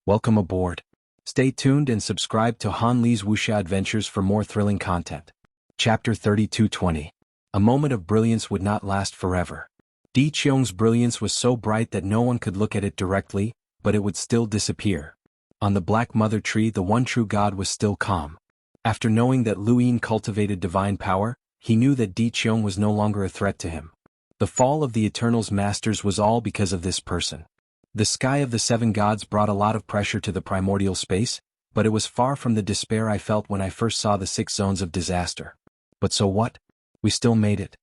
Welcome aboard. Stay tuned and subscribe to Han Li's wuxia adventures for more thrilling content. Chapter 3220. A moment of brilliance would not last forever. Di Qiong's brilliance was so bright that no one could look at it directly, but it would still disappear. On the Black Mother Tree, the one true god was still calm. After knowing that Lu Yin cultivated divine power, he knew that Di Qiong was no longer a threat to him. The fall of the Eternal's masters was all because of this person. The sky of the seven gods brought a lot of pressure to the primordial space, but it was far from the despair I felt when I first saw the 6 zones of disaster. But so what? We still made it.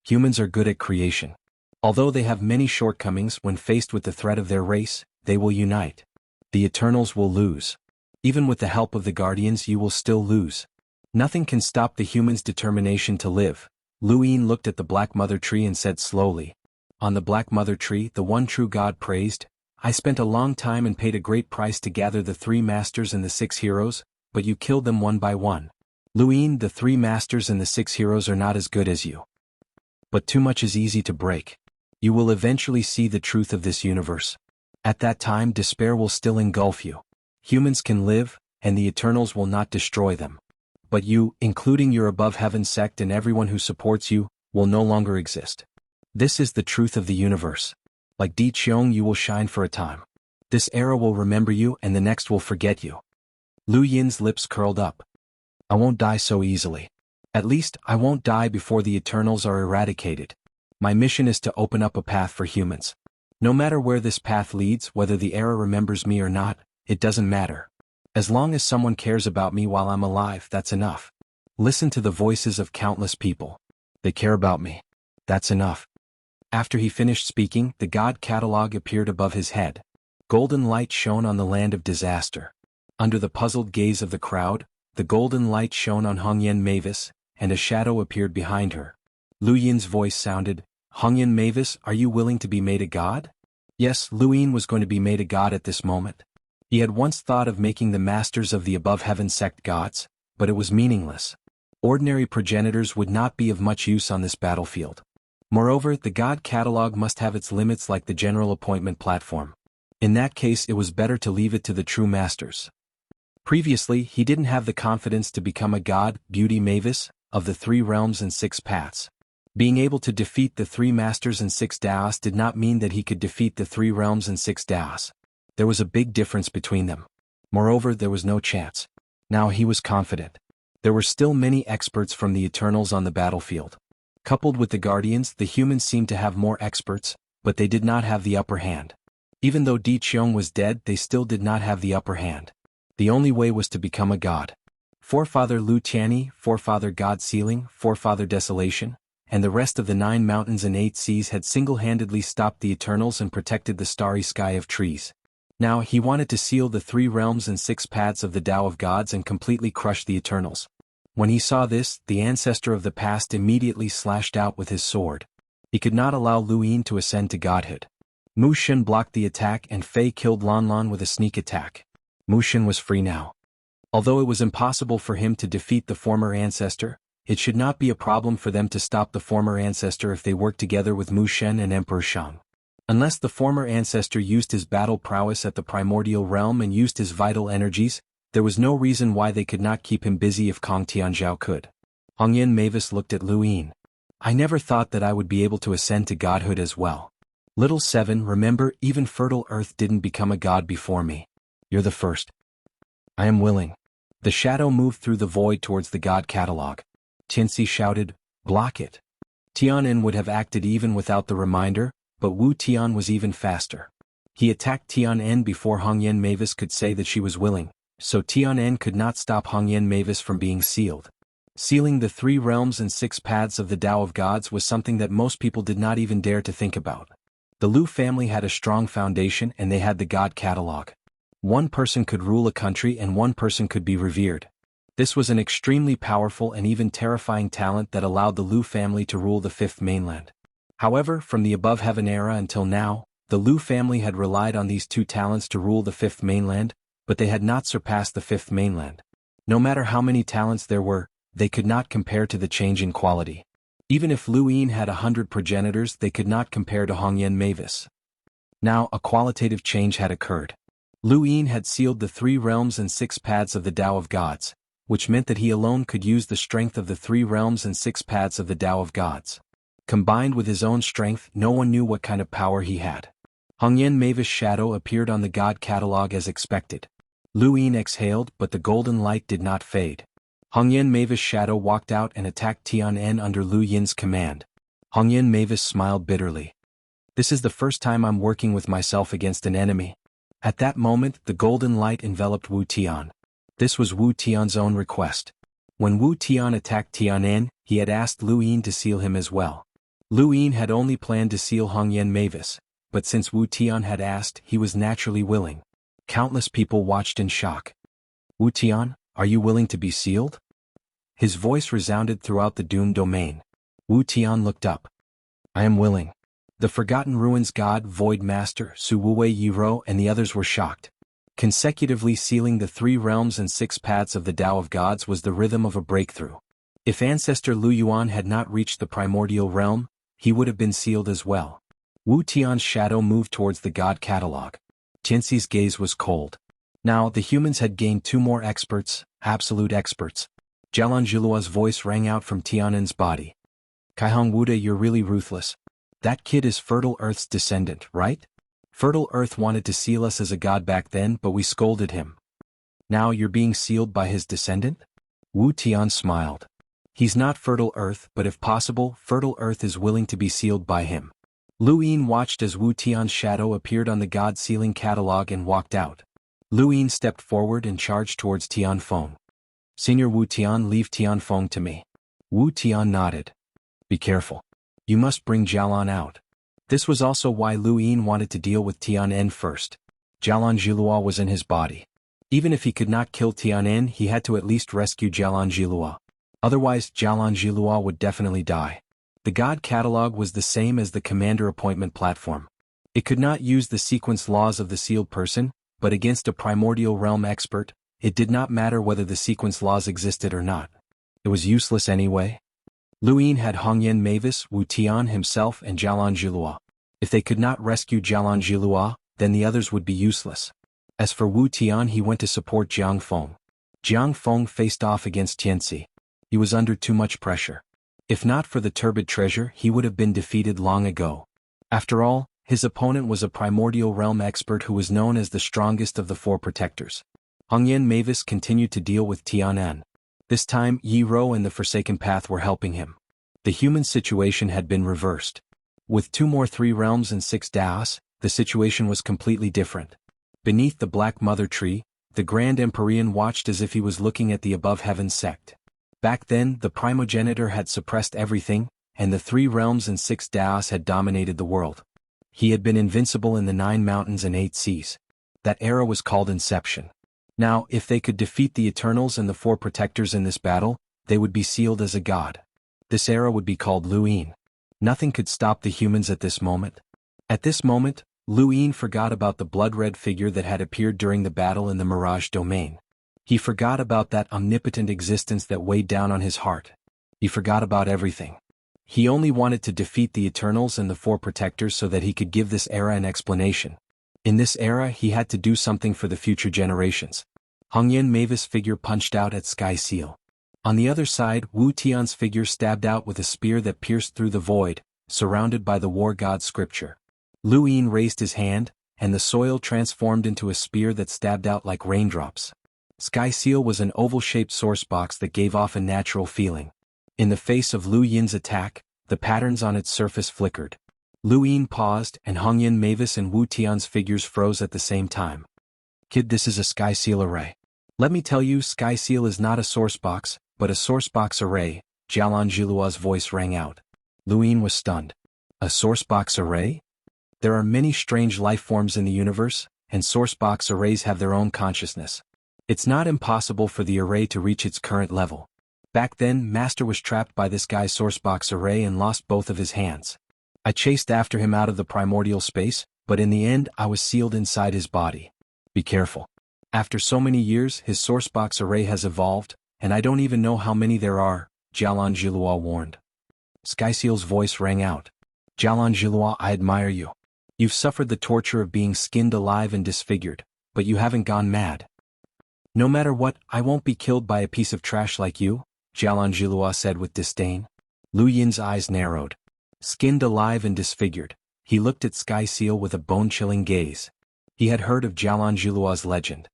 Humans are good at creation. Although they have many shortcomings, when faced with the threat of their race, they will unite. The Eternals will lose. Even with the help of the Guardians, you will still lose. Nothing can stop the humans' determination to live. Lu Yin looked at the Black Mother Tree and said slowly. On the Black Mother Tree, the one true god praised, I spent a long time and paid a great price to gather the 3 masters and the 6 heroes, but you killed them one by one. Lu Yin, the 3 masters and the 6 heroes are not as good as you. But too much is easy to break. You will eventually see the truth of this universe. At that time, despair will still engulf you. Humans can live, and the Eternals will not destroy them. But you, including your above heaven sect and everyone who supports you, will no longer exist. This is the truth of the universe. Like Di Qiong, you will shine for a time. This era will remember you and the next will forget you. Lu Yin's lips curled up. I won't die so easily. At least, I won't die before the Eternals are eradicated. My mission is to open up a path for humans. No matter where this path leads, whether the era remembers me or not, it doesn't matter. As long as someone cares about me while I'm alive, that's enough. Listen to the voices of countless people. They care about me. That's enough. After he finished speaking, the god catalog appeared above his head. Golden light shone on the land of disaster. Under the puzzled gaze of the crowd, the golden light shone on Xuanhuan Mavis, and a shadow appeared behind her. Lu Yin's voice sounded, Xuanhuan Mavis, are you willing to be made a god? Yes, Lu Yin was going to be made a god at this moment. He had once thought of making the masters of the above heaven sect gods, but it was meaningless. Ordinary progenitors would not be of much use on this battlefield. Moreover, the god catalog must have its limits like the general appointment platform. In that case, it was better to leave it to the true masters. Previously, he didn't have the confidence to become a god, beauty Mavis, of the 3 realms and 6 paths. Being able to defeat the 3 masters and 6 Daos did not mean that he could defeat the 3 realms and 6 Daos. There was a big difference between them. Moreover, there was no chance. Now he was confident. There were still many experts from the Eternals on the battlefield. Coupled with the Guardians, the humans seemed to have more experts, but they did not have the upper hand. Even though Di Qiong was dead, they still did not have the upper hand. The only way was to become a god. Forefather Lu Tianyi, Forefather God Sealing, Forefather Desolation, and the rest of the 9 mountains and 8 seas had single-handedly stopped the Eternals and protected the starry sky of trees. Now he wanted to seal the 3 realms and 6 paths of the Tao of Gods and completely crush the Eternals. When he saw this, the ancestor of the past immediately slashed out with his sword. He could not allow Lu Yin to ascend to godhood. Mu Shen blocked the attack and Fei killed Lan Lan with a sneak attack. Mu Shen was free now. Although it was impossible for him to defeat the former ancestor, it should not be a problem for them to stop the former ancestor if they worked together with Mu Shen and Emperor Shang. Unless the former ancestor used his battle prowess at the primordial realm and used his vital energies, there was no reason why they could not keep him busy if Kong Tianzhao could. Xuanhuan Mavis looked at Lu Yin. I never thought that I would be able to ascend to godhood as well. Little 7, remember, even fertile earth didn't become a god before me. You're the first. I am willing. The shadow moved through the void towards the god catalog. Tianxi shouted, block it. Tianen would have acted even without the reminder, but Wu Tian was even faster. He attacked Tianen before Xuanhuan Mavis could say that she was willing, so Tianen could not stop Xuanhuan Mavis from being sealed. Sealing the 3 realms and 6 paths of the Tao of Gods was something that most people did not even dare to think about. The Lu family had a strong foundation and they had the god catalog. One person could rule a country and one person could be revered. This was an extremely powerful and even terrifying talent that allowed the Lu family to rule the 5th mainland. However, from the above heaven era until now, the Lu family had relied on these 2 talents to rule the 5th mainland, but they had not surpassed the 5th mainland. No matter how many talents there were, they could not compare to the change in quality. Even if Lu Yin had 100 progenitors, they could not compare to Xuanhuan Mavis. Now, a qualitative change had occurred. Lu Yin had sealed the 3 realms and 6 paths of the Tao of Gods, which meant that he alone could use the strength of the 3 realms and 6 paths of the Tao of Gods. Combined with his own strength, no one knew what kind of power he had. Xuanhuan Mavis' shadow appeared on the God catalog as expected. Lu Yin exhaled, but the golden light did not fade. Xuanhuan Mavis' shadow walked out and attacked Tian under Lu Yin's command. Xuanhuan Mavis smiled bitterly. This is the first time I'm working with myself against an enemy. At that moment, the golden light enveloped Wu Tian. This was Wu Tian's own request. When Wu Tian attacked Tian, he had asked Lu Yin to seal him as well. Lu Yin had only planned to seal Xuanhuan Mavis, but since Wu Tian had asked, he was naturally willing. Countless people watched in shock. Wu Tian, are you willing to be sealed? His voice resounded throughout the doomed domain. Wu Tian looked up. I am willing. The Forgotten Ruins God, Void Master, Su Wuwei Yiro and the others were shocked. Consecutively sealing the 3 realms and 6 paths of the Tao of Gods was the rhythm of a breakthrough. If Ancestor Lu Yuan had not reached the primordial realm, he would have been sealed as well. Wu Tian's shadow moved towards the God catalog. Tianxi's gaze was cold. Now the humans had gained 2 more experts, absolute experts. Jianghu's voice rang out from Tianan's body. Kaihong Wuda, you're really ruthless. That kid is Fertile Earth's descendant, right? Fertile Earth wanted to seal us as a god back then, but we scolded him. Now you're being sealed by his descendant? Wu Tian smiled. He's not Fertile Earth, but if possible, Fertile Earth is willing to be sealed by him. Lu Yin watched as Wu Tian's shadow appeared on the god sealing catalog and walked out. Lu Yin stepped forward and charged towards Tianfeng. Senior Wu Tian, leave Tianfeng to me. Wu Tian nodded. Be careful. You must bring Jialan out. This was also why Lu Yin wanted to deal with Tian first. Jialan Jilua was in his body. Even if he could not kill Tian, he had to at least rescue Jialan Jilua. Otherwise, Jialan Jilua would definitely die. The God catalog was the same as the commander appointment platform. It could not use the sequence laws of the sealed person, but against a primordial realm expert, it did not matter whether the sequence laws existed or not. It was useless anyway. Lu Yin had Xuanhuan Mavis, Wu Tian himself and Jialan Jilua. If they could not rescue Jialan Jilua, then the others would be useless. As for Wu Tian, he went to support Jiang Feng. Jiang Feng faced off against Tianxi. He was under too much pressure. If not for the turbid treasure, he would have been defeated long ago. After all, his opponent was a primordial realm expert who was known as the strongest of the 4 protectors. Xuanhuan Mavis continued to deal with Tianan. This time, Yi Ro and the Forsaken Path were helping him. The human situation had been reversed. With 2 more 3 realms and 6 Daos, the situation was completely different. Beneath the Black Mother Tree, the Grand Empyrean watched as if he was looking at the Above Heavens sect. Back then, the primogenitor had suppressed everything, and the 3 realms and 6 Daos had dominated the world. He had been invincible in the 9 mountains and 8 seas. That era was called Inception. Now, if they could defeat the Eternals and the 4 protectors in this battle, they would be sealed as a god. This era would be called Lu Yin. Nothing could stop the humans at this moment. At this moment, Lu Yin forgot about the blood-red figure that had appeared during the battle in the Mirage domain. He forgot about that omnipotent existence that weighed down on his heart. He forgot about everything. He only wanted to defeat the Eternals and the 4 protectors so that he could give this era an explanation. In this era, he had to do something for the future generations. Xuanhuan Mavis' figure punched out at Sky Seal. On the other side, Wu Tian's figure stabbed out with a spear that pierced through the void, surrounded by the war god scripture. Lu Yin raised his hand, and the soil transformed into a spear that stabbed out like raindrops. Sky Seal was an oval-shaped source box that gave off a natural feeling. In the face of Lu Yin's attack, the patterns on its surface flickered. Lu Yin paused, and Xuanhuan Mavis and Wu Tian's figures froze at the same time. Kid, this is a Sky Seal array. Let me tell you, Sky Seal is not a source box, but a source box array, Jialan Jilua's voice rang out. Lu Yin was stunned. A source box array? There are many strange life forms in the universe, and source box arrays have their own consciousness. It's not impossible for the array to reach its current level. Back then, Master was trapped by this guy's sourcebox array and lost both of his hands. I chased after him out of the primordial space, but in the end I was sealed inside his body. Be careful. After so many years, his sourcebox array has evolved, and I don't even know how many there are, Jialan Jilua warned. Skyseal's voice rang out. Jialan Jilua, I admire you. You've suffered the torture of being skinned alive and disfigured, but you haven't gone mad. No matter what, I won't be killed by a piece of trash like you, Jianghu said with disdain. Lu Yin's eyes narrowed. Skinned alive and disfigured, he looked at Sky Seal with a bone-chilling gaze. He had heard of Jianghu's legend.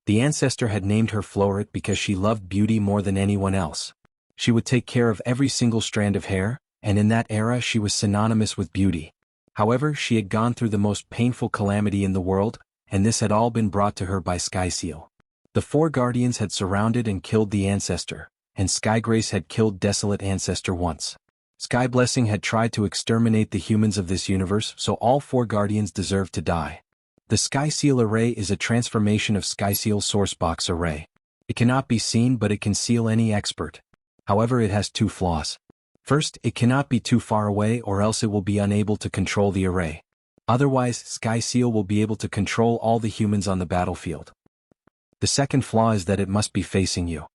The ancestor had named her Floret because she loved beauty more than anyone else. She would take care of every single strand of hair, and in that era she was synonymous with beauty. However, she had gone through the most painful calamity in the world, and this had all been brought to her by Sky Seal. The four guardians had surrounded and killed the ancestor, and Sky Grace had killed Desolate Ancestor once. Sky Blessing had tried to exterminate the humans of this universe, so all four guardians deserved to die. The Sky Seal Array is a transformation of Sky Seal Sourcebox Array. It cannot be seen, but it can seal any expert. However, it has two flaws. First, it cannot be too far away or else it will be unable to control the array. Otherwise, Sky Seal will be able to control all the humans on the battlefield. The second flaw is that it must be facing you.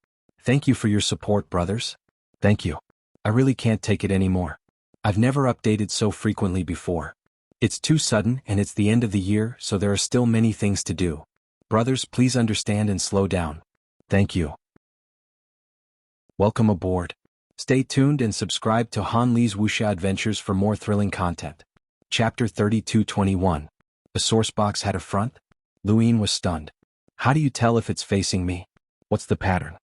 Thank you for your support, brothers. Thank you. I really can't take it anymore. I've never updated so frequently before. It's too sudden and it's the end of the year, so there are still many things to do. Brothers, please understand and slow down. Thank you. Welcome aboard. Stay tuned and subscribe to Han Li's Wuxia Adventures for more thrilling content. Chapter 3221. The sourcebox had a front? Lu Yin was stunned. How do you tell if it's facing me? What's the pattern?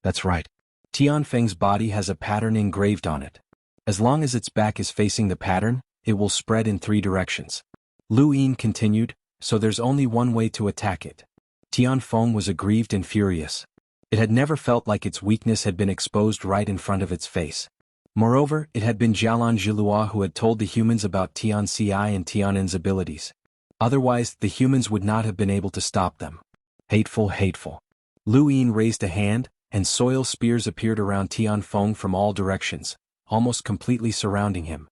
That's right. Tianfeng's body has a pattern engraved on it. As long as its back is facing the pattern, it will spread in 3 directions. Lu Yin continued, so there's only one way to attack it. Tianfeng was aggrieved and furious. It had never felt like its weakness had been exposed right in front of its face. Moreover, it had been Jianghu who had told the humans about Xianxia and Tianan's abilities. Otherwise, the humans would not have been able to stop them. Hateful, hateful. Lu Yin raised a hand, and soil spears appeared around Tianfeng from all directions, almost completely surrounding him.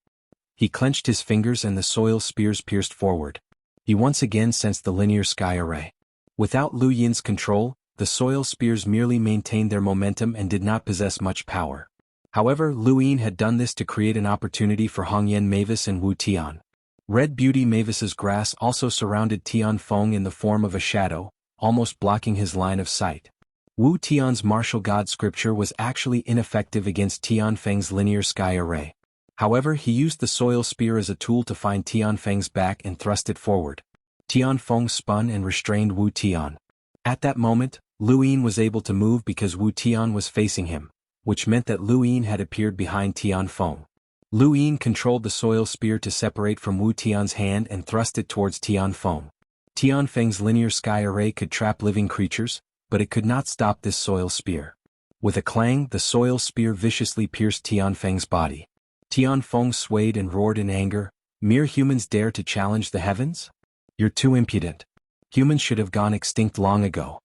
He clenched his fingers and the soil spears pierced forward. He once again sensed the linear sky array. Without Lu Yin's control, the soil spears merely maintained their momentum and did not possess much power. However, Lu Yin had done this to create an opportunity for Hongyan Mavis and Wu Tian. Red Beauty Mavis's grass also surrounded Tianfeng in the form of a shadow, almost blocking his line of sight. Wu Tian's martial god scripture was actually ineffective against Tianfeng's linear sky array. However, he used the soil spear as a tool to find Tianfeng's back and thrust it forward. Tianfeng spun and restrained Wu Tian. At that moment, Lu Yin was able to move because Wu Tian was facing him, which meant that Lu Yin had appeared behind Tianfeng. Lu Yin controlled the soil spear to separate from Wu Tian's hand and thrust it towards Tianfeng. Tianfeng's linear sky array could trap living creatures, but it could not stop this soil spear. With a clang, the soil spear viciously pierced Tianfeng's body. Tianfeng swayed and roared in anger. Mere humans dare to challenge the heavens? You're too impudent. Humans should have gone extinct long ago.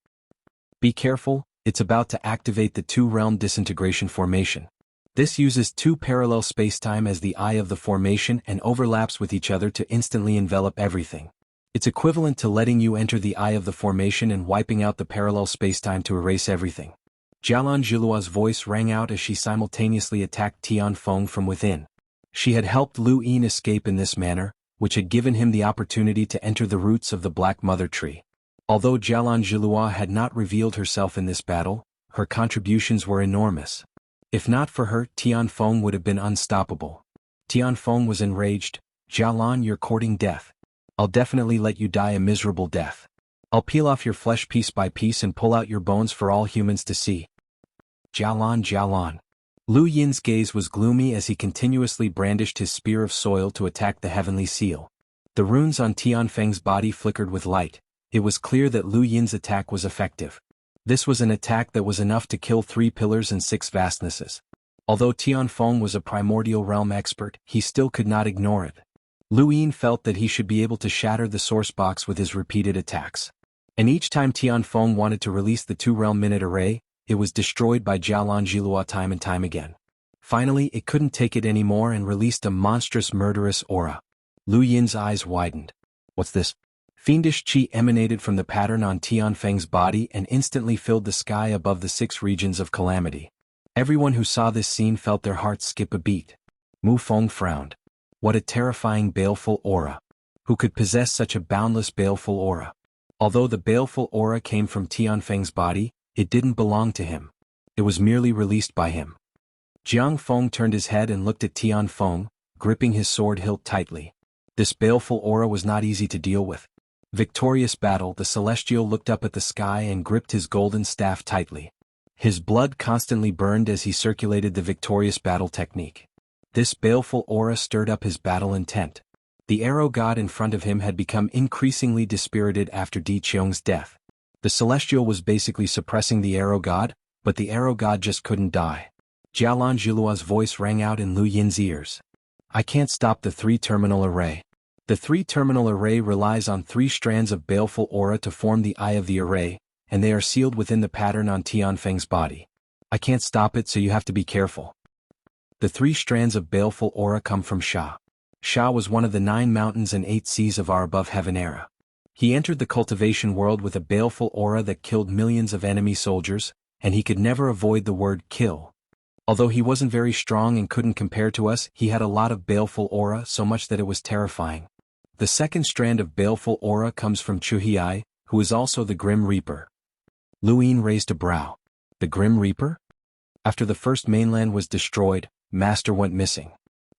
Be careful, it's about to activate the two-realm disintegration formation. This uses 2 parallel spacetime as the eye of the formation and overlaps with each other to instantly envelop everything. It's equivalent to letting you enter the eye of the formation and wiping out the parallel spacetime to erase everything. Jianghu's voice rang out as she simultaneously attacked Tianfeng from within. She had helped Lu Yin escape in this manner, which had given him the opportunity to enter the roots of the Black Mother Tree. Although Jianghu had not revealed herself in this battle, her contributions were enormous. If not for her, Tianfeng would have been unstoppable. Tianfeng was enraged. Jialan, you're courting death. I'll definitely let you die a miserable death. I'll peel off your flesh piece by piece and pull out your bones for all humans to see. Jialan, Jialan. Lu Yin's gaze was gloomy as he continuously brandished his spear of soil to attack the heavenly seal. The runes on Tianfeng's body flickered with light. It was clear that Lu Yin's attack was effective. This was an attack that was enough to kill 3 pillars and 6 vastnesses. Although Tianfeng was a primordial realm expert, he still could not ignore it. Lu Yin felt that he should be able to shatter the source box with his repeated attacks. And each time Tianfeng wanted to release the 2-realm minute array, it was destroyed by Jianghu time and time again. Finally, it couldn't take it anymore and released a monstrous murderous aura. Lu Yin's eyes widened. What's this? Fiendish qi emanated from the pattern on Tianfeng's body and instantly filled the sky above the 6 regions of calamity. Everyone who saw this scene felt their hearts skip a beat. Mu Feng frowned. What a terrifying baleful aura. Who could possess such a boundless baleful aura? Although the baleful aura came from Tianfeng's body, it didn't belong to him. It was merely released by him. Jianghu turned his head and looked at Tianfeng, gripping his sword hilt tightly. This baleful aura was not easy to deal with. Victorious battle, the celestial looked up at the sky and gripped his golden staff tightly. His blood constantly burned as he circulated the victorious battle technique. This baleful aura stirred up his battle intent. The arrow god in front of him had become increasingly dispirited after Di Qiong's death. The celestial was basically suppressing the arrow god, but the arrow god just couldn't die. Jialan Jilua's voice rang out in Lu Yin's ears. I can't stop the three-terminal array. The three-terminal array relies on 3 strands of baleful aura to form the eye of the array, and they are sealed within the pattern on Tianfeng's body. I can't stop it, so you have to be careful. The 3 strands of baleful aura come from Sha. Sha was one of the 9 mountains and 8 seas of our above heaven era. He entered the cultivation world with a baleful aura that killed millions of enemy soldiers, and he could never avoid the word kill. Although he wasn't very strong and couldn't compare to us, he had a lot of baleful aura, so much that it was terrifying. The second strand of baleful aura comes from Chuhiai, who is also the Grim Reaper. Lu Yin raised a brow. The Grim Reaper? After the first mainland was destroyed, Master went missing.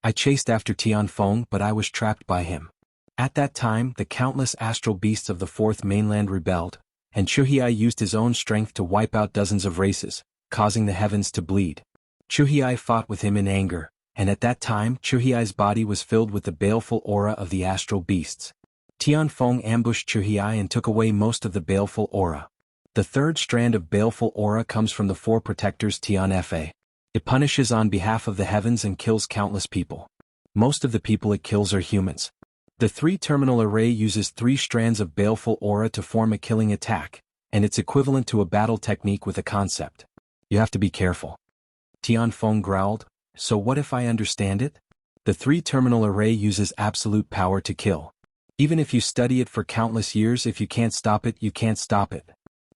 I chased after Tianfeng, but I was trapped by him. At that time, the countless astral beasts of the fourth mainland rebelled, and Chuhiai used his own strength to wipe out dozens of races, causing the heavens to bleed. Chuhiai fought with him in anger, and at that time Chuhiai's body was filled with the baleful aura of the astral beasts. Tianfeng ambushed Chuhiai and took away most of the baleful aura. The third strand of baleful aura comes from the 4 protectors Tianfa. It punishes on behalf of the heavens and kills countless people. Most of the people it kills are humans. The 3-terminal array uses 3 strands of baleful aura to form a killing attack, and it's equivalent to a battle technique with a concept. You have to be careful. Tianfeng growled, so what if I understand it? The 3-terminal array uses absolute power to kill. Even if you study it for countless years, if you can't stop it, you can't stop it.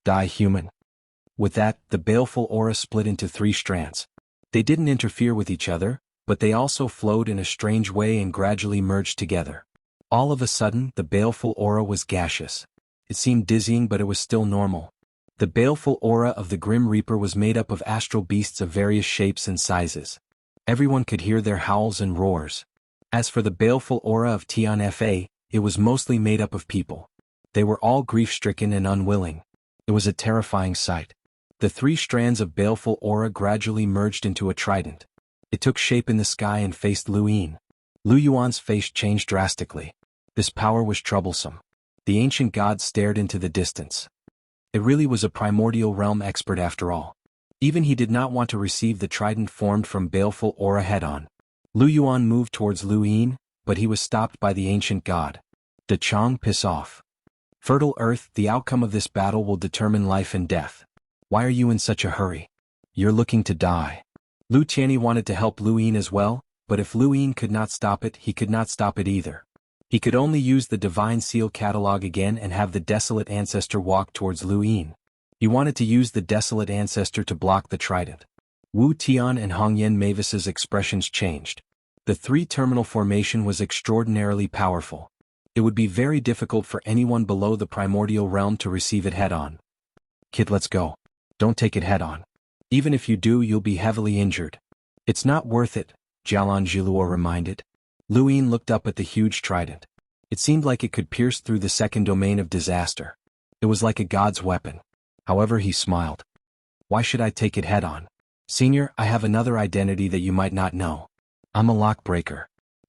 Die human. With that, the baleful aura split into 3 strands. They didn't interfere with each other, but they also flowed in a strange way and gradually merged together. All of a sudden, the baleful aura was gaseous. It seemed dizzying, but it was still normal. The baleful aura of the Grim Reaper was made up of astral beasts of various shapes and sizes. Everyone could hear their howls and roars. As for the baleful aura of Tianfa, it was mostly made up of people. They were all grief-stricken and unwilling. It was a terrifying sight. The 3 strands of baleful aura gradually merged into a trident. It took shape in the sky and faced Lu Yin. Lu Yuan's face changed drastically. This power was troublesome. The ancient god stared into the distance. It really was a primordial realm expert after all. Even he did not want to receive the trident formed from baleful aura head-on. Lu Yuan moved towards Lu Yin, but he was stopped by the ancient god. "Da Chong, piss off. Fertile Earth, the outcome of this battle will determine life and death. Why are you in such a hurry? You're looking to die." Lu Tianyi wanted to help Lu Yin as well, but if Lu Yin could not stop it, he could not stop it either. He could only use the Divine Seal catalog again and have the Desolate Ancestor walk towards Lu Yin. He wanted to use the Desolate Ancestor to block the trident. Wu Tian and Hong Yen Mavis's expressions changed. The 3-terminal formation was extraordinarily powerful. It would be very difficult for anyone below the primordial realm to receive it head-on. "Kid, let's go. Don't take it head-on. Even if you do, you'll be heavily injured." "It's not worth it," Jialan Jilua reminded. Lu Yin looked up at the huge trident. It seemed like it could pierce through the second domain of disaster. It was like a god's weapon. However, he smiled. "Why should I take it head-on? Senior, I have another identity that you might not know. I'm a lockbreaker."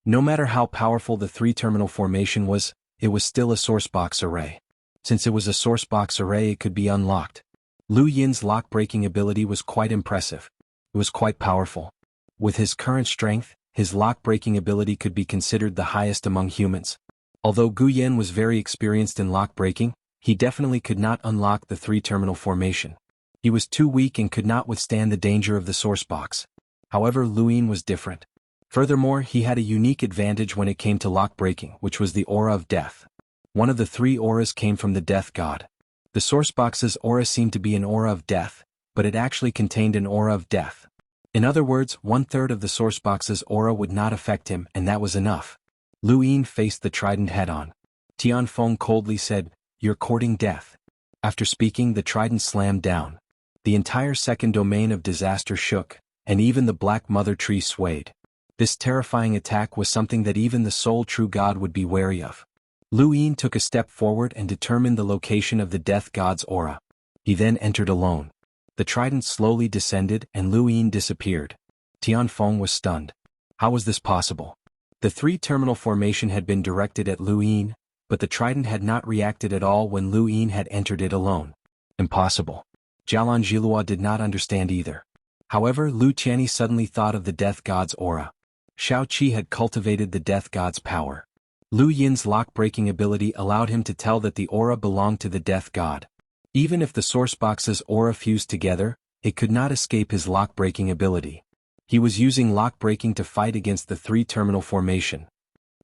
No matter how powerful the 3-terminal formation was, it was still a sourcebox array. Since it was a sourcebox array, it could be unlocked. Lu Yin's lock-breaking ability was quite impressive. It was quite powerful. With his current strength, his lock-breaking ability could be considered the highest among humans. Although Gu Yen was very experienced in lock-breaking, he definitely could not unlock the 3-terminal formation. He was too weak and could not withstand the danger of the sourcebox. However, Lu Yin was different. Furthermore, he had a unique advantage when it came to lock-breaking, which was the aura of death. One of the 3 auras came from the death god. The sourcebox's aura seemed to be an aura of death, but it actually contained an aura of death. In other words, 1/3 of the sourcebox's aura would not affect him, and that was enough. Lu Yin faced the trident head-on. Tianfeng coldly said, you're courting death. After speaking, the trident slammed down. The entire second domain of disaster shook, and even the Black Mother Tree swayed. This terrifying attack was something that even the sole true god would be wary of. Lu Yin took a step forward and determined the location of the death god's aura. He then entered alone. The trident slowly descended and Lu Yin disappeared. Tianfeng was stunned. How was this possible? The three-terminal formation had been directed at Lu Yin, but the trident had not reacted at all when Lu Yin had entered it alone. Impossible. Jialan Jilua did not understand either. However, Lu Qianni suddenly thought of the death god's aura. Shao Qi had cultivated the death god's power. Lu Yin's lock-breaking ability allowed him to tell that the aura belonged to the death god. Even if the sourcebox's aura fused together, it could not escape his lock-breaking ability. He was using lock-breaking to fight against the three-terminal formation.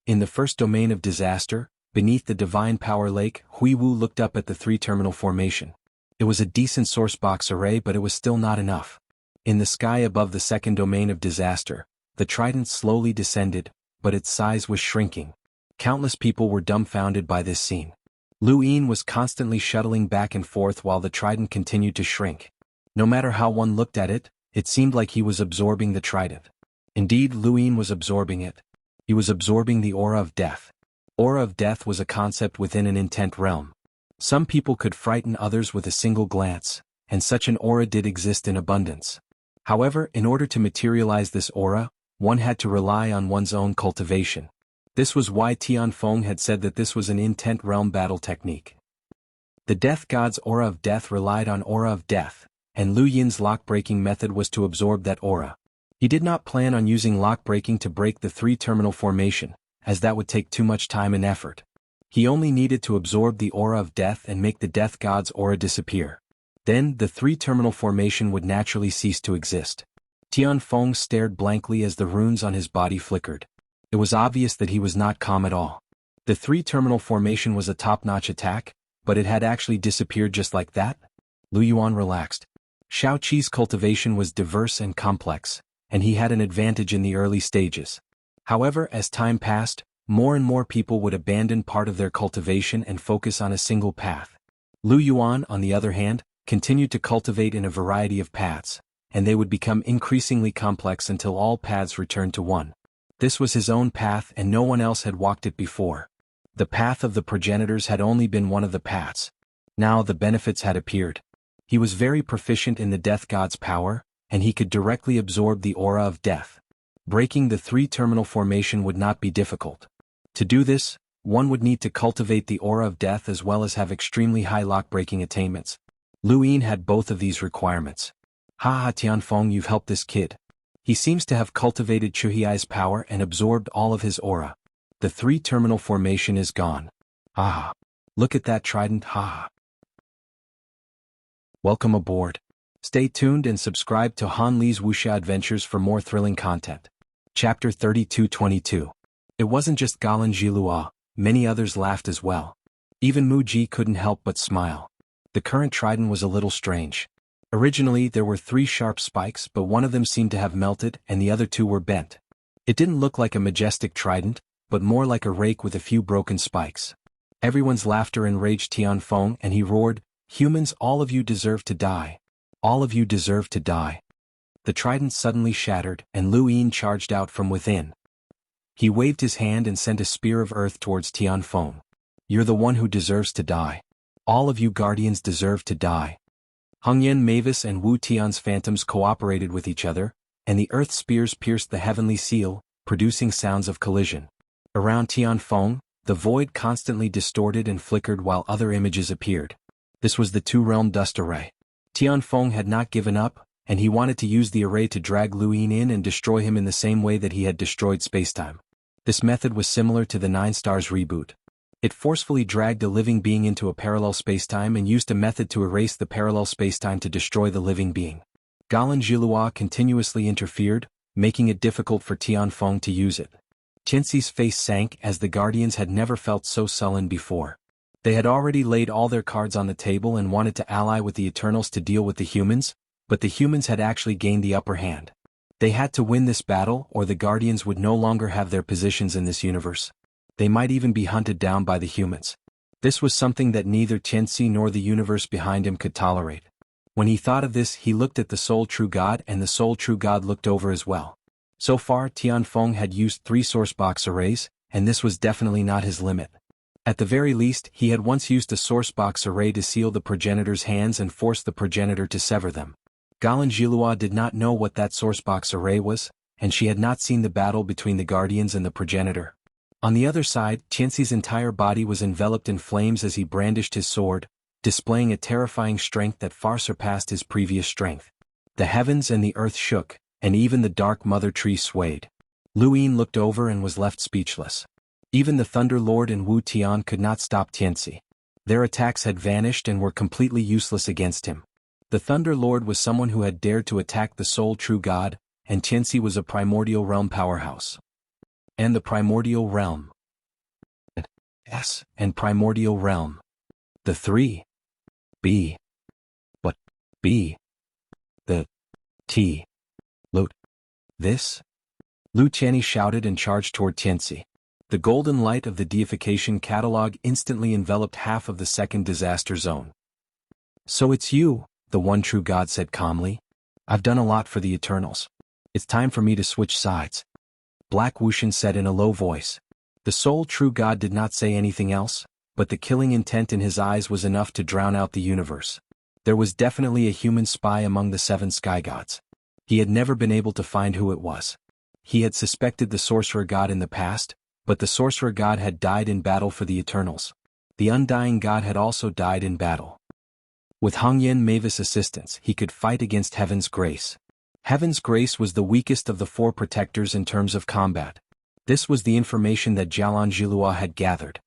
In the first domain of disaster, beneath the divine power lake, Hui Wu looked up at the three-terminal formation. It was a decent sourcebox array, but it was still not enough. In the sky above the second domain of disaster, the trident slowly descended, but its size was shrinking. Countless people were dumbfounded by this scene. Lu Yin was constantly shuttling back and forth while the trident continued to shrink. No matter how one looked at it, it seemed like he was absorbing the trident. Indeed, Lu Yin was absorbing it. He was absorbing the aura of death. Aura of death was a concept within an intent realm. Some people could frighten others with a single glance, and such an aura did exist in abundance. However, in order to materialize this aura, one had to rely on one's own cultivation. This was why Tianfeng had said that this was an intent realm battle technique. The death god's aura of death relied on aura of death, and Lu Yin's lock-breaking method was to absorb that aura. He did not plan on using lock-breaking to break the three-terminal formation, as that would take too much time and effort. He only needed to absorb the aura of death and make the death god's aura disappear. Then, the three-terminal formation would naturally cease to exist. Tianfeng stared blankly as the runes on his body flickered. It was obvious that he was not calm at all. The three-terminal formation was a top-notch attack, but it had actually disappeared just like that? Lu Yuan relaxed. Shao Qi's cultivation was diverse and complex, and he had an advantage in the early stages. However, as time passed, more and more people would abandon part of their cultivation and focus on a single path. Lu Yuan, on the other hand, continued to cultivate in a variety of paths, and they would become increasingly complex until all paths returned to one. This was his own path and no one else had walked it before. The path of the progenitors had only been one of the paths. Now the benefits had appeared. He was very proficient in the death god's power, and he could directly absorb the aura of death. Breaking the three-terminal formation would not be difficult. To do this, one would need to cultivate the aura of death as well as have extremely high lock-breaking attainments. Lu Yin had both of these requirements. Ha Tianfeng, you've helped this kid. He seems to have cultivated Chuhiai's power and absorbed all of his aura. The three-terminal formation is gone. Ah. Look at that trident, ha. Welcome aboard. Stay tuned and subscribe to Han Li's Wuxia Adventures for more thrilling content. Chapter 3222. It wasn't just Galan Jilua, many others laughed as well. Even Mu Ji couldn't help but smile. The current trident was a little strange. Originally there were 3 sharp spikes, but one of them seemed to have melted and the other 2 were bent. It didn't look like a majestic trident, but more like a rake with a few broken spikes. Everyone's laughter enraged Tianfeng and he roared, "Humans, all of you deserve to die. All of you deserve to die." The trident suddenly shattered and Lu Yin charged out from within. He waved his hand and sent a spear of earth towards Tianfeng. "You're the one who deserves to die. All of you guardians deserve to die." Hongyan Mavis and Wu Tian's phantoms cooperated with each other, and the earth spears pierced the heavenly seal, producing sounds of collision. Around Tianfeng, the void constantly distorted and flickered while other images appeared. This was the two-realm dust array. Tianfeng had not given up, and he wanted to use the array to drag Lu Yin in and destroy him in the same way that he had destroyed spacetime. This method was similar to the 9 Stars reboot. It forcefully dragged a living being into a parallel spacetime and used a method to erase the parallel spacetime to destroy the living being. Galan Jilua continuously interfered, making it difficult for Tianfeng to use it. Tianxi's face sank as the Guardians had never felt so sullen before. They had already laid all their cards on the table and wanted to ally with the Eternals to deal with the humans, but the humans had actually gained the upper hand. They had to win this battle or the Guardians would no longer have their positions in this universe. They might even be hunted down by the humans. This was something that neither Tianxi nor the universe behind him could tolerate. When he thought of this, he looked at the sole true god, and the sole true god looked over as well. So far, Tianfeng had used 3 sourcebox arrays, and this was definitely not his limit. At the very least, he had once used a sourcebox array to seal the progenitor's hands and force the progenitor to sever them. Galan Jilua did not know what that sourcebox array was, and she had not seen the battle between the guardians and the progenitor. On the other side, Tianxi's entire body was enveloped in flames as he brandished his sword, displaying a terrifying strength that far surpassed his previous strength. The heavens and the earth shook, and even the dark mother tree swayed. Lu Yin looked over and was left speechless. Even the Thunder Lord and Wu Tian could not stop Tianxi. Their attacks had vanished and were completely useless against him. The Thunder Lord was someone who had dared to attack the sole true god, and Tianxi was a primordial realm powerhouse. And the primordial realm. S and primordial realm. The 3. B. What? B. The. T. Loot. This? Lu Qianni shouted and charged toward Tianxi. The golden light of the deification catalog instantly enveloped half of the second disaster zone. So it's you, the one true god said calmly. I've done a lot for the Eternals. It's time for me to switch sides. Black Wuxian said in a low voice. The sole true god did not say anything else, but the killing intent in his eyes was enough to drown out the universe. There was definitely a human spy among the 7 sky gods. He had never been able to find who it was. He had suspected the sorcerer god in the past, but the sorcerer god had died in battle for the Eternals. The undying god had also died in battle. With Hongyan Mavis' assistance, he could fight against Heaven's Grace. Heaven's Grace was the weakest of the 4 protectors in terms of combat. This was the information that Jialan Jilua had gathered.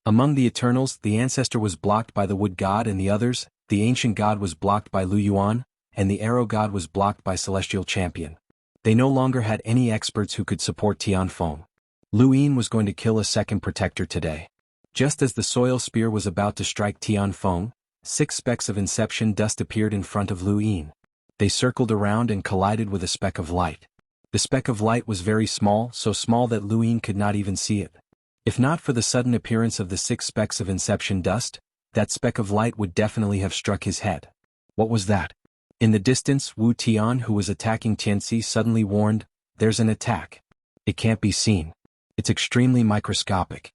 Among the Eternals, the ancestor was blocked by the wood god, and the others, the ancient god was blocked by Lu Yuan, and the arrow god was blocked by Celestial Champion. They no longer had any experts who could support Tianfeng. Lu Yin was going to kill a second protector today. Just as the soil spear was about to strike Tianfeng, 6 specks of inception dust appeared in front of Lu Yin. They circled around and collided with a speck of light. The speck of light was very small, so small that Lu Yin could not even see it. If not for the sudden appearance of the 6 specks of inception dust, that speck of light would definitely have struck his head. What was that? In the distance, Wu Tian, who was attacking Tianxi, suddenly warned, "There's an attack. It can't be seen. It's extremely microscopic."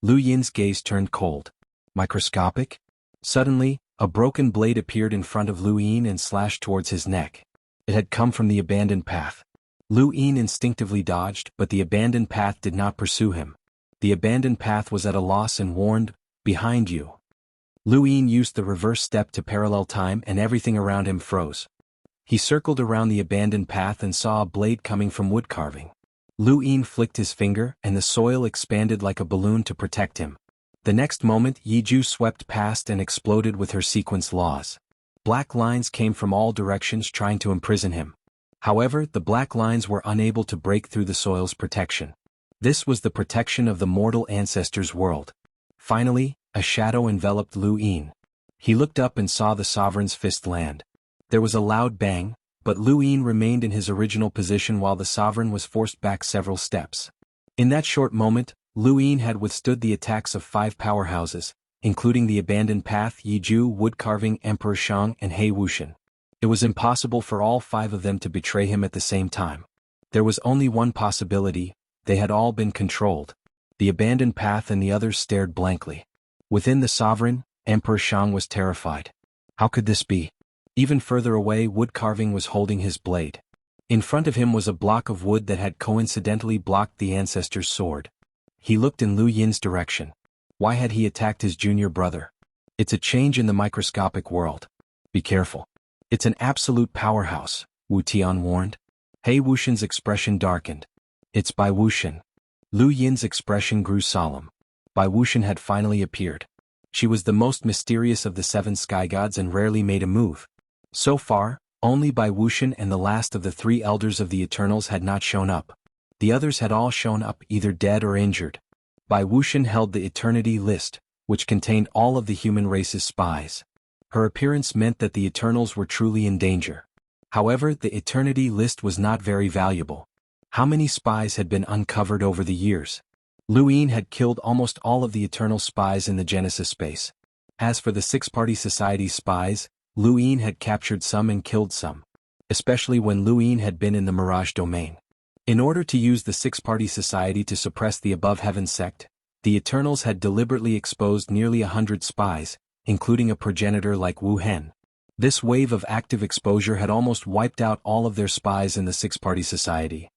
Lu Yin's gaze turned cold. Microscopic? Suddenly, a broken blade appeared in front of Lu Yin and slashed towards his neck. It had come from the abandoned path. Lu Yin instinctively dodged, but the abandoned path did not pursue him. The abandoned path was at a loss and warned, "Behind you." Lu Yin used the reverse step to parallel time, and everything around him froze. He circled around the abandoned path and saw a blade coming from wood carving. Lu Yin flicked his finger, and the soil expanded like a balloon to protect him. The next moment, Yiju swept past and exploded with her sequence laws. Black lines came from all directions trying to imprison him. However, the black lines were unable to break through the soil's protection. This was the protection of the mortal ancestors' world. Finally, a shadow enveloped Lu Yin. He looked up and saw the sovereign's fist land. There was a loud bang, but Lu Yin remained in his original position while the sovereign was forced back several steps. In that short moment, Lu Yin had withstood the attacks of 5 powerhouses, including the abandoned path, Yiju, woodcarving, Emperor Shang, and He Wuxian. It was impossible for all 5 of them to betray him at the same time. There was only one possibility: they had all been controlled. The abandoned path and the others stared blankly. Within the sovereign, Emperor Shang was terrified. How could this be? Even further away, woodcarving was holding his blade. In front of him was a block of wood that had coincidentally blocked the ancestor's sword. He looked in Lu Yin's direction. Why had he attacked his junior brother? It's a change in the microscopic world. Be careful. It's an absolute powerhouse, Wu Tian warned. He Wuxian's expression darkened. It's Bai Wuxian. Lu Yin's expression grew solemn. Bai Wuxian had finally appeared. She was the most mysterious of the 7 sky gods and rarely made a move. So far, only Bai Wuxian and the last of the 3 elders of the Eternals had not shown up. The others had all shown up either dead or injured. Bai Wuxian held the Eternity List, which contained all of the human race's spies. Her appearance meant that the Eternals were truly in danger. However, the Eternity List was not very valuable. How many spies had been uncovered over the years? Lu Yin had killed almost all of the Eternal spies in the Genesis space. As for the Six-Party Society's spies, Lu Yin had captured some and killed some, especially when Lu Yin had been in the Mirage domain. In order to use the Six-Party Society to suppress the Above Heaven sect, the Eternals had deliberately exposed nearly 100 spies, including a progenitor like Wu Hen. This wave of active exposure had almost wiped out all of their spies in the Six-Party Society.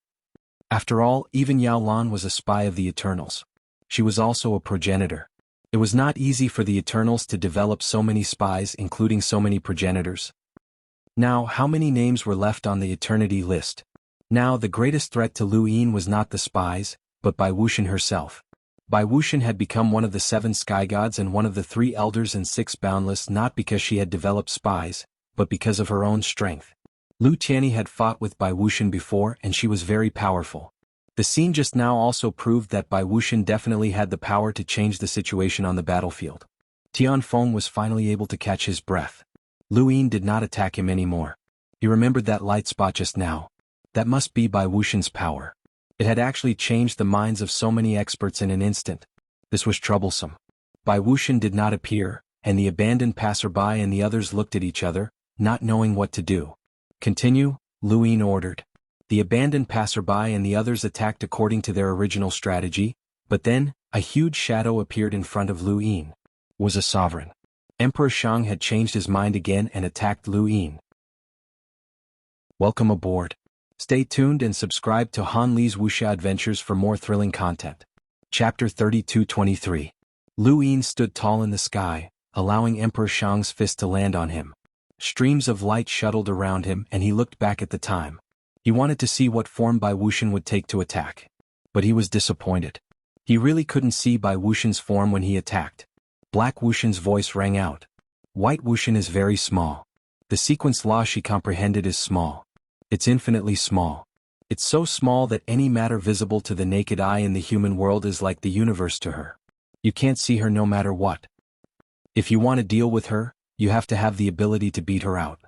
After all, even Yao Lan was a spy of the Eternals. She was also a progenitor. It was not easy for the Eternals to develop so many spies, including so many progenitors. Now, how many names were left on the Eternity list? Now, the greatest threat to Lu Yin was not the spies, but Bai Wuxian herself. Bai Wuxian had become one of the 7 sky gods and one of the 3 elders and 6 boundless not because she had developed spies, but because of her own strength. Lu Tianyi had fought with Bai Wuxian before and she was very powerful. The scene just now also proved that Bai Wuxian definitely had the power to change the situation on the battlefield. Tian Feng was finally able to catch his breath. Lu Yin did not attack him anymore. He remembered that light spot just now. That must be Bai Wuxian's power. It had actually changed the minds of so many experts in an instant. This was troublesome. Bai Wuxian did not appear, and the abandoned passerby and the others looked at each other, not knowing what to do. Continue, Lu Yin ordered. The abandoned passerby and the others attacked according to their original strategy, but then, a huge shadow appeared in front of Lu Yin. It was a sovereign. Emperor Shang had changed his mind again and attacked Lu Yin. Welcome aboard. Stay tuned and subscribe to Han Li's Wuxia Adventures for more thrilling content. Chapter 32-23. Lu Yin stood tall in the sky, allowing Emperor Shang's fist to land on him. Streams of light shuttled around him and he looked back at the time. He wanted to see what form Bai Wuxian would take to attack. But he was disappointed. He really couldn't see Bai Wuxian's form when he attacked. Black Wuxian's voice rang out. White Wuxian is very small. The sequence law she comprehended is small. It's infinitely small. It's so small that any matter visible to the naked eye in the human world is like the universe to her. You can't see her no matter what. If you want to deal with her, you have to have the ability to beat her out.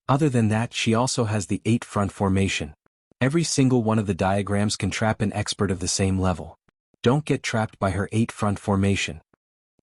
Other than that, she also has the 8-front formation. Every single one of the diagrams can trap an expert of the same level. Don't get trapped by her 8-front formation.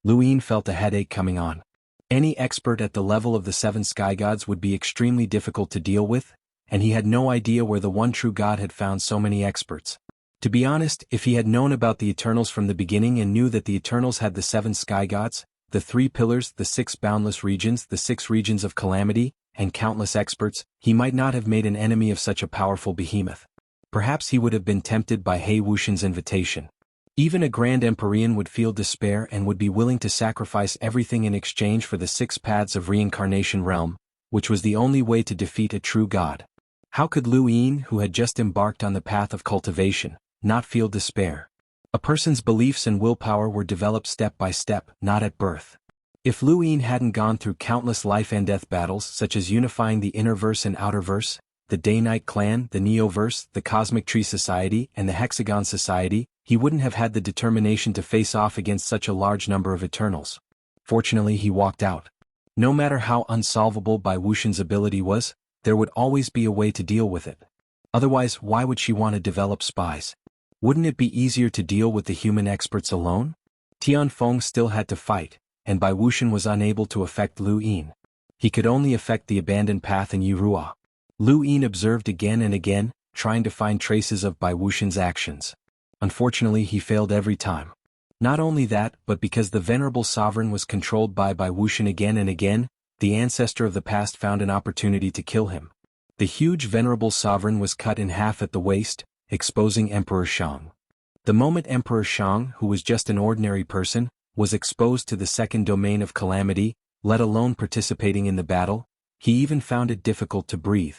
Lu Yin felt a headache coming on. Any expert at the level of the 7 sky gods would be extremely difficult to deal with, and he had no idea where the one true god had found so many experts. To be honest, if he had known about the Eternals from the beginning and knew that the Eternals had the 7 sky gods, the 3 pillars, the 6 boundless regions, the 6 regions of calamity, and countless experts, he might not have made an enemy of such a powerful behemoth. Perhaps he would have been tempted by He Wuxian's invitation. Even a Grand Empyrean would feel despair and would be willing to sacrifice everything in exchange for the 6 paths of reincarnation realm, which was the only way to defeat a true god. How could Lu Yin, who had just embarked on the path of cultivation, not feel despair? A person's beliefs and willpower were developed step by step, not at birth. If Lu Yin hadn't gone through countless life and death battles such as unifying the inner-verse and outer-verse, the Day-Night Clan, the Neo-verse, the Cosmic Tree Society, and the Hexagon Society, he wouldn't have had the determination to face off against such a large number of Eternals. Fortunately, he walked out. No matter how unsolvable Bai Wuxian's ability was, there would always be a way to deal with it. Otherwise, why would she want to develop spies? Wouldn't it be easier to deal with the human experts alone? Tian Feng still had to fight, and Bai Wuxian was unable to affect Lu Yin. He could only affect the abandoned path in Yurua. Lu Yin observed again and again, trying to find traces of Bai Wuxian's actions. Unfortunately, he failed every time. Not only that, but because the venerable sovereign was controlled by Bai Wuxian again and again, the ancestor of the past found an opportunity to kill him. The huge venerable sovereign was cut in half at the waist, exposing Emperor Shang. The moment Emperor Shang, who was just an ordinary person, was exposed to the 2nd domain of calamity, let alone participating in the battle, he even found it difficult to breathe.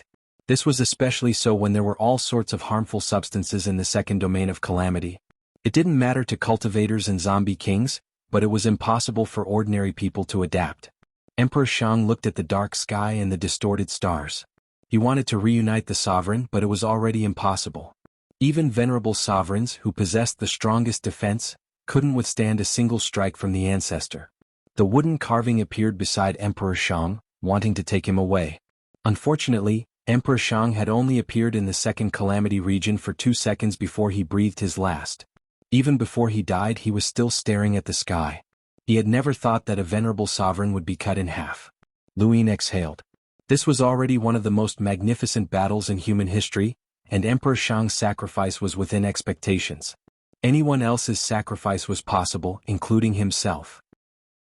This was especially so when there were all sorts of harmful substances in the 2nd domain of calamity. It didn't matter to cultivators and zombie kings, but it was impossible for ordinary people to adapt. Emperor Shang looked at the dark sky and the distorted stars. He wanted to reunite the sovereign, but it was already impossible. Even venerable sovereigns who possessed the strongest defense couldn't withstand a single strike from the ancestor. The wooden carving appeared beside Emperor Shang, wanting to take him away. Unfortunately, Emperor Shang had only appeared in the 2nd calamity region for 2 seconds before he breathed his last. Even before he died, he was still staring at the sky. He had never thought that a venerable sovereign would be cut in half. Lu Yin exhaled. This was already one of the most magnificent battles in human history, and Emperor Shang's sacrifice was within expectations. Anyone else's sacrifice was possible, including himself.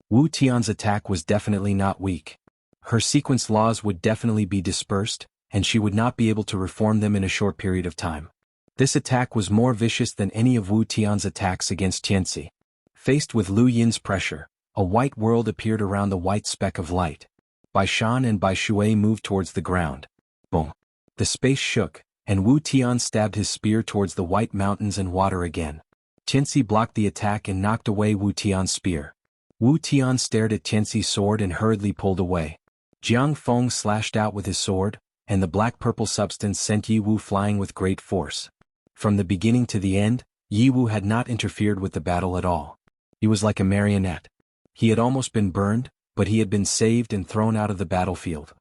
Wu Tian's attack was definitely not weak. Her sequence laws would definitely be dispersed, and she would not be able to reform them in a short period of time. This attack was more vicious than any of Wu Tian's attacks against Xianxia. Faced with Lu Yin's pressure, a white world appeared around the white speck of light. Bai Shan and Bai Shui moved towards the ground. Boom! The space shook, and Wu Tian stabbed his spear towards the white mountains and water again. Xianxia blocked the attack and knocked away Wu Tian's spear. Wu Tian stared at Xianxia's sword and hurriedly pulled away. Jiang Feng slashed out with his sword, and the black-purple substance sent Yi Wu flying with great force. From the beginning to the end, Yi Wu had not interfered with the battle at all. He was like a marionette. He had almost been burned, but he had been saved and thrown out of the battlefield.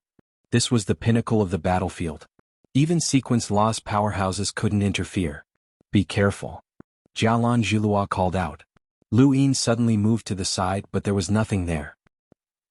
This was the pinnacle of the battlefield. Even sequence laws powerhouses couldn't interfere. Be careful. Jialan Zhilua called out. Lu Yin suddenly moved to the side, but there was nothing there.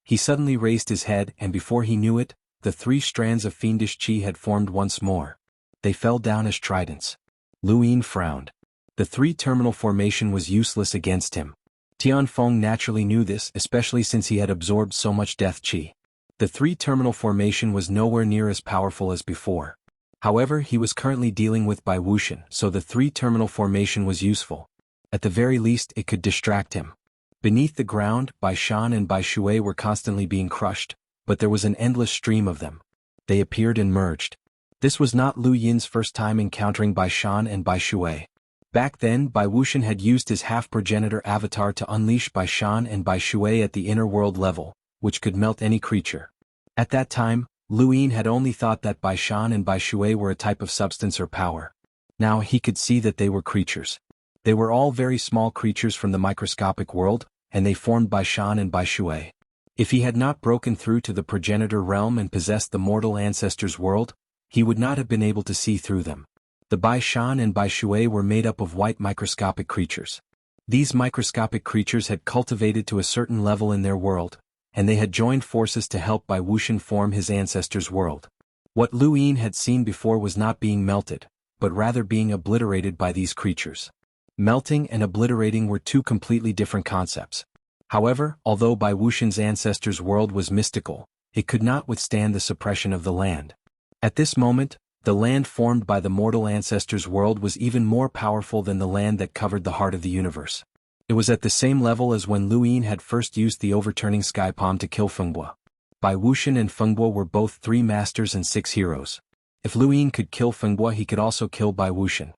He suddenly raised his head, and before he knew it, the 3 strands of fiendish qi had formed once more. They fell down as tridents. Lu Yin frowned. The 3-terminal formation was useless against him. Tianfeng naturally knew this, especially since he had absorbed so much death qi. The 3-terminal formation was nowhere near as powerful as before. However, he was currently dealing with Bai Wuxian, so the 3-terminal formation was useful. At the very least, it could distract him. Beneath the ground, Bai Shan and Bai Shui were constantly being crushed, but there was an endless stream of them. They appeared and merged. This was not Lu Yin's first time encountering Bai Shan and Bai Shui. Back then, Bai Wuxian had used his half-progenitor avatar to unleash Bai Shan and Bai Shui at the inner world level, which could melt any creature. At that time, Lu Yin had only thought that Bai Shan and Bai Shui were a type of substance or power. Now he could see that they were creatures. They were all very small creatures from the microscopic world, and they formed Bai Shan and Bai Shui. If he had not broken through to the progenitor realm and possessed the mortal ancestors' world, he would not have been able to see through them. The Bai Shan and Bai Shui were made up of white microscopic creatures. These microscopic creatures had cultivated to a certain level in their world, and they had joined forces to help Bai Wuxian form his ancestors' world. What Lu Yin had seen before was not being melted, but rather being obliterated by these creatures. Melting and obliterating were 2 completely different concepts. However, although Bai Wuxian's ancestors' world was mystical, it could not withstand the suppression of the land. At this moment, the land formed by the mortal ancestors' world was even more powerful than the land that covered the heart of the universe. It was at the same level as when Lu Yin had first used the overturning sky palm to kill Fengbo. Bai Wuxian and Fengbo were both 3 masters and 6 heroes. If Lu Yin could kill Fengbo, he could also kill Bai Wuxian.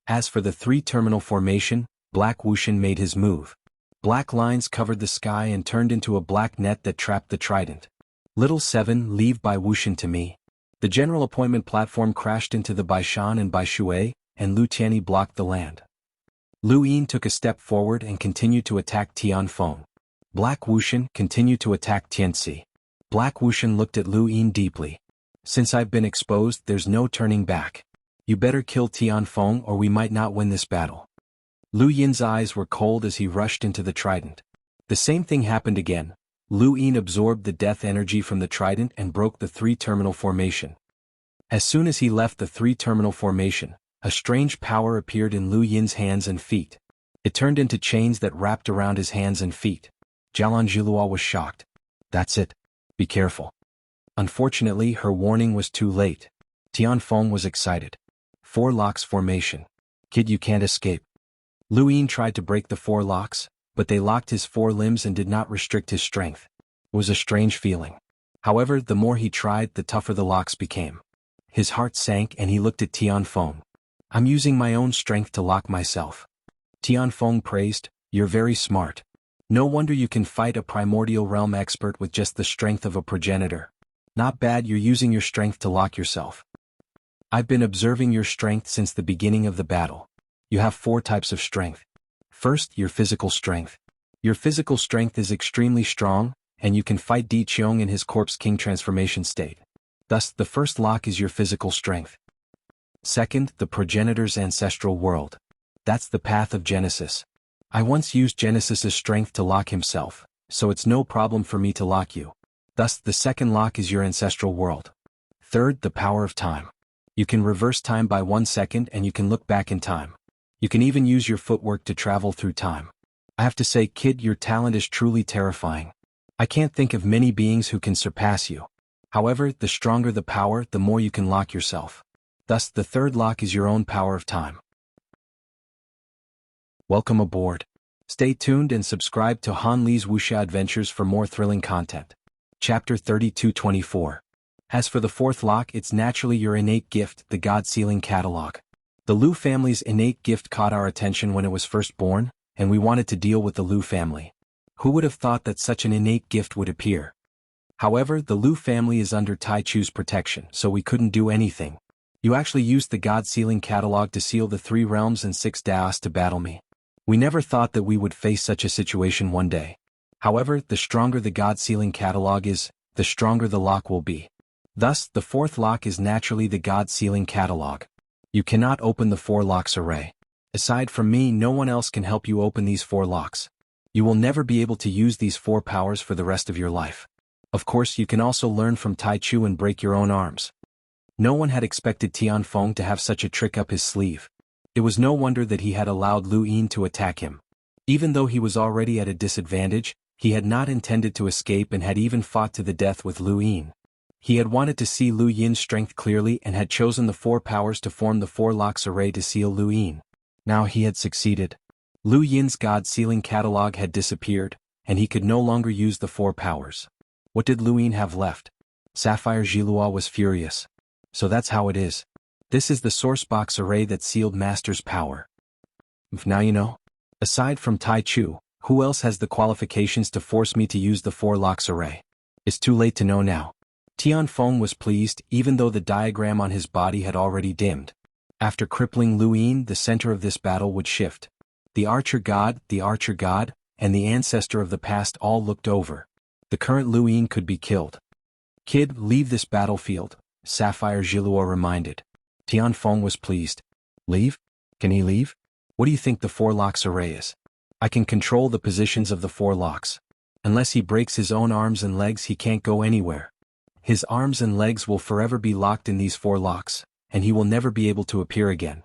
As for the 3-terminal formation, Black Wuxian made his move. Black lines covered the sky and turned into a black net that trapped the trident. Little 7, leave Bai Wuxian to me. The general appointment platform crashed into the Bai Shan and Bai Shui, and Lu Tianyi blocked the land. Lu Yin took a step forward and continued to attack Tianfeng. Black Wuxian continued to attack Xianxia. Black Wuxian looked at Lu Yin deeply. Since I've been exposed, there's no turning back. You better kill Tianfeng or we might not win this battle. Lu Yin's eyes were cold as he rushed into the trident. The same thing happened again. Lu Yin absorbed the death energy from the trident and broke the 3-terminal formation. As soon as he left the 3-terminal formation, a strange power appeared in Lu Yin's hands and feet. It turned into chains that wrapped around his hands and feet. Jialan Zhilua was shocked. That's it. Be careful. Unfortunately, her warning was too late. Tianfeng was excited. 4 locks formation. Kid, you can't escape. Lu Yin tried to break the 4 locks, but they locked his 4 limbs and did not restrict his strength. It was a strange feeling. However, the more he tried, the tougher the locks became. His heart sank and he looked at Tianfeng. I'm using my own strength to lock myself. Tianfeng praised, you're very smart. No wonder you can fight a primordial realm expert with just the strength of a progenitor. Not bad, you're using your strength to lock yourself. I've been observing your strength since the beginning of the battle. You have 4 types of strength. First, your physical strength. Your physical strength is extremely strong, and you can fight Di Qiong in his Corpse King transformation state. Thus, the first lock is your physical strength. Second, the progenitor's ancestral world. That's the path of Genesis. I once used Genesis's strength to lock himself, so it's no problem for me to lock you. Thus, the second lock is your ancestral world. Third, the power of time. You can reverse time by 1 second and you can look back in time. You can even use your footwork to travel through time. I have to say, kid, your talent is truly terrifying. I can't think of many beings who can surpass you. However, the stronger the power, the more you can lock yourself. Thus, the third lock is your own power of time. Welcome aboard. Stay tuned and subscribe to Han Li's Wuxia Adventures for more thrilling content. Chapter 3224. As for the fourth lock, it's naturally your innate gift, the God-sealing catalog. The Lu family's innate gift caught our attention when it was first born, and we wanted to deal with the Lu family. Who would have thought that such an innate gift would appear? However, the Lu family is under Tai Chu's protection, so we couldn't do anything. You actually used the God-sealing catalog to seal the 3 realms and 6 Daos to battle me. We never thought that we would face such a situation one day. However, the stronger the God-sealing catalog is, the stronger the lock will be. Thus, the fourth lock is naturally the God-sealing catalog. You cannot open the 4 locks array. Aside from me, no one else can help you open these 4 locks. You will never be able to use these 4 powers for the rest of your life. Of course, you can also learn from Tai Chu and break your own arms. No one had expected Tianfeng to have such a trick up his sleeve. It was no wonder that he had allowed Lu Yin to attack him. Even though he was already at a disadvantage, he had not intended to escape and had even fought to the death with Lu Yin. He had wanted to see Lu Yin's strength clearly and had chosen the 4 powers to form the 4 locks array to seal Lu Yin. Now he had succeeded. Lu Yin's God-sealing catalog had disappeared, and he could no longer use the 4 powers. What did Lu Yin have left? Sapphire Jilua was furious. So that's how it is. This is the source box array that sealed Master's power. Now you know. Aside from Tai Chu, who else has the qualifications to force me to use the 4 locks array? It's too late to know now. Tianfeng was pleased, even though the diagram on his body had already dimmed. After crippling Lu Yin, the center of this battle would shift. The archer god, and the ancestor of the past all looked over. The current Lu Yin could be killed. Kid, leave this battlefield, Sapphire Jilua reminded. Tianfeng was pleased. Leave? Can he leave? What do you think the 4 locks array is? I can control the positions of the 4 locks. Unless he breaks his own arms and legs, he can't go anywhere. His arms and legs will forever be locked in these 4 locks, and he will never be able to appear again.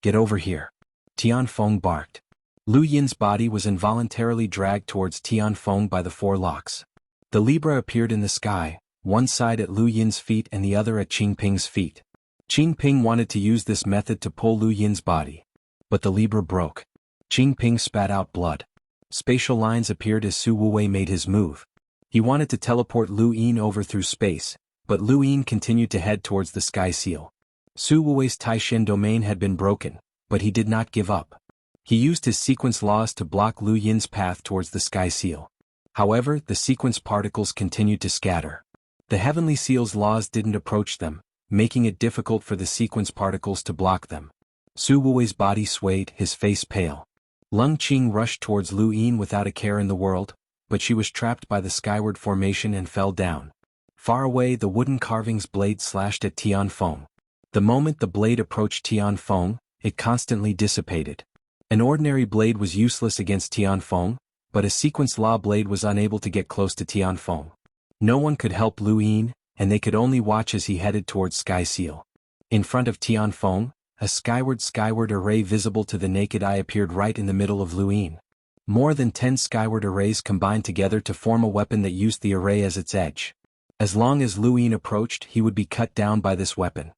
Get over here. Tianfeng barked. Lu Yin's body was involuntarily dragged towards Tianfeng by the 4 locks. The Libra appeared in the sky, one side at Lu Yin's feet and the other at Qingping's feet. Qingping wanted to use this method to pull Lu Yin's body. But the Libra broke. Qingping spat out blood. Spatial lines appeared as Su Wuwei made his move. He wanted to teleport Lu Yin over through space, but Lu Yin continued to head towards the sky seal. Su Wuwei's Taishin domain had been broken, but he did not give up. He used his sequence laws to block Lu Yin's path towards the sky seal. However, the sequence particles continued to scatter. The heavenly seal's laws didn't approach them, making it difficult for the sequence particles to block them. Su Wuwei's body swayed, his face pale. Lung Qing rushed towards Lu Yin without a care in the world, but she was trapped by the skyward formation and fell down. Far away, the wooden carving's blade slashed at Tianfeng. The moment the blade approached Tianfeng, it constantly dissipated. An ordinary blade was useless against Tianfeng, but a sequence law blade was unable to get close to Tianfeng. No one could help Lu Yin, and they could only watch as he headed towards Sky Seal. In front of Tianfeng, a skyward array visible to the naked eye appeared right in the middle of Lu Yin. More than 10 skyward arrays combined together to form a weapon that used the array as its edge. As long as Lu Yin approached, he would be cut down by this weapon.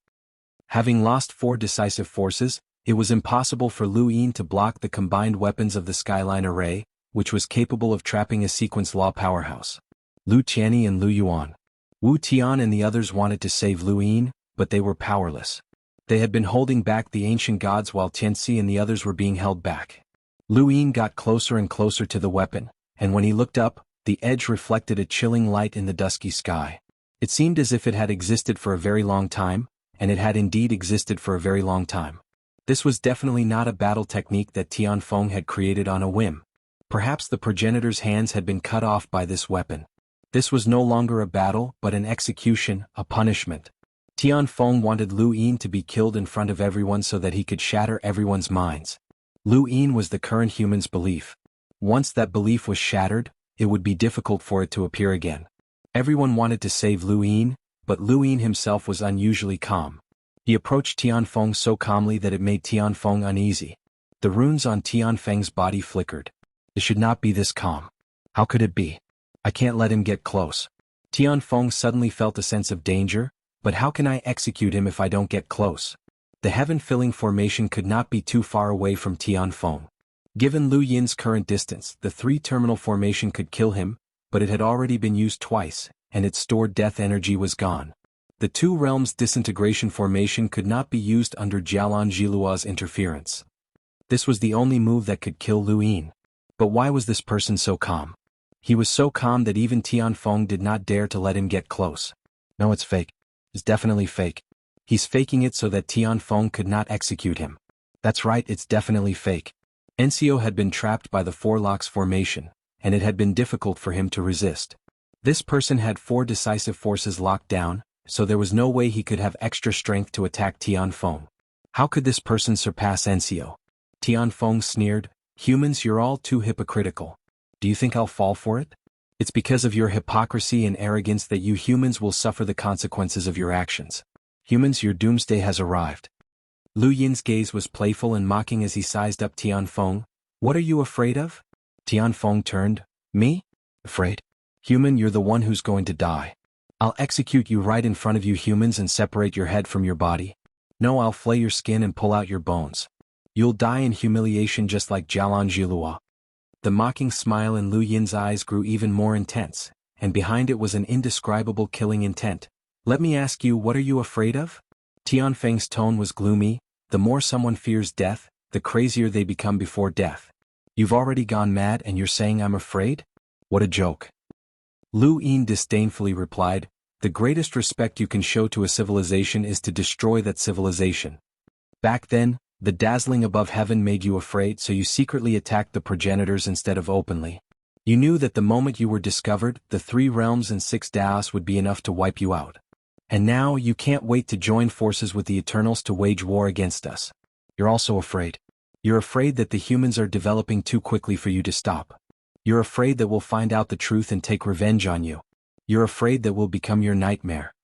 Having lost 4 decisive forces, it was impossible for Lu Yin to block the combined weapons of the Skyline array, which was capable of trapping a sequence law powerhouse. Lu Tianyi and Lu Yuan. Wu Tian and the others wanted to save Lu Yin, but they were powerless. They had been holding back the ancient gods while Tianxi and the others were being held back. Lu Yin got closer and closer to the weapon, and when he looked up, the edge reflected a chilling light in the dusky sky. It seemed as if it had existed for a very long time, and it had indeed existed for a very long time. This was definitely not a battle technique that Tianfeng had created on a whim. Perhaps the progenitor's hands had been cut off by this weapon. This was no longer a battle, but an execution, a punishment. Tianfeng wanted Lu Yin to be killed in front of everyone so that he could shatter everyone's minds. Lu Yin was the current human's belief. Once that belief was shattered, it would be difficult for it to appear again. Everyone wanted to save Lu Yin, but Lu Yin himself was unusually calm. He approached Tianfeng so calmly that it made Tianfeng uneasy. The runes on Tianfeng's body flickered. It should not be this calm. How could it be? I can't let him get close. Tianfeng suddenly felt a sense of danger, but how can I execute him if I don't get close? The heaven-filling formation could not be too far away from Tianfeng. Given Lu Yin's current distance, the three-terminal formation could kill him, but it had already been used twice, and its stored death energy was gone. The two realms disintegration formation could not be used under Jialan Jilua's interference. This was the only move that could kill Lu Yin. But why was this person so calm? He was so calm that even Tianfeng did not dare to let him get close. No, it's fake. It's definitely fake. He's faking it so that Tianfeng could not execute him. That's right, it's definitely fake. Xianxia had been trapped by the Four Locks formation, and it had been difficult for him to resist. This person had 4 decisive forces locked down, so there was no way he could have extra strength to attack Tianfeng. How could this person surpass Xianxia? Tianfeng sneered, "Humans, you're all too hypocritical. Do you think I'll fall for it? It's because of your hypocrisy and arrogance that you humans will suffer the consequences of your actions. Humans, your doomsday has arrived." Lu Yin's gaze was playful and mocking as he sized up Tianfeng. "What are you afraid of?" Tianfeng turned. "Me? Afraid? Human, you're the one who's going to die. I'll execute you right in front of you humans and separate your head from your body. No, I'll flay your skin and pull out your bones. You'll die in humiliation just like Jialan Jilua." The mocking smile in Lu Yin's eyes grew even more intense, and behind it was an indescribable killing intent. "Let me ask you, what are you afraid of?" Tianfeng's tone was gloomy. The more someone fears death, the crazier they become before death. "You've already gone mad and you're saying I'm afraid? What a joke." Lu Yin disdainfully replied, "The greatest respect you can show to a civilization is to destroy that civilization. Back then, the dazzling above heaven made you afraid, so you secretly attacked the progenitors instead of openly. You knew that the moment you were discovered, the 3 realms and 6 Daos would be enough to wipe you out. And now you can't wait to join forces with the Eternals to wage war against us. You're also afraid. You're afraid that the humans are developing too quickly for you to stop. You're afraid that we'll find out the truth and take revenge on you. You're afraid that we'll become your nightmare.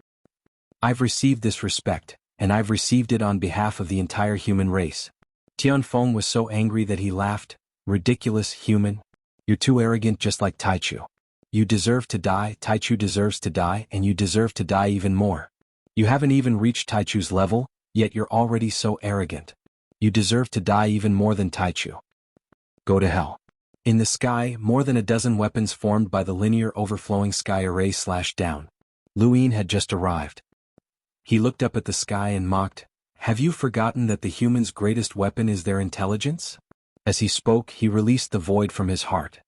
I've received this respect, and I've received it on behalf of the entire human race." Tianfeng was so angry that he laughed. "Ridiculous, human. You're too arrogant, just like Taichu. You deserve to die, Taichu deserves to die, and you deserve to die even more. You haven't even reached Taichu's level, yet you're already so arrogant. You deserve to die even more than Taichu. Go to hell." In the sky, more than a dozen weapons formed by the linear overflowing sky array slashed down. Lu Yin had just arrived. He looked up at the sky and mocked, "Have you forgotten that the human's greatest weapon is their intelligence?" As he spoke, he released the void from his heart.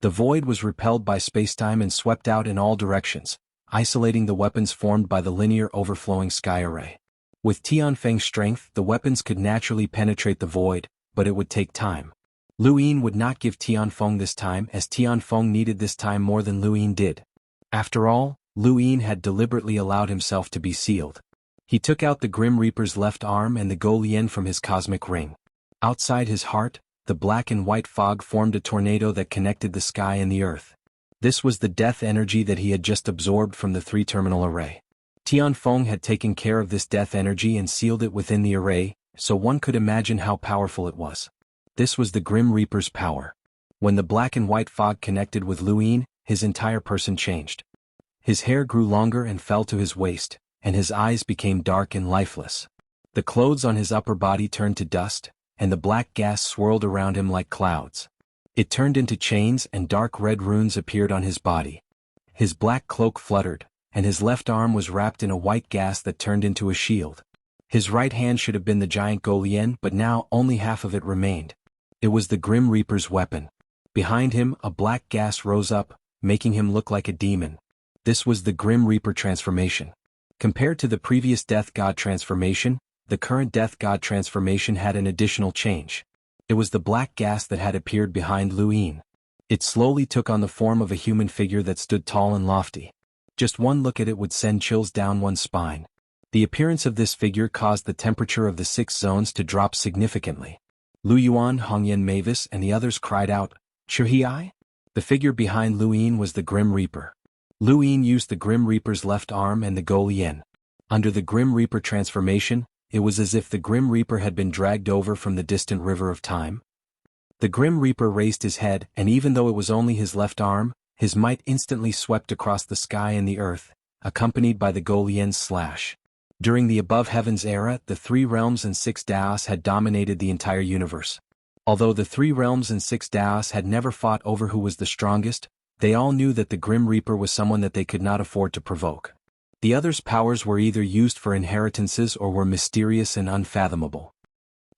The void was repelled by spacetime and swept out in all directions, isolating the weapons formed by the linear overflowing sky array. With Tianfeng's strength, the weapons could naturally penetrate the void, but it would take time. Lu Yin would not give Tianfeng this time, as Tianfeng needed this time more than Lu Yin did. After all, Lu Yin had deliberately allowed himself to be sealed. He took out the Grim Reaper's left arm and the Golien from his cosmic ring. Outside his heart, the black and white fog formed a tornado that connected the sky and the earth. This was the death energy that he had just absorbed from the 3-terminal array. Tianfeng had taken care of this death energy and sealed it within the array, so one could imagine how powerful it was. This was the Grim Reaper's power. When the black and white fog connected with Lu Yin, his entire person changed. His hair grew longer and fell to his waist, and his eyes became dark and lifeless. The clothes on his upper body turned to dust, and the black gas swirled around him like clouds. It turned into chains and dark red runes appeared on his body. His black cloak fluttered, and his left arm was wrapped in a white gas that turned into a shield. His right hand should have been the giant Golien, but now only half of it remained. It was the Grim Reaper's weapon. Behind him, a black gas rose up, making him look like a demon. This was the Grim Reaper transformation. Compared to the previous Death God transformation, the current Death God transformation had an additional change. It was the black gas that had appeared behind Lu Yin. It slowly took on the form of a human figure that stood tall and lofty. Just one look at it would send chills down one's spine. The appearance of this figure caused the temperature of the 6 zones to drop significantly. Lu Yuan, Hongyan Mavis, and the others cried out, "Chuhai?" The figure behind Lu Yin was the Grim Reaper. Lu Yin used the Grim Reaper's left arm and the Go Yin. Under the Grim Reaper transformation, it was as if the Grim Reaper had been dragged over from the distant river of time. The Grim Reaper raised his head, and even though it was only his left arm, his might instantly swept across the sky and the earth, accompanied by the Go Yin's slash. During the above heavens era, the three realms and six Daos had dominated the entire universe. Although the three realms and six Daos had never fought over who was the strongest, they all knew that the Grim Reaper was someone that they could not afford to provoke. The others' powers were either used for inheritances or were mysterious and unfathomable.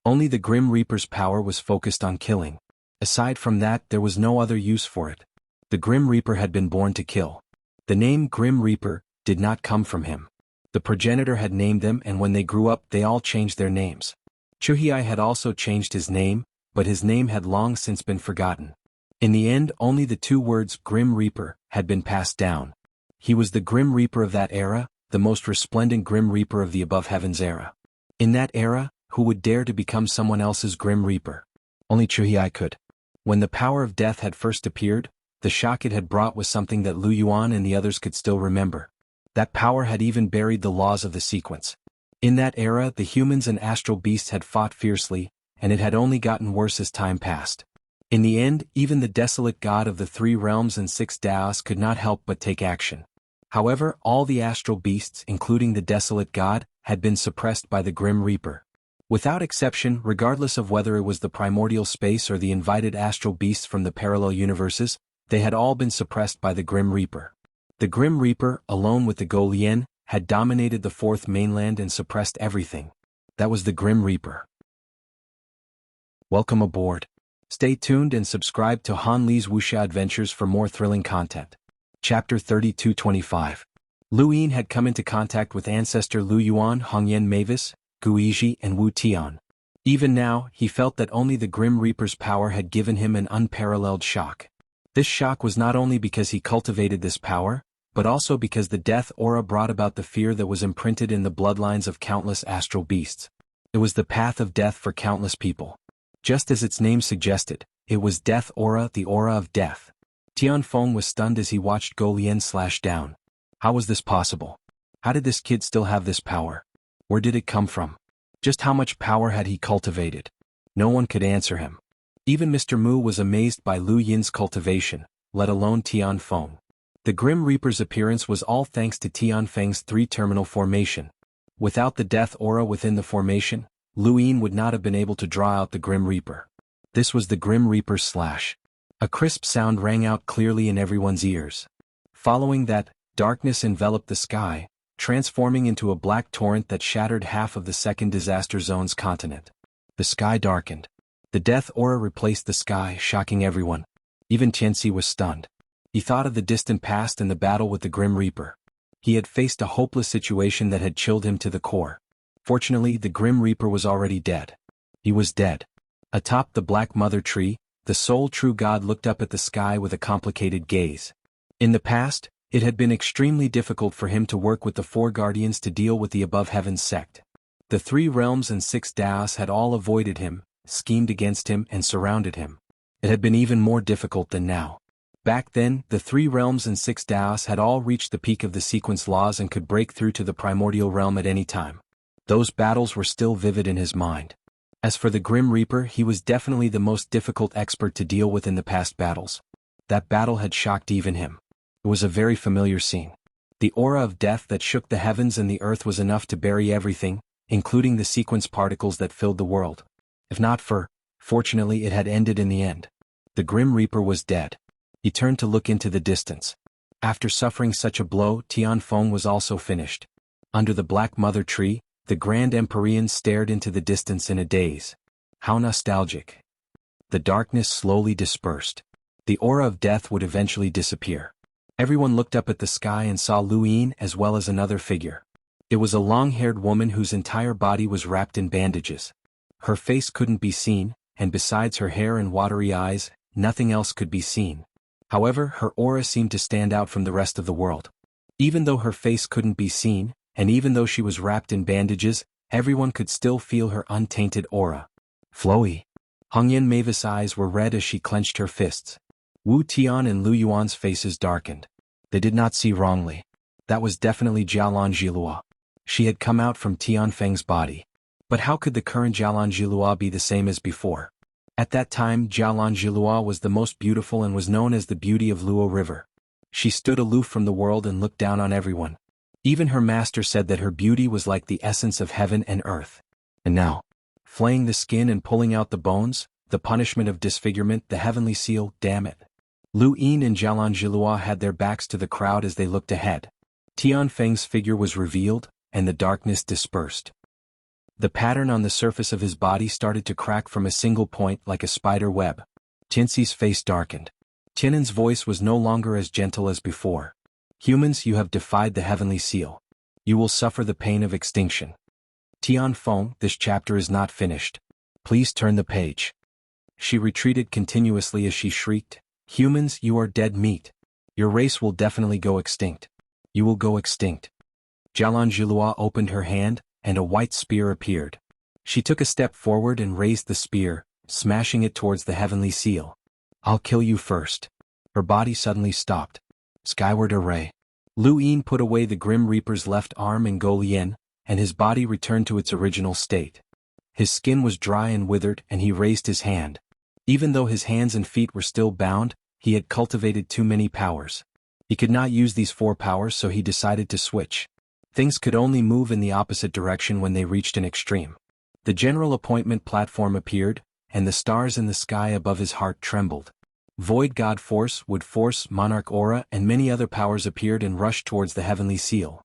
Only the Grim Reaper's power was focused on killing. Aside from that, there was no other use for it. The Grim Reaper had been born to kill. The name Grim Reaper did not come from him. The progenitor had named them, and when they grew up they all changed their names. Chuhai had also changed his name, but his name had long since been forgotten. In the end, only the two words Grim Reaper had been passed down. He was the Grim Reaper of that era, the most resplendent Grim Reaper of the above heavens era. In that era, who would dare to become someone else's Grim Reaper? Only Chuhai could. When the power of death had first appeared, the shock it had brought was something that Lu Yuan and the others could still remember. That power had even buried the laws of the sequence. In that era, the humans and astral beasts had fought fiercely, and it had only gotten worse as time passed. In the end, even the desolate god of the three realms and six Daos could not help but take action. However, all the astral beasts, including the desolate god, had been suppressed by the Grim Reaper. Without exception, regardless of whether it was the primordial space or the invited astral beasts from the parallel universes, they had all been suppressed by the Grim Reaper. The Grim Reaper, alone with the Go Yin, had dominated the fourth mainland and suppressed everything. That was the Grim Reaper. Welcome aboard. Stay tuned and subscribe to Han Li's Wuxia Adventures for more thrilling content. Chapter 3225. Lu Yin had come into contact with ancestor Lu Yuan, Hongyan Mavis, Guizhi, and Wu Tian. Even now, he felt that only the Grim Reaper's power had given him an unparalleled shock. This shock was not only because he cultivated this power, but also because the death aura brought about the fear that was imprinted in the bloodlines of countless astral beasts. It was the path of death for countless people. Just as its name suggested, it was death aura, the aura of death. Tianfeng was stunned as he watched Go Lien slash down. How was this possible? How did this kid still have this power? Where did it come from? Just how much power had he cultivated? No one could answer him. Even Mr. Mu was amazed by Lu Yin's cultivation, let alone Tianfeng. The Grim Reaper's appearance was all thanks to Tianfeng's three-terminal formation. Without the death aura within the formation, Lu Yin would not have been able to draw out the Grim Reaper. This was the Grim Reaper's slash. A crisp sound rang out clearly in everyone's ears. Following that, darkness enveloped the sky, transforming into a black torrent that shattered half of the second disaster zone's continent. The sky darkened. The death aura replaced the sky, shocking everyone. Even Tianxi was stunned. He thought of the distant past and the battle with the Grim Reaper. He had faced a hopeless situation that had chilled him to the core. Fortunately, the Grim Reaper was already dead. He was dead. Atop the Black Mother Tree, the sole true god looked up at the sky with a complicated gaze. In the past, it had been extremely difficult for him to work with the four guardians to deal with the above heavens sect. The three realms and six Daos had all avoided him, schemed against him, and surrounded him. It had been even more difficult than now. Back then, the three realms and six Daos had all reached the peak of the sequence laws and could break through to the primordial realm at any time. Those battles were still vivid in his mind. As for the Grim Reaper, he was definitely the most difficult expert to deal with in the past battles. That battle had shocked even him. It was a very familiar scene. The aura of death that shook the heavens and the earth was enough to bury everything, including the sequence particles that filled the world. If not for, fortunately it had ended in the end. The Grim Reaper was dead. He turned to look into the distance. After suffering such a blow, Tianfeng was also finished. Under the Black Mother Tree, the Grand Empyrean stared into the distance in a daze. How nostalgic. The darkness slowly dispersed. The aura of death would eventually disappear. Everyone looked up at the sky and saw Lu Yin as well as another figure. It was a long-haired woman whose entire body was wrapped in bandages. Her face couldn't be seen, and besides her hair and watery eyes, nothing else could be seen. However, her aura seemed to stand out from the rest of the world. Even though her face couldn't be seen, and even though she was wrapped in bandages, everyone could still feel her untainted aura. Flowy. Hongyan Mavis' eyes were red as she clenched her fists. Wu Tian and Lu Yuan's faces darkened. They did not see wrongly. That was definitely Jialan Jilua. She had come out from Tian Feng's body. But how could the current Jialan Jilua be the same as before? At that time, Jialan Jilua was the most beautiful and was known as the beauty of Luo River. She stood aloof from the world and looked down on everyone. Even her master said that her beauty was like the essence of heaven and earth. And now, flaying the skin and pulling out the bones, the punishment of disfigurement, the heavenly seal, damn it. Lu Yin and Jialan Jilua had their backs to the crowd as they looked ahead. Tian Feng's figure was revealed, and the darkness dispersed. The pattern on the surface of his body started to crack from a single point like a spider web. Tianxi's face darkened. Tianan's voice was no longer as gentle as before. Humans, you have defied the heavenly seal. You will suffer the pain of extinction. Tian Feng, this chapter is not finished. Please turn the page. She retreated continuously as she shrieked, humans, you are dead meat. Your race will definitely go extinct. You will go extinct. Jialan Jilua opened her hand, and a white spear appeared. She took a step forward and raised the spear, smashing it towards the heavenly seal. I'll kill you first. Her body suddenly stopped. Skyward array. Lu Yin put away the Grim Reaper's left arm and Go Lien, and his body returned to its original state. His skin was dry and withered, and he raised his hand. Even though his hands and feet were still bound, he had cultivated too many powers. He could not use these 4 powers, so he decided to switch. Things could only move in the opposite direction when they reached an extreme. The general appointment platform appeared, and the stars in the sky above his heart trembled. Void God Force, Wood Force, Monarch Aura, and many other powers appeared and rushed towards the heavenly seal.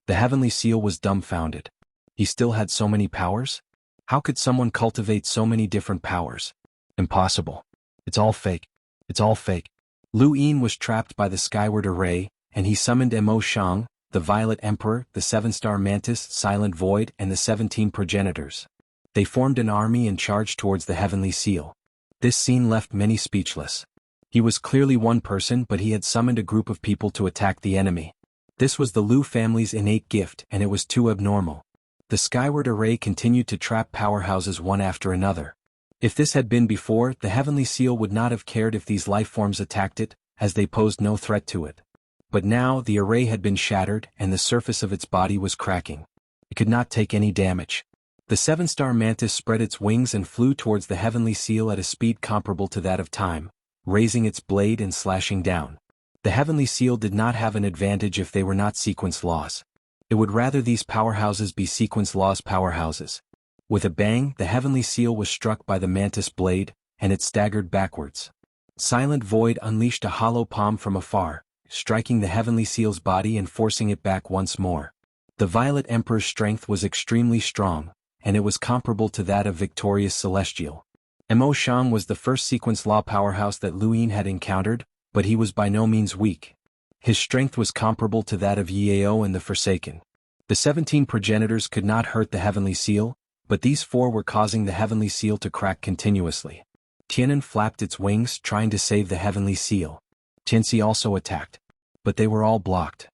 The heavenly seal was dumbfounded. He still had so many powers? How could someone cultivate so many different powers? Impossible. It's all fake. It's all fake. Lu Yin was trapped by the skyward array, and he summoned Mo Shang, the Violet Emperor, the 7-star Mantis, Silent Void, and the 17 progenitors. They formed an army and charged towards the heavenly seal. This scene left many speechless. He was clearly one person, but he had summoned a group of people to attack the enemy. This was the Lu family's innate gift, and it was too abnormal. The skyward array continued to trap powerhouses one after another. If this had been before, the heavenly seal would not have cared if these life forms attacked it, as they posed no threat to it. But now the array had been shattered, and the surface of its body was cracking. It could not take any damage. The 7-star Mantis spread its wings and flew towards the heavenly seal at a speed comparable to that of time, raising its blade and slashing down. The heavenly seal did not have an advantage if they were not sequence laws. It would rather these powerhouses be sequence laws powerhouses. With a bang, the heavenly seal was struck by the Mantis blade, and it staggered backwards. Silent Void unleashed a hollow palm from afar, striking the heavenly seal's body and forcing it back once more. The Violet Emperor's strength was extremely strong, and it was comparable to that of victorious Celestial. Mo Shang was the first sequence law powerhouse that Lu Yin had encountered, but he was by no means weak. His strength was comparable to that of Yao and the Forsaken. The 17 progenitors could not hurt the heavenly seal, but these 4 were causing the heavenly seal to crack continuously. Tianan flapped its wings, trying to save the heavenly seal. Tianxi also attacked, but they were all blocked.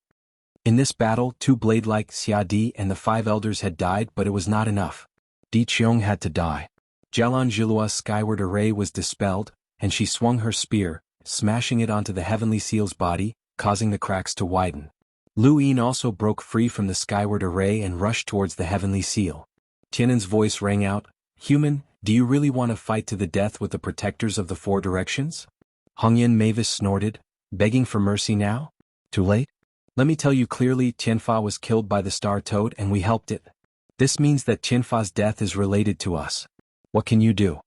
In this battle, 2 blade-like Xia Di and the 5 elders had died, but it was not enough. Di Qiong had to die. Jialan Jilua's skyward array was dispelled, and she swung her spear, smashing it onto the heavenly seal's body, causing the cracks to widen. Lu Yin also broke free from the skyward array and rushed towards the heavenly seal. Tianan's voice rang out, "Human, do you really want to fight to the death with the protectors of the 4 directions?" Hongyan Mavis snorted, begging for mercy now? Too late? Let me tell you clearly, Tianfa was killed by the Star Toad and we helped it. This means that Tianfa's death is related to us. What can you do?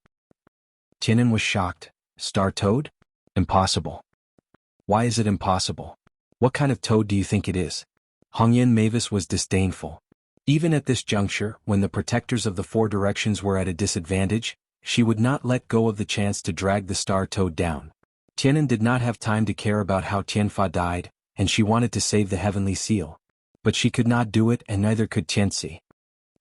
Tianan was shocked. Star Toad? Impossible. Why is it impossible? What kind of toad do you think it is? Hongyan Mavis was disdainful. Even at this juncture, when the protectors of the 4 directions were at a disadvantage, she would not let go of the chance to drag the Star Toad down. Tianan did not have time to care about how Tianfa died, and she wanted to save the heavenly seal. But she could not do it, and neither could Tianxi.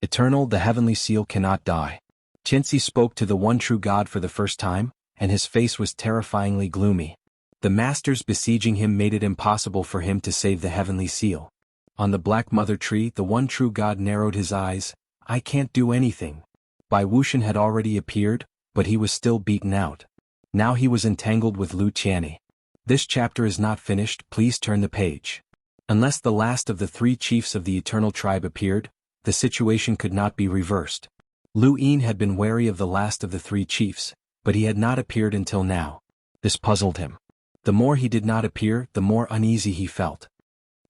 Eternal, the heavenly seal cannot die. Tianxi spoke to the one true God for the first time, and his face was terrifyingly gloomy. The masters besieging him made it impossible for him to save the heavenly seal. On the Black Mother Tree, the one true God narrowed his eyes. I can't do anything. Bai Wuxian had already appeared, but he was still beaten out. Now he was entangled with Lu Qianni. This chapter is not finished, please turn the page. Unless the last of the 3 chiefs of the Eternal Tribe appeared, the situation could not be reversed. Lu Yin had been wary of the last of the 3 chiefs, but he had not appeared until now. This puzzled him. The more he did not appear, the more uneasy he felt.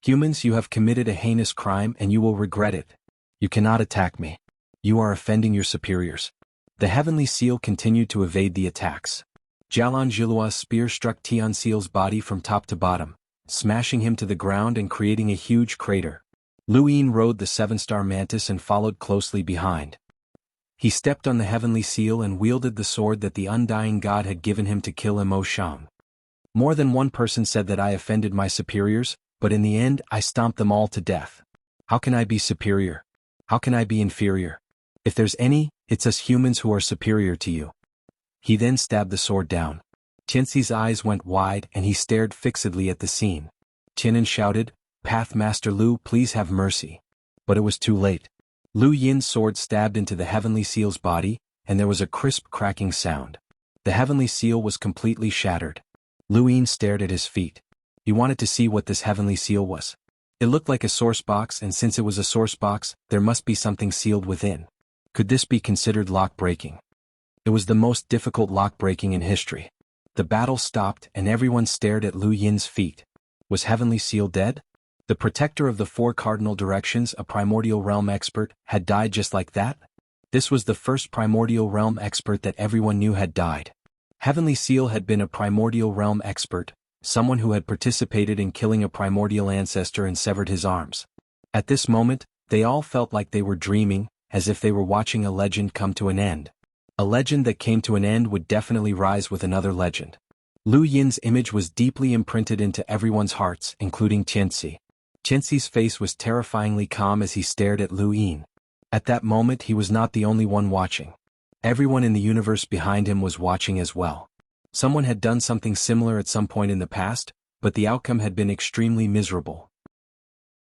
Humans, you have committed a heinous crime and you will regret it. You cannot attack me. You are offending your superiors. The heavenly seal continued to evade the attacks. Jialan Jilua's spear struck Tian Seal's body from top to bottom, smashing him to the ground and creating a huge crater. Lu Yin rode the 7-star mantis and followed closely behind. He stepped on the heavenly seal and wielded the sword that the undying god had given him to kill Imo Shang. More than one person said that I offended my superiors, but in the end I stomped them all to death. How can I be superior? How can I be inferior? If there's any, it's us humans who are superior to you. He then stabbed the sword down. Tianxi's eyes went wide and he stared fixedly at the scene. Tianan shouted, "Pathmaster Lu, please have mercy." But it was too late. Lu Yin's sword stabbed into the heavenly seal's body, and there was a crisp cracking sound. The heavenly seal was completely shattered. Lu Yin stared at his feet. He wanted to see what this heavenly seal was. It looked like a source box, and since it was a source box, there must be something sealed within. Could this be considered lock-breaking? It was the most difficult lock-breaking in history. The battle stopped and everyone stared at Lu Yin's feet. Was Heavenly Seal dead? The protector of the 4 cardinal directions, a primordial realm expert, had died just like that? This was the first primordial realm expert that everyone knew had died. Heavenly Seal had been a primordial realm expert, someone who had participated in killing a primordial ancestor and severed his arms. At this moment, they all felt like they were dreaming, as if they were watching a legend come to an end. A legend that came to an end would definitely rise with another legend. Lu Yin's image was deeply imprinted into everyone's hearts, including Tianxi. Tianxi's face was terrifyingly calm as he stared at Lu Yin. At that moment he was not the only one watching. Everyone in the universe behind him was watching as well. Someone had done something similar at some point in the past, but the outcome had been extremely miserable.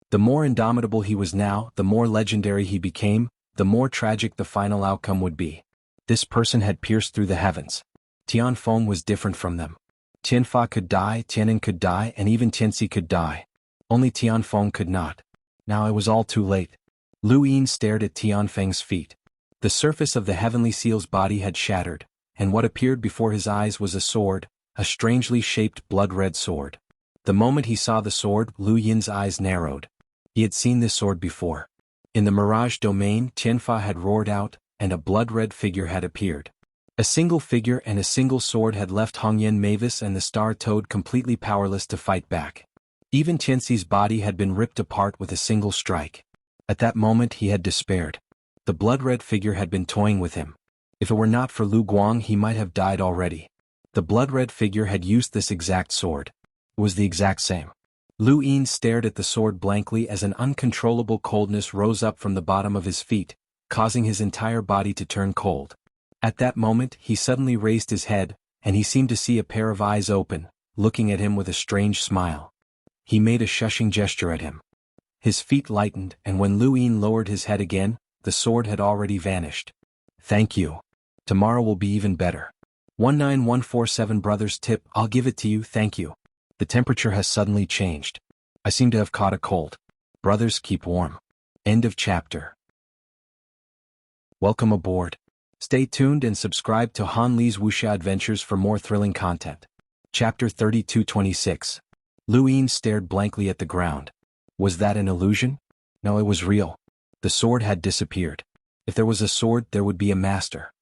The more indomitable he was now, the more legendary he became, the more tragic the final outcome would be. This person had pierced through the heavens. Tianfeng was different from them. Tianfa could die, Tianan could die, and even Tianxi could die. Only Tianfeng could not. Now it was all too late. Lu Yin stared at Tianfeng's feet. The surface of the heavenly seal's body had shattered, and what appeared before his eyes was a sword, a strangely shaped blood-red sword. The moment he saw the sword, Lu Yin's eyes narrowed. He had seen this sword before. In the Mirage domain, Tianfa had roared out, and a blood-red figure had appeared. A single figure and a single sword had left Hongyan Mavis and the Star Toad completely powerless to fight back. Even Tianxi's body had been ripped apart with a single strike. At that moment he had despaired. The blood-red figure had been toying with him. If it were not for Lu Guang he might have died already. The blood-red figure had used this exact sword. It was the exact same. Lu Yin stared at the sword blankly as an uncontrollable coldness rose up from the bottom of his feet, causing his entire body to turn cold. At that moment he suddenly raised his head, and he seemed to see a pair of eyes open, looking at him with a strange smile. He made a shushing gesture at him. His feet lightened, and when Lu Yin lowered his head again, the sword had already vanished. "Thank you. Tomorrow will be even better. 19147 brothers tip, I'll give it to you, thank you. The temperature has suddenly changed. I seem to have caught a cold. Brothers, keep warm." End of chapter. Welcome aboard. Stay tuned and subscribe to Han Li's Wuxia Adventures for more thrilling content. Chapter 3226. Lu Yin stared blankly at the ground. Was that an illusion? No, it was real. The sword had disappeared. If there was a sword, there would be a master.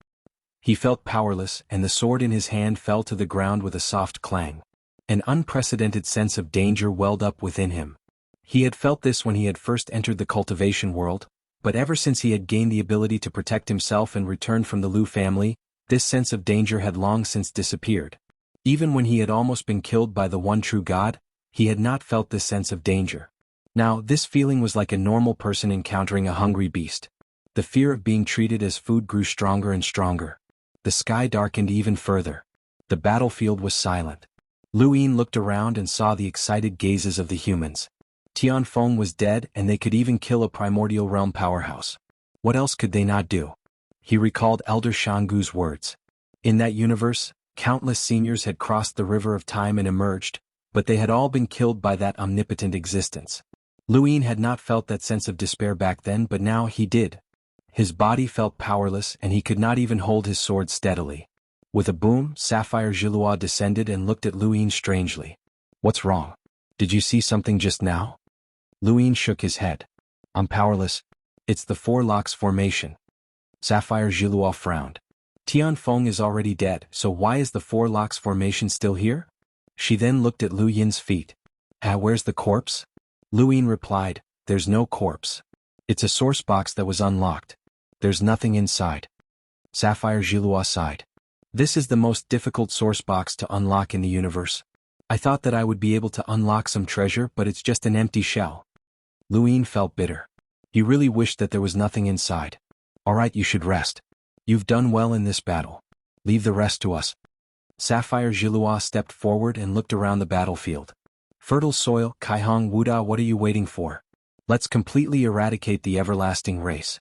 He felt powerless, and the sword in his hand fell to the ground with a soft clang. An unprecedented sense of danger welled up within him. He had felt this when he had first entered the cultivation world, but ever since he had gained the ability to protect himself and returned from the Lu family, this sense of danger had long since disappeared. Even when he had almost been killed by the one true God, he had not felt this sense of danger. Now, this feeling was like a normal person encountering a hungry beast. The fear of being treated as food grew stronger and stronger. The sky darkened even further. The battlefield was silent. Lu Yin looked around and saw the excited gazes of the humans. Tianfeng was dead, and they could even kill a primordial realm powerhouse. What else could they not do? He recalled Elder Shanggu's words. In that universe, countless seniors had crossed the river of time and emerged, but they had all been killed by that omnipotent existence. Luin had not felt that sense of despair back then, but now he did. His body felt powerless and he could not even hold his sword steadily. With a boom, Sapphire Gilois descended and looked at Luin strangely. "What's wrong? Did you see something just now?" Luin shook his head. "I'm powerless. It's the Four Locks formation." Sapphire Gilois frowned. "Tianfeng is already dead, so why is the Four Locks formation still here?" She then looked at Lu Yin's feet. Where's the corpse?" Luin replied, "There's no corpse. It's a source box that was unlocked. There's nothing inside." Sapphire Gilois sighed. "This is the most difficult source box to unlock in the universe. I thought that I would be able to unlock some treasure, but it's just an empty shell." Luin felt bitter. He really wished that there was nothing inside. "Alright, you should rest. You've done well in this battle. Leave the rest to us." Sapphire Gilois stepped forward and looked around the battlefield. "Fertile soil, Kaihong Wuda, what are you waiting for? Let's completely eradicate the everlasting race."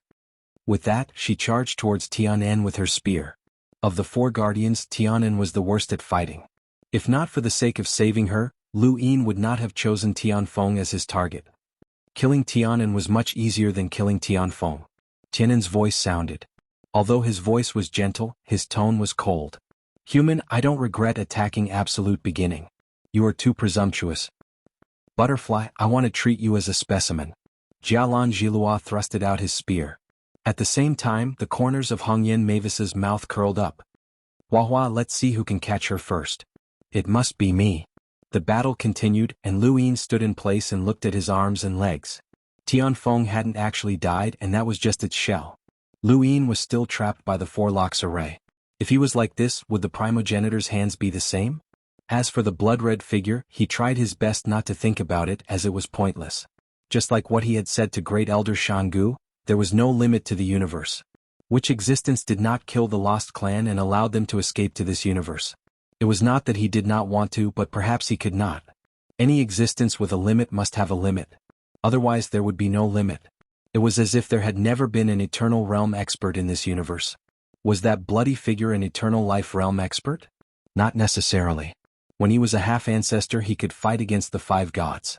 With that, she charged towards Tianan with her spear. Of the four guardians, Tianan was the worst at fighting. If not for the sake of saving her, Lu Yin would not have chosen Tianfeng as his target. Killing Tianan was much easier than killing Tianfeng. Tianan's voice sounded. Although his voice was gentle, his tone was cold. "Human, I don't regret attacking Absolute Beginning. You are too presumptuous. Butterfly, I want to treat you as a specimen." Jialan Gilois thrusted out his spear. At the same time, the corners of Hongyan Mavis's mouth curled up. "Huahua, let's see who can catch her first." "It must be me." The battle continued, and Lu Yin stood in place and looked at his arms and legs. Tianfeng hadn't actually died, and that was just its shell. Lu Yin was still trapped by the Four Locks array. If he was like this, would the primogenitor's hands be the same? As for the blood-red figure, he tried his best not to think about it, as it was pointless. Just like what he had said to Great Elder Xianghu, there was no limit to the universe. Which existence did not kill the Lost Clan and allowed them to escape to this universe? It was not that he did not want to, but perhaps he could not. Any existence with a limit must have a limit. Otherwise there would be no limit. It was as if there had never been an Eternal Realm expert in this universe. Was that bloody figure an Eternal Life Realm expert? Not necessarily. When he was a half-ancestor he could fight against the five gods.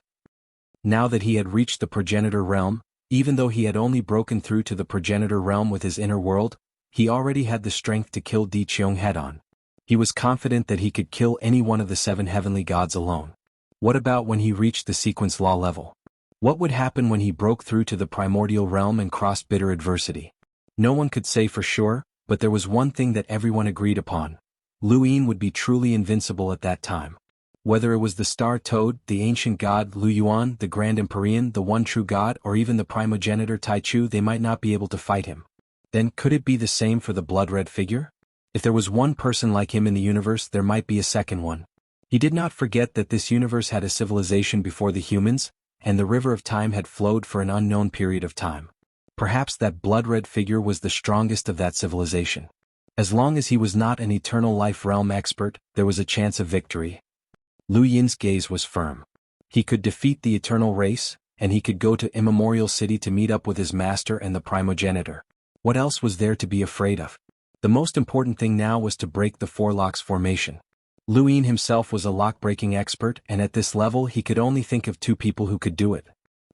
Now that he had reached the progenitor realm, even though he had only broken through to the progenitor realm with his inner world, he already had the strength to kill Di Qiong head-on. He was confident that he could kill any one of the seven heavenly gods alone. What about when he reached the sequence law level? What would happen when he broke through to the primordial realm and crossed bitter adversity? No one could say for sure, but there was one thing that everyone agreed upon. Lu Yin would be truly invincible at that time. Whether it was the Star Toad, the ancient god Lu Yuan, the Grand Empyrean, the one true god, or even the primogenitor Taichu, they might not be able to fight him. Then could it be the same for the blood-red figure? If there was one person like him in the universe, there might be a second one. He did not forget that this universe had a civilization before the humans, and the river of time had flowed for an unknown period of time. Perhaps that blood-red figure was the strongest of that civilization. As long as he was not an Eternal Life Realm expert, there was a chance of victory. Lu Yin's gaze was firm. He could defeat the Eternal Race, and he could go to Immemorial City to meet up with his master and the primogenitor. What else was there to be afraid of? The most important thing now was to break the Four Locks formation. Lu Yin himself was a lock-breaking expert, and at this level he could only think of two people who could do it.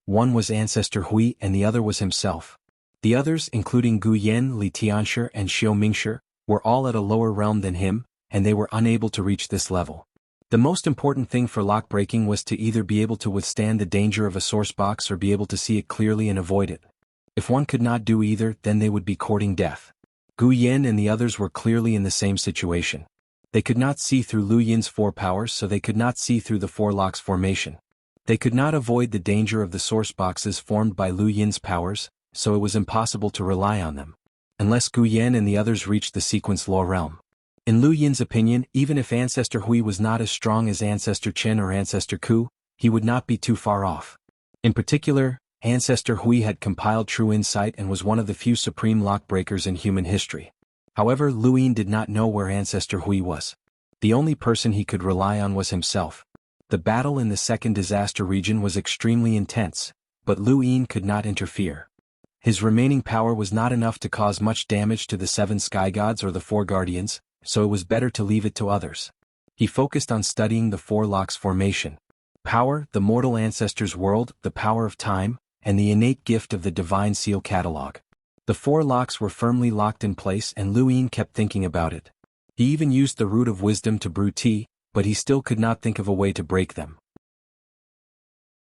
One was Ancestor Hui and the other was himself. The others, including Gu Yen, Li Tianshi, and Xiao Mingshi, were all at a lower realm than him, and they were unable to reach this level. The most important thing for lock-breaking was to either be able to withstand the danger of a source box or be able to see it clearly and avoid it. If one could not do either, then they would be courting death. Gu Yen and the others were clearly in the same situation. They could not see through Lu Yin's four powers, so they could not see through the Four Locks formation. They could not avoid the danger of the source boxes formed by Lu Yin's powers, so it was impossible to rely on them. Unless Gu Yen and the others reached the sequence law realm. In Lu Yin's opinion, even if Ancestor Hui was not as strong as Ancestor Qin or Ancestor Ku, he would not be too far off. In particular, Ancestor Hui had compiled true insight and was one of the few supreme lockbreakers in human history. However, Lu Yin did not know where Ancestor Hui was. The only person he could rely on was himself. The battle in the second disaster region was extremely intense, but Lu Yin could not interfere. His remaining power was not enough to cause much damage to the seven sky gods or the four guardians, so it was better to leave it to others. He focused on studying the four locks formation. Power, the mortal ancestor's world, the power of time, and the innate gift of the divine seal catalog. The four locks were firmly locked in place and Lu Yin kept thinking about it. He even used the root of wisdom to brew tea, but he still could not think of a way to break them.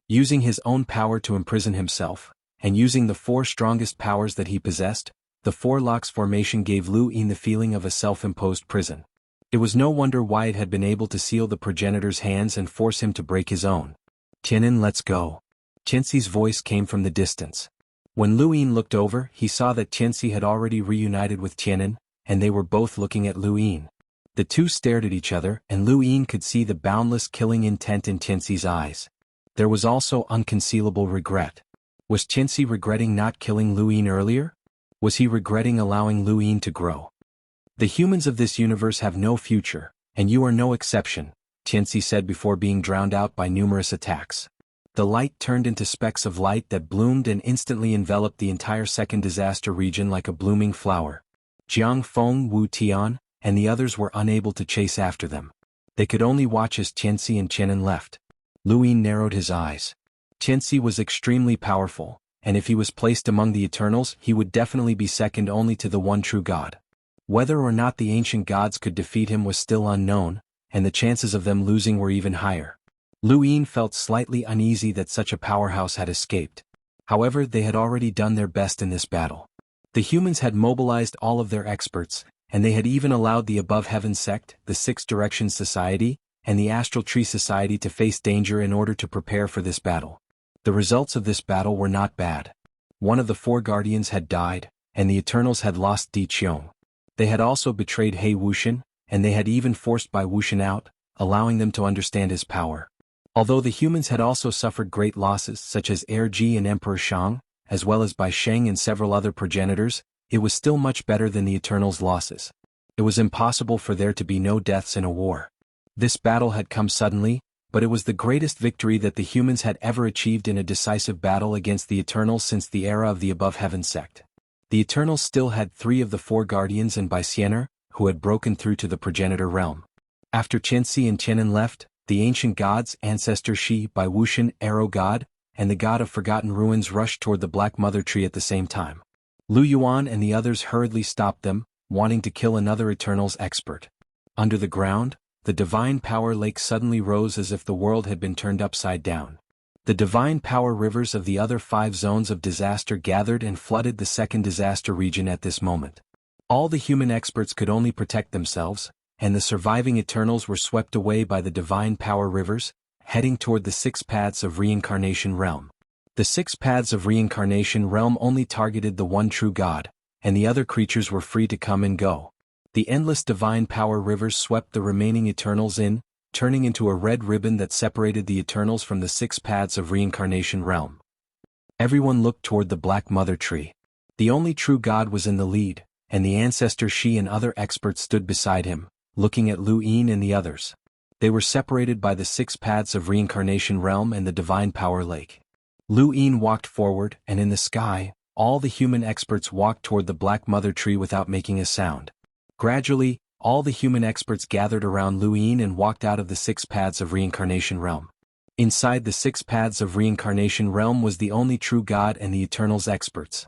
Using his own power to imprison himself, and using the four strongest powers that he possessed, the four locks formation gave Lu Yin the feeling of a self-imposed prison. It was no wonder why it had been able to seal the progenitor's hands and force him to break his own. "Tianan, let's go." Qianxi's voice came from the distance. When Lu Yin looked over, he saw that Qianxi had already reunited with Tianan, and they were both looking at Lu Yin. The two stared at each other, and Lu Yin could see the boundless killing intent in Qianxi's eyes. There was also unconcealable regret. Was Qianxi regretting not killing Lu Yin earlier? Was he regretting allowing Lu Yin to grow? "The humans of this universe have no future, and you are no exception," Qianxi said before being drowned out by numerous attacks. The light turned into specks of light that bloomed and instantly enveloped the entire second disaster region like a blooming flower. Jiang Feng, Wu Tian, and the others were unable to chase after them. They could only watch as Qianxi and Qianan left. Lu Yin narrowed his eyes. Qianxi was extremely powerful, and if he was placed among the Eternals, he would definitely be second only to the one true God. Whether or not the ancient gods could defeat him was still unknown, and the chances of them losing were even higher. Lu Yin felt slightly uneasy that such a powerhouse had escaped. However, they had already done their best in this battle. The humans had mobilized all of their experts, and they had even allowed the Above Heaven sect, the Six Directions Society, and the Astral Tree Society to face danger in order to prepare for this battle. The results of this battle were not bad. One of the four guardians had died, and the Eternals had lost Di Qiong. They had also betrayed He Wuxian, and they had even forced Bai Wuxian out, allowing them to understand his power. Although the humans had also suffered great losses such as Heir Ji and Emperor Shang, as well as Bai Sheng and several other progenitors, it was still much better than the Eternals' losses. It was impossible for there to be no deaths in a war. This battle had come suddenly, but it was the greatest victory that the humans had ever achieved in a decisive battle against the Eternals since the era of the Above Heaven sect. The Eternals still had 3 of the 4 guardians and Bai Xiener, who had broken through to the progenitor realm. After Qianxi and Qianan left, the ancient gods, Ancestor Shi, Bai Wuxian, Arrow God, and the god of Forgotten Ruins rushed toward the Black Mother Tree at the same time. Lu Yuan and the others hurriedly stopped them, wanting to kill another Eternals expert. Under the ground, the divine power lake suddenly rose as if the world had been turned upside down. The divine power rivers of the other 5 zones of disaster gathered and flooded the second disaster region at this moment. All the human experts could only protect themselves, and the surviving Eternals were swept away by the divine power rivers, heading toward the 6 paths of reincarnation realm. The 6 paths of reincarnation realm only targeted the one true God, and the other creatures were free to come and go. The endless divine power rivers swept the remaining Eternals in, turning into a red ribbon that separated the Eternals from the 6 paths of reincarnation realm. Everyone looked toward the Black Mother Tree. The only true God was in the lead, and the Ancestor Shi and other experts stood beside him, looking at Lu Yin and the others. They were separated by the 6 paths of reincarnation realm and the divine power lake. Lu Yin walked forward, and in the sky, all the human experts walked toward the Black Mother Tree without making a sound. Gradually, all the human experts gathered around Lu Yin and walked out of the 6 paths of reincarnation realm. Inside the 6 paths of reincarnation realm was the only true God and the Eternals experts.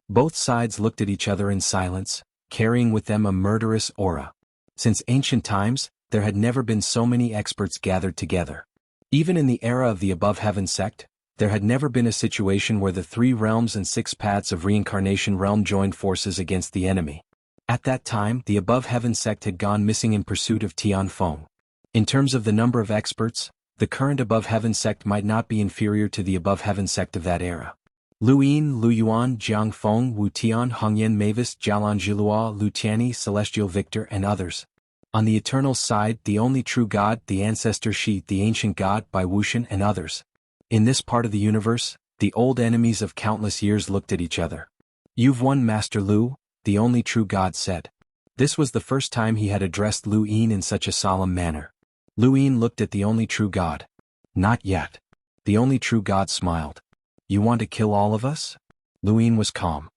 Both sides looked at each other in silence, carrying with them a murderous aura. Since ancient times, there had never been so many experts gathered together. Even in the era of the Above Heaven sect, there had never been a situation where the 3 realms and 6 paths of reincarnation realm joined forces against the enemy. At that time, the Above Heaven sect had gone missing in pursuit of Tianfeng. In terms of the number of experts, the current Above Heaven sect might not be inferior to the Above Heaven sect of that era. Lu Yin, Lu Yuan, Jiang Feng, Wu Tian, Hongyan Mavis, Jialan Jilua, Lu Tianyi, Celestial Victor, and others. On the Eternal side, the only true God, the Ancestor Shi, the Ancient God, Bai Wuxian, and others. In this part of the universe, the old enemies of countless years looked at each other. "You've won, Master Lu," the only true God said. This was the first time he had addressed Lu Yin in such a solemn manner. Lu Yin looked at the only true God. "Not yet." The only true God smiled. "You want to kill all of us?" Lu Yin was calm.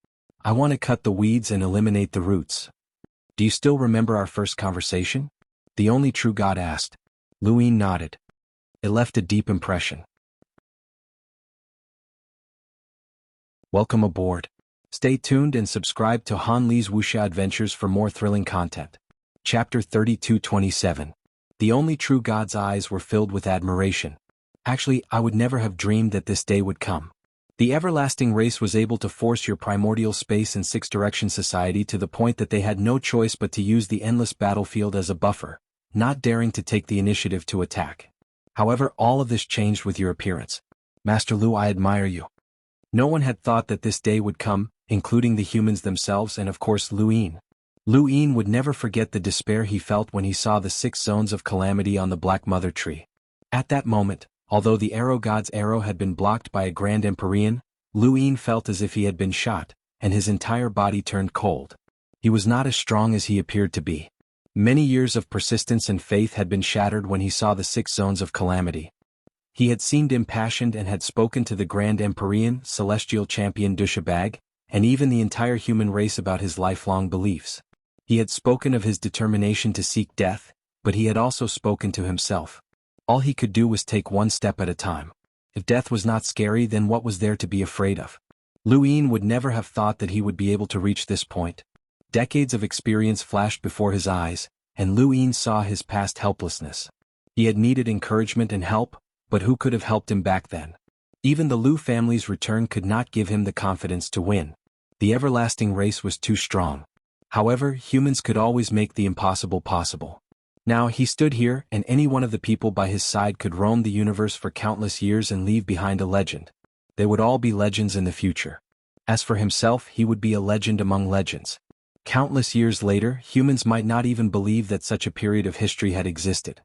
"I want to cut the weeds and eliminate the roots." Do you still remember our first conversation? The only true God asked. Lu Ying nodded. It left a deep impression. Welcome aboard. Stay tuned and subscribe to Han Li's Wuxia Adventures for more thrilling content. Chapter 3227. The only true God's eyes were filled with admiration. Actually, I would never have dreamed that this day would come. The everlasting race was able to force your primordial space and six-direction society to the point that they had no choice but to use the endless battlefield as a buffer, not daring to take the initiative to attack. However, all of this changed with your appearance. Master Lu, I admire you. No one had thought that this day would come, including the humans themselves and of course Lu Ying. Lu Ying would never forget the despair he felt when he saw the 6 zones of calamity on the Black Mother Tree. At that moment, although the arrow god's arrow had been blocked by a Grand Empyrean, Lu Ying felt as if he had been shot, and his entire body turned cold. He was not as strong as he appeared to be. Many years of persistence and faith had been shattered when he saw the 6 zones of calamity. He had seemed impassioned and had spoken to the Grand Empyrean, Celestial Champion Dushabag, and even the entire human race about his lifelong beliefs. He had spoken of his determination to seek death, but he had also spoken to himself. All he could do was take one step at a time. If death was not scary, then what was there to be afraid of? Lu Ying would never have thought that he would be able to reach this point. Decades of experience flashed before his eyes, and Lu Ying saw his past helplessness. He had needed encouragement and help, but who could have helped him back then? Even the Lu family's return could not give him the confidence to win. The everlasting race was too strong. However, humans could always make the impossible possible. Now he stood here, and any one of the people by his side could roam the universe for countless years and leave behind a legend. They would all be legends in the future. As for himself, he would be a legend among legends. Countless years later, humans might not even believe that such a period of history had existed.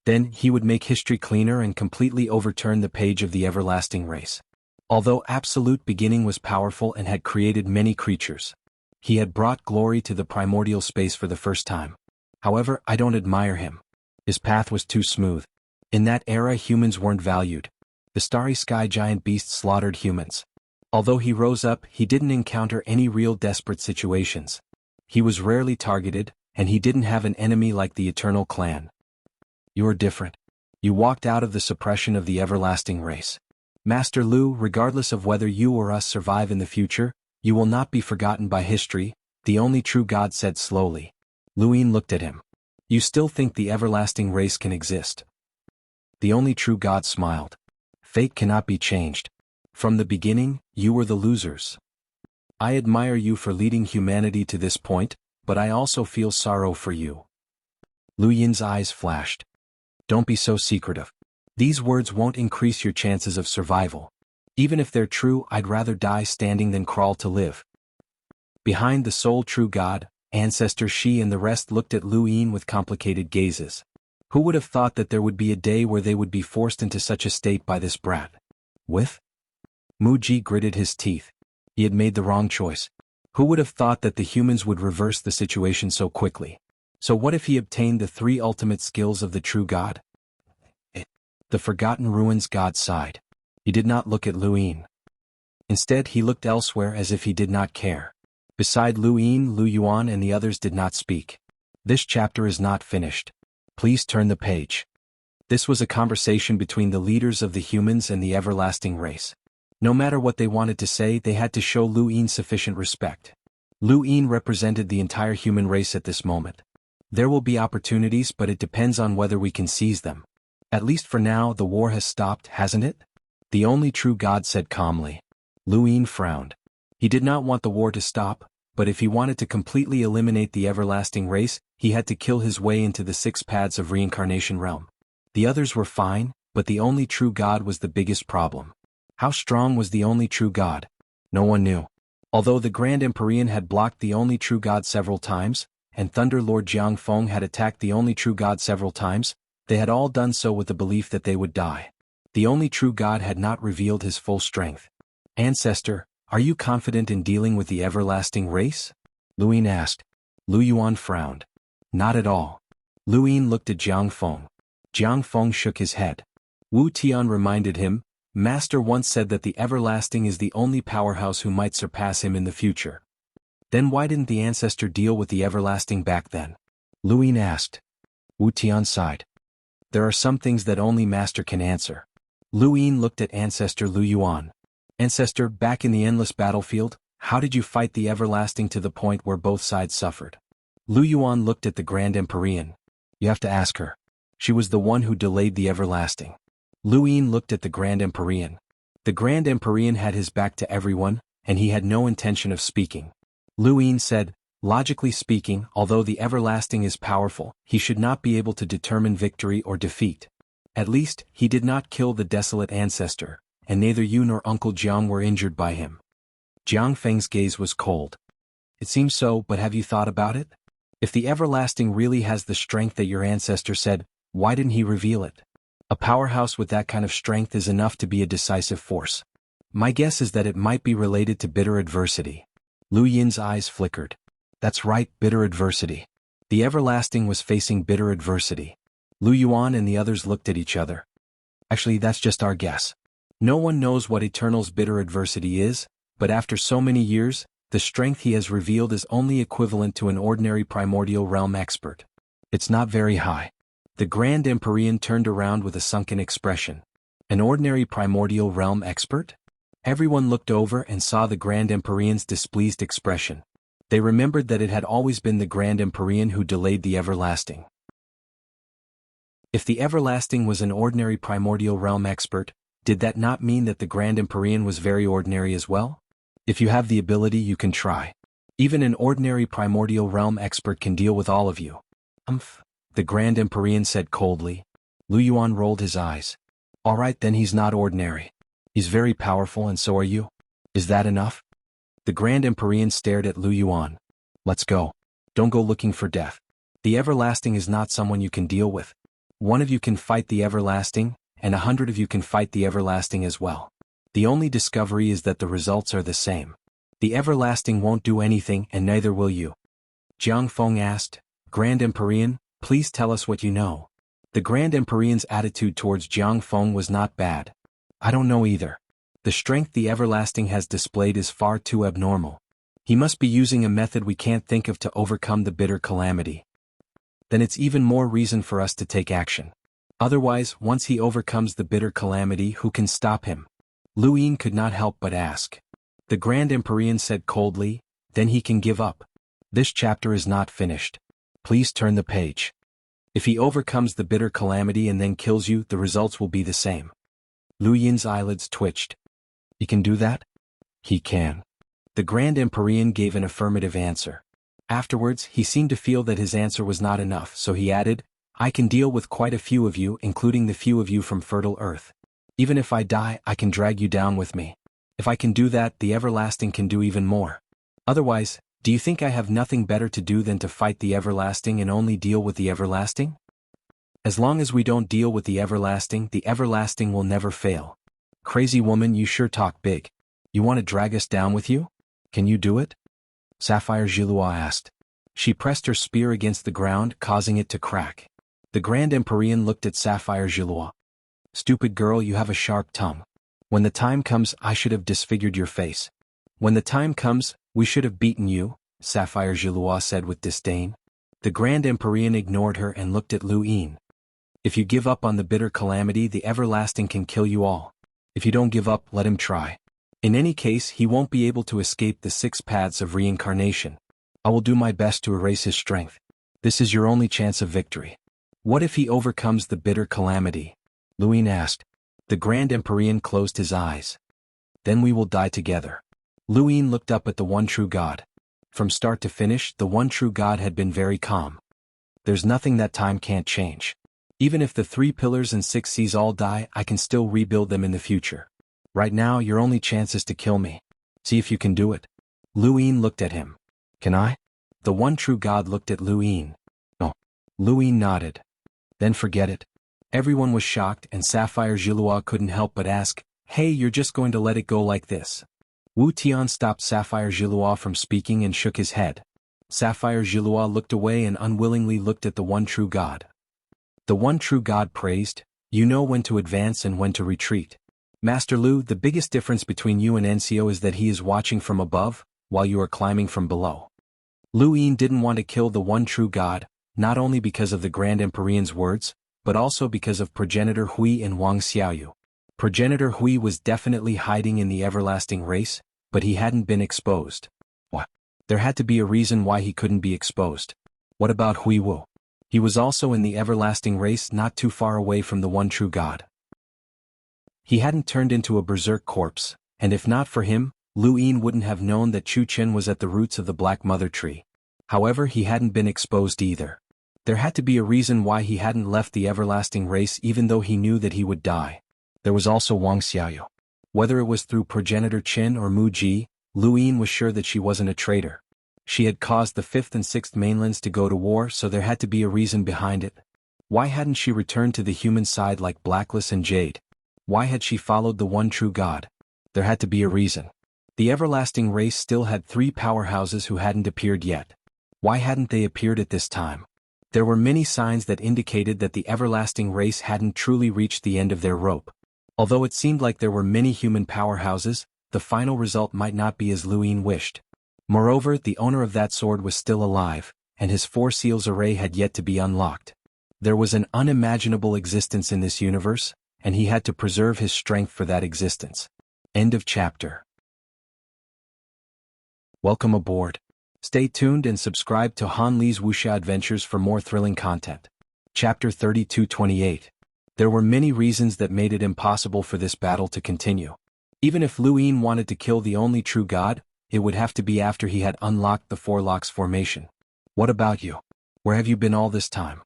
Then, he would make history cleaner and completely overturn the page of the everlasting race. Although Absolute Beginning was powerful and had created many creatures, he had brought glory to the primordial space for the first time. However, I don't admire him. His path was too smooth. In that era, humans weren't valued. The starry sky giant beast slaughtered humans. Although he rose up, he didn't encounter any real desperate situations. He was rarely targeted, and he didn't have an enemy like the Eternal Clan. You are different. You walked out of the suppression of the everlasting race. Master Lu, regardless of whether you or us survive in the future, you will not be forgotten by history, the only true God said slowly. Lu Ying looked at him. You still think the everlasting race can exist? The only true God smiled. Fate cannot be changed. From the beginning, you were the losers. I admire you for leading humanity to this point, but I also feel sorrow for you. Lu Ying's eyes flashed. Don't be so secretive. These words won't increase your chances of survival. Even if they're true, I'd rather die standing than crawl to live. Behind the sole true God, Ancestor Shi and the rest looked at Lu Ying with complicated gazes. Who would have thought that there would be a day where they would be forced into such a state by this brat? With? Mu Ji gritted his teeth. He had made the wrong choice. Who would have thought that the humans would reverse the situation so quickly? So what if he obtained the 3 ultimate skills of the true God? The Forgotten Ruins God sighed. He did not look at Lu Ying. Instead, he looked elsewhere as if he did not care. Beside Lu Ying, Lu Yuan and the others did not speak. This chapter is not finished. Please turn the page. This was a conversation between the leaders of the humans and the everlasting race. No matter what they wanted to say, they had to show Lu Ying sufficient respect. Lu Ying represented the entire human race at this moment. There will be opportunities, but it depends on whether we can seize them. At least for now, the war has stopped, hasn't it? The only true God said calmly. Lu Ying frowned. He did not want the war to stop, but if he wanted to completely eliminate the everlasting race, he had to kill his way into the 6 paths of reincarnation realm. The others were fine, but the only true God was the biggest problem. How strong was the only true God? No one knew. Although the Grand Empyrean had blocked the only true God several times, and Thunder Lord Jiangfeng had attacked the only true God several times, they had all done so with the belief that they would die. The only true God had not revealed his full strength. Ancestor, are you confident in dealing with the everlasting race? Lu Ying asked. Lu Yuan frowned. Not at all. Lu Ying looked at Jiangfeng. Jiangfeng shook his head. Wu Tian reminded him, Master once said that the everlasting is the only powerhouse who might surpass him in the future. Then why didn't the ancestor deal with the everlasting back then? Lu Yin asked. Wu Tian sighed. There are some things that only master can answer. Lu Yin looked at ancestor Lu Yuan. Ancestor, back in the endless battlefield, how did you fight the everlasting to the point where both sides suffered? Lu Yuan looked at the Grand Empyrean. You have to ask her. She was the one who delayed the everlasting. Lu Yin looked at the Grand Empyrean. The Grand Empyrean had his back to everyone, and he had no intention of speaking. Lu Yin said, logically speaking, although the everlasting is powerful, he should not be able to determine victory or defeat. At least, he did not kill the desolate ancestor, and neither you nor Uncle Jiang were injured by him. Jiang Feng's gaze was cold. It seems so, but have you thought about it? If the everlasting really has the strength that your ancestor said, why didn't he reveal it? A powerhouse with that kind of strength is enough to be a decisive force. My guess is that it might be related to bitter adversity. Lu Yin's eyes flickered. That's right, bitter adversity. The everlasting was facing bitter adversity. Lu Yuan and the others looked at each other. Actually, that's just our guess. No one knows what Eternal's bitter adversity is, but after so many years, the strength he has revealed is only equivalent to an ordinary primordial realm expert. It's not very high. The Grand Empyrean turned around with a sunken expression. An ordinary primordial realm expert? Everyone looked over and saw the Grand Empyrean's displeased expression. They remembered that it had always been the Grand Empyrean who delayed the everlasting. If the everlasting was an ordinary primordial realm expert, did that not mean that the Grand Empyrean was very ordinary as well? If you have the ability, you can try. Even an ordinary primordial realm expert can deal with all of you. The Grand Empyrean said coldly. Lu Yuan rolled his eyes. All right, then he's not ordinary. He's very powerful, and so are you. Is that enough? The Grand Empyrean stared at Lu Yuan. Let's go. Don't go looking for death. The everlasting is not someone you can deal with. One of you can fight the everlasting, and 100 of you can fight the everlasting as well. The only discovery is that the results are the same. The everlasting won't do anything, and neither will you. Jiang Feng asked, Grand Empyrean, please tell us what you know. The Grand Empyrean's attitude towards Jiang Feng was not bad. I don't know either. The strength the everlasting has displayed is far too abnormal. He must be using a method we can't think of to overcome the bitter calamity. Then it's even more reason for us to take action. Otherwise, once he overcomes the bitter calamity, who can stop him? Lu Yin could not help but ask. The Grand Empyrean said coldly, then he can give up. This chapter is not finished. Please turn the page. If he overcomes the bitter calamity and then kills you, the results will be the same. Lu Yin's eyelids twitched. He can do that? He can. The Grand Empyrean gave an affirmative answer. Afterwards, he seemed to feel that his answer was not enough, so he added, I can deal with quite a few of you, including the few of you from fertile earth. Even if I die, I can drag you down with me. If I can do that, the everlasting can do even more. Otherwise, do you think I have nothing better to do than to fight the everlasting and only deal with the everlasting? As long as we don't deal with the everlasting will never fail. Crazy woman, you sure talk big. You want to drag us down with you? Can you do it? Sapphire Zhilua asked. She pressed her spear against the ground, causing it to crack. The Grand Empyrean looked at Sapphire Zhilua. Stupid girl, you have a sharp tongue. When the time comes, I should have disfigured your face. When the time comes, we should have beaten you, Sapphire Zhilua said with disdain. The Grand Empyrean ignored her and looked at Lu Yin. If you give up on the bitter calamity, the everlasting can kill you all. If you don't give up, let him try. In any case, he won't be able to escape the 6 paths of reincarnation. I will do my best to erase his strength. This is your only chance of victory. What if he overcomes the bitter calamity? Lu Yin asked. The Grand Empyrean closed his eyes. Then we will die together. Lu Yin looked up at the one true God. From start to finish, the one true God had been very calm. There's nothing that time can't change. Even if the 3 pillars and 6 seas all die, I can still rebuild them in the future. Right now, your only chance is to kill me. See if you can do it. Lu Yin looked at him. Can I? The one true God looked at Lu Yin. No. Lu Yin nodded. Then forget it. Everyone was shocked, and Sapphire Zhilua couldn't help but ask, Hey, you're just going to let it go like this? Wu Tian stopped Sapphire Zhilua from speaking and shook his head. Sapphire Zhilua looked away and unwillingly looked at the one true God. The one true God praised, You know when to advance and when to retreat. Master Lu, the biggest difference between you and Encio is that he is watching from above, while you are climbing from below. Lu Yin didn't want to kill the one true god, not only because of the Grand Emperor's words, but also because of progenitor Hui and Wang Xiaoyu. Progenitor Hui was definitely hiding in the everlasting race, but he hadn't been exposed. What? There had to be a reason why he couldn't be exposed. What about Hui Wu? He was also in the everlasting race not too far away from the one true god. He hadn't turned into a berserk corpse, and if not for him, Lu Yin wouldn't have known that Chu Chen was at the roots of the Black Mother Tree. However, he hadn't been exposed either. There had to be a reason why he hadn't left the everlasting race even though he knew that he would die. There was also Wang Xiaoyu. Whether it was through progenitor Chen or Mu Ji, Lu Yin was sure that she wasn't a traitor. She had caused the 5th and 6th mainlands to go to war, so there had to be a reason behind it. Why hadn't she returned to the human side like Blacklist and Jade? Why had she followed the one true god? There had to be a reason. The everlasting race still had 3 powerhouses who hadn't appeared yet. Why hadn't they appeared at this time? There were many signs that indicated that the everlasting race hadn't truly reached the end of their rope. Although it seemed like there were many human powerhouses, the final result might not be as Lu Yin wished. Moreover, the owner of that sword was still alive, and his 4 seals array had yet to be unlocked. There was an unimaginable existence in this universe, and he had to preserve his strength for that existence. End of chapter. Welcome aboard. Stay tuned and subscribe to Han Li's Wuxia Adventures for more thrilling content. Chapter 3228. There were many reasons that made it impossible for this battle to continue. Even if Lu Yin wanted to kill the only true god, it would have to be after he had unlocked the 4 locks formation. What about you? Where have you been all this time?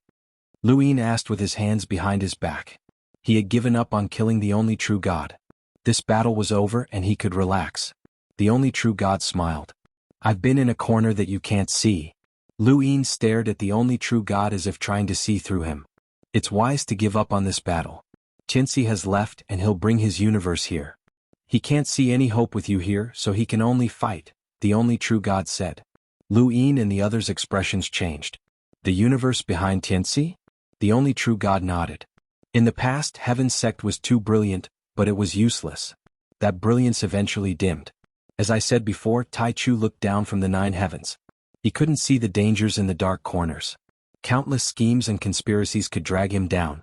Lu Yin asked with his hands behind his back. He had given up on killing the only true god. This battle was over and he could relax. The only true god smiled. I've been in a corner that you can't see. Lu Yin stared at the only true god as if trying to see through him. It's wise to give up on this battle. Xianxia has left and he'll bring his universe here. He can't see any hope with you here, so he can only fight, the only true god said. Lu Yin and the others' expressions changed. The universe behind Xianxia? The only true god nodded. In the past, Heaven's sect was too brilliant, but it was useless. That brilliance eventually dimmed. As I said before, Tai Chu looked down from the 9 heavens. He couldn't see the dangers in the dark corners. Countless schemes and conspiracies could drag him down.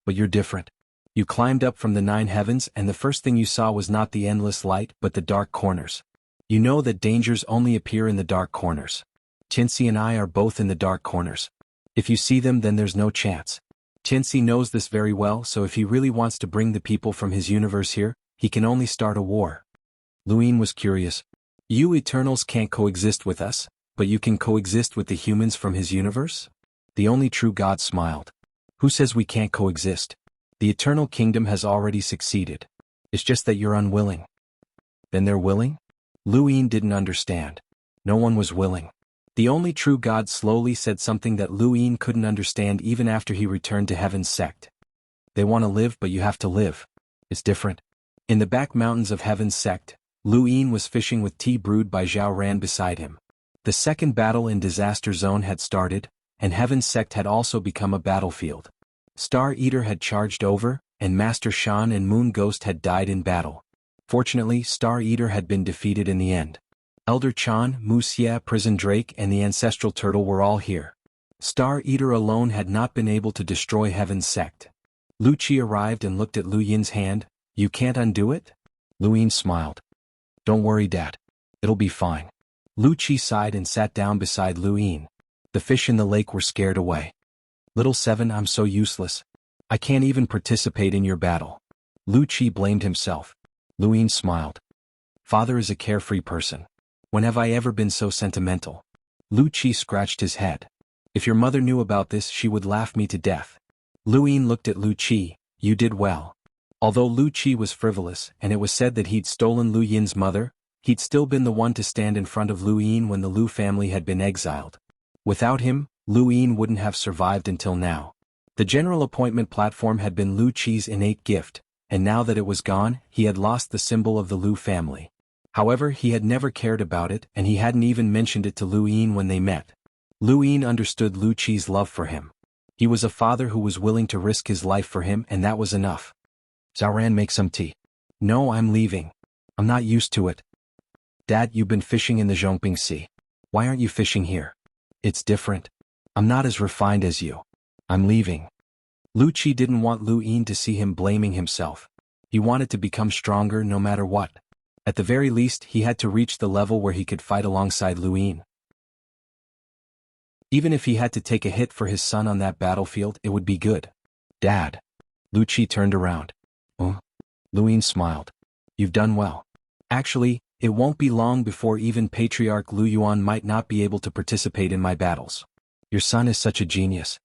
But you're different. You climbed up from the 9 heavens and the first thing you saw was not the endless light but the dark corners. You know that dangers only appear in the dark corners. Xianxia and I are both in the dark corners. If you see them, then there's no chance. Xianxia knows this very well, so if he really wants to bring the people from his universe here, he can only start a war. Lu Yin was curious. You Eternals can't coexist with us, but you can coexist with the humans from his universe? The only true god smiled. Who says we can't coexist? The Eternal Kingdom has already succeeded. It's just that you're unwilling. Then they're willing? Lu Yin didn't understand. No one was willing. The only true god slowly said something that Lu Yin couldn't understand even after he returned to Heaven's sect. They want to live, but you have to live. It's different. In the back mountains of Heaven's sect, Lu Yin was fishing with tea brewed by Zhao Ran beside him. The second battle in Disaster Zone had started, and Heaven's sect had also become a battlefield. Star Eater had charged over, and Master Shan and Moon Ghost had died in battle. Fortunately, Star Eater had been defeated in the end. Elder Chan, Wuxia, Prison Drake and the Ancestral Turtle were all here. Star Eater alone had not been able to destroy Heaven's sect. Lu Qi arrived and looked at Lu Yin's hand. You can't undo it? Lu Yin smiled. Don't worry, Dad. It'll be fine. Lu Qi sighed and sat down beside Lu Yin. The fish in the lake were scared away. Little Seven, I'm so useless. I can't even participate in your battle. Lu Qi blamed himself. Lu Yin smiled. Father is a carefree person. When have I ever been so sentimental? Lu Qi scratched his head. If your mother knew about this, she would laugh me to death. Lu Yin looked at Lu Qi. You did well. Although Lu Qi was frivolous, and it was said that he'd stolen Lu Yin's mother, he'd still been the one to stand in front of Lu Yin when the Lu family had been exiled. Without him, Lu Yin wouldn't have survived until now. The general appointment platform had been Lu Qi's innate gift, and now that it was gone, he had lost the symbol of the Lu family. However, he had never cared about it, and he hadn't even mentioned it to Lu Yin when they met. Lu Yin understood Lu Qi's love for him. He was a father who was willing to risk his life for him, and that was enough. Zhao Ran, make some tea. No, I'm leaving. I'm not used to it. Dad, you've been fishing in the Zhongping Sea. Why aren't you fishing here? It's different. I'm not as refined as you. I'm leaving. Lu Qi didn't want Lu Yin to see him blaming himself. He wanted to become stronger no matter what. At the very least, he had to reach the level where he could fight alongside Lu Yin. Even if he had to take a hit for his son on that battlefield, it would be good. Dad. Lu Qi turned around. Oh? Lu Yin smiled. You've done well. Actually, it won't be long before even Patriarch Lu Yuan might not be able to participate in my battles. Your son is such a genius.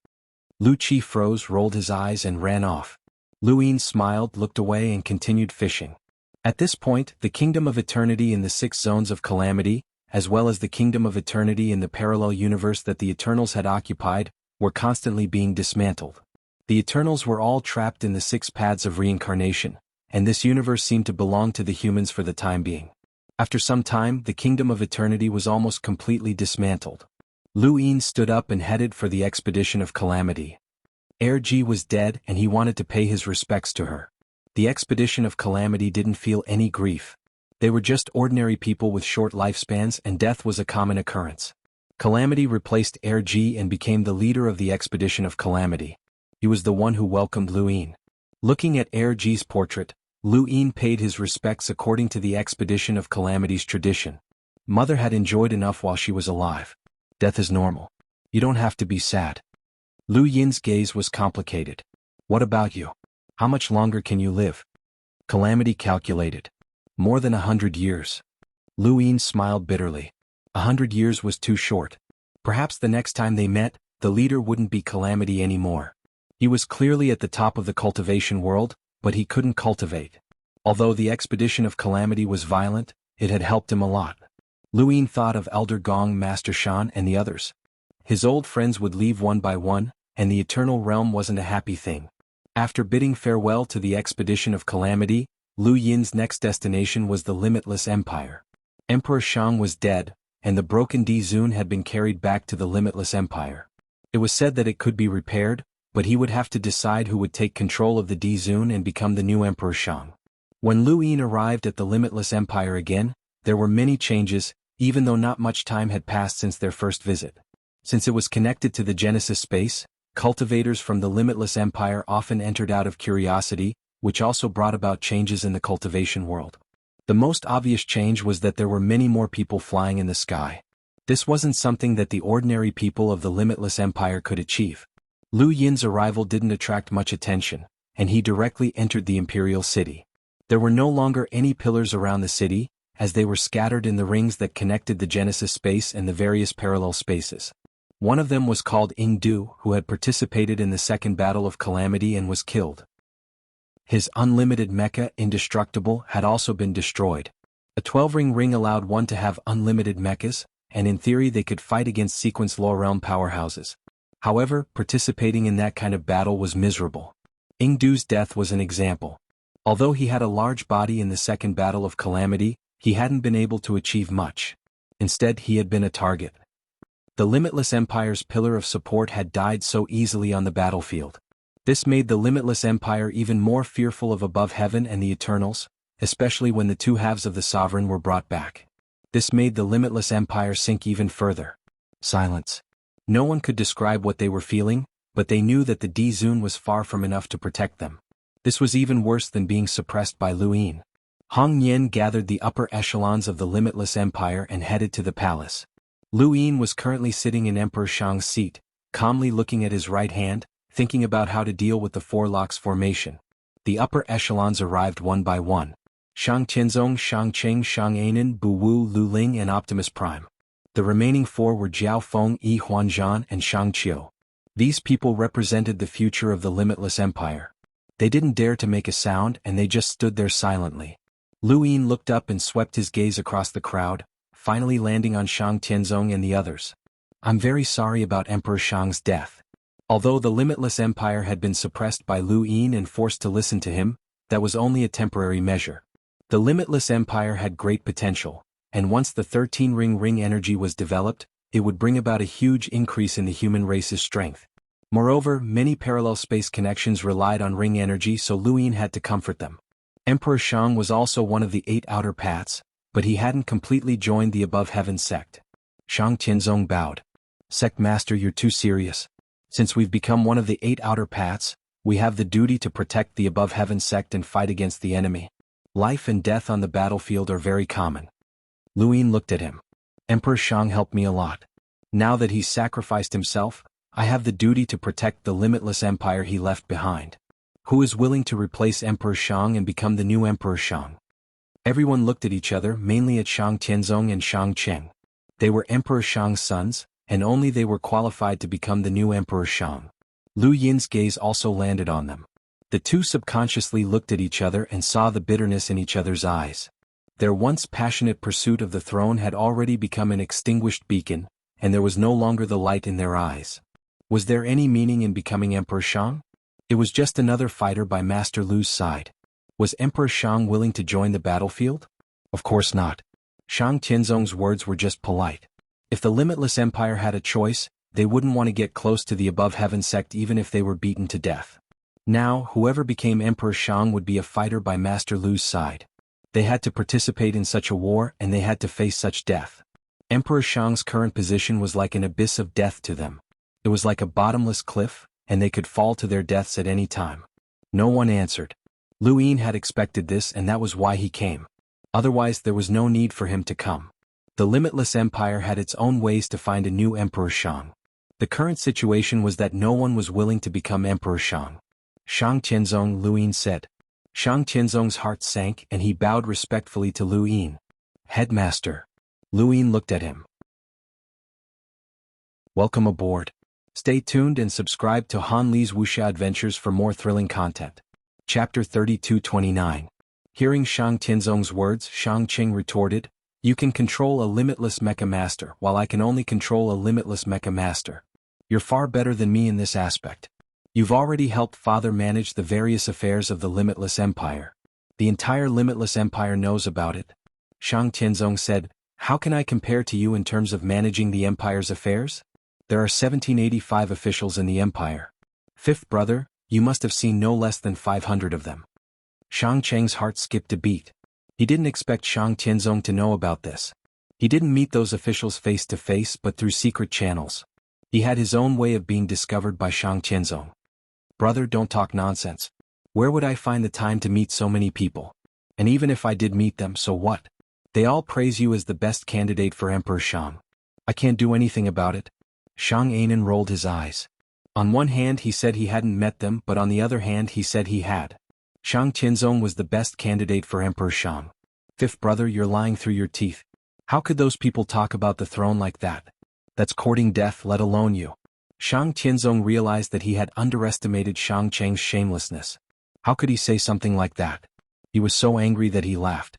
Lu Qi froze, rolled his eyes and ran off. Lu Yin smiled, looked away and continued fishing. At this point, the Kingdom of Eternity in the 6 zones of calamity, as well as the Kingdom of Eternity in the parallel universe that the Eternals had occupied, were constantly being dismantled. The Eternals were all trapped in the 6 paths of reincarnation, and this universe seemed to belong to the humans for the time being. After some time, the Kingdom of Eternity was almost completely dismantled. Lu Yin stood up and headed for the Expedition of Calamity. Erji was dead and he wanted to pay his respects to her. The Expedition of Calamity didn't feel any grief. They were just ordinary people with short lifespans and death was a common occurrence. Calamity replaced Erji and became the leader of the Expedition of Calamity. He was the one who welcomed Lu Yin. Looking at Erji's portrait, Lu Yin paid his respects according to the Expedition of Calamity's tradition. Mother had enjoyed enough while she was alive. Death is normal. You don't have to be sad. Lu Yin's gaze was complicated. What about you? How much longer can you live? Calamity calculated. More than 100 years. Lu Yin smiled bitterly. 100 years was too short. Perhaps the next time they met, the leader wouldn't be Calamity anymore. He was clearly at the top of the cultivation world, but he couldn't cultivate. Although the Expedition of Calamity was violent, it had helped him a lot. Lu Yin thought of Elder Gong, Master Shan and the others. His old friends would leave one by one, and the Eternal Realm wasn't a happy thing. After bidding farewell to the Expedition of Calamity, Lu Yin's next destination was the Limitless Empire. Emperor Shang was dead, and the broken D-Zun had been carried back to the Limitless Empire. It was said that it could be repaired, but he would have to decide who would take control of the D-Zun and become the new Emperor Shang. When Lu Yin arrived at the Limitless Empire again, there were many changes, even though not much time had passed since their first visit. Since it was connected to the Genesis space, cultivators from the Limitless Empire often entered out of curiosity, which also brought about changes in the cultivation world. The most obvious change was that there were many more people flying in the sky. This wasn't something that the ordinary people of the Limitless Empire could achieve. Lu Yin's arrival didn't attract much attention, and he directly entered the Imperial City. There were no longer any pillars around the city, as they were scattered in the rings that connected the Genesis space and the various parallel spaces. One of them was called Yingdu, who had participated in the Second Battle of Calamity and was killed. His unlimited mecha, Indestructible, had also been destroyed. A 12-ring ring allowed one to have unlimited mechas, and in theory they could fight against sequence law realm powerhouses. However, participating in that kind of battle was miserable. Yingdu's death was an example. Although he had a large body in the Second Battle of Calamity, he hadn't been able to achieve much. Instead, he had been a target. The Limitless Empire's pillar of support had died so easily on the battlefield. This made the Limitless Empire even more fearful of above heaven and the Eternals, especially when the 2 halves of the Sovereign were brought back. This made the Limitless Empire sink even further. Silence. No one could describe what they were feeling, but they knew that the D-Zun was far from enough to protect them. This was even worse than being suppressed by Lu Yin. Hong Nian gathered the upper echelons of the Limitless Empire and headed to the palace. Lu Yin was currently sitting in Emperor Shang's seat, calmly looking at his right hand, thinking about how to deal with the 4 locks formation. The upper echelons arrived one by one. Shang Tianzong, Shang Cheng, Shang Anan, Bu Wu, Lu Ling and Optimus Prime. The remaining 4 were Jiao Feng, Yi Huanzhan and Shang Qiu. These people represented the future of the Limitless Empire. They didn't dare to make a sound and they just stood there silently. Lu Yin looked up and swept his gaze across the crowd, finally landing on Shang Tianzong and the others. I'm very sorry about Emperor Shang's death. Although the Limitless Empire had been suppressed by Lu Yin and forced to listen to him, that was only a temporary measure. The Limitless Empire had great potential, and once the 13-ring ring energy was developed, it would bring about a huge increase in the human race's strength. Moreover, many parallel space connections relied on ring energy, so Lu Yin had to comfort them. Emperor Shang was also one of the 8 outer paths, but he hadn't completely joined the above heaven sect. Shang Tianzong bowed. Sect master, you're too serious. Since we've become one of the 8 outer paths, we have the duty to protect the above heaven sect and fight against the enemy. Life and death on the battlefield are very common. Lu Yin looked at him. Emperor Shang helped me a lot. Now that he's sacrificed himself, I have the duty to protect the limitless empire he left behind. Who is willing to replace Emperor Shang and become the new Emperor Shang? Everyone looked at each other, mainly at Shang Tianzong and Shang Cheng. They were Emperor Shang's sons, and only they were qualified to become the new Emperor Shang. Lu Yin's gaze also landed on them. The two subconsciously looked at each other and saw the bitterness in each other's eyes. Their once passionate pursuit of the throne had already become an extinguished beacon, and there was no longer the light in their eyes. Was there any meaning in becoming Emperor Shang? It was just another fighter by Master Lu's side. Was Emperor Shang willing to join the battlefield? Of course not. Shang Tianzong's words were just polite. If the limitless empire had a choice, they wouldn't want to get close to the above heaven sect even if they were beaten to death. Now, whoever became Emperor Shang would be a fighter by Master Lu's side. They had to participate in such a war and they had to face such death. Emperor Shang's current position was like an abyss of death to them. It was like a bottomless cliff, and they could fall to their deaths at any time. No one answered. Lu Yin had expected this and that was why he came. Otherwise there was no need for him to come. The limitless empire had its own ways to find a new Emperor Shang. The current situation was that no one was willing to become Emperor Shang. Shang Tianzong, Lu Yin said. Shang Tianzong's heart sank and he bowed respectfully to Lu Yin. Headmaster. Lu Yin looked at him. Welcome aboard. Stay tuned and subscribe to Han Li's Wuxia Adventures for more thrilling content. Chapter 32-29. Hearing Shang Tianzong's words, Shang Qing retorted, "You can control a limitless mecha master while I can only control a limitless mecha master. You're far better than me in this aspect. You've already helped Father manage the various affairs of the limitless empire. The entire limitless empire knows about it." Shang Tianzong said, "How can I compare to you in terms of managing the empire's affairs? There are 1785 officials in the empire. Fifth brother, you must have seen no less than 500 of them." Shang Cheng's heart skipped a beat. He didn't expect Shang Tianzong to know about this. He didn't meet those officials face to face but through secret channels. He had his own way of being discovered by Shang Tianzong. "Brother, don't talk nonsense. Where would I find the time to meet so many people? And even if I did meet them, so what? They all praise you as the best candidate for Emperor Shang. I can't do anything about it." Shang Anan rolled his eyes. On one hand he said he hadn't met them but on the other hand he said he had. Shang Tianzong was the best candidate for Emperor Shang. "Fifth brother, you're lying through your teeth. How could those people talk about the throne like that? That's courting death, let alone you." Shang Tianzong realized that he had underestimated Shang Cheng's shamelessness. How could he say something like that? He was so angry that he laughed.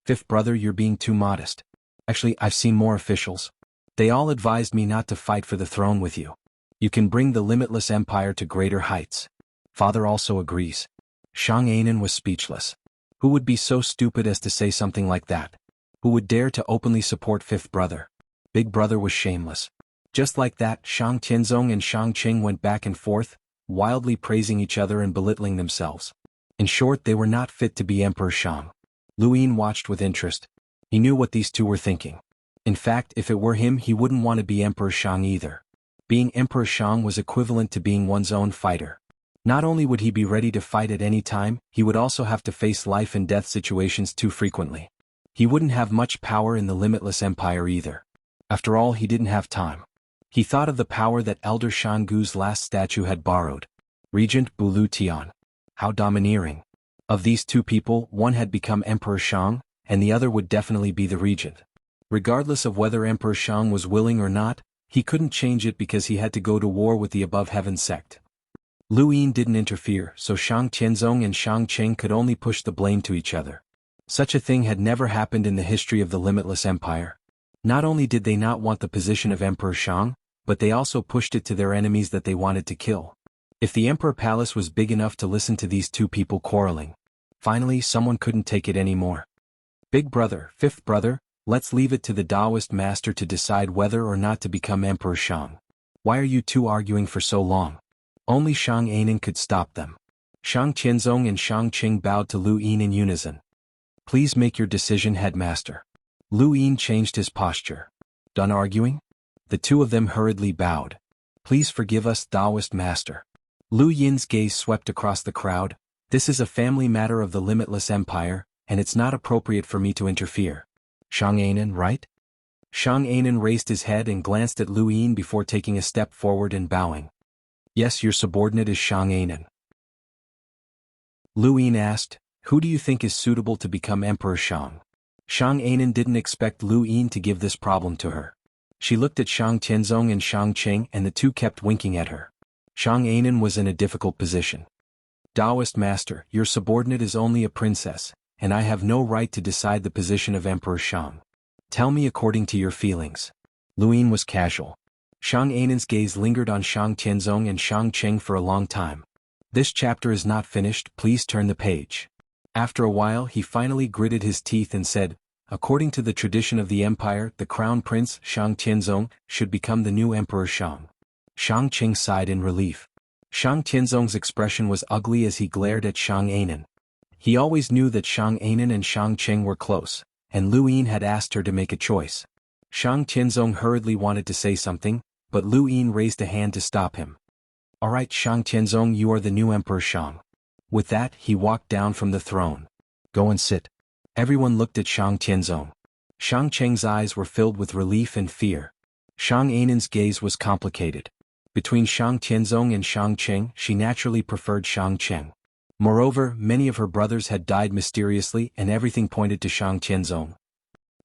"Fifth brother, you're being too modest. Actually, I've seen more officials. They all advised me not to fight for the throne with you. You can bring the limitless empire to greater heights. Father also agrees." Shang Anan was speechless. Who would be so stupid as to say something like that? Who would dare to openly support fifth brother? Big brother was shameless. Just like that, Shang Tianzong and Shang Qing went back and forth, wildly praising each other and belittling themselves. In short, they were not fit to be Emperor Shang. Lu Yin watched with interest. He knew what these two were thinking. In fact, if it were him, he wouldn't want to be Emperor Shang either. Being Emperor Shang was equivalent to being one's own fighter. Not only would he be ready to fight at any time, he would also have to face life and death situations too frequently. He wouldn't have much power in the limitless empire either. After all, he didn't have time. He thought of the power that Elder Shangu's last statue had borrowed. Regent Bulu Tian. How domineering. Of these two people, one had become Emperor Shang, and the other would definitely be the regent. Regardless of whether Emperor Shang was willing or not, he couldn't change it because he had to go to war with the above heaven sect. Lu Yin didn't interfere, so Shang Tianzong and Shang Cheng could only push the blame to each other. Such a thing had never happened in the history of the limitless empire. Not only did they not want the position of Emperor Shang, but they also pushed it to their enemies that they wanted to kill. If the Emperor Palace was big enough to listen to these two people quarreling. Finally, someone couldn't take it anymore. "Big brother, fifth brother, let's leave it to the Taoist master to decide whether or not to become Emperor Shang. Why are you two arguing for so long?" Only Shang Anan could stop them. Shang Tianzong and Shang Qing bowed to Lu Yin in unison. "Please make your decision, headmaster." Lu Yin changed his posture. Done arguing? The two of them hurriedly bowed. Please forgive us, Taoist master. Lu Yin's gaze swept across the crowd. This is a family matter of the limitless empire, and it's not appropriate for me to interfere. Xianxia, right? Xianxia raised his head and glanced at Lu Yin before taking a step forward and bowing. Yes, your subordinate is Xianxia. Lu Yin asked, who do you think is suitable to become Emperor Xiang? Xianxia didn't expect Lu Yin to give this problem to her. She looked at Shang Tianzong and Shang Qing and the two kept winking at her. Xianxia was in a difficult position. Taoist master, your subordinate is only a princess, and I have no right to decide the position of Emperor Xiang. Tell me according to your feelings. Lu Yin was casual. Xianxia's gaze lingered on Shang Tianzong and Shang Qing for a long time. This chapter is not finished, please turn the page. After a while he finally gritted his teeth and said, according to the tradition of the empire, the crown prince, Shang Tianzong, should become the new Emperor Xiang. Shang Qing sighed in relief. Shang Tianzong's expression was ugly as he glared at Xianxia. He always knew that Xianxia and Shang Qing were close, and Lu Yin had asked her to make a choice. Shang Tianzong hurriedly wanted to say something, but Lu Yin raised a hand to stop him. Alright Shang Tianzong, you are the new Emperor Xiang. With that, he walked down from the throne. Go and sit. Everyone looked at Shang Tianzong. Shang Qing's eyes were filled with relief and fear. Xianxia's gaze was complicated. Between Shang Tianzong and Shang Qing, she naturally preferred Shang Qing. Moreover, many of her brothers had died mysteriously and everything pointed to Shang Tianzong.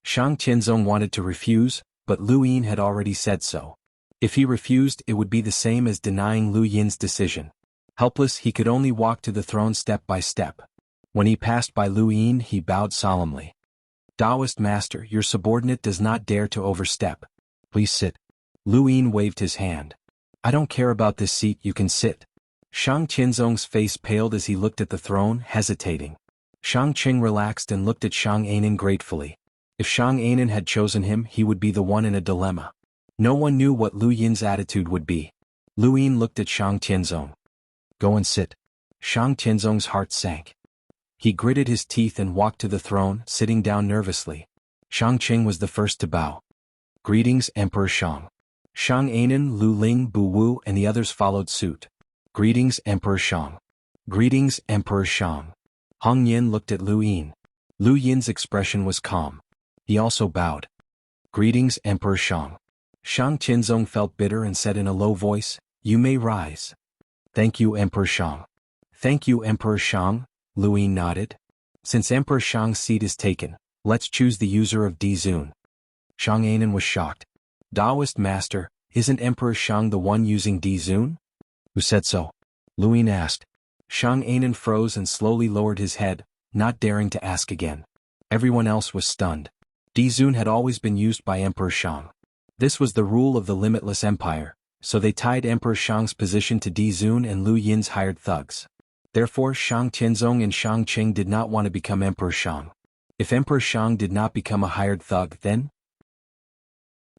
Shang Tianzong wanted to refuse, but Lu Yin had already said so. If he refused, it would be the same as denying Lu Yin's decision. Helpless, he could only walk to the throne step by step. When he passed by Lu Yin, he bowed solemnly. Taoist master, your subordinate does not dare to overstep. Please sit. Lu Yin waved his hand. I don't care about this seat, you can sit. Shang Tianzong's face paled as he looked at the throne, hesitating. Shang Qing relaxed and looked at Xianxia gratefully. If Xianxia had chosen him, he would be the one in a dilemma. No one knew what Lu Yin's attitude would be. Lu Yin looked at Shang Tianzong. Go and sit. Shang Tianzong's heart sank. He gritted his teeth and walked to the throne, sitting down nervously. Shang Qing was the first to bow. Greetings, Emperor Xiang. Xianxia, Lu Ling, Bu Wu and the others followed suit. Greetings, Emperor Xiang. Greetings, Emperor Xiang. Hong Yin looked at Lu Yin. Lu Yin's expression was calm. He also bowed. Greetings, Emperor Xiang. Shang Tianzong felt bitter and said in a low voice, you may rise. Thank you, Emperor Xiang. Thank you, Emperor Xiang, Lu Yin nodded. Since Emperor Xiang's seat is taken, let's choose the user of Dizun. Xianxia was shocked. Taoist master, isn't Emperor Xiang the one using Dizun? Who said so? Lu Yin asked. Xianxia froze and slowly lowered his head, not daring to ask again. Everyone else was stunned. Dizun had always been used by Emperor Xiang. This was the rule of the limitless empire, so they tied Emperor Xiang's position to Dizun and Lu Yin's hired thugs. Therefore Shang Tianzong and Shang Qing did not want to become Emperor Xiang. If Emperor Xiang did not become a hired thug, then?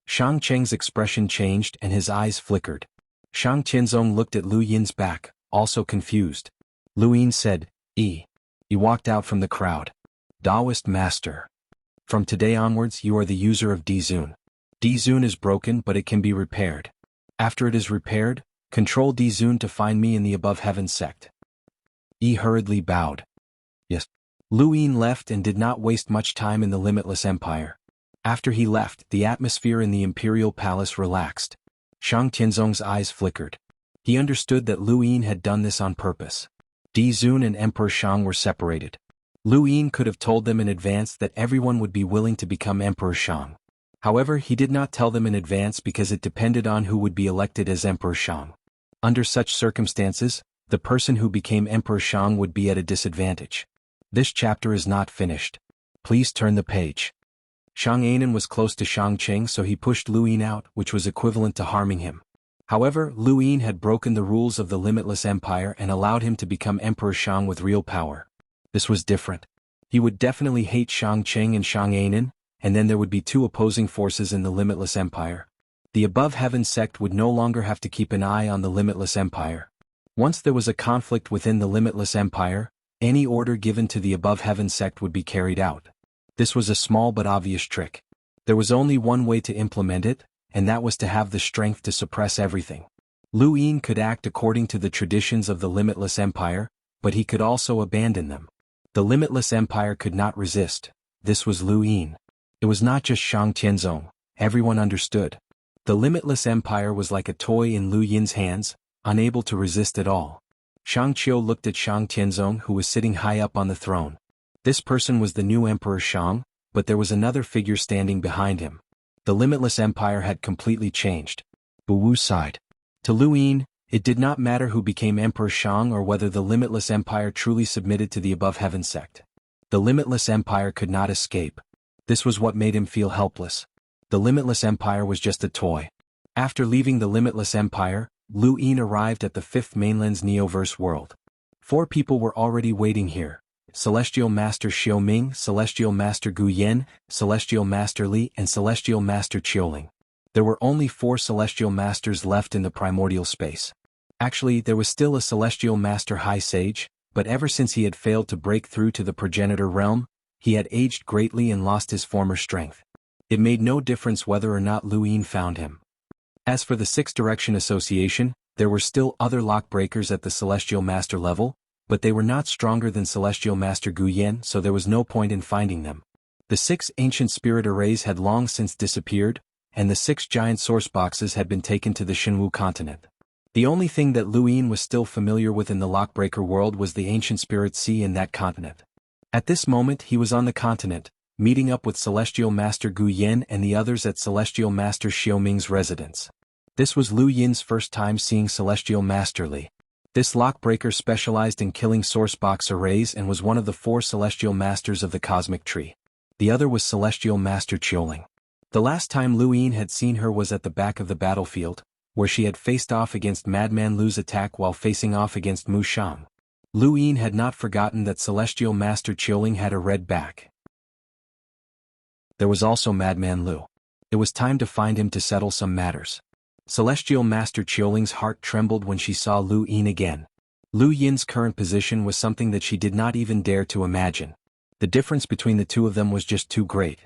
Shang Qing's expression changed and his eyes flickered. Shang Tianzong looked at Lu Yin's back, also confused. Lu Yin said, He walked out from the crowd. Taoist master. From today onwards you are the user of Dizun. Dizun is broken but it can be repaired. After it is repaired, control Dizun to find me in the above heaven sect. Yi hurriedly bowed. Yes. Lu Yin left and did not waste much time in the limitless empire. After he left, the atmosphere in the imperial palace relaxed. Shang Tianzong's eyes flickered. He understood that Lu Yin had done this on purpose. Dizun and Emperor Xiang were separated. Lu Yin could have told them in advance that everyone would be willing to become Emperor Xiang. However, he did not tell them in advance because it depended on who would be elected as Emperor Xiang. Under such circumstances, the person who became Emperor Xiang would be at a disadvantage. This chapter is not finished. Please turn the page. Xianxia was close to Shang Qing, so he pushed Lu Yin out, which was equivalent to harming him. However, Lu Yin had broken the rules of the limitless empire and allowed him to become Emperor Xiang with real power. This was different. He would definitely hate Shang Qing and Xianxia, and then there would be two opposing forces in the limitless empire. The above heaven sect would no longer have to keep an eye on the limitless empire. Once there was a conflict within the limitless empire, any order given to the above heaven sect would be carried out. This was a small but obvious trick. There was only one way to implement it, and that was to have the strength to suppress everything. Lu Yin could act according to the traditions of the Limitless Empire, but he could also abandon them. The Limitless Empire could not resist. This was Lu Yin. It was not just Shang Tianzong, everyone understood. The Limitless Empire was like a toy in Lu Yin's hands, unable to resist at all. Shang Qiu looked at Shang Tianzong, who was sitting high up on the throne. This person was the new Emperor Shang, but there was another figure standing behind him. The Limitless Empire had completely changed. Bu Wu sighed. To Lu Yin, it did not matter who became Emperor Shang or whether the Limitless Empire truly submitted to the Above Heaven sect. The Limitless Empire could not escape. This was what made him feel helpless. The Limitless Empire was just a toy. After leaving the Limitless Empire, Lu Yin arrived at the Fifth Mainland's Neoverse world. 4 people were already waiting here: Celestial Master Xiao Ming, Celestial Master Gu Yan, Celestial Master Li, and Celestial Master Qiuling. There were only 4 Celestial Masters left in the primordial space. Actually, there was still a Celestial Master High Sage, but ever since he had failed to break through to the progenitor realm, he had aged greatly and lost his former strength. It made no difference whether or not Lu Yin found him. As for the Six Direction Association, there were still other lockbreakers at the Celestial Master level, but they were not stronger than Celestial Master Gu Yan, so there was no point in finding them. The 6 ancient spirit arrays had long since disappeared, and the 6 giant source boxes had been taken to the Xuanhu continent. The only thing that Lu Yin was still familiar with in the lockbreaker world was the ancient spirit sea in that continent. At this moment he was on the continent, meeting up with Celestial Master Gu Yan and the others at Celestial Master Xiao Ming's residence. This was Lu Yin's first time seeing Celestial Master Li. This lockbreaker specialized in killing source box arrays and was one of the 4 Celestial Masters of the Cosmic Tree. The other was Celestial Master Qiuling. The last time Lu Yin had seen her was at the back of the battlefield, where she had faced off against Madman Lu's attack while facing off against Mu Shang. Lu Yin had not forgotten that Celestial Master Qiuling had a red back. There was also Madman Lu. It was time to find him to settle some matters. Celestial Master Qiuling's heart trembled when she saw Lu Yin again. Lu Yin's current position was something that she did not even dare to imagine. The difference between the two of them was just too great.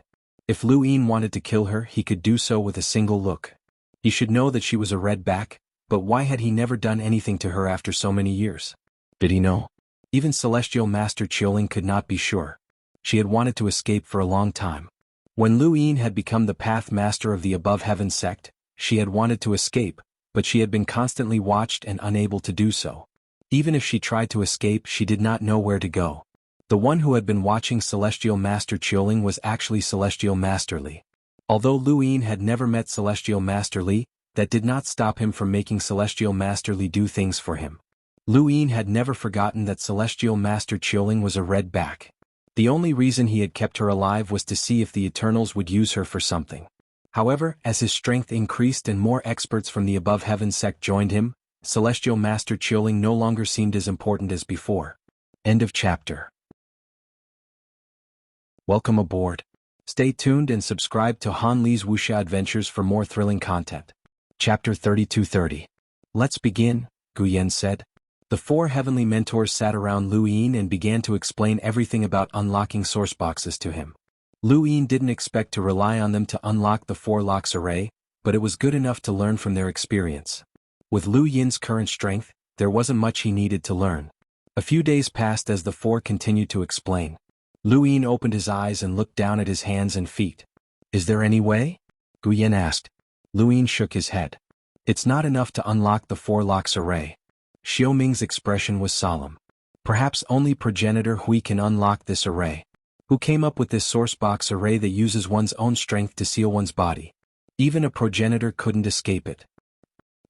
If Lu Yin wanted to kill her, he could do so with a single look. He should know that she was a red back, but why had he never done anything to her after so many years? Did he know? Even Celestial Master Qiuling could not be sure. She had wanted to escape for a long time. When Lu Yin had become the Path Master of the Above Heaven sect, she had wanted to escape, but she had been constantly watched and unable to do so. Even if she tried to escape, she did not know where to go. The one who had been watching Celestial Master Qiuling was actually Celestial Master Li. Although Lu Yin had never met Celestial Master Li, that did not stop him from making Celestial Master Li do things for him. Lu Yin had never forgotten that Celestial Master Qiuling was a red back. The only reason he had kept her alive was to see if the Eternals would use her for something. However, as his strength increased and more experts from the Above Heaven sect joined him, Celestial Master Qiuling no longer seemed as important as before. End of chapter. Welcome aboard. Stay tuned and subscribe to Han Li's Wuxia Adventures for more thrilling content. Chapter 3230. Let's begin, Gu Yan said. The 4 heavenly mentors sat around Lu Yin and began to explain everything about unlocking source boxes to him. Lu Yin didn't expect to rely on them to unlock the 4 locks array, but it was good enough to learn from their experience. With Lu Yin's current strength, there wasn't much he needed to learn. A few days passed as the 4 continued to explain. Lu Yin opened his eyes and looked down at his hands and feet. Is there any way? Gu Yan asked. Lu Yin shook his head. It's not enough to unlock the 4 locks array. Xiao Ming's expression was solemn. Perhaps only Progenitor Hui can unlock this array. Who came up with this source box array that uses one's own strength to seal one's body? Even a progenitor couldn't escape it.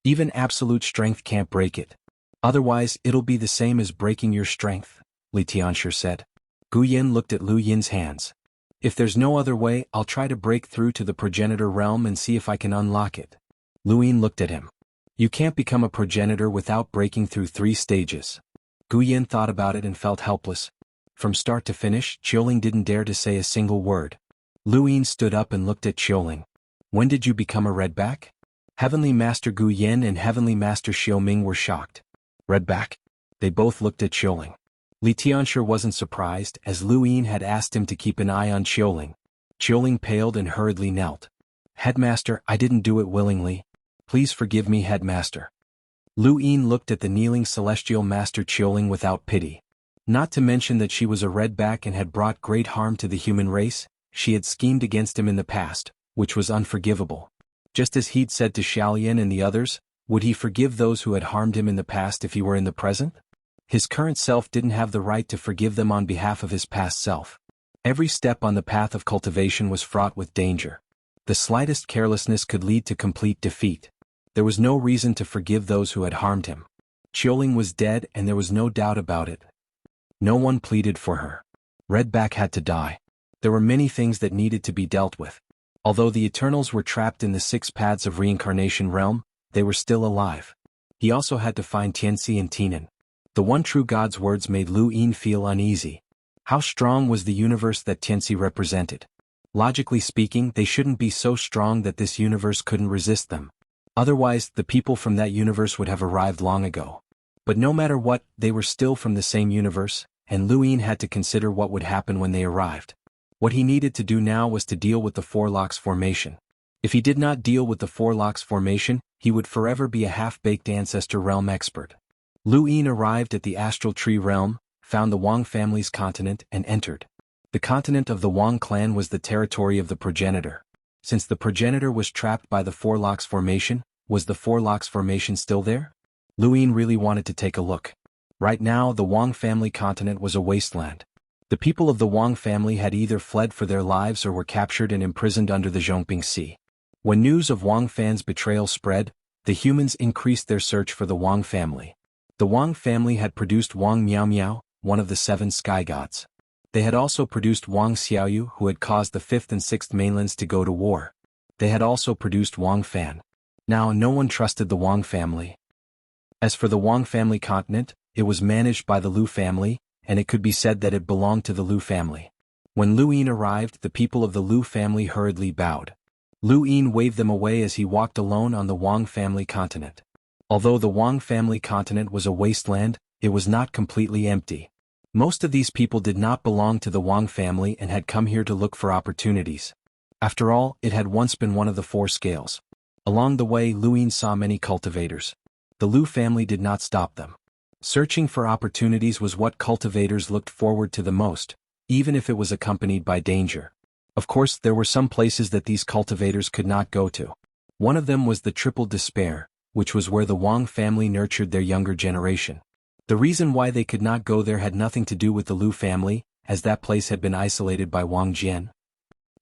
Even absolute strength can't break it. Otherwise, it'll be the same as breaking your strength, Li Tianxia said. Gu Yan looked at Lu Yin's hands. If there's no other way, I'll try to break through to the progenitor realm and see if I can unlock it. Lu Yin looked at him. You can't become a progenitor without breaking through 3 stages. Gu Yan thought about it and felt helpless. From start to finish, Qiuling didn't dare to say a single word. Lu Yin stood up and looked at Qiuling. When did you become a redback? Heavenly Master Gu Yan and Heavenly Master Xiao Ming were shocked. Redback? They both looked at Qiuling. Li Tianxia wasn't surprised, as Lu Yin had asked him to keep an eye on Qiuling. Qiuling paled and hurriedly knelt. "Headmaster, I didn't do it willingly. Please forgive me, Headmaster." Lu Yin looked at the kneeling celestial master Qiuling without pity. Not to mention that she was a redback and had brought great harm to the human race, she had schemed against him in the past, which was unforgivable. Just as he'd said to Xiaolian and the others, would he forgive those who had harmed him in the past if he were in the present? His current self didn't have the right to forgive them on behalf of his past self. Every step on the path of cultivation was fraught with danger. The slightest carelessness could lead to complete defeat. There was no reason to forgive those who had harmed him. Qiuling was dead and there was no doubt about it. No one pleaded for her. Redback had to die. There were many things that needed to be dealt with. Although the Eternals were trapped in the 6 paths of reincarnation realm, they were still alive. He also had to find Tianxi and Tinan. The one true God's words made Lu Yin feel uneasy. How strong was the universe that Tianxi represented? Logically speaking, they shouldn't be so strong that this universe couldn't resist them. Otherwise, the people from that universe would have arrived long ago. But no matter what, they were still from the same universe, and Lu Yin had to consider what would happen when they arrived. What he needed to do now was to deal with the Four Locks formation. If he did not deal with the Four Locks formation, he would forever be a half-baked ancestor realm expert. Lu Yin arrived at the Astral Tree realm, found the Wang family's continent and entered. The continent of the Wang clan was the territory of the progenitor. Since the progenitor was trapped by the Four Locks formation, was the Four Locks formation still there? Lu Yin really wanted to take a look. Right now, the Wang family continent was a wasteland. The people of the Wang family had either fled for their lives or were captured and imprisoned under the Zhongping Sea. When news of Wang Fan's betrayal spread, the humans increased their search for the Wang family. The Wang family had produced Wang Miao, one of the 7 sky gods. They had also produced Wang Xiaoyu, who had caused the 5th and 6th mainlands to go to war. They had also produced Wang Fan. Now no one trusted the Wang family. As for the Wang family continent, it was managed by the Lu family, and it could be said that it belonged to the Lu family. When Lu Yin arrived, the people of the Lu family hurriedly bowed. Lu Yin waved them away as he walked alone on the Wang family continent. Although the Wang family continent was a wasteland, it was not completely empty. Most of these people did not belong to the Wang family and had come here to look for opportunities. After all, it had once been one of the 4 scales. Along the way, Lu Yin saw many cultivators. The Lu family did not stop them. Searching for opportunities was what cultivators looked forward to the most, even if it was accompanied by danger. Of course, there were some places that these cultivators could not go to. One of them was the Triple Despair, which was where the Wang family nurtured their younger generation. The reason why they could not go there had nothing to do with the Lu family, as that place had been isolated by Wang Jian.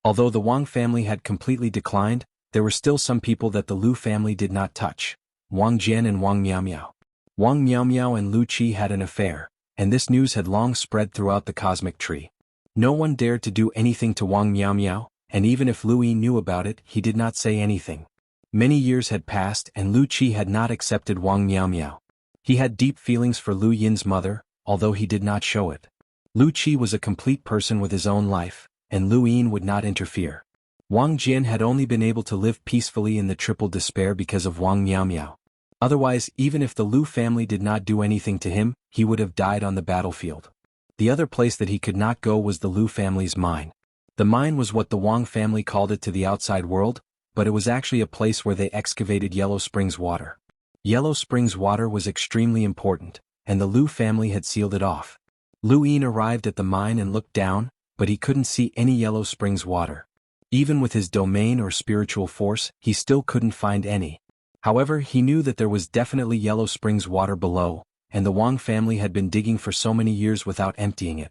Although the Wang family had completely declined, there were still some people that the Lu family did not touch: Wang Jian and Wang Miao. Wang Miao and Lu Qi had an affair, and this news had long spread throughout the cosmic tree. No one dared to do anything to Wang Miao, and even if Lu Yin knew about it, he did not say anything. Many years had passed and Lu Qi had not accepted Wang Miao. He had deep feelings for Lu Yin's mother, although he did not show it. Lu Qi was a complete person with his own life, and Lu Yin would not interfere. Wang Jian had only been able to live peacefully in the Triple Despair because of Wang Miao. Otherwise, even if the Lu family did not do anything to him, he would have died on the battlefield. The other place that he could not go was the Lu family's mine. The mine was what the Wang family called it to the outside world, but it was actually a place where they excavated Yellow Springs water. Yellow Springs water was extremely important, and the Lu family had sealed it off. Lu Yin arrived at the mine and looked down, but he couldn't see any Yellow Springs water. Even with his domain or spiritual force, he still couldn't find any. However, he knew that there was definitely Yellow Springs water below, and the Wang family had been digging for so many years without emptying it.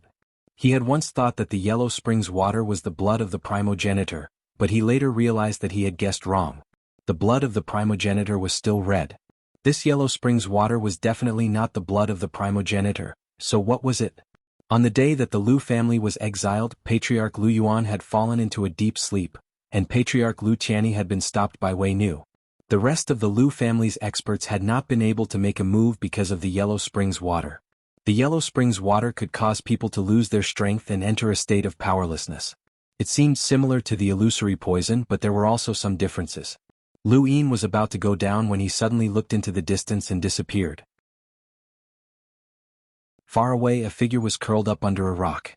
He had once thought that the Yellow Springs water was the blood of the primogenitor, but he later realized that he had guessed wrong. The blood of the primogenitor was still red. This Yellow Springs water was definitely not the blood of the primogenitor, so what was it? On the day that the Lu family was exiled, Patriarch Lu Yuan had fallen into a deep sleep, and Patriarch Lu Tianyi had been stopped by Wei Nu. The rest of the Lu family's experts had not been able to make a move because of the Yellow Springs water. The Yellow Springs water could cause people to lose their strength and enter a state of powerlessness. It seemed similar to the illusory poison, but there were also some differences. Lu Yin was about to go down when he suddenly looked into the distance and disappeared. Far away, a figure was curled up under a rock.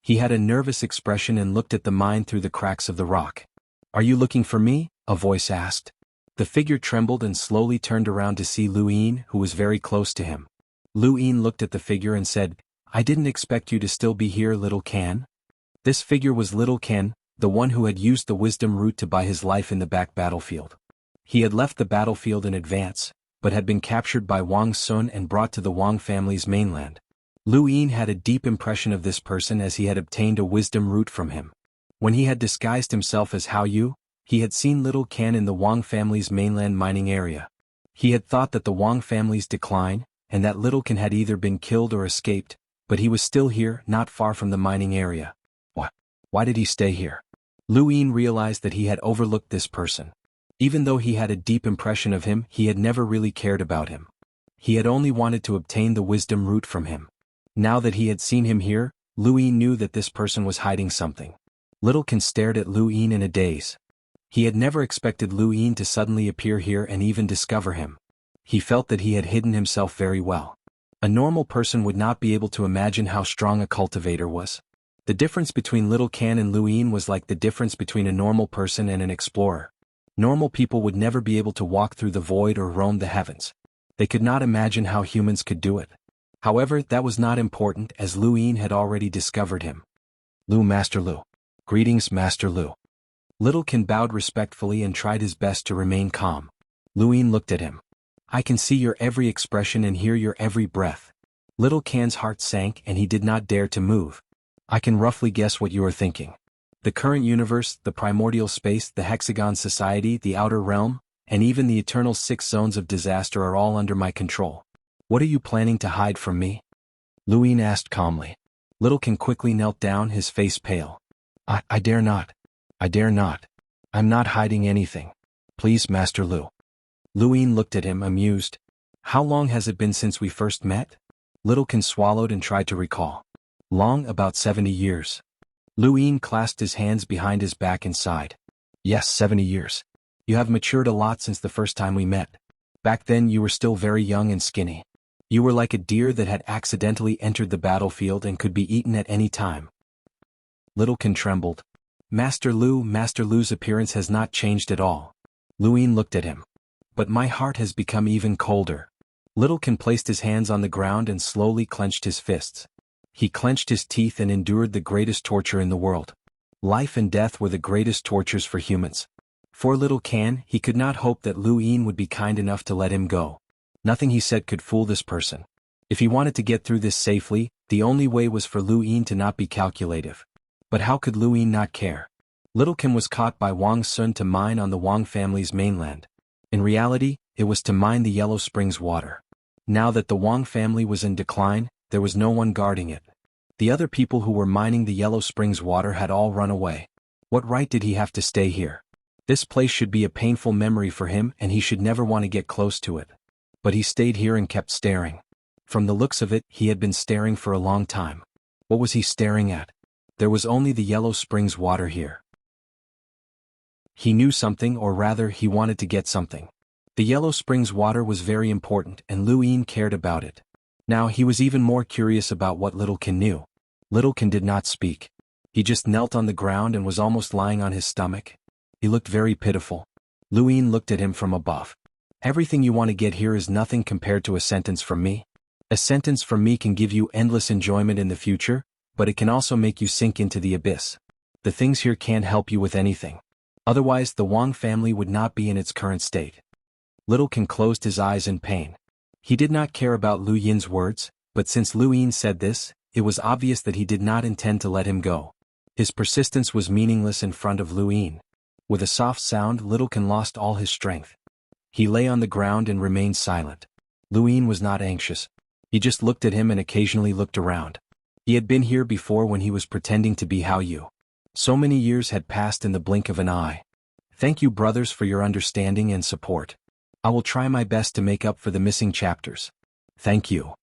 He had a nervous expression and looked at the mine through the cracks of the rock. "Are you looking for me?" a voice asked. The figure trembled and slowly turned around to see Lu Yin, who was very close to him. Lu Yin looked at the figure and said, "I didn't expect you to still be here, little Can." This figure was little Can, the one who had used the wisdom root to buy his life in the back battlefield. He had left the battlefield in advance, but had been captured by Wang Sun and brought to the Wang family's mainland. Lu Yin had a deep impression of this person as he had obtained a wisdom root from him. When he had disguised himself as Hao Yu, he had seen little Can in the Wang family's mainland mining area. He had thought that the Wang family's decline, and that little Can had either been killed or escaped, but he was still here, not far from the mining area. Why did he stay here? Lu Yin realized that he had overlooked this person. Even though he had a deep impression of him, he had never really cared about him. He had only wanted to obtain the wisdom root from him. Now that he had seen him here, Lu Yin knew that this person was hiding something. Little Can stared at Lu Yin in a daze. He had never expected Lu Yin to suddenly appear here and even discover him. He felt that he had hidden himself very well. A normal person would not be able to imagine how strong a cultivator was. The difference between little Can and Lu Yin was like the difference between a normal person and an explorer. Normal people would never be able to walk through the void or roam the heavens. They could not imagine how humans could do it. However, that was not important as Lu Yin had already discovered him. Master Lu. Greetings, Master Lu. Little Can bowed respectfully and tried his best to remain calm. Lu Yin looked at him. "I can see your every expression and hear your every breath." Little Can's heart sank and he did not dare to move. "I can roughly guess what you are thinking. The current universe, the primordial space, the hexagon society, the outer realm, and even the eternal 6 zones of disaster are all under my control. What are you planning to hide from me?" Lu Yin asked calmly. Little Can quickly knelt down, his face pale. I dare not. I dare not. I'm not hiding anything. Please, Master Lu." Lu Yin looked at him, amused. "How long has it been since we first met?" Little Can swallowed and tried to recall. "Long, about 70 years. Lu Yin clasped his hands behind his back and sighed. "Yes, 70 years. You have matured a lot since the first time we met. Back then you were still very young and skinny. You were like a deer that had accidentally entered the battlefield and could be eaten at any time." Little Can trembled. Master Lu's appearance has not changed at all." Lu Yin looked at him. "But my heart has become even colder." Little Can placed his hands on the ground and slowly clenched his fists. He clenched his teeth and endured the greatest torture in the world. Life and death were the greatest tortures for humans. For little Can, he could not hope that Lu Yin would be kind enough to let him go. Nothing he said could fool this person. If he wanted to get through this safely, the only way was for Lu Yin to not be calculative. But how could Lu Yin not care? Little Can was caught by Wang Sun to mine on the Wang family's mainland. In reality, it was to mine the Yellow Springs water. Now that the Wang family was in decline, there was no one guarding it. The other people who were mining the Yellow Springs water had all run away. What right did he have to stay here? This place should be a painful memory for him and he should never want to get close to it. But he stayed here and kept staring. From the looks of it, he had been staring for a long time. What was he staring at? There was only the Yellow Springs water here. He knew something, or rather, he wanted to get something. The Yellow Springs water was very important and Lu Yin cared about it. Now he was even more curious about what Little Can knew. Little Can did not speak. He just knelt on the ground and was almost lying on his stomach. He looked very pitiful. Lu Yin looked at him from above. "Everything you want to get here is nothing compared to a sentence from me. A sentence from me can give you endless enjoyment in the future, but it can also make you sink into the abyss. The things here can't help you with anything. Otherwise the Wang family would not be in its current state." Little Can closed his eyes in pain. He did not care about Lu Yin's words, but since Lu Yin said this, it was obvious that he did not intend to let him go. His persistence was meaningless in front of Lu Yin. With a soft sound, Little Can lost all his strength. He lay on the ground and remained silent. Lu Yin was not anxious. He just looked at him and occasionally looked around. He had been here before when he was pretending to be Hao Yu. So many years had passed in the blink of an eye. "Thank you, brothers, for your understanding and support. I will try my best to make up for the missing chapters. Thank you."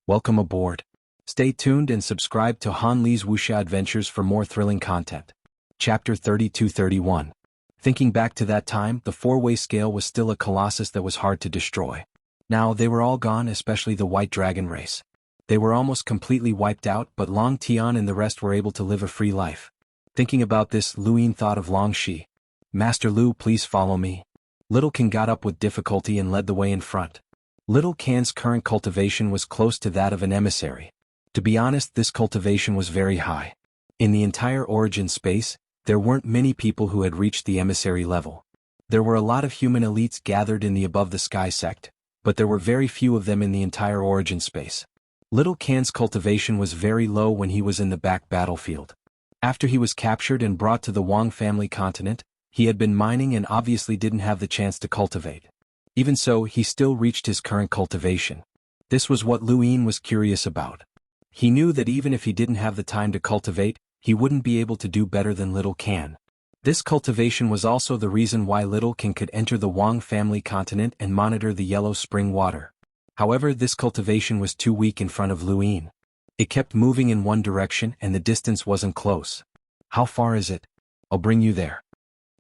Welcome aboard. Stay tuned and subscribe to Han Li's Wuxia Adventures for more thrilling content. Chapter 32-31. Thinking back to that time, the four-way scale was still a colossus that was hard to destroy. Now they were all gone, especially the white dragon race. They were almost completely wiped out, but Long Tian and the rest were able to live a free life. Thinking about this, Luyin thought of Long Shi. Master Lu, please follow me. Little Can got up with difficulty and led the way in front. Little Can's current cultivation was close to that of an emissary. To be honest, this cultivation was very high. In the entire origin space, there weren't many people who had reached the emissary level. There were a lot of human elites gathered in the Above the Sky sect, but there were very few of them in the entire origin space. Little Can's cultivation was very low when he was in the back battlefield. After he was captured and brought to the Wang family continent, he had been mining and obviously didn't have the chance to cultivate. Even so, he still reached his current cultivation. This was what Luyin was curious about. He knew that even if he didn't have the time to cultivate, he wouldn't be able to do better than Little Can. This cultivation was also the reason why Little Can could enter the Wang family continent and monitor the yellow spring water. However, this cultivation was too weak in front of Luyin. It kept moving in one direction and the distance wasn't close. How far is it? I'll bring you there.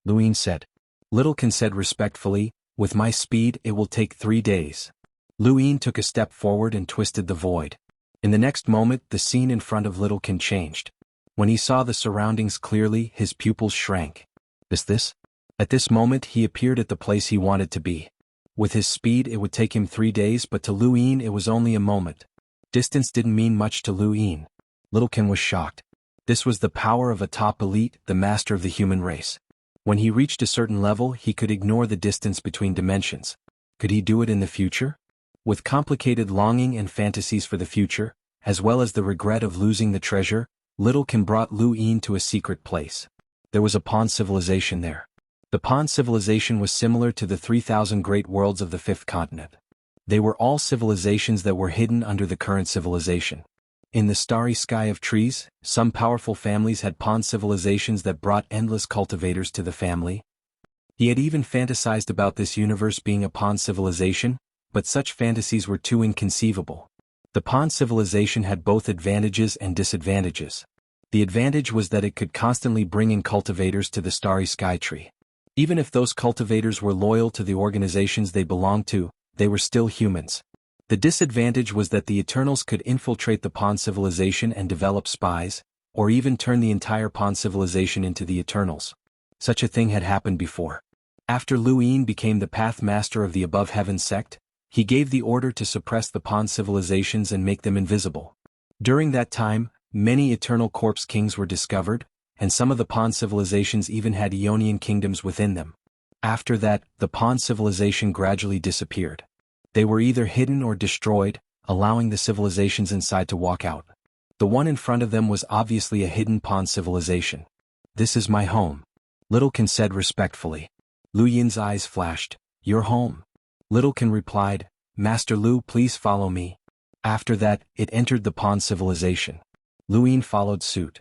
Luyin said. Little Can said respectfully, with my speed it will take 3 days. Luyin took a step forward and twisted the void. In the next moment, the scene in front of Little Can changed. When he saw the surroundings clearly, his pupils shrank. Is this? At this moment he appeared at the place he wanted to be. With his speed it would take him 3 days, but to Luyin it was only a moment. Distance didn't mean much to Luyin. Little Can was shocked. This was the power of a top elite, the master of the human race. When he reached a certain level, he could ignore the distance between dimensions. Could he do it in the future? With complicated longing and fantasies for the future, as well as the regret of losing the treasure, Little Can brought Luyin to a secret place. There was a pawn civilization there. The pawn civilization was similar to the 3,000 great worlds of the fifth continent. They were all civilizations that were hidden under the current civilization. In the starry sky of trees, some powerful families had pawn civilizations that brought endless cultivators to the family. He had even fantasized about this universe being a pawn civilization, but such fantasies were too inconceivable. The pawn civilization had both advantages and disadvantages. The advantage was that it could constantly bring in cultivators to the starry sky tree. Even if those cultivators were loyal to the organizations they belonged to, they were still humans. The disadvantage was that the Eternals could infiltrate the pawn civilization and develop spies, or even turn the entire pawn civilization into the Eternals. Such a thing had happened before. After Luyin became the Path Master of the Above Heaven sect, he gave the order to suppress the pawn civilizations and make them invisible. During that time, many Eternal Corpse Kings were discovered, and some of the pawn civilizations even had Ionian kingdoms within them. After that, the pawn civilization gradually disappeared. They were either hidden or destroyed, allowing the civilizations inside to walk out. The one in front of them was obviously a hidden pawn civilization. This is my home. Little Can said respectfully. Luyin's eyes flashed. Your home? Little Can replied, Master Lu, please follow me. After that, it entered the pawn civilization. Luyin followed suit.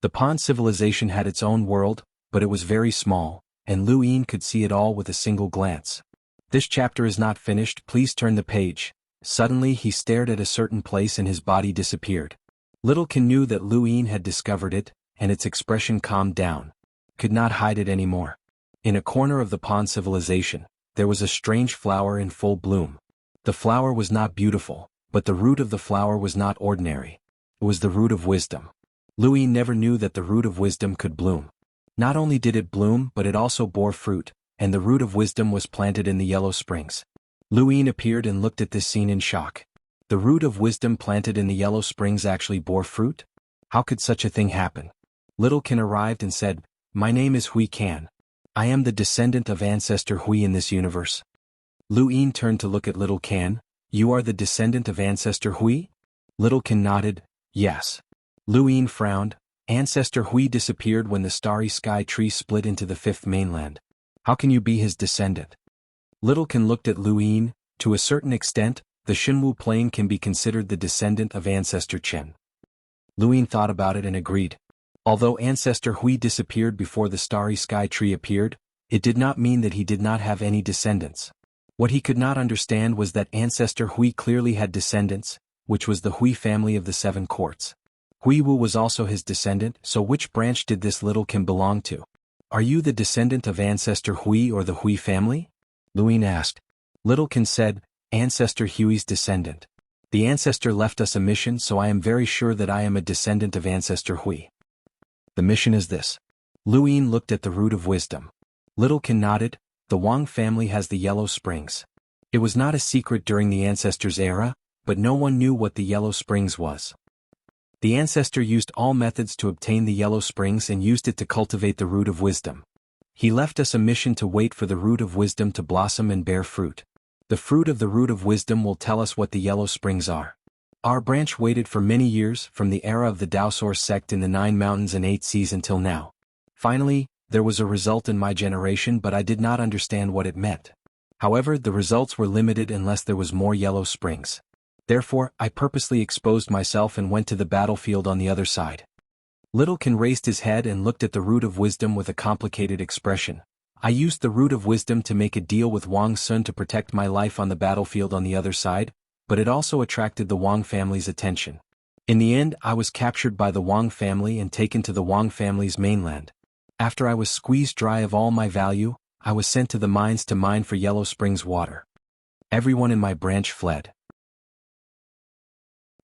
The pawn civilization had its own world, but it was very small, and Luyin could see it all with a single glance. This chapter is not finished, please turn the page. Suddenly he stared at a certain place and his body disappeared. Little Can knew that Luyin had discovered it, and its expression calmed down. Could not hide it anymore. In a corner of the pawn civilization, there was a strange flower in full bloom. The flower was not beautiful, but the root of the flower was not ordinary. It was the root of wisdom. Luyin never knew that the root of wisdom could bloom. Not only did it bloom, but it also bore fruit, and the root of wisdom was planted in the yellow springs. Luyin appeared and looked at this scene in shock. The root of wisdom planted in the yellow springs actually bore fruit? How could such a thing happen? Little Can arrived and said, My name is Hui Can. I am the descendant of ancestor Hui in this universe. Luyin turned to look at Little Can. You are the descendant of ancestor Hui? Little Can nodded, yes. Luyin frowned. Ancestor Hui disappeared when the starry sky tree split into the fifth mainland. How can you be his descendant? Little Can looked at Luyin. To a certain extent, the Xinwu Plain can be considered the descendant of ancestor Chen. Luyin thought about it and agreed. Although ancestor Hui disappeared before the starry sky tree appeared, it did not mean that he did not have any descendants. What he could not understand was that ancestor Hui clearly had descendants, which was the Hui family of the seven courts. Huiwu was also his descendant, so which branch did this Little Can belong to? Are you the descendant of ancestor Hui or the Hui family? Luyin asked. Little Ken said, "Ancestor Huey's descendant. The ancestor left us a mission, so I am very sure that I am a descendant of Ancestor Hui. The mission is this." Luyin looked at the Root of Wisdom. Little Ken nodded. The Wang family has the Yellow Springs. It was not a secret during the ancestors' era, but no one knew what the Yellow Springs was. The ancestor used all methods to obtain the Yellow Springs and used it to cultivate the Root of Wisdom. He left us a mission to wait for the Root of Wisdom to blossom and bear fruit. The fruit of the Root of Wisdom will tell us what the Yellow Springs are. Our branch waited for many years, from the era of the Daosor sect in the 9 mountains and 8 seas until now. Finally, there was a result in my generation, but I did not understand what it meant. However, the results were limited unless there was more Yellow Springs. Therefore, I purposely exposed myself and went to the battlefield on the other side. Little Ken raised his head and looked at the Root of Wisdom with a complicated expression. I used the Root of Wisdom to make a deal with Wang Sun to protect my life on the battlefield on the other side, but it also attracted the Wang family's attention. In the end, I was captured by the Wang family and taken to the Wang family's mainland. After I was squeezed dry of all my value, I was sent to the mines to mine for Yellow Springs water. Everyone in my branch fled.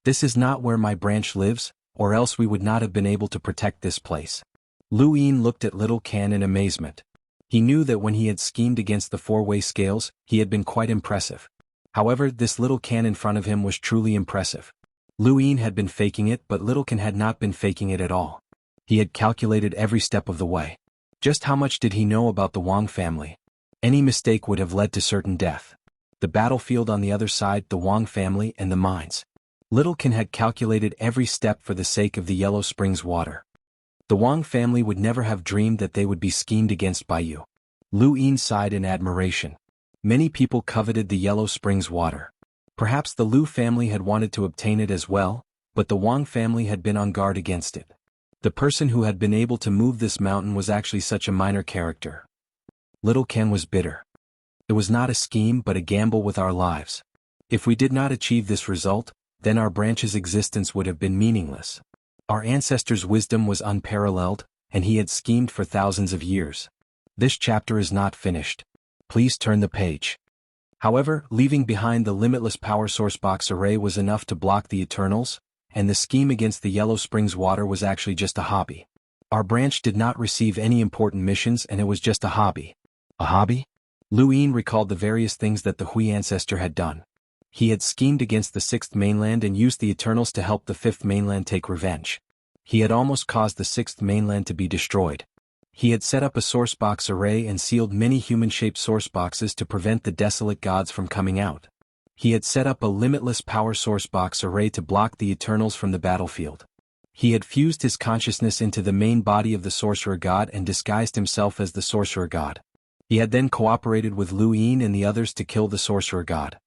This is not where my branch lives, or else we would not have been able to protect this place. Luyin looked at Little Ken in amazement. He knew that when he had schemed against the 4-way scales, he had been quite impressive. However, this Little Ken in front of him was truly impressive. Luyin had been faking it, but Little Ken had not been faking it at all. He had calculated every step of the way. Just how much did he know about the Wang family? Any mistake would have led to certain death. The battlefield on the other side, the Wang family, and the mines. Little Ken had calculated every step for the sake of the Yellow Springs water. The Wang family would never have dreamed that they would be schemed against by you. Luyin sighed in admiration. Many people coveted the Yellow Springs water. Perhaps the Lu family had wanted to obtain it as well, but the Wang family had been on guard against it. The person who had been able to move this mountain was actually such a minor character. Little Ken was bitter. It was not a scheme but a gamble with our lives. If we did not achieve this result, then our branch's existence would have been meaningless. Our ancestor's wisdom was unparalleled, and he had schemed for thousands of years. This chapter is not finished. Please turn the page. However, leaving behind the limitless power source box array was enough to block the Eternals, and the scheme against the Yellow Springs water was actually just a hobby. Our branch did not receive any important missions, and it was just a hobby. A hobby? Luyin recalled the various things that the Hui ancestor had done. He had schemed against the 6th mainland and used the Eternals to help the 5th mainland take revenge. He had almost caused the 6th mainland to be destroyed. He had set up a source box array and sealed many human-shaped source boxes to prevent the desolate gods from coming out. He had set up a limitless power source box array to block the Eternals from the battlefield. He had fused his consciousness into the main body of the sorcerer god and disguised himself as the sorcerer god. He had then cooperated with Luyin and the others to kill the sorcerer god.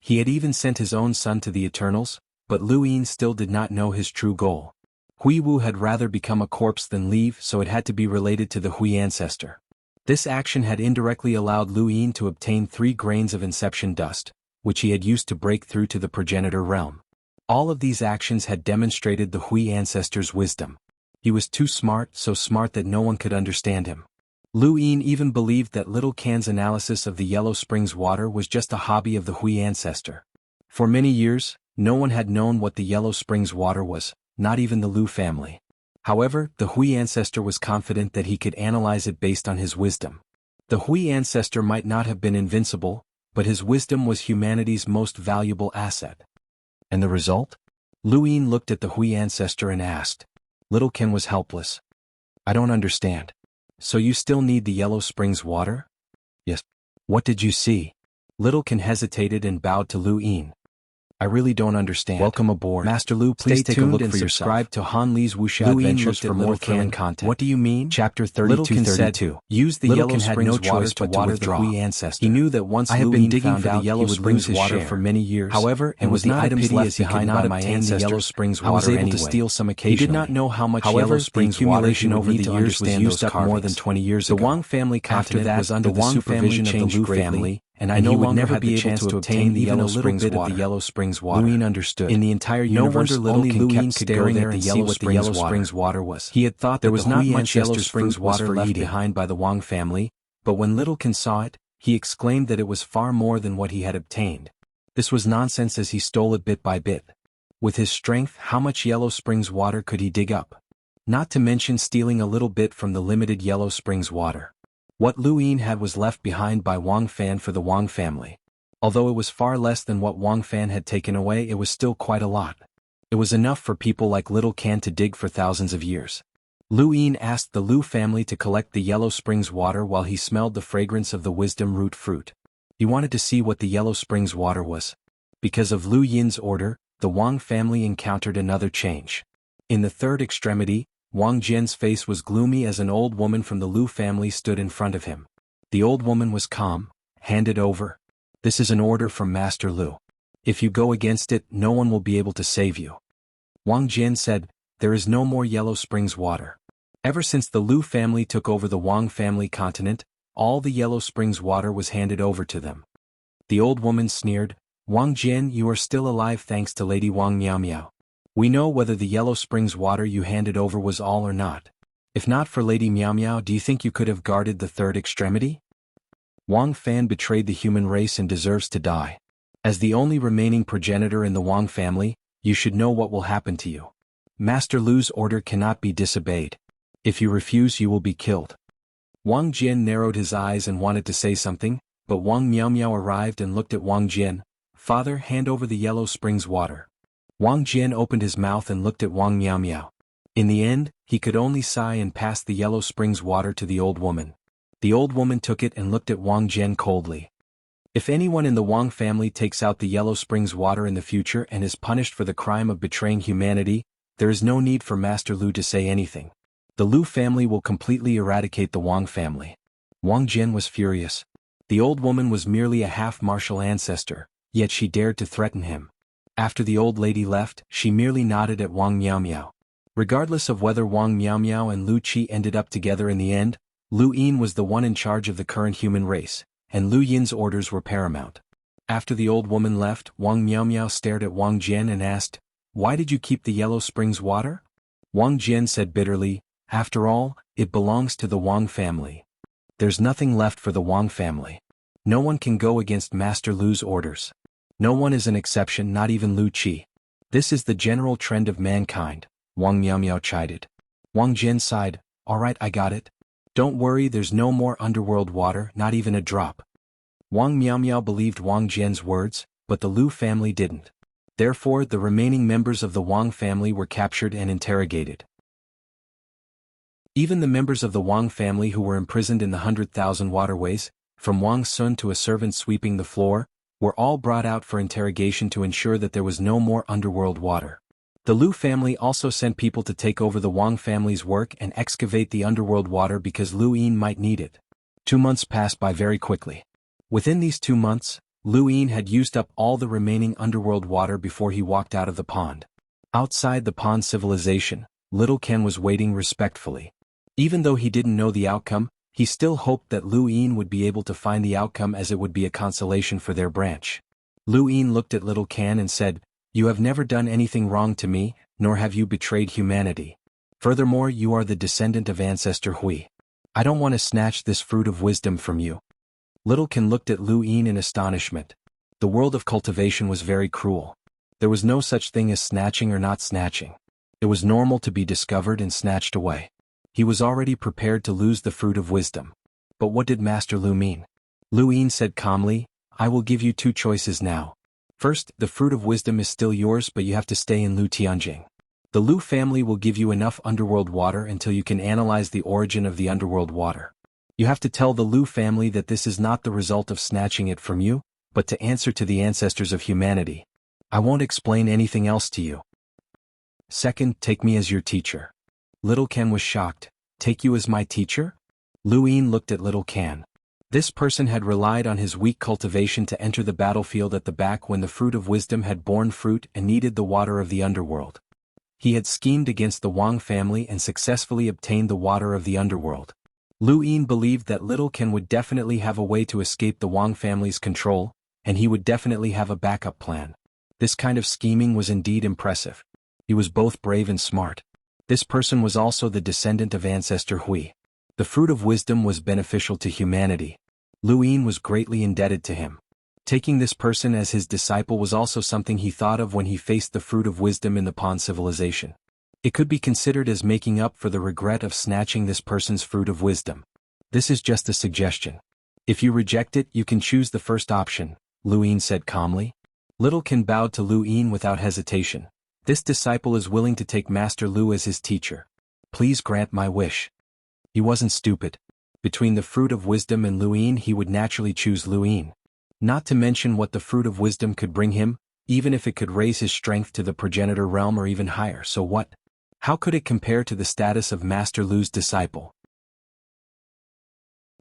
He had even sent his own son to the Eternals, but Luyin still did not know his true goal. Hui Wu had rather become a corpse than leave, so it had to be related to the Hui ancestor. This action had indirectly allowed Luyin to obtain 3 grains of inception dust, which he had used to break through to the progenitor realm. All of these actions had demonstrated the Hui ancestor's wisdom. He was too smart, so smart that no one could understand him. Luyin even believed that Little Ken's analysis of the Yellow Springs water was just a hobby of the Hui ancestor. For many years, no one had known what the Yellow Springs water was, not even the Lu family. However, the Hui ancestor was confident that he could analyze it based on his wisdom. The Hui ancestor might not have been invincible, but his wisdom was humanity's most valuable asset. And the result? Luyin looked at the Hui ancestor and asked. Little Ken was helpless. I don't understand. So you still need the Yellow Springs water? Yes. What did you see? Little Ken hesitated and bowed to Luyin. I really don't understand. Welcome aboard. Master Lu, please take a look for yourself. Subscribe to Han Li's Wuxia Adventures for more thrilling content. What do you mean? Chapter 32-32. Use the Yellow Springs water to water the Hui ancestor. He knew that once Luyin found out he would lose his water for many years. However, and with the items left behind by my ancestors, I was able to steal some occasionally. He did not know how much Yellow Springs accumulation over the years was used up more than 20 years ago. The Wang family continent was under the supervision of the Lu family, and I no longer had the chance to obtain even a little bit of the Yellow Springs water. Luyin understood. In the entire universe, only Luyin could go there and see what the Yellow Springs water was. He had thought there was not much Yellow Springs water left behind by the Wang family, but when Little Ken saw it, he exclaimed that it was far more than what he had obtained. This was nonsense, as he stole it bit by bit. With his strength, how much Yellow Springs water could he dig up? Not to mention stealing a little bit from the limited Yellow Springs water. What Lu Yin had was left behind by Wang Fan for the Wang family. Although it was far less than what Wang Fan had taken away, it was still quite a lot. It was enough for people like Little Can to dig for thousands of years. Lu Yin asked the Lu family to collect the Yellow Springs water while he smelled the fragrance of the wisdom root fruit. He wanted to see what the Yellow Springs water was. Because of Lu Yin's order, the Wang family encountered another change. In the third extremity, Wang Jian's face was gloomy as an old woman from the Lu family stood in front of him. The old woman was calm. "Hand it over. This is an order from Master Lu. If you go against it, no one will be able to save you." Wang Jian said, "There is no more Yellow Springs water. Ever since the Lu family took over the Wang family continent, all the Yellow Springs water was handed over to them." The old woman sneered, "Wang Jian, you are still alive thanks to Lady Wang Miao Miao. We know whether the Yellow Springs water you handed over was all or not. If not for Lady Miao Miao, do you think you could have guarded the third extremity? Wang Fan betrayed the human race and deserves to die. As the only remaining progenitor in the Wang family, you should know what will happen to you. Master Lu's order cannot be disobeyed. If you refuse, you will be killed." Wang Jian narrowed his eyes and wanted to say something, but Wang Miao Miao arrived and looked at Wang Jian. "Father, hand over the Yellow Springs water." Wang Jian opened his mouth and looked at Wang Miao Miao. In the end, he could only sigh and pass the Yellow Springs water to the old woman. The old woman took it and looked at Wang Jian coldly. "If anyone in the Wang family takes out the Yellow Springs water in the future and is punished for the crime of betraying humanity, there is no need for Master Lu to say anything. The Lu family will completely eradicate the Wang family." Wang Jian was furious. The old woman was merely a half-martial ancestor, yet she dared to threaten him. After the old lady left, she merely nodded at Wang Miao Miao. Regardless of whether Wang Miao Miao and Lu Qi ended up together in the end, Lu Yin was the one in charge of the current human race, and Lu Yin's orders were paramount. After the old woman left, Wang Miao Miao stared at Wang Jian and asked, "Why did you keep the Yellow Springs water?" Wang Jian said bitterly, "After all, it belongs to the Wang family. There's nothing left for the Wang family. No one can go against Master Lu's orders. No one is an exception, not even Lu Qi. This is the general trend of mankind," Wang Miao Miao chided. Wang Jian sighed, "All right, I got it. Don't worry, there's no more underworld water, not even a drop." Wang Miao Miao believed Wang Jian's words, but the Lu family didn't. Therefore, the remaining members of the Wang family were captured and interrogated. Even the members of the Wang family who were imprisoned in the 100,000 waterways, from Wang Sun to a servant sweeping the floor, were all brought out for interrogation to ensure that there was no more underworld water. The Lu family also sent people to take over the Wang family's work and excavate the underworld water because Lu Yin might need it. 2 months passed by very quickly. Within these 2 months, Lu Yin had used up all the remaining underworld water before he walked out of the pond. Outside the pond civilization, Little Ken was waiting respectfully. Even though he didn't know the outcome, he still hoped that Lu Yin would be able to find the outcome, as it would be a consolation for their branch. Lu Yin looked at Little Can and said, "You have never done anything wrong to me, nor have you betrayed humanity. Furthermore, you are the descendant of Ancestor Hui. I don't want to snatch this fruit of wisdom from you." Little Can looked at Lu Yin in astonishment. The world of cultivation was very cruel. There was no such thing as snatching or not snatching. It was normal to be discovered and snatched away. He was already prepared to lose the fruit of wisdom. But what did Master Lu mean? Lu Yin said calmly, "I will give you 2 choices now. First, the fruit of wisdom is still yours, but you have to stay in Lu Tianjing. The Lu family will give you enough underworld water until you can analyze the origin of the underworld water. You have to tell the Lu family that this is not the result of snatching it from you, but to answer to the ancestors of humanity. I won't explain anything else to you. Second, take me as your teacher." Little Ken was shocked. "Take you as my teacher?" Lu Yin looked at Little Can. This person had relied on his weak cultivation to enter the battlefield at the back when the fruit of wisdom had borne fruit and needed the water of the underworld. He had schemed against the Wang family and successfully obtained the water of the underworld. Lu Yin believed that Little Ken would definitely have a way to escape the Wang family's control, and he would definitely have a backup plan. This kind of scheming was indeed impressive. He was both brave and smart. This person was also the descendant of Ancestor Hui. The fruit of wisdom was beneficial to humanity. Lu Yin was greatly indebted to him. Taking this person as his disciple was also something he thought of when he faced the fruit of wisdom in the Pawn civilization. It could be considered as making up for the regret of snatching this person's fruit of wisdom. This is just a suggestion. If you reject it, you can choose the first option, Lu Yin said calmly. Littlekin bowed to Lu Yin without hesitation. This disciple is willing to take Master Lu as his teacher. Please grant my wish. He wasn't stupid. Between the fruit of wisdom and Lu Yin, he would naturally choose Lu Yin. Not to mention what the fruit of wisdom could bring him, even if it could raise his strength to the progenitor realm or even higher, so what? How could it compare to the status of Master Lu's disciple?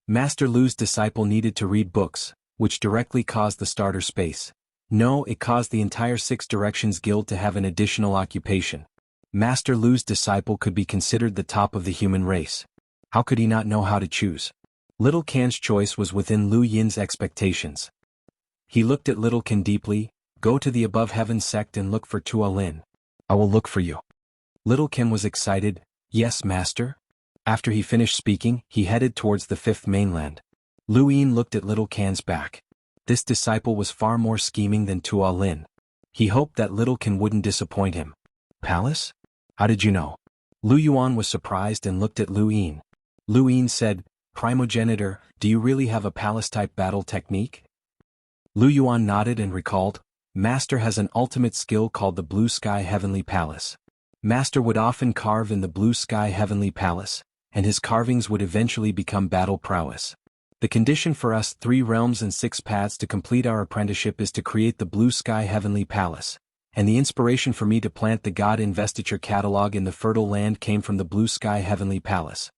Master Lu's disciple needed to read books, which directly caused the starter space. No, it caused the entire Six Directions Guild to have an additional occupation. Master Lu's disciple could be considered the top of the human race. How could he not know how to choose? Little Kan's choice was within Lu Yin's expectations. He looked at Little Kan deeply. Go to the above heaven sect and look for Tua Lin. I will look for you. Little Kan was excited. Yes, master. After he finished speaking, he headed towards the fifth mainland. Lu Yin looked at Little Kan's back. This disciple was far more scheming than Tua Lin. He hoped that Little Kan wouldn't disappoint him. Palace? How did you know? Lu Yuan was surprised and looked at Lu Yin. Lu Yin said, Primogenitor, do you really have a palace-type battle technique? Lu Yuan nodded and recalled, Master has an ultimate skill called the Blue Sky Heavenly Palace. Master would often carve in the Blue Sky Heavenly Palace, and his carvings would eventually become battle prowess. The condition for us 3 realms and 6 paths to complete our apprenticeship is to create the Blue Sky Heavenly Palace, and the inspiration for me to plant the God Investiture catalog in the fertile land came from the Blue Sky Heavenly Palace.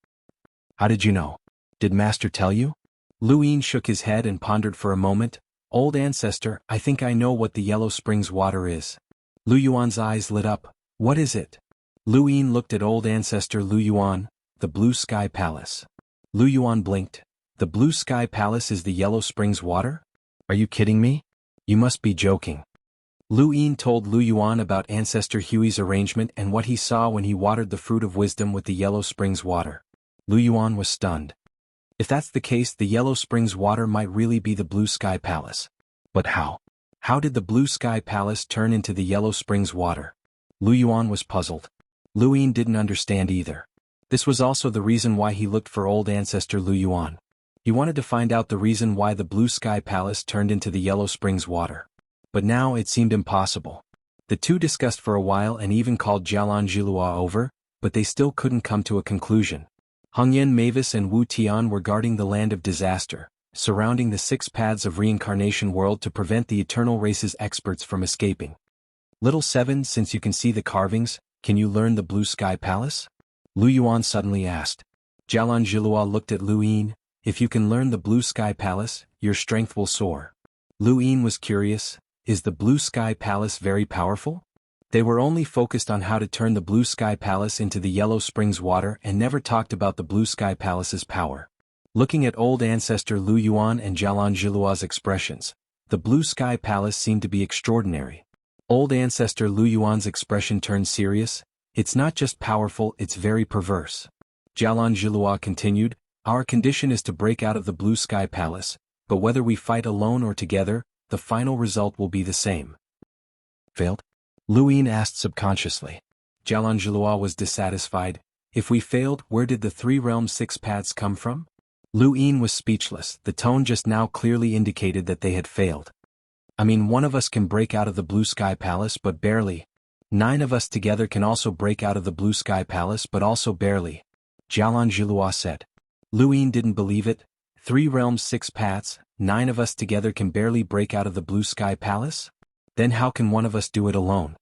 How did you know? Did Master tell you? Lu Yin shook his head and pondered for a moment. Old ancestor, I think I know what the Yellow Springs water is. Lu Yuan's eyes lit up. What is it? Lu Yin looked at old ancestor Lu Yuan. The Blue Sky Palace. Lu Yuan blinked. The Blue Sky Palace is the Yellow Springs water? Are you kidding me? You must be joking. Lu Yin told Lu Yuan about Ancestor Hui's arrangement and what he saw when he watered the fruit of wisdom with the Yellow Springs water. Lu Yuan was stunned. If that's the case, the Yellow Springs water might really be the Blue Sky Palace. But how? How did the Blue Sky Palace turn into the Yellow Springs water? Lu Yuan was puzzled. Lu Yin didn't understand either. This was also the reason why he looked for old ancestor Lu Yuan. He wanted to find out the reason why the Blue Sky Palace turned into the Yellow Springs water. But now it seemed impossible. The two discussed for a while and even called Jianghu over, but they still couldn't come to a conclusion. Hongyan Mavis and Wu Tian were guarding the land of disaster, surrounding the 6 paths of reincarnation world to prevent the eternal race's experts from escaping. Little 7, since you can see the carvings, can you learn the Blue Sky Palace? Lu Yuan suddenly asked. Jianghu looked at Lu Yin. If you can learn the Blue Sky Palace, your strength will soar. Lu Yin was curious. Is the Blue Sky Palace very powerful? They were only focused on how to turn the Blue Sky Palace into the Yellow Springs water and never talked about the Blue Sky Palace's power. Looking at old ancestor Lu Yuan and Jianghu's expressions, the Blue Sky Palace seemed to be extraordinary. Old ancestor Lu Yuan's expression turned serious. It's not just powerful, it's very perverse. Jianghu continued, our condition is to break out of the Blue Sky Palace, but whether we fight alone or together, the final result will be the same. Failed? Lu Yin asked subconsciously. Jianghu was dissatisfied. If we failed, where did the 3 realms 6 paths come from? Lu Yin was speechless. The tone just now clearly indicated that they had failed. I mean, one of us can break out of the Blue Sky Palace, but barely. 9 of us together can also break out of the Blue Sky Palace, but also barely. Jianghu said. Lu Yin didn't believe it. 3 realms 6 paths, 9 of us together can barely break out of the Blue Sky Palace? Then how can one of us do it alone?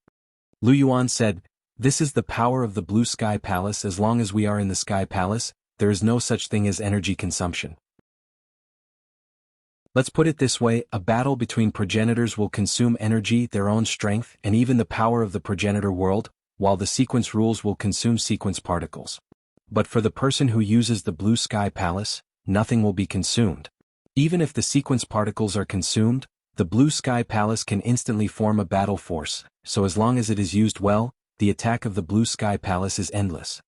Lu Yuan said, this is the power of the Blue Sky Palace. As long as we are in the Sky Palace, there is no such thing as energy consumption. Let's put it this way, a battle between progenitors will consume energy, their own strength, and even the power of the progenitor world, while the sequence rules will consume sequence particles. But for the person who uses the Blue Sky Palace, nothing will be consumed. Even if the sequence particles are consumed, the Blue Sky Palace can instantly form a battle force, so as long as it is used well, the attack of the Blue Sky Palace is endless.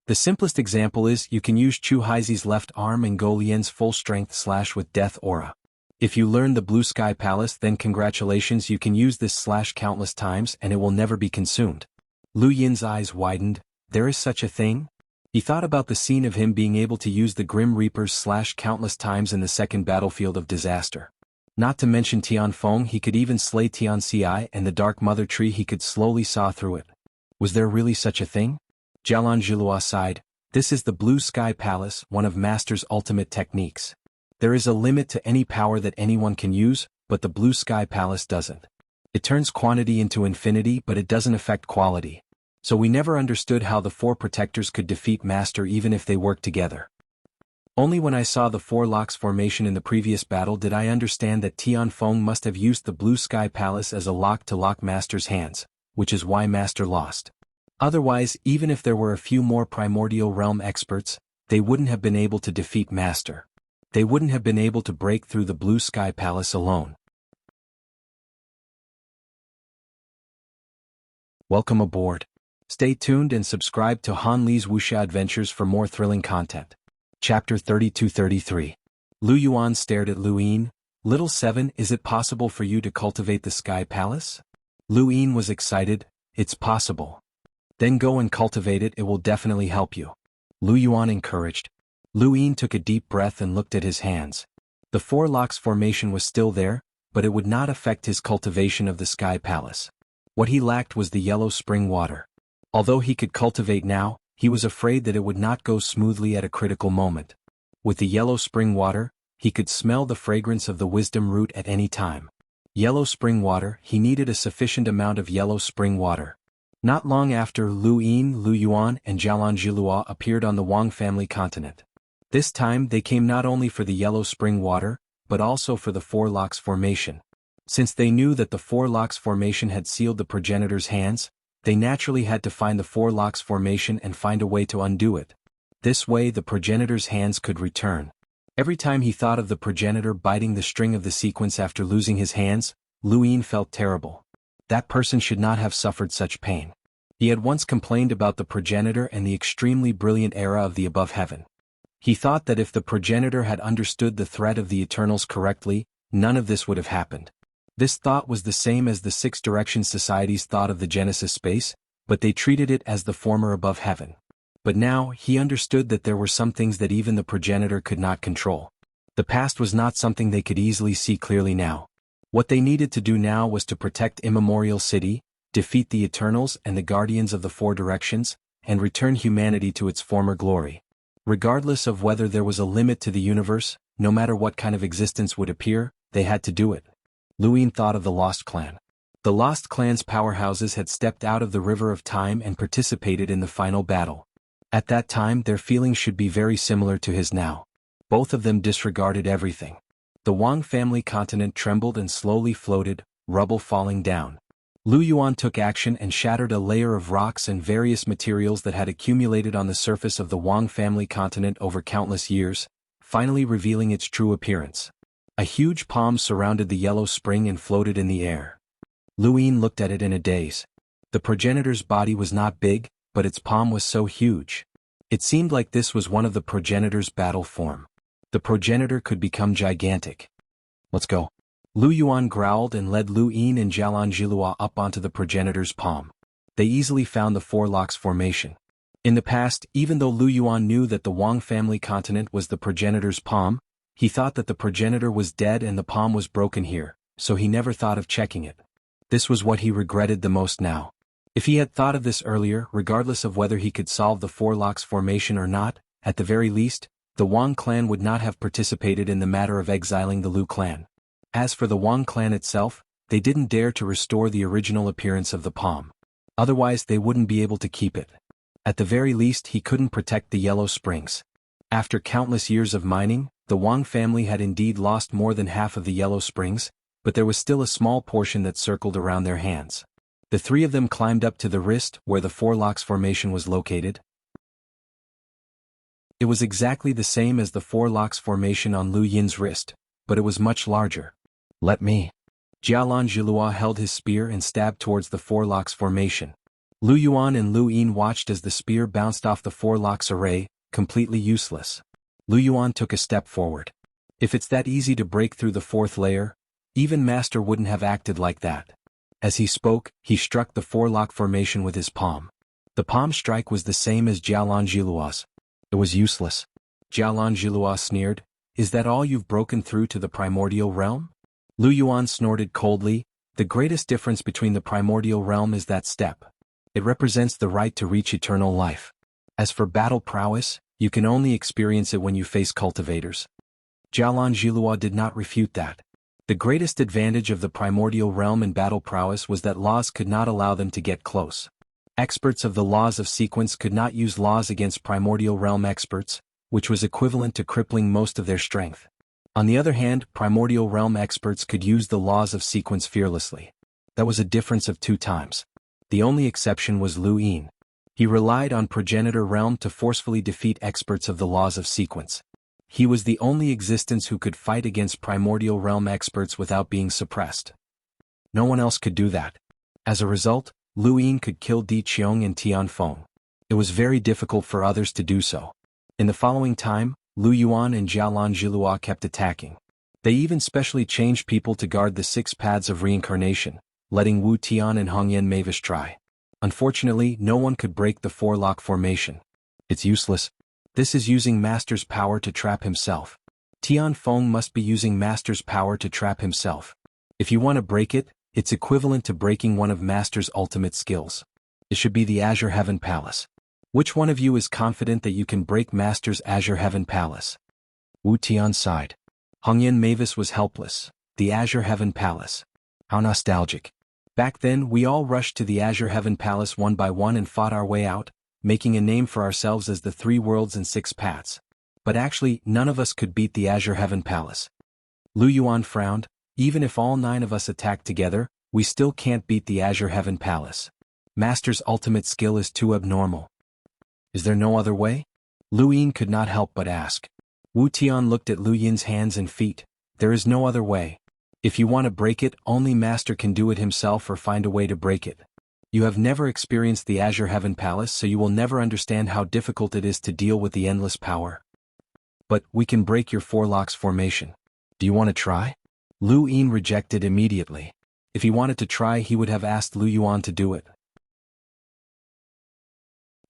The simplest example is you can use Chu Haizi's left arm and Go Lien's full strength slash with death aura. If you learn the Blue Sky Palace, then congratulations, you can use this slash countless times and it will never be consumed. Lu Yin's eyes widened. There is such a thing? He thought about the scene of him being able to use the Grim Reapers slash countless times in the second battlefield of disaster. Not to mention Tianfeng, he could even slay Tianxia, and the Dark Mother Tree he could slowly saw through it. Was there really such a thing? Jianghu sighed. This is the Blue Sky Palace, one of Master's ultimate techniques. There is a limit to any power that anyone can use, but the Blue Sky Palace doesn't. It turns quantity into infinity, but it doesn't affect quality. So we never understood how the four protectors could defeat Master even if they worked together. Only when I saw the four locks formation in the previous battle did I understand that Tianfeng must have used the Blue Sky Palace as a lock to lock Master's hands, which is why Master lost. Otherwise, even if there were a few more primordial realm experts, they wouldn't have been able to defeat Master. They wouldn't have been able to break through the Blue Sky Palace alone. Welcome aboard. Stay tuned and subscribe to Han Li's Wuxia Adventures for more thrilling content. Chapter 32-33. Lu Yuan stared at Lu Yin. Little Seven, is it possible for you to cultivate the Sky Palace? Lu Yin was excited. It's possible. Then go and cultivate it, it will definitely help you. Lu Yuan encouraged. Lu Yin took a deep breath and looked at his hands. The four locks formation was still there, but it would not affect his cultivation of the Sky Palace. What he lacked was the yellow spring water. Although he could cultivate now, he was afraid that it would not go smoothly at a critical moment. With the yellow spring water, he could smell the fragrance of the wisdom root at any time. Yellow spring water, he needed a sufficient amount of yellow spring water. Not long after, Lu Yin, Lu Yuan, and Jianghu appeared on the Wang family continent. This time they came not only for the yellow spring water, but also for the four locks formation. Since they knew that the four locks formation had sealed the progenitor's hands, they naturally had to find the four locks formation and find a way to undo it. This way the progenitor's hands could return. Every time he thought of the progenitor biting the string of the sequence after losing his hands, Lu Yin felt terrible. That person should not have suffered such pain. He had once complained about the progenitor and the extremely brilliant era of the above heaven. He thought that if the progenitor had understood the threat of the Eternals correctly, none of this would have happened. This thought was the same as the Six Directions Society's thought of the Genesis space, but they treated it as the former above heaven. But now, he understood that there were some things that even the progenitor could not control. The past was not something they could easily see clearly now. What they needed to do now was to protect Immemorial City, defeat the Eternals and the Guardians of the Four Directions, and return humanity to its former glory. Regardless of whether there was a limit to the universe, no matter what kind of existence would appear, they had to do it. Lu Yin thought of the Lost Clan. The Lost Clan's powerhouses had stepped out of the River of Time and participated in the final battle. At that time their feelings should be very similar to his now. Both of them disregarded everything. The Wang family continent trembled and slowly floated, rubble falling down. Lu Yuan took action and shattered a layer of rocks and various materials that had accumulated on the surface of the Wang family continent over countless years, finally revealing its true appearance. A huge palm surrounded the yellow spring and floated in the air. Lu Yin looked at it in a daze. The progenitor's body was not big, but its palm was so huge. It seemed like this was one of the progenitor's battle form. The progenitor could become gigantic. Let's go. Lu Yuan growled and led Lu Yin and Jianghu up onto the progenitor's palm. They easily found the four locks formation. In the past, even though Lu Yuan knew that the Wang family continent was the progenitor's palm, he thought that the progenitor was dead and the palm was broken here, so he never thought of checking it. This was what he regretted the most now. If he had thought of this earlier, regardless of whether he could solve the four locks formation or not, at the very least, the Wang clan would not have participated in the matter of exiling the Lu clan. As for the Wang clan itself, they didn't dare to restore the original appearance of the palm. Otherwise they wouldn't be able to keep it. At the very least he couldn't protect the yellow springs. After countless years of mining, the Wang family had indeed lost more than half of the yellow springs, but there was still a small portion that circled around their hands. The three of them climbed up to the wrist where the four locks formation was located. It was exactly the same as the four locks formation on Lu Yin's wrist, but it was much larger. Let me. Jianghu held his spear and stabbed towards the four locks formation. Lu Yuan and Lu Yin watched as the spear bounced off the four-locks array, completely useless. Lu Yuan took a step forward. If it's that easy to break through the fourth layer, even Master wouldn't have acted like that. As he spoke, he struck the four-lock formation with his palm. The palm strike was the same as Jialanjilua's. It was useless. Jialanjilua sneered, "Is that all you've broken through to the primordial realm?" Lu Yuan snorted coldly, "The greatest difference between the primordial realm is that step. It represents the right to reach eternal life. As for battle prowess, you can only experience it when you face cultivators." Jialanjilua did not refute that. The greatest advantage of the primordial realm in battle prowess was that laws could not allow them to get close. Experts of the laws of sequence could not use laws against primordial realm experts, which was equivalent to crippling most of their strength. On the other hand, primordial realm experts could use the laws of sequence fearlessly. That was a difference of 2 times. The only exception was Lu Yin. He relied on progenitor realm to forcefully defeat experts of the laws of sequence. He was the only existence who could fight against primordial realm experts without being suppressed. No one else could do that. As a result, Lu Yin could kill Di Qiong and Tian Feng. It was very difficult for others to do so. In the following time, Lu Yuan and Jialanjilua kept attacking. They even specially changed people to guard the 6 paths of reincarnation, letting Wu Tian and Hongyan Mavis try. Unfortunately, no one could break the four-lock formation. It's useless. This is using Master's power to trap himself. Tian Feng must be using Master's power to trap himself. If you want to break it, it's equivalent to breaking one of Master's ultimate skills. It should be the Azure Heaven Palace. Which one of you is confident that you can break Master's Azure Heaven Palace? Wu Tian sighed. Hongyan Mavis was helpless. The Azure Heaven Palace. How nostalgic. Back then, we all rushed to the Azure Heaven Palace one by one and fought our way out, making a name for ourselves as the 3 worlds and 6 paths. But actually, none of us could beat the Azure Heaven Palace. Lu Yuan frowned. Even if all 9 of us attacked together, we still can't beat the Azure Heaven Palace. Master's ultimate skill is too abnormal. Is there no other way? Lu Yin could not help but ask. Wu Tian looked at Lu Yin's hands and feet. There is no other way. If you want to break it, only Master can do it himself or find a way to break it. You have never experienced the Azure Heaven Palace, so you will never understand how difficult it is to deal with the endless power. But we can break your four-locks formation. Do you want to try? Lu Yin rejected immediately. If he wanted to try, he would have asked Lu Yuan to do it.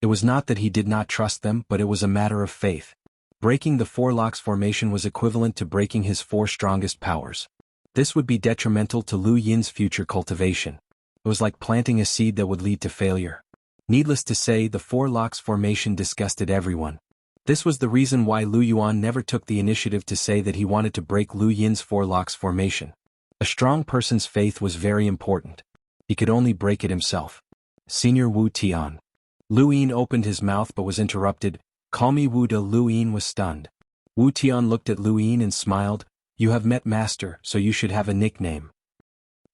It was not that he did not trust them, but it was a matter of faith. Breaking the four-locks formation was equivalent to breaking his 4 strongest powers. This would be detrimental to Lu Yin's future cultivation. It was like planting a seed that would lead to failure. Needless to say, the four-locks formation disgusted everyone. This was the reason why Lu Yuan never took the initiative to say that he wanted to break Lu Yin's four-locks formation. A strong person's faith was very important. He could only break it himself. Senior Wu Tian. Lu Yin opened his mouth but was interrupted. Call me Wu De. Lu Yin was stunned. Wu Tian looked at Lu Yin and smiled. You have met Master, so you should have a nickname.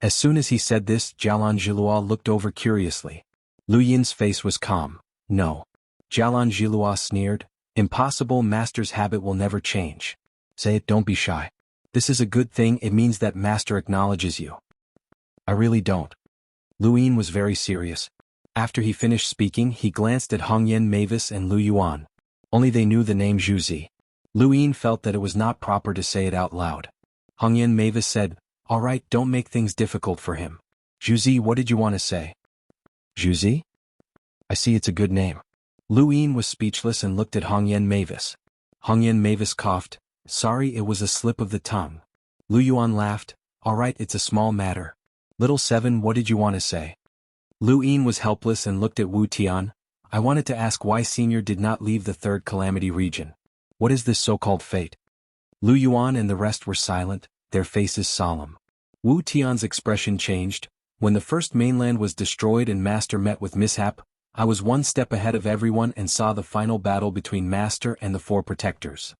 As soon as he said this, Jialanjilua looked over curiously. Lu Yin's face was calm. No. Jialanjilua sneered. Impossible. Master's habit will never change. Say it, don't be shy. This is a good thing, it means that Master acknowledges you. I really don't. Lu Yin was very serious. After he finished speaking, he glanced at Hongyan Mavis and Lu Yuan. Only they knew the name Zhuzi. Lu Yin felt that it was not proper to say it out loud. Hongyan Mavis said, All right, don't make things difficult for him. Zhuzi, what did you want to say? Zhuzi? I see it's a good name. Lu Yin was speechless and looked at Hongyan Mavis. Hongyan Mavis coughed. Sorry, it was a slip of the tongue. Lu Yuan laughed. All right, it's a small matter. Little Seven, what did you want to say? Lu Yin was helpless and looked at Wu Tian. I wanted to ask why Senior did not leave the 3rd Calamity region. What is this so-called fate? Lu Yuan and the rest were silent, their faces solemn. Wu Tian's expression changed. When the first mainland was destroyed and Master met with mishap, I was 1 step ahead of everyone and saw the final battle between Master and the 4 protectors.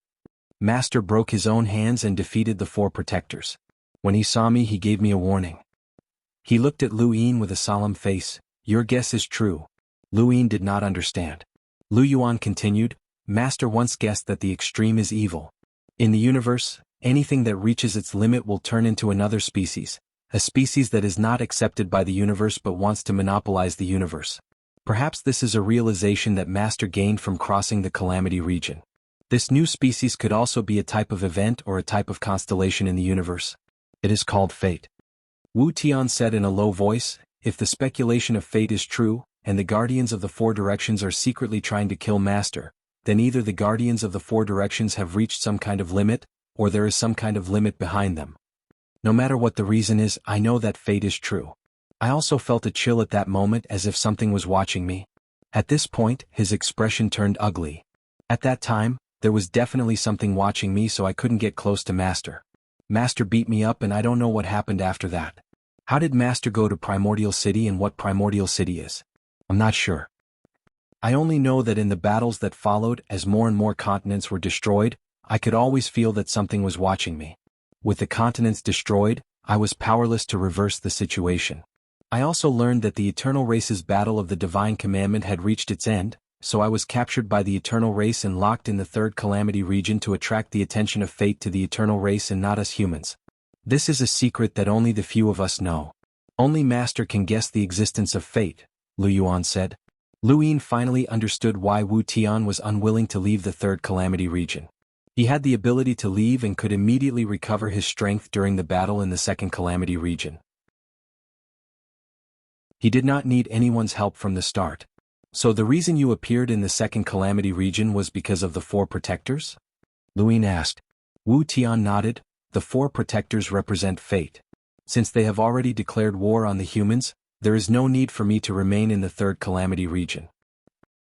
Master broke his own hands and defeated the 4 protectors. When he saw me, he gave me a warning. He looked at Lu Yin with a solemn face. Your guess is true. Lu Yin did not understand. Lu Yuan continued. Master once guessed that the extreme is evil. In the universe, anything that reaches its limit will turn into another species, a species that is not accepted by the universe but wants to monopolize the universe. Perhaps this is a realization that Master gained from crossing the Calamity region. This new species could also be a type of event or a type of constellation in the universe. It is called fate. Wu Tian said in a low voice, if the speculation of fate is true, and the guardians of the four directions are secretly trying to kill Master, then either the guardians of the four directions have reached some kind of limit, or there is some kind of limit behind them. No matter what the reason is, I know that fate is true. I also felt a chill at that moment as if something was watching me. At this point, his expression turned ugly. At that time, there was definitely something watching me, so I couldn't get close to Master. Master beat me up and I don't know what happened after that. How did Master go to Primordial City and what Primordial City is? I'm not sure. I only know that in the battles that followed, as more and more continents were destroyed, I could always feel that something was watching me. With the continents destroyed, I was powerless to reverse the situation. I also learned that the Eternal Race's battle of the Divine Commandment had reached its end, so I was captured by the Eternal Race and locked in the Third Calamity region to attract the attention of fate to the Eternal Race and not us humans. This is a secret that only the few of us know. Only Master can guess the existence of fate, Lu Yuan said. Lu Yin finally understood why Wu Tian was unwilling to leave the Third Calamity region. He had the ability to leave and could immediately recover his strength during the battle in the Second Calamity region. He did not need anyone's help from the start. So the reason you appeared in the Second Calamity region was because of the four protectors? Lu Yin asked. Wu Tian nodded. The four protectors represent fate. Since they have already declared war on the humans, there is no need for me to remain in the Third Calamity region.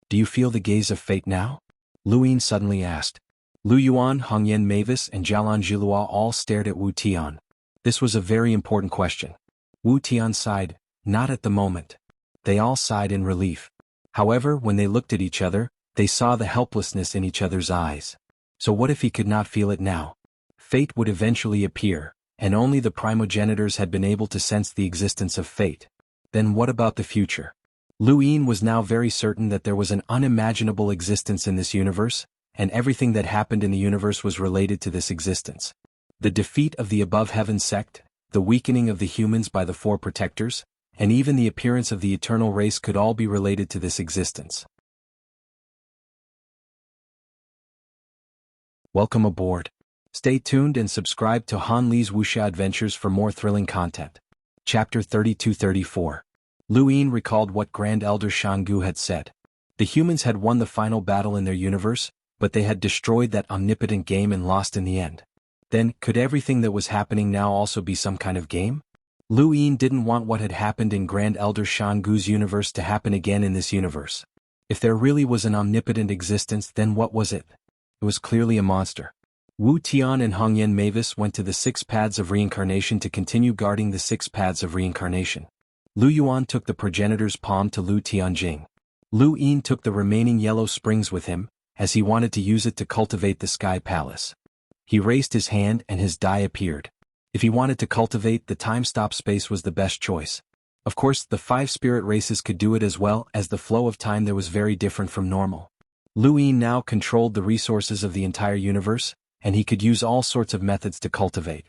Do you feel the gaze of fate now? Lu Yin suddenly asked. Lu Yuan, Hongyan Mavis and Jialan Zhilua all stared at Wu Tian. This was a very important question. Wu Tian sighed, not at the moment. They all sighed in relief. However, when they looked at each other, they saw the helplessness in each other's eyes. So what if he could not feel it now? Fate would eventually appear, and only the primogenitors had been able to sense the existence of fate. Then what about the future? Lu Yin was now very certain that there was an unimaginable existence in this universe, and everything that happened in the universe was related to this existence. The defeat of the Above Heaven sect, the weakening of the humans by the four protectors, and even the appearance of the Eternal Race could all be related to this existence. Welcome aboard. Stay tuned and subscribe to Han Li's Wuxia Adventures for more thrilling content. Chapter 32-34. Lu Yin recalled what Grand Elder Xianghu had said. The humans had won the final battle in their universe, but they had destroyed that omnipotent game and lost in the end. Then, could everything that was happening now also be some kind of game? Lu Yin didn't want what had happened in Grand Elder Xianghu's universe to happen again in this universe. If there really was an omnipotent existence, then what was it? It was clearly a monster. Wu Tian and Hongyan Mavis went to the 6 paths of reincarnation to continue guarding the 6 paths of reincarnation. Lu Yuan took the progenitor's palm to Lu Tianjing. Lu Yin took the remaining yellow springs with him, as he wanted to use it to cultivate the Sky Palace. He raised his hand and his die appeared. If he wanted to cultivate, the time-stop space was the best choice. Of course, the 5 spirit races could do it as well, as the flow of time there was very different from normal. Lu Yin now controlled the resources of the entire universe, and he could use all sorts of methods to cultivate.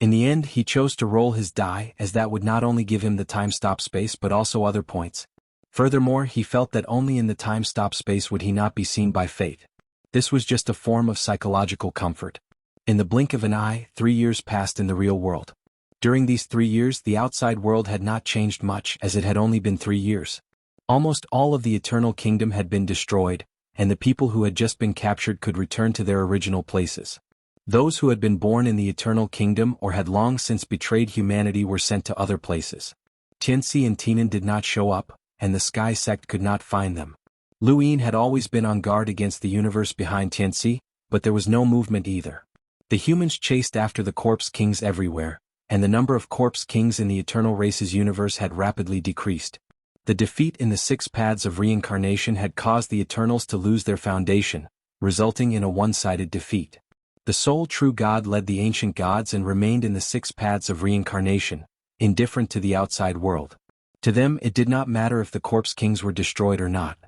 In the end, he chose to roll his die, as that would not only give him the time-stop space but also other points. Furthermore, he felt that only in the time-stop space would he not be seen by fate. This was just a form of psychological comfort. In the blink of an eye, 3 years passed in the real world. During these 3 years, the outside world had not changed much, as it had only been 3 years. Almost all of the Eternal Kingdom had been destroyed, and the people who had just been captured could return to their original places. Those who had been born in the Eternal Kingdom or had long since betrayed humanity were sent to other places. Tianxi and Tinan did not show up, and the Sky Sect could not find them. Lu Yin had always been on guard against the universe behind Tianxi, but there was no movement either. The humans chased after the corpse kings everywhere, and the number of corpse kings in the Eternal Race's universe had rapidly decreased. The defeat in the 6 paths of reincarnation had caused the Eternals to lose their foundation, resulting in a one-sided defeat. The sole true God led the ancient gods and remained in the 6 paths of reincarnation, indifferent to the outside world. To them it did not matter if the corpse kings were destroyed or not.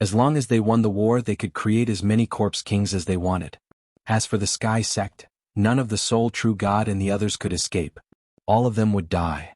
As long as they won the war, they could create as many corpse kings as they wanted. As for the Sky Sect, none of the sole true God and the others could escape. All of them would die.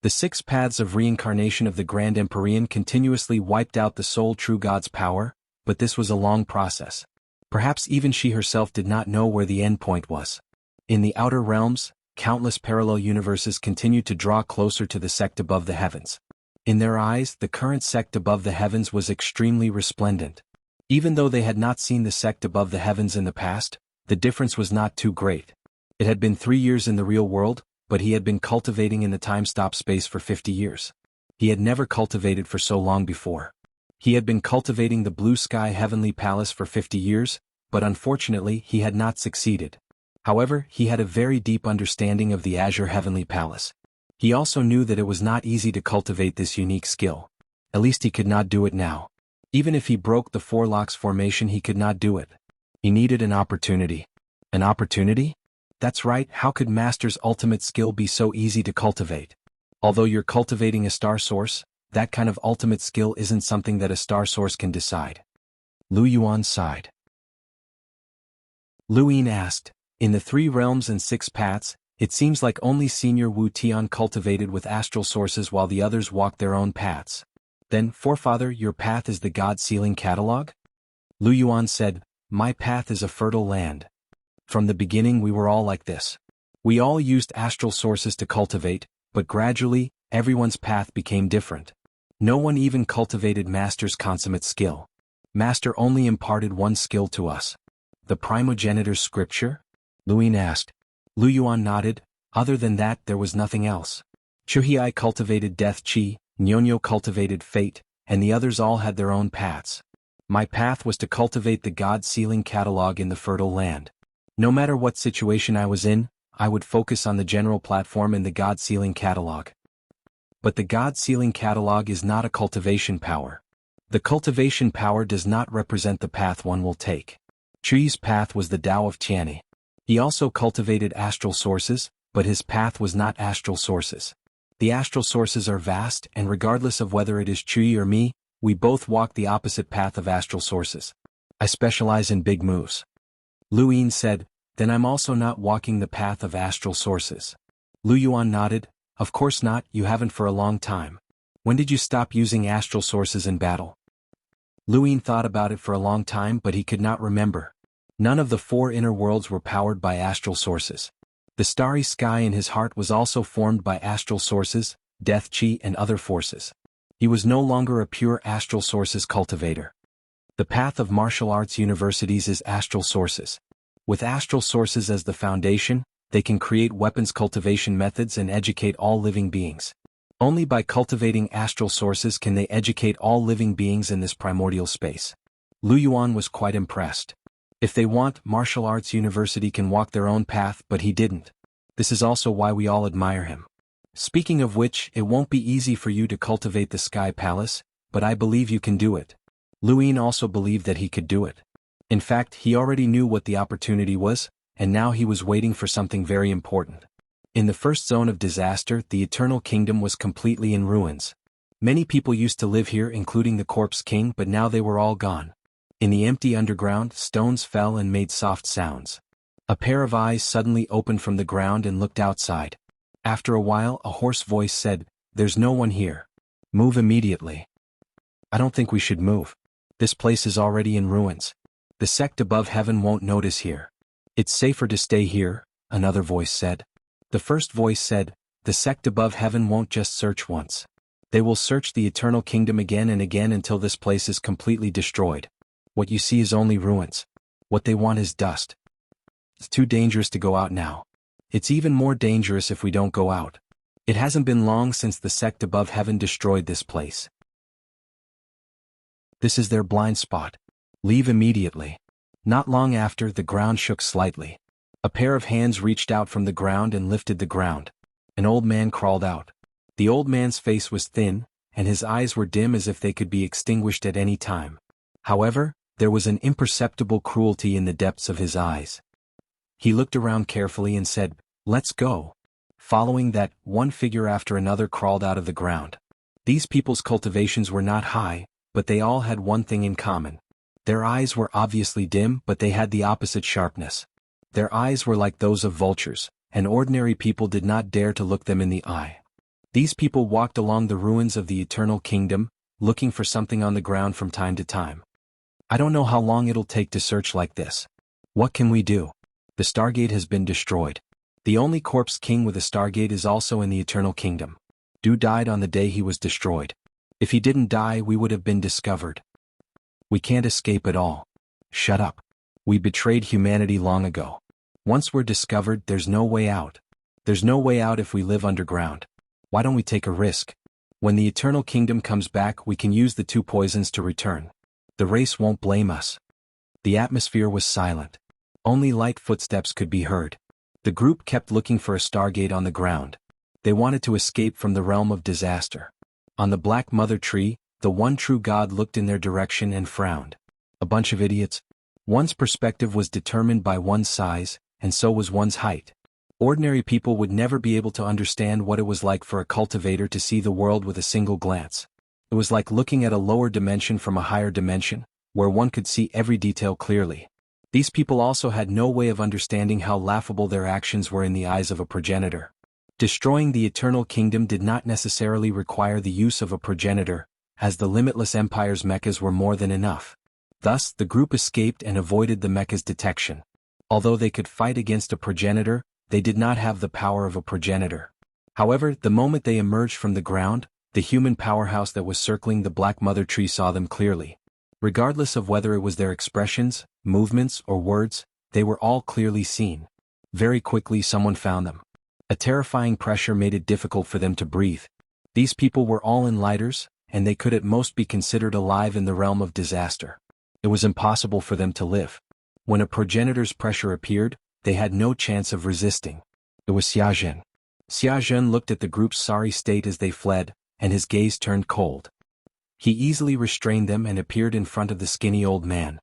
The 6 paths of reincarnation of the Grand Empyrean continuously wiped out the sole true God's power, but this was a long process. Perhaps even she herself did not know where the end point was. In the outer realms, countless parallel universes continued to draw closer to the sect above the heavens. In their eyes, the current sect above the heavens was extremely resplendent. Even though they had not seen the sect above the heavens in the past, the difference was not too great. It had been 3 years in the real world, but he had been cultivating in the time-stop space for 50 years. He had never cultivated for so long before. He had been cultivating the blue sky heavenly palace for 50 years, but unfortunately he had not succeeded. However, he had a very deep understanding of the azure heavenly palace. He also knew that it was not easy to cultivate this unique skill. At least he could not do it now. Even if he broke the 4 locks formation, he could not do it. He needed an opportunity. An opportunity? That's right, how could Master's ultimate skill be so easy to cultivate? Although you're cultivating a star source, that kind of ultimate skill isn't something that a star source can decide. Lu Yuan sighed. Lu Yin asked, in the 3 realms and 6 paths, it seems like only Senior Wu Tian cultivated with astral sources while the others walked their own paths. Then, Forefather, your path is the God-sealing catalog? Lu Yuan said, my path is a fertile land. From the beginning we were all like this. We all used astral sources to cultivate, but gradually, everyone's path became different. No one even cultivated Master's consummate skill. Master only imparted one skill to us. The primogenitor's scripture? Lu Yin asked. Lu Yuan nodded. Other than that there was nothing else. Chuhai cultivated death chi, Nyonyo cultivated fate, and the others all had their own paths. My path was to cultivate the God-sealing catalog in the fertile land. No matter what situation I was in, I would focus on the general platform in the God-sealing catalog. But the God-sealing catalog is not a cultivation power. The cultivation power does not represent the path one will take. Chuyi's path was the Tao of Tianyi. He also cultivated astral sources, but his path was not astral sources. The astral sources are vast, and regardless of whether it is Chuyi or me, we both walk the opposite path of astral sources. I specialize in big moves. Lu Yin said, then I'm also not walking the path of astral sources. Lu Yuan nodded, of course not, you haven't for a long time. When did you stop using astral sources in battle? Lu Yin thought about it for a long time, but he could not remember. None of the 4 inner worlds were powered by astral sources. The starry sky in his heart was also formed by astral sources, death chi and other forces. He was no longer a pure astral sources cultivator. The path of martial arts universities is astral sources. With astral sources as the foundation, they can create weapons cultivation methods and educate all living beings. Only by cultivating astral sources can they educate all living beings in this primordial space. Lu Yuan was quite impressed. If they want, martial arts university can walk their own path, but he didn't. This is also why we all admire him. Speaking of which, it won't be easy for you to cultivate the Sky Palace, but I believe you can do it. Lu Yin also believed that he could do it. In fact, he already knew what the opportunity was, and now he was waiting for something very important. In the first zone of disaster, the Eternal Kingdom was completely in ruins. Many people used to live here, including the Corpse King, but now they were all gone. In the empty underground, stones fell and made soft sounds. A pair of eyes suddenly opened from the ground and looked outside. After a while, a hoarse voice said, "There's no one here. Move immediately." "I don't think we should move. This place is already in ruins. The sect above heaven won't notice here. It's safer to stay here," another voice said. The first voice said, "The sect above heaven won't just search once. They will search the Eternal Kingdom again and again until this place is completely destroyed. What you see is only ruins. What they want is dust. It's too dangerous to go out now. It's even more dangerous if we don't go out. It hasn't been long since the sect above heaven destroyed this place. This is their blind spot. Leave immediately." Not long after, the ground shook slightly. A pair of hands reached out from the ground and lifted the ground. An old man crawled out. The old man's face was thin, and his eyes were dim as if they could be extinguished at any time. However, there was an imperceptible cruelty in the depths of his eyes. He looked around carefully and said, "Let's go." Following that, one figure after another crawled out of the ground. These people's cultivations were not high, but they all had one thing in common. Their eyes were obviously dim, but they had the opposite sharpness. Their eyes were like those of vultures, and ordinary people did not dare to look them in the eye. These people walked along the ruins of the Eternal Kingdom, looking for something on the ground from time to time. I don't know how long it'll take to search like this. What can we do? The Stargate has been destroyed. The only corpse king with a Stargate is also in the Eternal Kingdom. Du died on the day he was destroyed. If he didn't die, we would have been discovered. We can't escape at all. Shut up. We betrayed humanity long ago. Once we're discovered, there's no way out. There's no way out if we live underground. Why don't we take a risk? When the Eternal Kingdom comes back, we can use the 2 poisons to return. The race won't blame us. The atmosphere was silent. Only light footsteps could be heard. The group kept looking for a Stargate on the ground. They wanted to escape from the realm of disaster. On the Black Mother Tree, the one true God looked in their direction and frowned. A bunch of idiots. One's perspective was determined by one's size, and so was one's height. Ordinary people would never be able to understand what it was like for a cultivator to see the world with a single glance. It was like looking at a lower dimension from a higher dimension, where one could see every detail clearly. These people also had no way of understanding how laughable their actions were in the eyes of a progenitor. Destroying the Eternal Kingdom did not necessarily require the use of a progenitor, as the Limitless Empire's mechas were more than enough. Thus, the group escaped and avoided the mecha's detection. Although they could fight against a progenitor, they did not have the power of a progenitor. However, the moment they emerged from the ground, the human powerhouse that was circling the Black Mother Tree saw them clearly. Regardless of whether it was their expressions, movements, or words, they were all clearly seen. Very quickly someone found them. A terrifying pressure made it difficult for them to breathe. These people were all enlighters, and they could at most be considered alive in the realm of disaster. It was impossible for them to live. When a progenitor's pressure appeared, they had no chance of resisting. It was Xianxia. Xianxia looked at the group's sorry state as they fled, and his gaze turned cold. He easily restrained them and appeared in front of the skinny old man.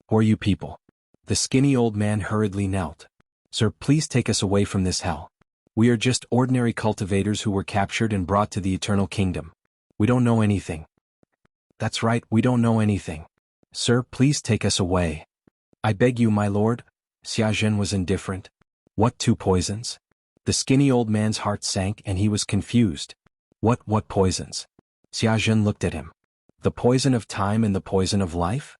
"Who are you people?" The skinny old man hurriedly knelt. "Sir, please take us away from this hell. We are just ordinary cultivators who were captured and brought to the Eternal Kingdom. We don't know anything." "That's right, we don't know anything. Sir, please take us away." "I beg you, my lord." Xianxia was indifferent. "What 2 poisons?" The skinny old man's heart sank and he was confused. What poisons?" Xianxia looked at him. "The poison of time and the poison of life?"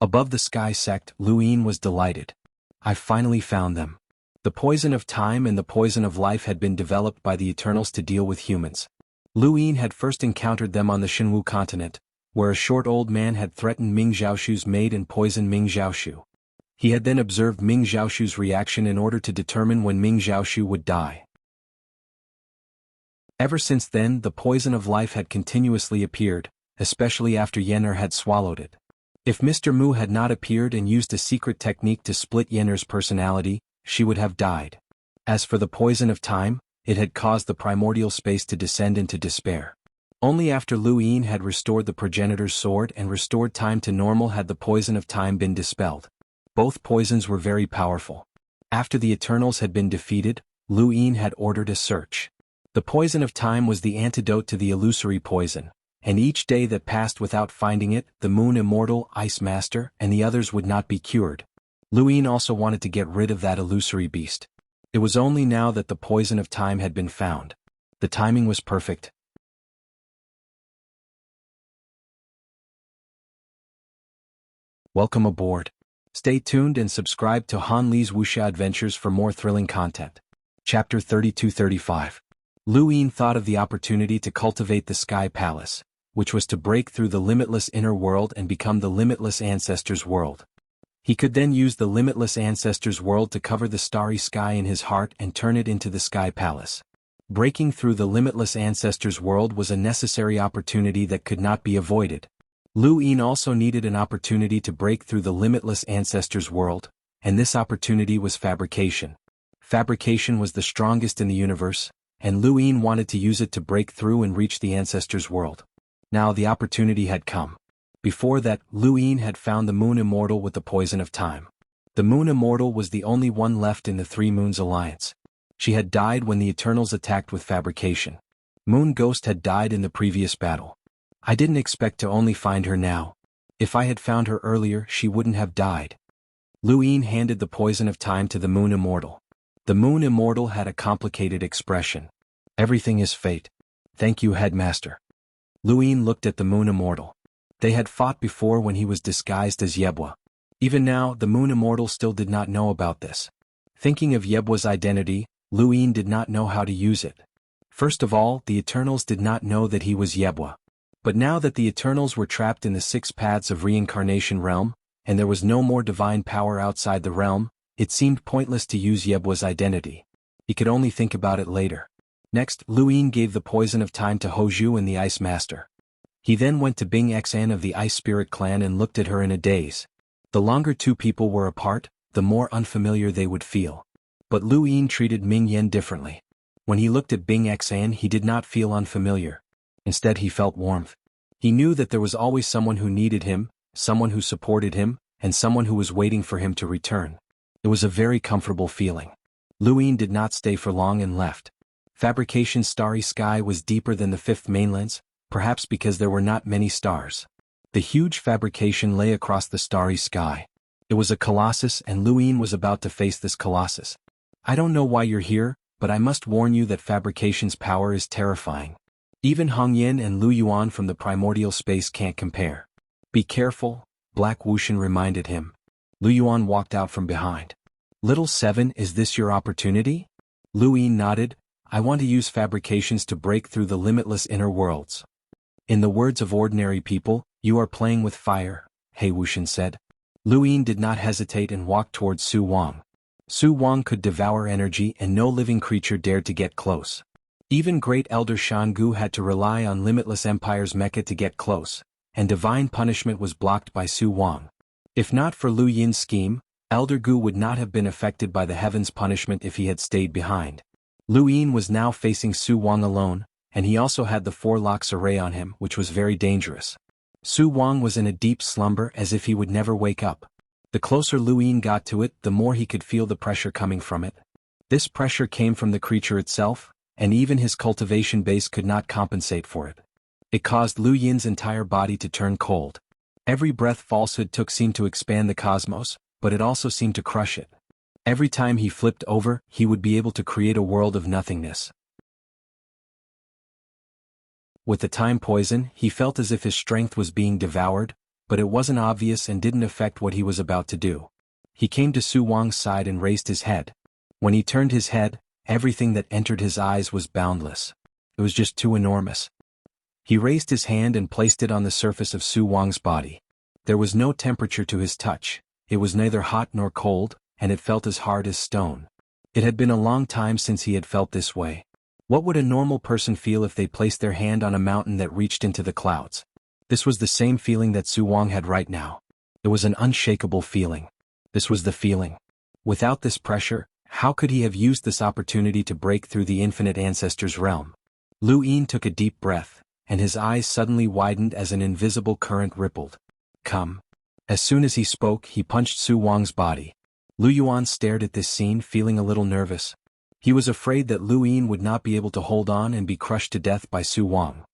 Above the sky sect, Luin was delighted. "I've finally found them. The poison of time and the poison of life had been developed by the Eternals to deal with humans. Luin had first encountered them on the Xianhu continent, where a short old man had threatened Ming Xiaoshu's maid and poisoned Ming Xiaoshu. He had then observed Ming Xiaoshu's reaction in order to determine when Ming Xiaoshu would die. Ever since then, the poison of life had continuously appeared, especially after Yen'er had swallowed it. If Mr. Mu had not appeared and used a secret technique to split Yen'er's personality, she would have died. As for the poison of time, it had caused the primordial space to descend into despair. Only after Luin had restored the progenitor's sword and restored time to normal had the poison of time been dispelled. Both poisons were very powerful. After the Eternals had been defeated, Luin had ordered a search. The poison of time was the antidote to the illusory poison, and each day that passed without finding it, the Moon Immortal, Ice Master, and the others would not be cured. Luin also wanted to get rid of that illusory beast. It was only now that the poison of time had been found. The timing was perfect. Welcome aboard. Stay tuned and subscribe to Han Li's Wuxia Adventures for more thrilling content. Chapter 32-35. Luin thought of the opportunity to cultivate the Sky Palace, which was to break through the limitless inner world and become the limitless ancestors' world. He could then use the limitless ancestors' world to cover the starry sky in his heart and turn it into the Sky Palace. Breaking through the limitless ancestors' world was a necessary opportunity that could not be avoided. Luin also needed an opportunity to break through the limitless ancestors' world, and this opportunity was fabrication. Fabrication was the strongest in the universe, and Luin wanted to use it to break through and reach the ancestors' world. Now the opportunity had come. Before that, Luin had found the Moon Immortal with the poison of time. The Moon Immortal was the only one left in the Three Moons Alliance. She had died when the Eternals attacked with fabrication. Moon Ghost had died in the previous battle. I didn't expect to only find her now. If I had found her earlier, she wouldn't have died. Luin handed the poison of time to the Moon Immortal. The Moon Immortal had a complicated expression. "Everything is fate. Thank you, headmaster. Luin looked at the Moon Immortal. They had fought before when he was disguised as Yebwa. Even now, the Moon Immortal still did not know about this. Thinking of Yebwa's identity, Luin did not know how to use it. First of all, the Eternals did not know that he was Yebwa. But now that the Eternals were trapped in the 6 paths of reincarnation realm, and there was no more divine power outside the realm, it seemed pointless to use Yebwa's identity. He could only think about it later. Next, Luin gave the poison of time to Hoju and the Ice Master. He then went to Bing Xan of the Ice Spirit clan and looked at her in a daze. The longer two people were apart, the more unfamiliar they would feel. But Luin treated Ming Yen differently. When he looked at Bing Xan, he did not feel unfamiliar. Instead, he felt warmth. He knew that there was always someone who needed him, someone who supported him, and someone who was waiting for him to return. It was a very comfortable feeling. Luin did not stay for long and left. Fabrication's starry sky was deeper than the 5th mainlands, perhaps because there were not many stars. The huge fabrication lay across the starry sky. It was a colossus, and Luin was about to face this colossus. I don't know why you're here, but I must warn you that fabrication's power is terrifying. Even Hong Yin and Lu Yuan from the primordial space can't compare. Be careful, Black Wuxian reminded him. Lu Yuan walked out from behind. Little 7, is this your opportunity? Luin nodded. I want to use fabrications to break through the limitless inner worlds. In the words of ordinary people, you are playing with fire, He Wuxian said. Luin did not hesitate and walked towards Su Wang. Su Wang could devour energy and no living creature dared to get close. Even Great Elder Xianxia had to rely on Limitless Empire's mecha to get close, and divine punishment was blocked by Su Wang. If not for Lu Yin's scheme, Elder Gu would not have been affected by the heaven's punishment if he had stayed behind. Lu Yin was now facing Su Wang alone, and he also had the 4 locks array on him, which was very dangerous. Su Wang was in a deep slumber as if he would never wake up. The closer Lu Yin got to it, the more he could feel the pressure coming from it. This pressure came from the creature itself, and even his cultivation base could not compensate for it. It caused Lu Yin's entire body to turn cold. Every breath falsehood took seemed to expand the cosmos, but it also seemed to crush it. Every time he flipped over, he would be able to create a world of nothingness. With the time poison, he felt as if his strength was being devoured, but it wasn't obvious and didn't affect what he was about to do. He came to Su Wang's side and raised his head. When he turned his head, everything that entered his eyes was boundless. It was just too enormous. He raised his hand and placed it on the surface of Su Wang's body. There was no temperature to his touch. It was neither hot nor cold, and it felt as hard as stone. It had been a long time since he had felt this way. What would a normal person feel if they placed their hand on a mountain that reached into the clouds? This was the same feeling that Su Wang had right now. It was an unshakable feeling. This was the feeling. Without this pressure, how could he have used this opportunity to break through the infinite ancestor's realm? Lu Yin took a deep breath, and his eyes suddenly widened as an invisible current rippled. Come. As soon as he spoke, he punched Su Wang's body. Lu Yuan stared at this scene, feeling a little nervous. He was afraid that Lu Yin would not be able to hold on and be crushed to death by Su Wang.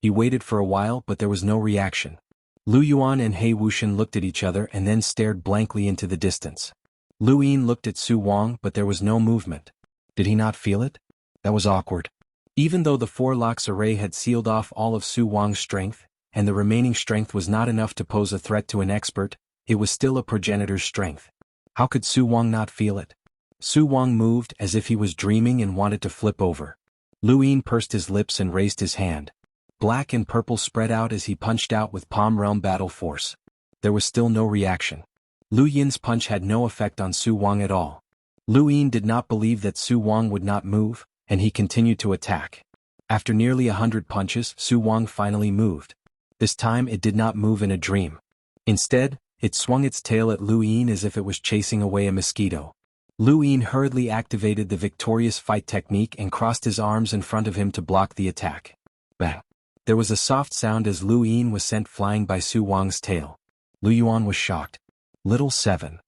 He waited for a while, but there was no reaction. Lu Yuan and He Wuxian looked at each other and then stared blankly into the distance. Lu Yin looked at Su Wang, but there was no movement. Did he not feel it? That was awkward. Even though the 4 locks array had sealed off all of Su Wang's strength, and the remaining strength was not enough to pose a threat to an expert, it was still a progenitor's strength. How could Su Wang not feel it? Su Wang moved as if he was dreaming and wanted to flip over. Lu Yin pursed his lips and raised his hand. Black and purple spread out as he punched out with Palm Realm battle force. There was still no reaction. Lu Yin's punch had no effect on Su Wang at all. Lu Yin did not believe that Su Wang would not move, and he continued to attack. After nearly 100 punches, Su Wang finally moved. This time it did not move in a dream. Instead, it swung its tail at Lu Yin as if it was chasing away a mosquito. Lu Yin hurriedly activated the victorious fight technique and crossed his arms in front of him to block the attack. Bang! There was a soft sound as Lu Yin was sent flying by Su Wang's tail. Lu Yuan was shocked. Little 7.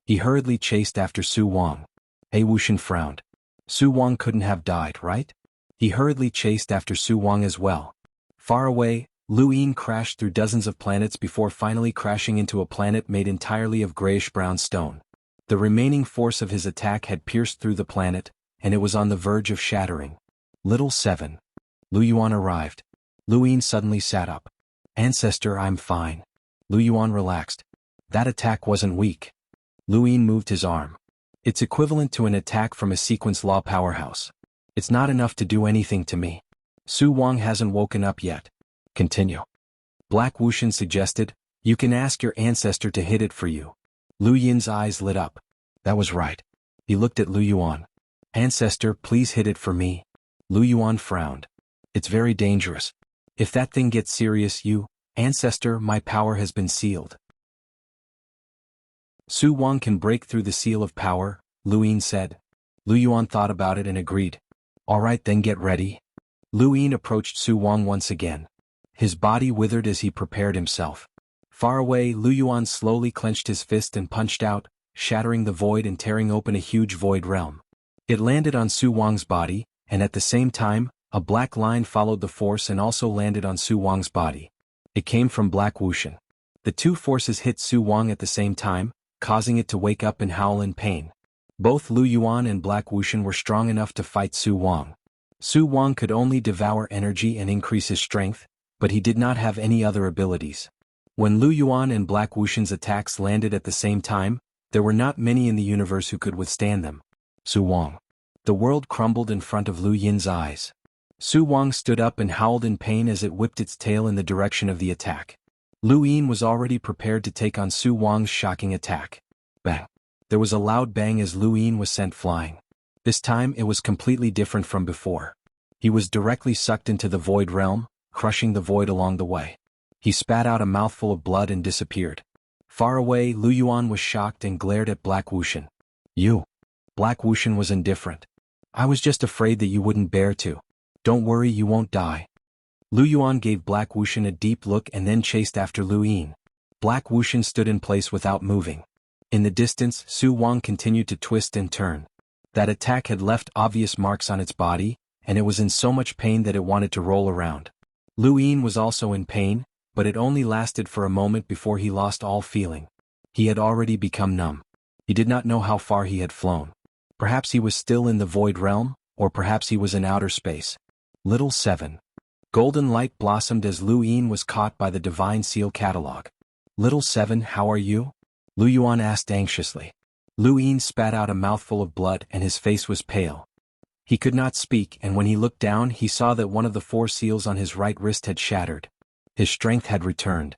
He hurriedly chased after Su Wang. He Wuxian frowned. Su Wang couldn't have died, right? He hurriedly chased after Su Wang as well. Far away, Lu Yin crashed through dozens of planets before finally crashing into a planet made entirely of grayish-brown stone. The remaining force of his attack had pierced through the planet, and it was on the verge of shattering. Little 7. Lu Yuan arrived. Lu Yin suddenly sat up. Ancestor, I'm fine. Lu Yuan relaxed. That attack wasn't weak. Lu Yin moved his arm. It's equivalent to an attack from a sequence law powerhouse. It's not enough to do anything to me. Su Wang hasn't woken up yet. Continue. Black Wuxian suggested, you can ask your ancestor to hit it for you. Lu Yin's eyes lit up. That was right. He looked at Lu Yuan. Ancestor, please hit it for me. Lu Yuan frowned. It's very dangerous. If that thing gets serious, ancestor, my power has been sealed. Su Wang can break through the seal of power, Lu Yin said. Lu Yuan thought about it and agreed. Alright then, get ready. Lu Yin approached Su Wang once again. His body withered as he prepared himself. Far away, Lu Yuan slowly clenched his fist and punched out, shattering the void and tearing open a huge void realm. It landed on Su Wang's body, and at the same time, a black line followed the force and also landed on Su Wang's body. It came from Black Wuxian. The two forces hit Su Wang at the same time, causing it to wake up and howl in pain. Both Lu Yuan and Black Wuxian were strong enough to fight Su Wang. Su Wang could only devour energy and increase his strength, but he did not have any other abilities. When Lu Yuan and Black Wuxian's attacks landed at the same time, there were not many in the universe who could withstand them. Su Wang. The world crumbled in front of Lu Yin's eyes. Su Wang stood up and howled in pain as it whipped its tail in the direction of the attack. Lu Yin was already prepared to take on Su Wang's shocking attack. Bang! There was a loud bang as Lu Yin was sent flying. This time it was completely different from before. He was directly sucked into the void realm, crushing the void along the way. He spat out a mouthful of blood and disappeared. Far away, Lu Yuan was shocked and glared at Black Wuxian. You. Black Wuxian was indifferent. I was just afraid that you wouldn't bear to. Don't worry, you won't die. Lu Yuan gave Black Wuxian a deep look and then chased after Lu Yin. Black Wuxian stood in place without moving. In the distance, Su Wang continued to twist and turn. That attack had left obvious marks on its body, and it was in so much pain that it wanted to roll around. Lu Yin was also in pain, but it only lasted for a moment before he lost all feeling. He had already become numb. He did not know how far he had flown. Perhaps he was still in the void realm, or perhaps he was in outer space. Little 7. Golden light blossomed as Lu Yin was caught by the Divine Seal catalog. Little 7, how are you? Lu Yuan asked anxiously. Lu Yin spat out a mouthful of blood and his face was pale. He could not speak, and when he looked down he saw that one of the 4 seals on his right wrist had shattered. His strength had returned.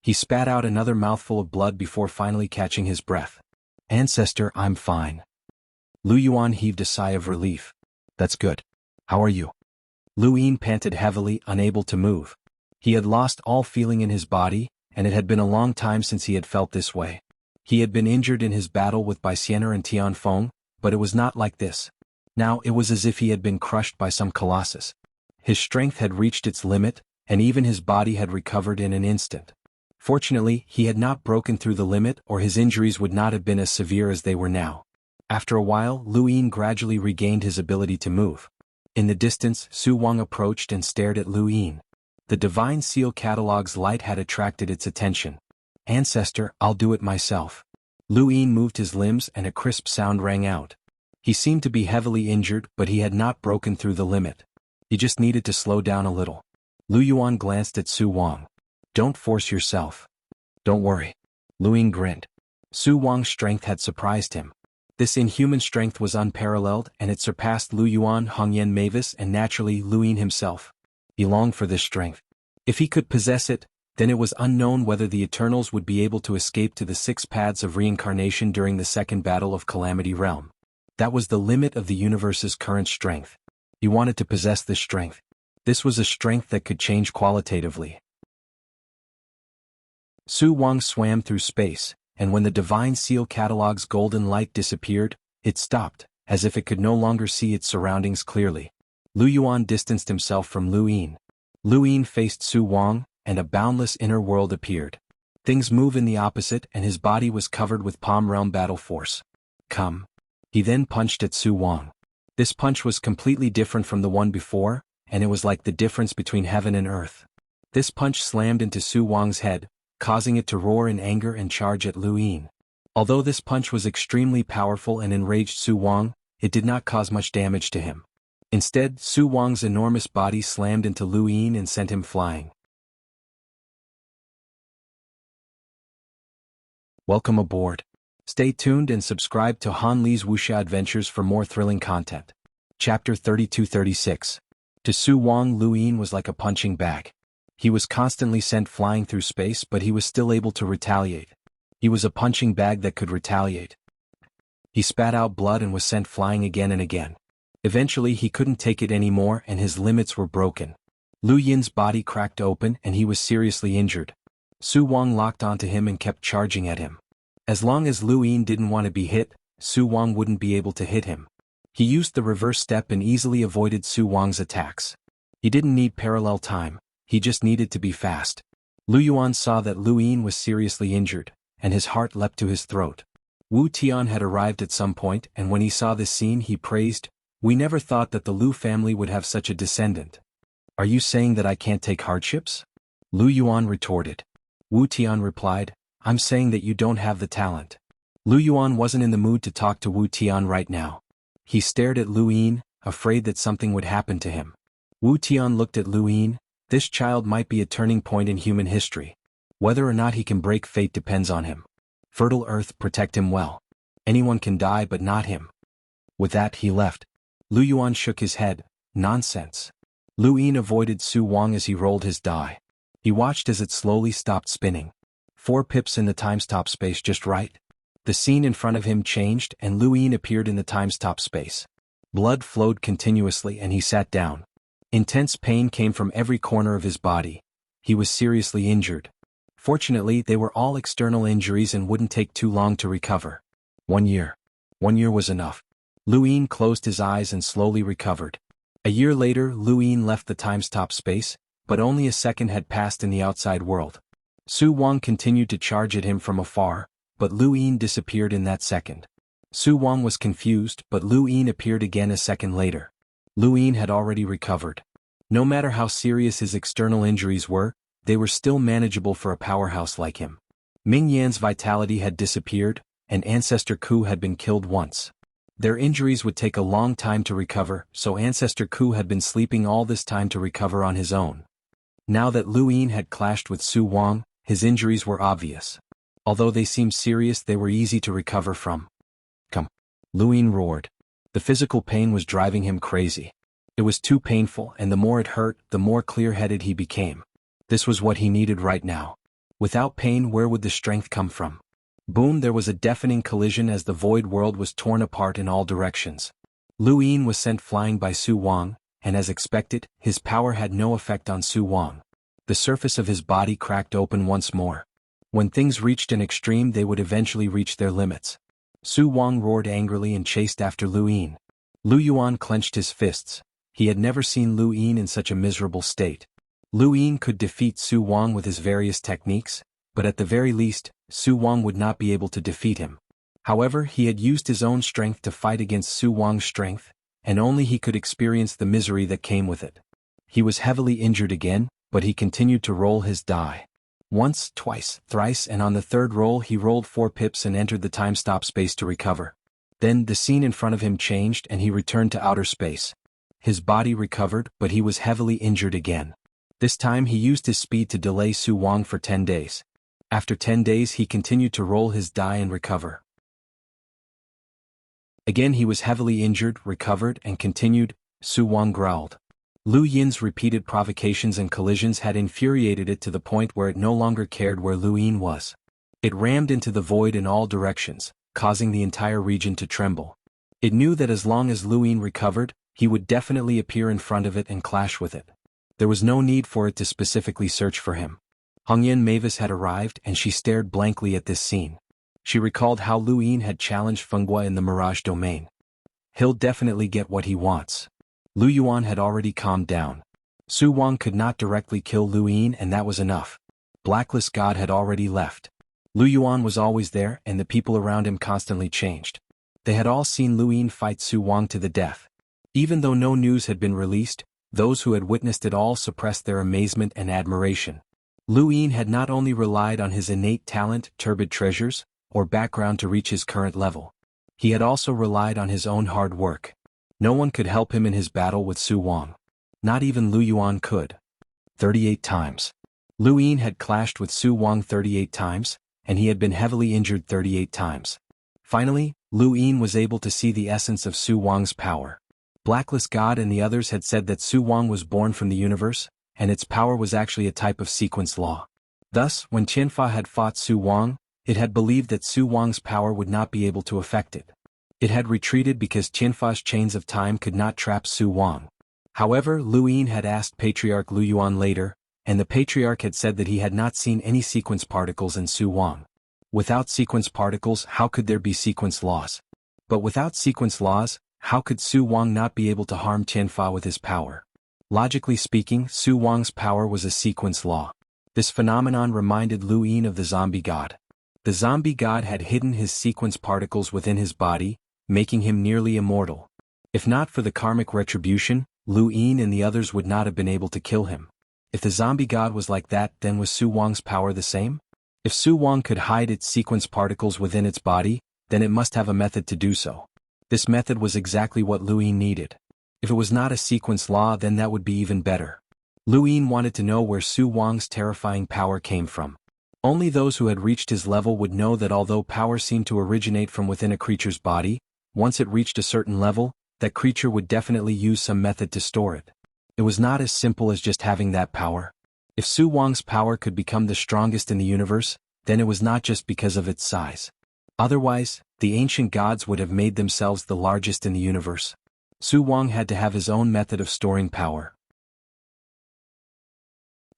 He spat out another mouthful of blood before finally catching his breath. Ancestor, I'm fine. Lu Yuan heaved a sigh of relief. That's good. How are you? Lu Yin panted heavily, unable to move. He had lost all feeling in his body, and it had been a long time since he had felt this way. He had been injured in his battle with Baixianer and Tianfeng, but it was not like this. Now it was as if he had been crushed by some colossus. His strength had reached its limit, and even his body had recovered in an instant. Fortunately, he had not broken through the limit or his injuries would not have been as severe as they were now. After a while, Lu Yin gradually regained his ability to move. In the distance, Su Wang approached and stared at Lu Yin. The Divine Seal catalog's light had attracted its attention. Ancestor, I'll do it myself. Lu Yin moved his limbs and a crisp sound rang out. He seemed to be heavily injured, but he had not broken through the limit. He just needed to slow down a little. Lu Yuan glanced at Su Wang. Don't force yourself. Don't worry. Lu Yin grinned. Su Wang's strength had surprised him. This inhuman strength was unparalleled, and it surpassed Lu Yuan, Hongyan Mavis, and naturally Lu Yin himself. He longed for this strength. If he could possess it, then it was unknown whether the Eternals would be able to escape to the 6 paths of reincarnation during the second battle of Calamity Realm. That was the limit of the universe's current strength. He wanted to possess this strength. This was a strength that could change qualitatively. Su Wang swam through space, and when the Divine Seal catalog's golden light disappeared, it stopped, as if it could no longer see its surroundings clearly. Lu Yuan distanced himself from Lu Yin. Lu Yin faced Su Wang, and a boundless inner world appeared. Things move in the opposite, and his body was covered with Palm Realm battle force. Come. He then punched at Su Wang. This punch was completely different from the one before, and it was like the difference between heaven and earth. This punch slammed into Su Wang's head, causing it to roar in anger and charge at Lu Yin. Although this punch was extremely powerful and enraged Su Wang, it did not cause much damage to him. Instead, Su Wang's enormous body slammed into Lu Yin and sent him flying. Welcome aboard. Stay tuned and subscribe to Han Li's Wuxia Adventures for more thrilling content. Chapter 32-36. To Su Wang, Lu Yin was like a punching bag. He was constantly sent flying through space, but he was still able to retaliate. He was a punching bag that could retaliate. He spat out blood and was sent flying again and again. Eventually he couldn't take it anymore and his limits were broken. Lu Yin's body cracked open and he was seriously injured. Su Wang locked onto him and kept charging at him. As long as Lu Yin didn't want to be hit, Su Wang wouldn't be able to hit him. He used the reverse step and easily avoided Su Wang's attacks. He didn't need parallel time, he just needed to be fast. Lu Yuan saw that Lu Yin was seriously injured, and his heart leapt to his throat. Wu Tian had arrived at some point, and when he saw this scene he praised, "We never thought that the Lu family would have such a descendant." "Are you saying that I can't take hardships?" Lu Yuan retorted. Wu Tian replied, "I'm saying that you don't have the talent." Lu Yuan wasn't in the mood to talk to Wu Tian right now. He stared at Lu Yin, afraid that something would happen to him. Wu Tian looked at Lu Yin. This child might be a turning point in human history. Whether or not he can break fate depends on him. Fertile earth, protect him well. Anyone can die but not him. With that he left. Lu Yuan shook his head. Nonsense. Lu Yin avoided Su Wang as he rolled his die. He watched as it slowly stopped spinning. 4 pips in the time-stop space just right. The scene in front of him changed and Lu Yin appeared in the time-stop space. Blood flowed continuously and he sat down. Intense pain came from every corner of his body. He was seriously injured. Fortunately, they were all external injuries and wouldn't take too long to recover. 1 year. 1 year was enough. Lu Yin closed his eyes and slowly recovered. A year later, Lu Yin left the time-stop space, but only a second had passed in the outside world. Su Wang continued to charge at him from afar, but Lu Yin disappeared in that second. Su Wang was confused, but Lu Yin appeared again a second later. Lu Yin had already recovered. No matter how serious his external injuries were, they were still manageable for a powerhouse like him. Ming Yan's vitality had disappeared, and Ancestor Ku had been killed once. Their injuries would take a long time to recover, so Ancestor Ku had been sleeping all this time to recover on his own. Now that Lu Yin had clashed with Su Wang, his injuries were obvious. Although they seemed serious, they were easy to recover from. "Come!" Lu Yin roared. The physical pain was driving him crazy. It was too painful, and the more it hurt, the more clear-headed he became. This was what he needed right now. Without pain, where would the strength come from? Boom! There was a deafening collision as the void world was torn apart in all directions. Lu Yin was sent flying by Su Wang, and as expected, his power had no effect on Su Wang. The surface of his body cracked open once more. When things reached an extreme, they would eventually reach their limits. Su Wang roared angrily and chased after Lu Yin. Lu Yuan clenched his fists. He had never seen Lu Yin in such a miserable state. Lu Yin could defeat Su Wang with his various techniques, but at the very least, Su Wang would not be able to defeat him. However, he had used his own strength to fight against Su Wang's strength, and only he could experience the misery that came with it. He was heavily injured again, but he continued to roll his die. Once, twice, thrice, and on the third roll he rolled 4 pips and entered the time-stop space to recover. Then the scene in front of him changed and he returned to outer space. His body recovered, but he was heavily injured again. This time he used his speed to delay Su Wang for 10 days. After 10 days he continued to roll his die and recover. Again he was heavily injured, recovered, and continued. Su Wang growled. Lu Yin's repeated provocations and collisions had infuriated it to the point where it no longer cared where Lu Yin was. It rammed into the void in all directions, causing the entire region to tremble. It knew that as long as Lu Yin recovered, he would definitely appear in front of it and clash with it. There was no need for it to specifically search for him. Hongyan Mavis had arrived and she stared blankly at this scene. She recalled how Lu Yin had challenged Fenghua in the Mirage domain. He'll definitely get what he wants. Lu Yuan had already calmed down. Su Wang could not directly kill Lu Yin and that was enough. Blacklist God had already left. Lu Yuan was always there and the people around him constantly changed. They had all seen Lu Yin fight Su Wang to the death. Even though no news had been released, those who had witnessed it all suppressed their amazement and admiration. Lu Yin had not only relied on his innate talent, turbid treasures, or background to reach his current level. He had also relied on his own hard work. No one could help him in his battle with Su Wang. Not even Lu Yuan could. 38 times. Lu Yin had clashed with Su Wang 38 times, and he had been heavily injured 38 times. Finally, Lu Yin was able to see the essence of Su Wang's power. Blacklist God and the others had said that Su Wang was born from the universe, and its power was actually a type of sequence law. Thus, when Qianfa had fought Su Wang, it had believed that Su Wang's power would not be able to affect it. It had retreated because Qianfa's chains of time could not trap Su Wang. However, Lu Yin had asked Patriarch Lu Yuan later, and the Patriarch had said that he had not seen any sequence particles in Su Wang. Without sequence particles, how could there be sequence laws? But without sequence laws, how could Su Wang not be able to harm Qianfa with his power? Logically speaking, Su Wang's power was a sequence law. This phenomenon reminded Lu Yin of the zombie god. The zombie god had hidden his sequence particles within his body, making him nearly immortal. If not for the karmic retribution, Lu Yin and the others would not have been able to kill him. If the zombie god was like that, then was Su Wang's power the same? If Su Wang could hide its sequence particles within its body, then it must have a method to do so. This method was exactly what Lu Yin needed. If it was not a sequence law, then that would be even better. Lu Yin wanted to know where Su Wang's terrifying power came from. Only those who had reached his level would know that although power seemed to originate from within a creature's body, once it reached a certain level, that creature would definitely use some method to store it. It was not as simple as just having that power. If Su Wang's power could become the strongest in the universe, then it was not just because of its size. Otherwise, the ancient gods would have made themselves the largest in the universe. Su Wang had to have his own method of storing power.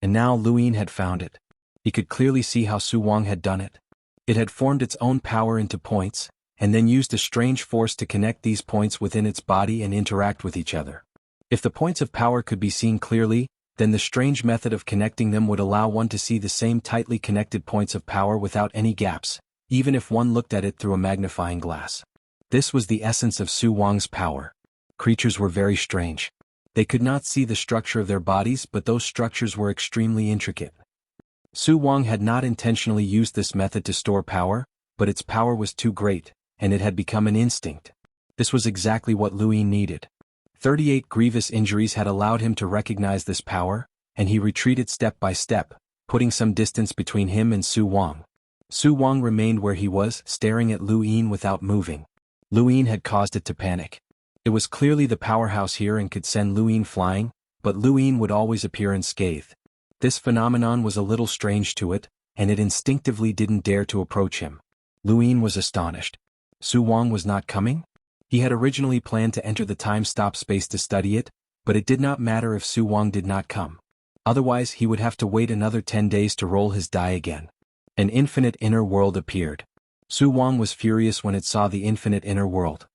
And now Lu Yin had found it. He could clearly see how Su Wang had done it. It had formed its own power into points, and then used a strange force to connect these points within its body and interact with each other. If the points of power could be seen clearly, then the strange method of connecting them would allow one to see the same tightly connected points of power without any gaps, even if one looked at it through a magnifying glass. This was the essence of Su Wang's power. Creatures were very strange. They could not see the structure of their bodies, but those structures were extremely intricate. Su Wang had not intentionally used this method to store power, but its power was too great, and it had become an instinct. This was exactly what Lu Yin needed. 38 grievous injuries had allowed him to recognize this power, and he retreated step by step, putting some distance between him and Su Wang. Su Wang remained where he was, staring at Lu Yin without moving. Lu Yin had caused it to panic. It was clearly the powerhouse here and could send Lu Yin flying, but Lu Yin would always appear unscathed. This phenomenon was a little strange to it, and it instinctively didn't dare to approach him. Lu Yin was astonished. Su Wang was not coming? He had originally planned to enter the time-stop space to study it, but it did not matter if Su Wang did not come. Otherwise he would have to wait another 10 days to roll his die again. An infinite inner world appeared. Su Wang was furious when it saw the infinite inner world.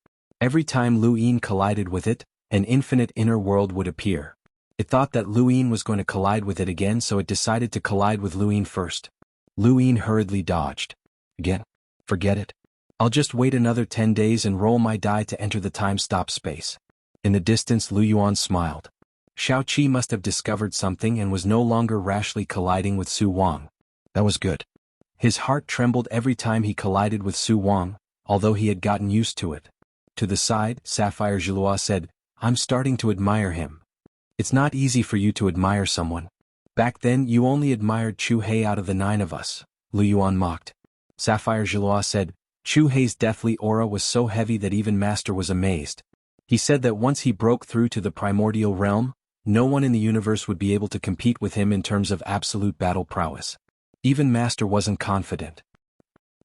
Every time Lu Yin collided with it, an infinite inner world would appear. It thought that Lu Yin was going to collide with it again, so it decided to collide with Lu Yin first. Lu Yin hurriedly dodged. Again? Forget it. I'll just wait another 10 days and roll my die to enter the time-stop space. In the distance Lu Yuan smiled. Xiao Qi must have discovered something and was no longer rashly colliding with Su Wang. That was good. His heart trembled every time he collided with Su Wang, although he had gotten used to it. To the side, Sapphire Zhilua said, I'm starting to admire him. It's not easy for you to admire someone. Back then you only admired Chu Hei out of the 9 of us, Lu Yuan mocked. Sapphire Zhilua said, Chu Hei's deathly aura was so heavy that even Master was amazed. He said that once he broke through to the primordial realm, no one in the universe would be able to compete with him in terms of absolute battle prowess. Even Master wasn't confident.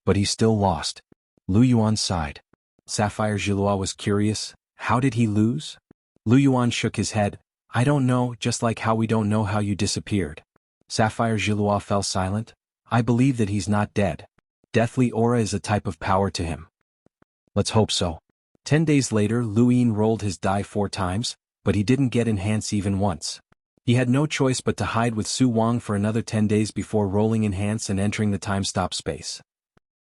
But he still lost. Lu Yuan sighed. Sapphire Zhilua was curious, how did he lose? Lu Yuan shook his head, I don't know, just like how we don't know how you disappeared. Sapphire Zhilua fell silent. I believe that he's not dead. Deathly aura is a type of power to him. Let's hope so. 10 days later Lu Yin rolled his die 4 times, but he didn't get enhance even once. He had no choice but to hide with Su Wang for another 10 days before rolling enhance and entering the time-stop space.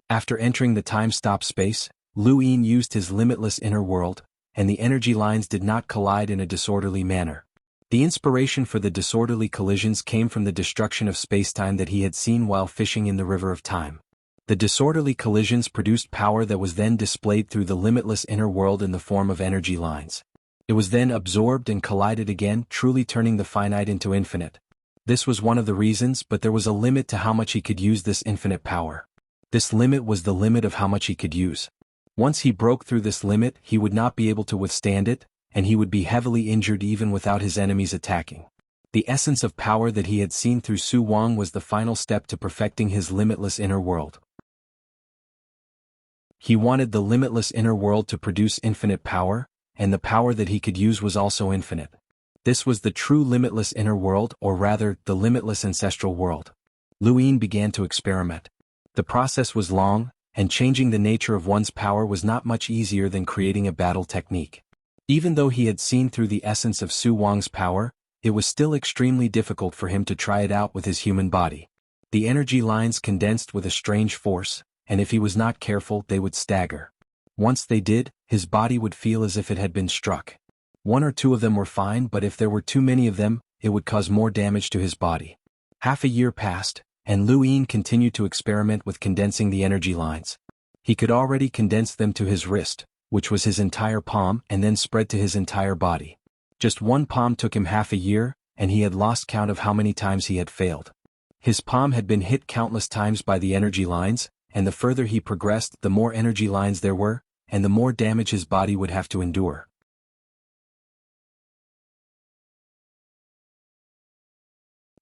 After entering the time-stop space, Lu Yin used his limitless inner world, and the energy lines did not collide in a disorderly manner. The inspiration for the disorderly collisions came from the destruction of spacetime that he had seen while fishing in the river of time. The disorderly collisions produced power that was then displayed through the limitless inner world in the form of energy lines. It was then absorbed and collided again, truly turning the finite into infinite. This was one of the reasons, but there was a limit to how much he could use this infinite power. This limit was the limit of how much he could use. Once he broke through this limit, he would not be able to withstand it, and he would be heavily injured even without his enemies attacking. The essence of power that he had seen through xuanhuan was the final step to perfecting his limitless inner world. He wanted the limitless inner world to produce infinite power, and the power that he could use was also infinite. This was the true limitless inner world, or rather, the limitless ancestral world. Lu Yin began to experiment. The process was long, and changing the nature of one's power was not much easier than creating a battle technique. Even though he had seen through the essence of xuanhuan's power, it was still extremely difficult for him to try it out with his human body. The energy lines condensed with a strange force, and if he was not careful, they would stagger. Once they did, his body would feel as if it had been struck. One or two of them were fine, but if there were too many of them, it would cause more damage to his body. Half a year passed, and Lu Yin continued to experiment with condensing the energy lines. He could already condense them to his wrist, which was his entire palm, and then spread to his entire body. Just one palm took him half a year, and he had lost count of how many times he had failed. His palm had been hit countless times by the energy lines, and the further he progressed, the more energy lines there were, and the more damage his body would have to endure.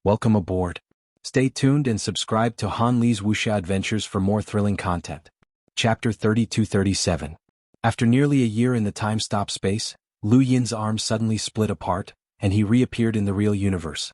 Welcome aboard. Stay tuned and subscribe to Han Li's Wuxia Adventures for more thrilling content. Chapter 32-37. After nearly a year in the time-stop space, Lu Yin's arm suddenly split apart, and he reappeared in the real universe.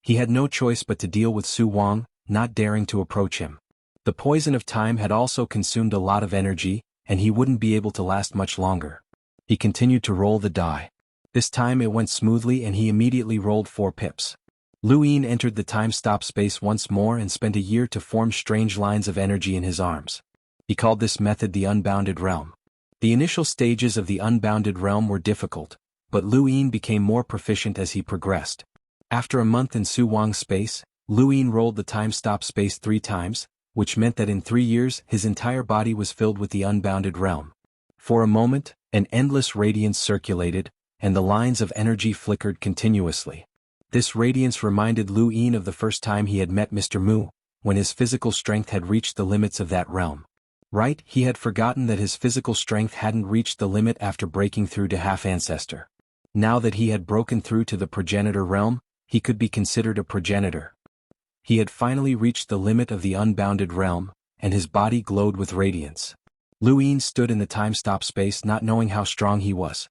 He had no choice but to deal with xuanhuan, not daring to approach him. The poison of time had also consumed a lot of energy, and he wouldn't be able to last much longer. He continued to roll the die. This time it went smoothly and he immediately rolled 4 pips. Lu Yin entered the time-stop space once more and spent a year to form strange lines of energy in his arms. He called this method the unbounded realm. The initial stages of the unbounded realm were difficult, but Lu Yin became more proficient as he progressed. After a month in xuanhuan space, Lu Yin rolled the time-stop space 3 times, which meant that in 3 years his entire body was filled with the unbounded realm. For a moment, an endless radiance circulated, and the lines of energy flickered continuously. This radiance reminded Lu Yin of the first time he had met Mr. Mu, when his physical strength had reached the limits of that realm. Right, he had forgotten that his physical strength hadn't reached the limit after breaking through to half-ancestor. Now that he had broken through to the progenitor realm, he could be considered a progenitor. He had finally reached the limit of the unbounded realm, and his body glowed with radiance. Lu Yin stood in the time-stop space not knowing how strong he was.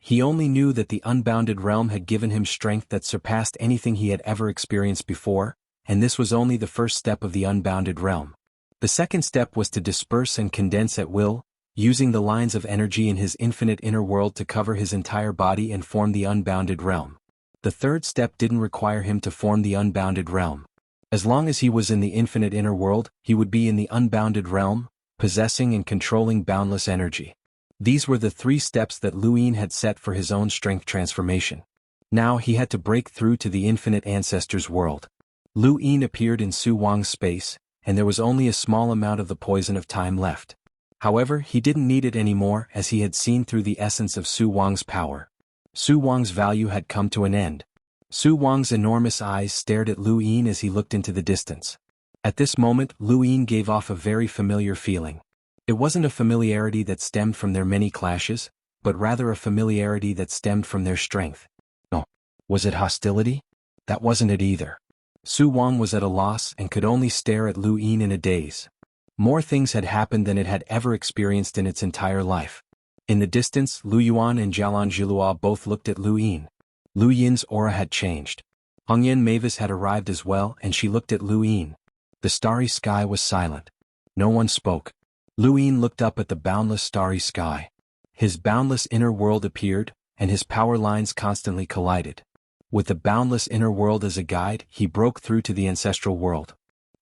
He only knew that the unbounded realm had given him strength that surpassed anything he had ever experienced before, and this was only the first step of the unbounded realm. The second step was to disperse and condense at will, using the lines of energy in his infinite inner world to cover his entire body and form the unbounded realm. The third step didn't require him to form the unbounded realm. As long as he was in the infinite inner world, he would be in the unbounded realm, possessing and controlling boundless energy. These were the 3 steps that Lu Yin had set for his own strength transformation. Now he had to break through to the infinite ancestors' world. Lu Yin appeared in xuanhuan space, and there was only a small amount of the poison of time left. However, he didn't need it anymore as he had seen through the essence of xuanhuan's power. Xuanhuan's value had come to an end. Xuanhuan's enormous eyes stared at Lu Yin as he looked into the distance. At this moment, Lu Yin gave off a very familiar feeling. It wasn't a familiarity that stemmed from their many clashes, but rather a familiarity that stemmed from their strength. Oh, was it hostility? That wasn't it either. Xuanhuan was at a loss and could only stare at Lu Yin in a daze. More things had happened than it had ever experienced in its entire life. In the distance, Lu Yuan and Jianghu both looked at Lu Yin. Lu Yin's aura had changed. Hongyan Mavis had arrived as well, and she looked at Lu Yin. The starry sky was silent. No one spoke. Lu Yin looked up at the boundless starry sky. His boundless inner world appeared, and his power lines constantly collided. With the boundless inner world as a guide, he broke through to the ancestral world.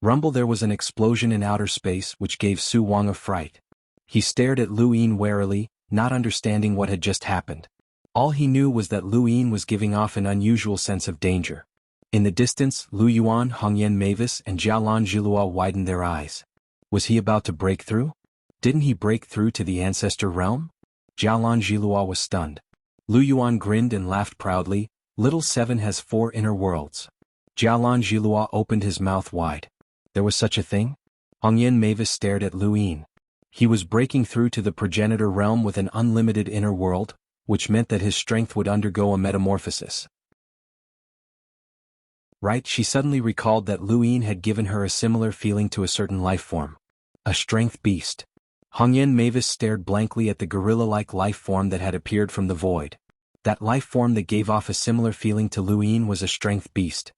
Rumble, there was an explosion in outer space which gave Xuanhuan a fright. He stared at Lu Yin warily, not understanding what had just happened. All he knew was that Lu Yin was giving off an unusual sense of danger. In the distance, Lu Yuan, Hongyan Mavis, and Jianghu widened their eyes. Was he about to break through? Didn't he break through to the ancestor realm? Jianghu was stunned. Lu Yuan grinned and laughed proudly. Little Seven has 4 inner worlds. Jialan Jilua opened his mouth wide. There was such a thing? Hongyan Mavis stared at Lu Yin. He was breaking through to the progenitor realm with an unlimited inner world, which meant that his strength would undergo a metamorphosis. Right, she suddenly recalled that Lu Yin had given her a similar feeling to a certain life form. A strength beast. Hongyan Mavis stared blankly at the gorilla-like life form that had appeared from the void. That life form that gave off a similar feeling to Lu Yin was a strength beast.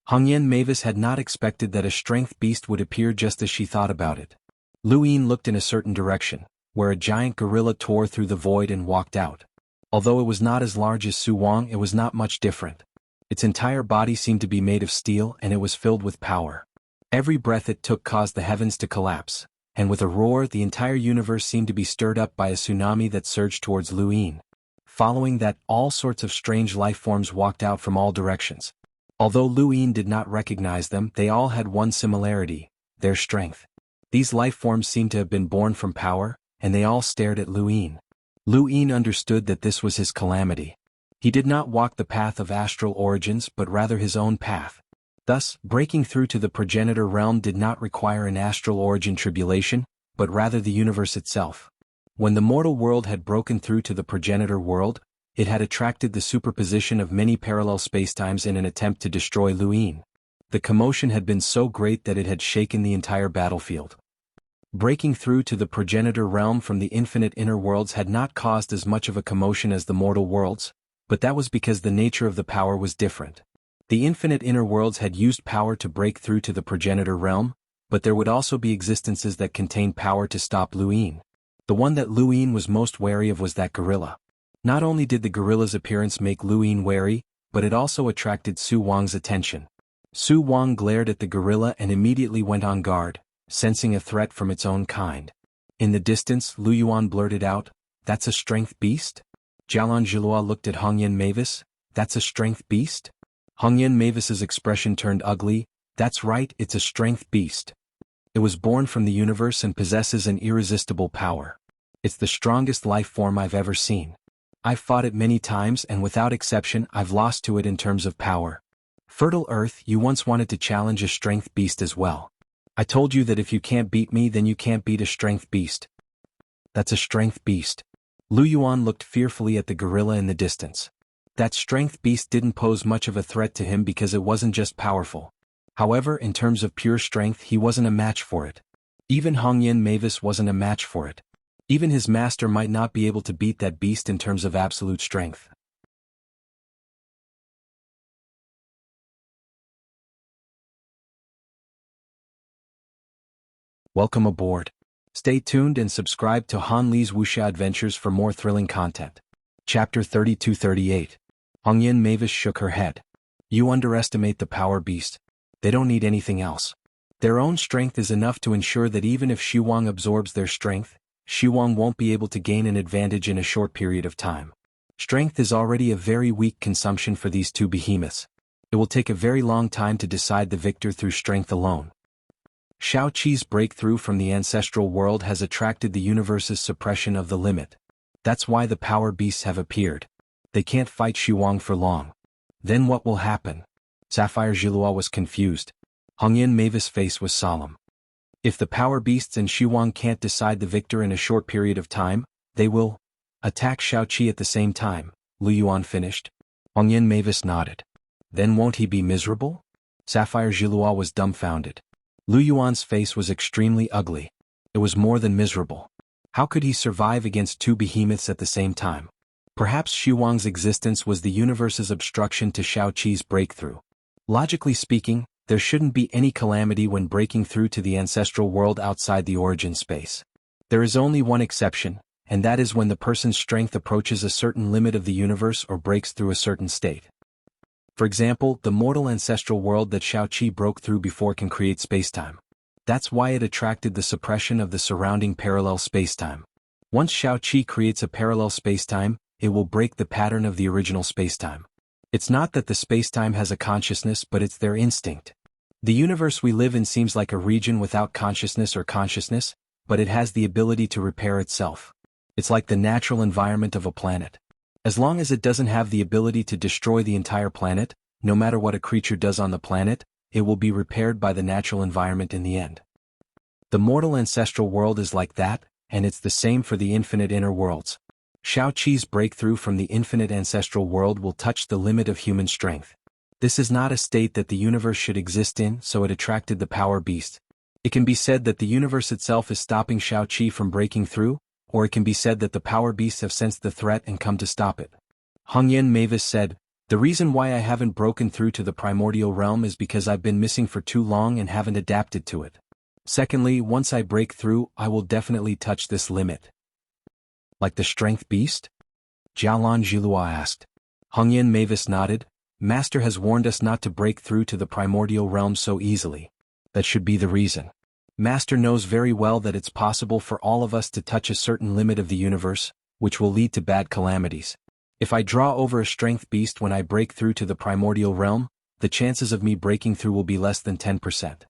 Hongyan Mavis had not expected that a strength beast would appear just as she thought about it. Lu Yin looked in a certain direction, where a giant gorilla tore through the void and walked out. Although it was not as large as Su Wang, it was not much different. Its entire body seemed to be made of steel and it was filled with power. Every breath it took caused the heavens to collapse, and with a roar the entire universe seemed to be stirred up by a tsunami that surged towards Lu Yin. Following that, all sorts of strange life forms walked out from all directions. Although Lu Yin did not recognize them, they all had one similarity: their strength. These life forms seemed to have been born from power, and they all stared at Lu Yin. Lu Yin understood that this was his calamity. He did not walk the path of astral origins but rather his own path. Thus, breaking through to the progenitor realm did not require an astral origin tribulation, but rather the universe itself. When the mortal world had broken through to the progenitor world, it had attracted the superposition of many parallel spacetimes in an attempt to destroy Lu Yin. The commotion had been so great that it had shaken the entire battlefield. Breaking through to the progenitor realm from the infinite inner worlds had not caused as much of a commotion as the mortal worlds, but that was because the nature of the power was different. The infinite inner worlds had used power to break through to the progenitor realm, but there would also be existences that contained power to stop Lu Yin. The one that Lu Yin was most wary of was that gorilla. Not only did the gorilla's appearance make Lu Yin wary, but it also attracted Su Wang's attention. Su Wang glared at the gorilla and immediately went on guard, sensing a threat from its own kind. In the distance, Lu Yuan blurted out, "That's a strength beast?" Jialan Jilua looked at Hongyan Mavis. "That's a strength beast?" Hongyan Mavis's expression turned ugly. "That's right, it's a strength beast. It was born from the universe and possesses an irresistible power. It's the strongest life form I've ever seen. I've fought it many times and without exception I've lost to it in terms of power. Fertile Earth, you once wanted to challenge a strength beast as well. I told you that if you can't beat me then you can't beat a strength beast." "That's a strength beast." Lu Yuan looked fearfully at the gorilla in the distance. That strength beast didn't pose much of a threat to him because it wasn't just powerful. However, in terms of pure strength he wasn't a match for it. Even Hongyan Mavis wasn't a match for it. Even his master might not be able to beat that beast in terms of absolute strength. Welcome aboard. Stay tuned and subscribe to Han Li's Wuxia Adventures for more thrilling content. Chapter 32-38. Hongyan Mavis shook her head. "You underestimate the power beast. They don't need anything else. Their own strength is enough to ensure that even if Xu Wang absorbs their strength, Xu Wang won't be able to gain an advantage in a short period of time. Strength is already a very weak consumption for these two behemoths. It will take a very long time to decide the victor through strength alone. Shao Qi's breakthrough from the ancestral world has attracted the universe's suppression of the limit. That's why the power beasts have appeared. They can't fight Xu Wang for long. Then what will happen?" Sapphire Jilua was confused. Hongyan Mavis' face was solemn. "If the power beasts and Xu Wang can't decide the victor in a short period of time, they will attack Shao Qi at the same time," Lu Yuan finished. Hongyan Mavis nodded. "Then won't he be miserable?" Sapphire Jilua was dumbfounded. Lu Yuan's face was extremely ugly. It was more than miserable. How could he survive against two behemoths at the same time? Perhaps Xu Wang's existence was the universe's obstruction to Shao Qi's breakthrough. Logically speaking, there shouldn't be any calamity when breaking through to the ancestral world outside the origin space. There is only one exception, and that is when the person's strength approaches a certain limit of the universe or breaks through a certain state. For example, the mortal ancestral world that Shao Qi broke through before can create spacetime. That's why it attracted the suppression of the surrounding parallel spacetime. Once Shao Qi creates a parallel spacetime, it will break the pattern of the original spacetime. It's not that the spacetime has a consciousness, but it's their instinct. The universe we live in seems like a region without consciousness or consciousness, but it has the ability to repair itself. It's like the natural environment of a planet. As long as it doesn't have the ability to destroy the entire planet, no matter what a creature does on the planet, it will be repaired by the natural environment in the end. The mortal ancestral world is like that, and it's the same for the infinite inner worlds. Xiaoqi's breakthrough from the infinite ancestral world will touch the limit of human strength. This is not a state that the universe should exist in, so it attracted the power beast. It can be said that the universe itself is stopping Xiaoqi from breaking through, or it can be said that the power beasts have sensed the threat and come to stop it. Xuanhuan Mavis said, "The reason why I haven't broken through to the primordial realm is because I've been missing for too long and haven't adapted to it. Secondly, once I break through, I will definitely touch this limit." Like the strength beast? Jialan Jilua asked. Xuanhuan Mavis nodded. Master has warned us not to break through to the primordial realm so easily. That should be the reason. Master knows very well that it's possible for all of us to touch a certain limit of the universe, which will lead to bad calamities. If I draw over a strength beast when I break through to the primordial realm, the chances of me breaking through will be less than 10%.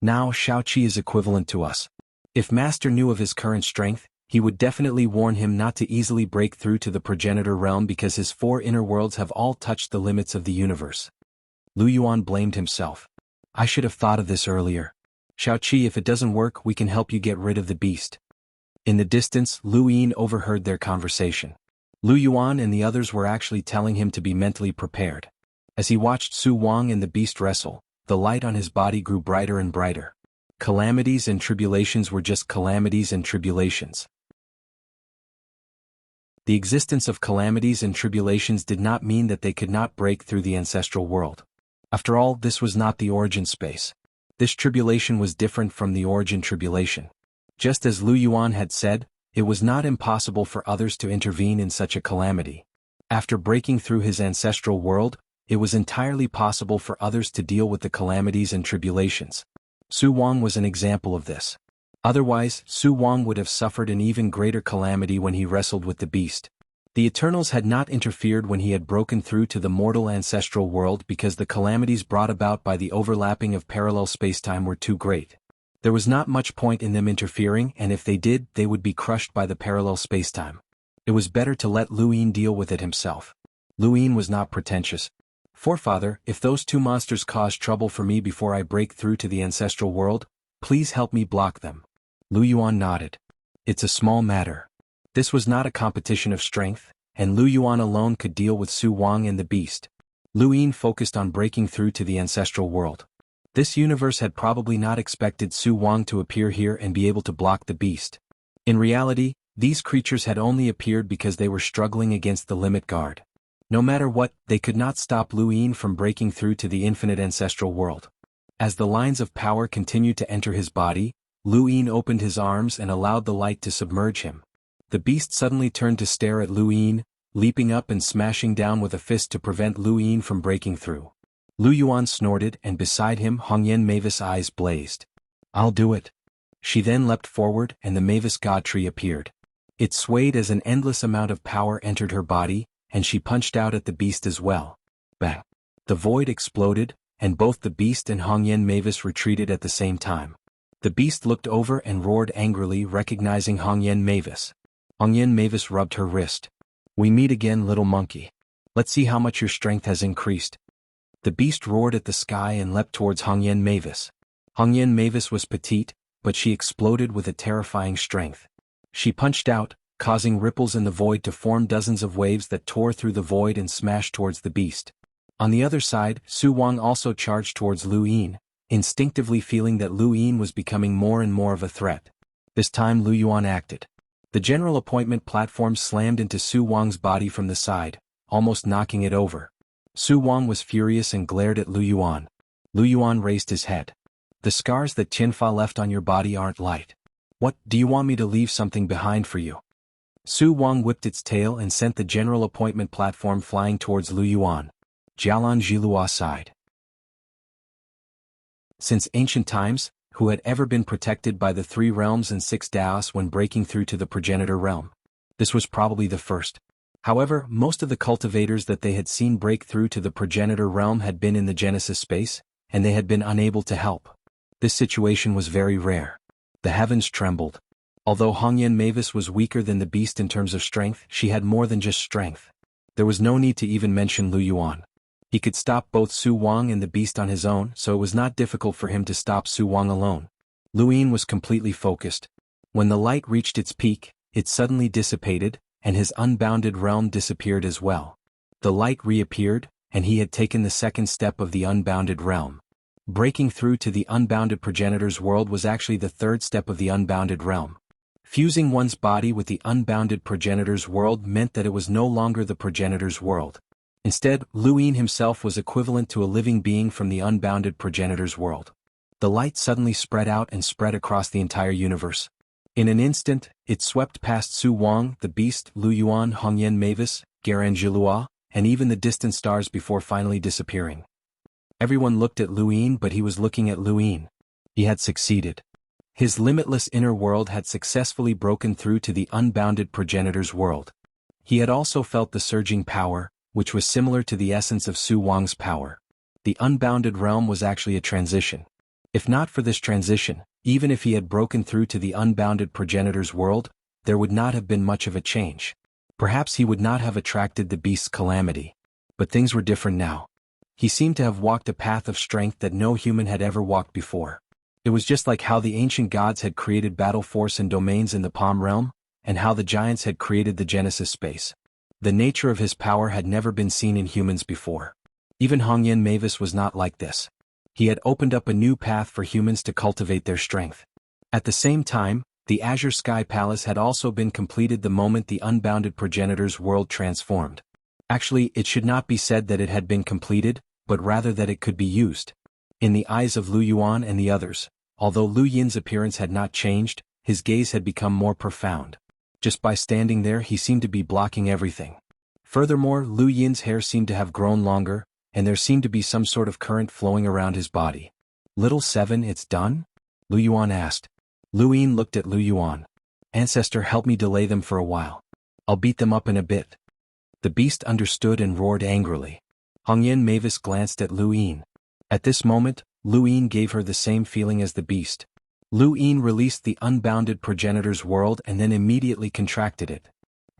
Now Xiaoqi is equivalent to us. If Master knew of his current strength, he would definitely warn him not to easily break through to the progenitor realm because his 4 inner worlds have all touched the limits of the universe. Lu Yuan blamed himself. I should have thought of this earlier. Xiaoqi, if it doesn't work, we can help you get rid of the beast. In the distance, Lu Yin overheard their conversation. Lu Yuan and the others were actually telling him to be mentally prepared. As he watched Su Wang and the beast wrestle, the light on his body grew brighter and brighter. Calamities and tribulations were just calamities and tribulations. The existence of calamities and tribulations did not mean that they could not break through the ancestral world. After all, this was not the origin space. This tribulation was different from the origin tribulation. Just as Lu Yuan had said, it was not impossible for others to intervene in such a calamity. After breaking through his ancestral world, it was entirely possible for others to deal with the calamities and tribulations. Su Wang was an example of this. Otherwise, Su Wang would have suffered an even greater calamity when he wrestled with the beast. The Eternals had not interfered when he had broken through to the mortal ancestral world because the calamities brought about by the overlapping of parallel spacetime were too great. There was not much point in them interfering, and if they did, they would be crushed by the parallel spacetime. It was better to let Lu Yin deal with it himself. Lu Yin was not pretentious. "Forefather, if those 2 monsters cause trouble for me before I break through to the ancestral world, please help me block them." Lu Yuan nodded. It's a small matter. This was not a competition of strength, and Lu Yuan alone could deal with Su Wang and the beast. Lu Yin focused on breaking through to the ancestral world. This universe had probably not expected Su Wang to appear here and be able to block the beast. In reality, these creatures had only appeared because they were struggling against the limit guard. No matter what, they could not stop Lu Yin from breaking through to the infinite ancestral world. As the lines of power continued to enter his body, Lu Yin opened his arms and allowed the light to submerge him. The beast suddenly turned to stare at Lu Yin, leaping up and smashing down with a fist to prevent Lu Yin from breaking through. Lu Yuan snorted, and beside him Xuanhuan Mavis' eyes blazed. "I'll do it." She then leapt forward, and the Mavis God Tree appeared. It swayed as an endless amount of power entered her body, and she punched out at the beast as well. Bang! The void exploded, and both the beast and Xuanhuan Mavis retreated at the same time. The beast looked over and roared angrily, recognizing Xuanhuan Mavis. Xuanhuan Mavis rubbed her wrist. "We meet again, little monkey. Let's see how much your strength has increased." The beast roared at the sky and leapt towards Xuanhuan Mavis. Xuanhuan Mavis was petite, but she exploded with a terrifying strength. She punched out, causing ripples in the void to form dozens of waves that tore through the void and smashed towards the beast. On the other side, Su Wang also charged towards Lu Yin, instinctively feeling that Lu Yin was becoming more and more of a threat. This time Lu Yuan acted. The general appointment platform slammed into Su Wang's body from the side, almost knocking it over. Su Wang was furious and glared at Lu Yuan. Lu Yuan raised his head. "The scars that Tianfa left on your body aren't light. What, do you want me to leave something behind for you?" Su Wang whipped its tail and sent the general appointment platform flying towards Lu Yuan. Jialan Jilua sighed. Since ancient times, who had ever been protected by the 3 realms and 6 Daos when breaking through to the progenitor realm? This was probably the first. However, most of the cultivators that they had seen break through to the progenitor realm had been in the Genesis space, and they had been unable to help. This situation was very rare. The heavens trembled. Although Hongyan Mavis was weaker than the beast in terms of strength, she had more than just strength. There was no need to even mention Lu Yuan. He could stop both Su Wang and the beast on his own, so it was not difficult for him to stop Su Wang alone. Lu Yin was completely focused. When the light reached its peak, it suddenly dissipated, and his unbounded realm disappeared as well. The light reappeared, and he had taken the second step of the unbounded realm. Breaking through to the unbounded progenitor's world was actually the third step of the unbounded realm. Fusing one's body with the unbounded progenitor's world meant that it was no longer the progenitor's world. Instead, Lu Yin himself was equivalent to a living being from the unbounded progenitor's world. The light suddenly spread out and spread across the entire universe. In an instant, it swept past Su Wang, the beast, Lu Yuan, Hongyan Mavis, Garanjilua, and even the distant stars before finally disappearing. Everyone looked at Lu Yin, but he was looking at Lu Yin. He had succeeded. His limitless inner world had successfully broken through to the unbounded progenitor's world. He had also felt the surging power, which was similar to the essence of Su Wang's power. The unbounded realm was actually a transition. If not for this transition, even if he had broken through to the unbounded progenitor's world, there would not have been much of a change. Perhaps he would not have attracted the beast's calamity. But things were different now. He seemed to have walked a path of strength that no human had ever walked before. It was just like how the ancient gods had created battle force and domains in the Palm realm, and how the giants had created the Genesis space. The nature of his power had never been seen in humans before. Even Hongyan Mavis was not like this. He had opened up a new path for humans to cultivate their strength. At the same time, the Azure Sky Palace had also been completed the moment the unbounded progenitor's world transformed. Actually, it should not be said that it had been completed, but rather that it could be used. In the eyes of Lu Yuan and the others, although Lu Yin's appearance had not changed, his gaze had become more profound. Just by standing there, he seemed to be blocking everything. Furthermore, Lu Yin's hair seemed to have grown longer, and there seemed to be some sort of current flowing around his body. "Little Seven, it's done?" Lu Yuan asked. Lu Yin looked at Lu Yuan. "Ancestor, help me delay them for a while. I'll beat them up in a bit." The beast understood and roared angrily. Hongyan Mavis glanced at Lu Yin. At this moment, Lu Yin gave her the same feeling as the beast. Lu Yin released the unbounded progenitor's world and then immediately contracted it.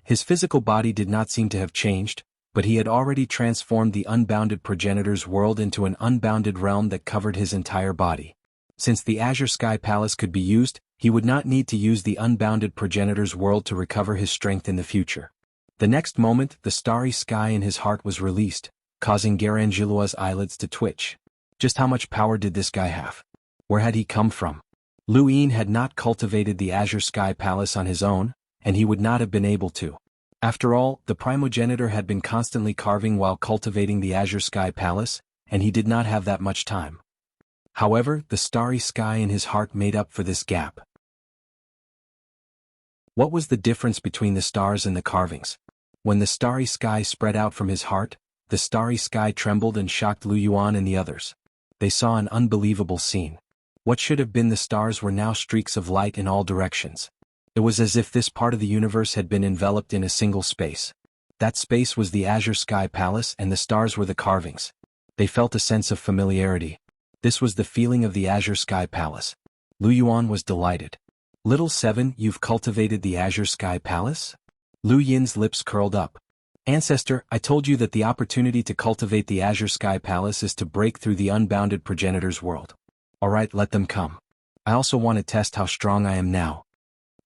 His physical body did not seem to have changed, but he had already transformed the unbounded progenitor's world into an unbounded realm that covered his entire body. Since the Azure Sky Palace could be used, he would not need to use the unbounded progenitor's world to recover his strength in the future. The next moment, the starry sky in his heart was released, causing Garanjilua's eyelids to twitch. Just how much power did this guy have? Where had he come from? Lu Yin had not cultivated the Azure Sky Palace on his own, and he would not have been able to. After all, the primogenitor had been constantly carving while cultivating the Azure Sky Palace, and he did not have that much time. However, the starry sky in his heart made up for this gap. What was the difference between the stars and the carvings? When the starry sky spread out from his heart, the starry sky trembled and shocked Lu Yuan and the others. They saw an unbelievable scene. What should have been the stars were now streaks of light in all directions. It was as if this part of the universe had been enveloped in a single space. That space was the Azure Sky Palace and the stars were the carvings. They felt a sense of familiarity. This was the feeling of the Azure Sky Palace. Lu Yuan was delighted. "Little Seven, you've cultivated the Azure Sky Palace?" Lu Yin's lips curled up. "Ancestor, I told you that the opportunity to cultivate the Azure Sky Palace is to break through the unbounded progenitor's world. Alright, let them come. I also want to test how strong I am now."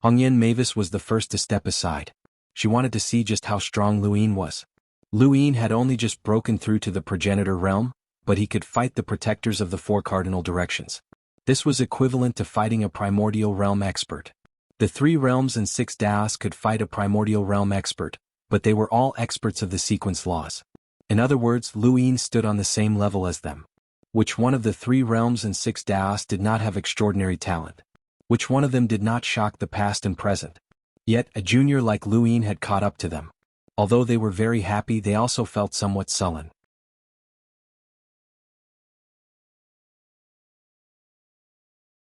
Hongyan Mavis was the first to step aside. She wanted to see just how strong Lu Yin was. Lu Yin had only just broken through to the progenitor realm, but he could fight the protectors of the four cardinal directions. This was equivalent to fighting a primordial realm expert. The 3 realms and 6 Daos could fight a primordial realm expert, but they were all experts of the sequence laws. In other words, Lu Yin stood on the same level as them. Which one of the 3 realms and 6 Daos did not have extraordinary talent? Which one of them did not shock the past and present? Yet, a junior like Lu Yin had caught up to them. Although they were very happy, they also felt somewhat sullen.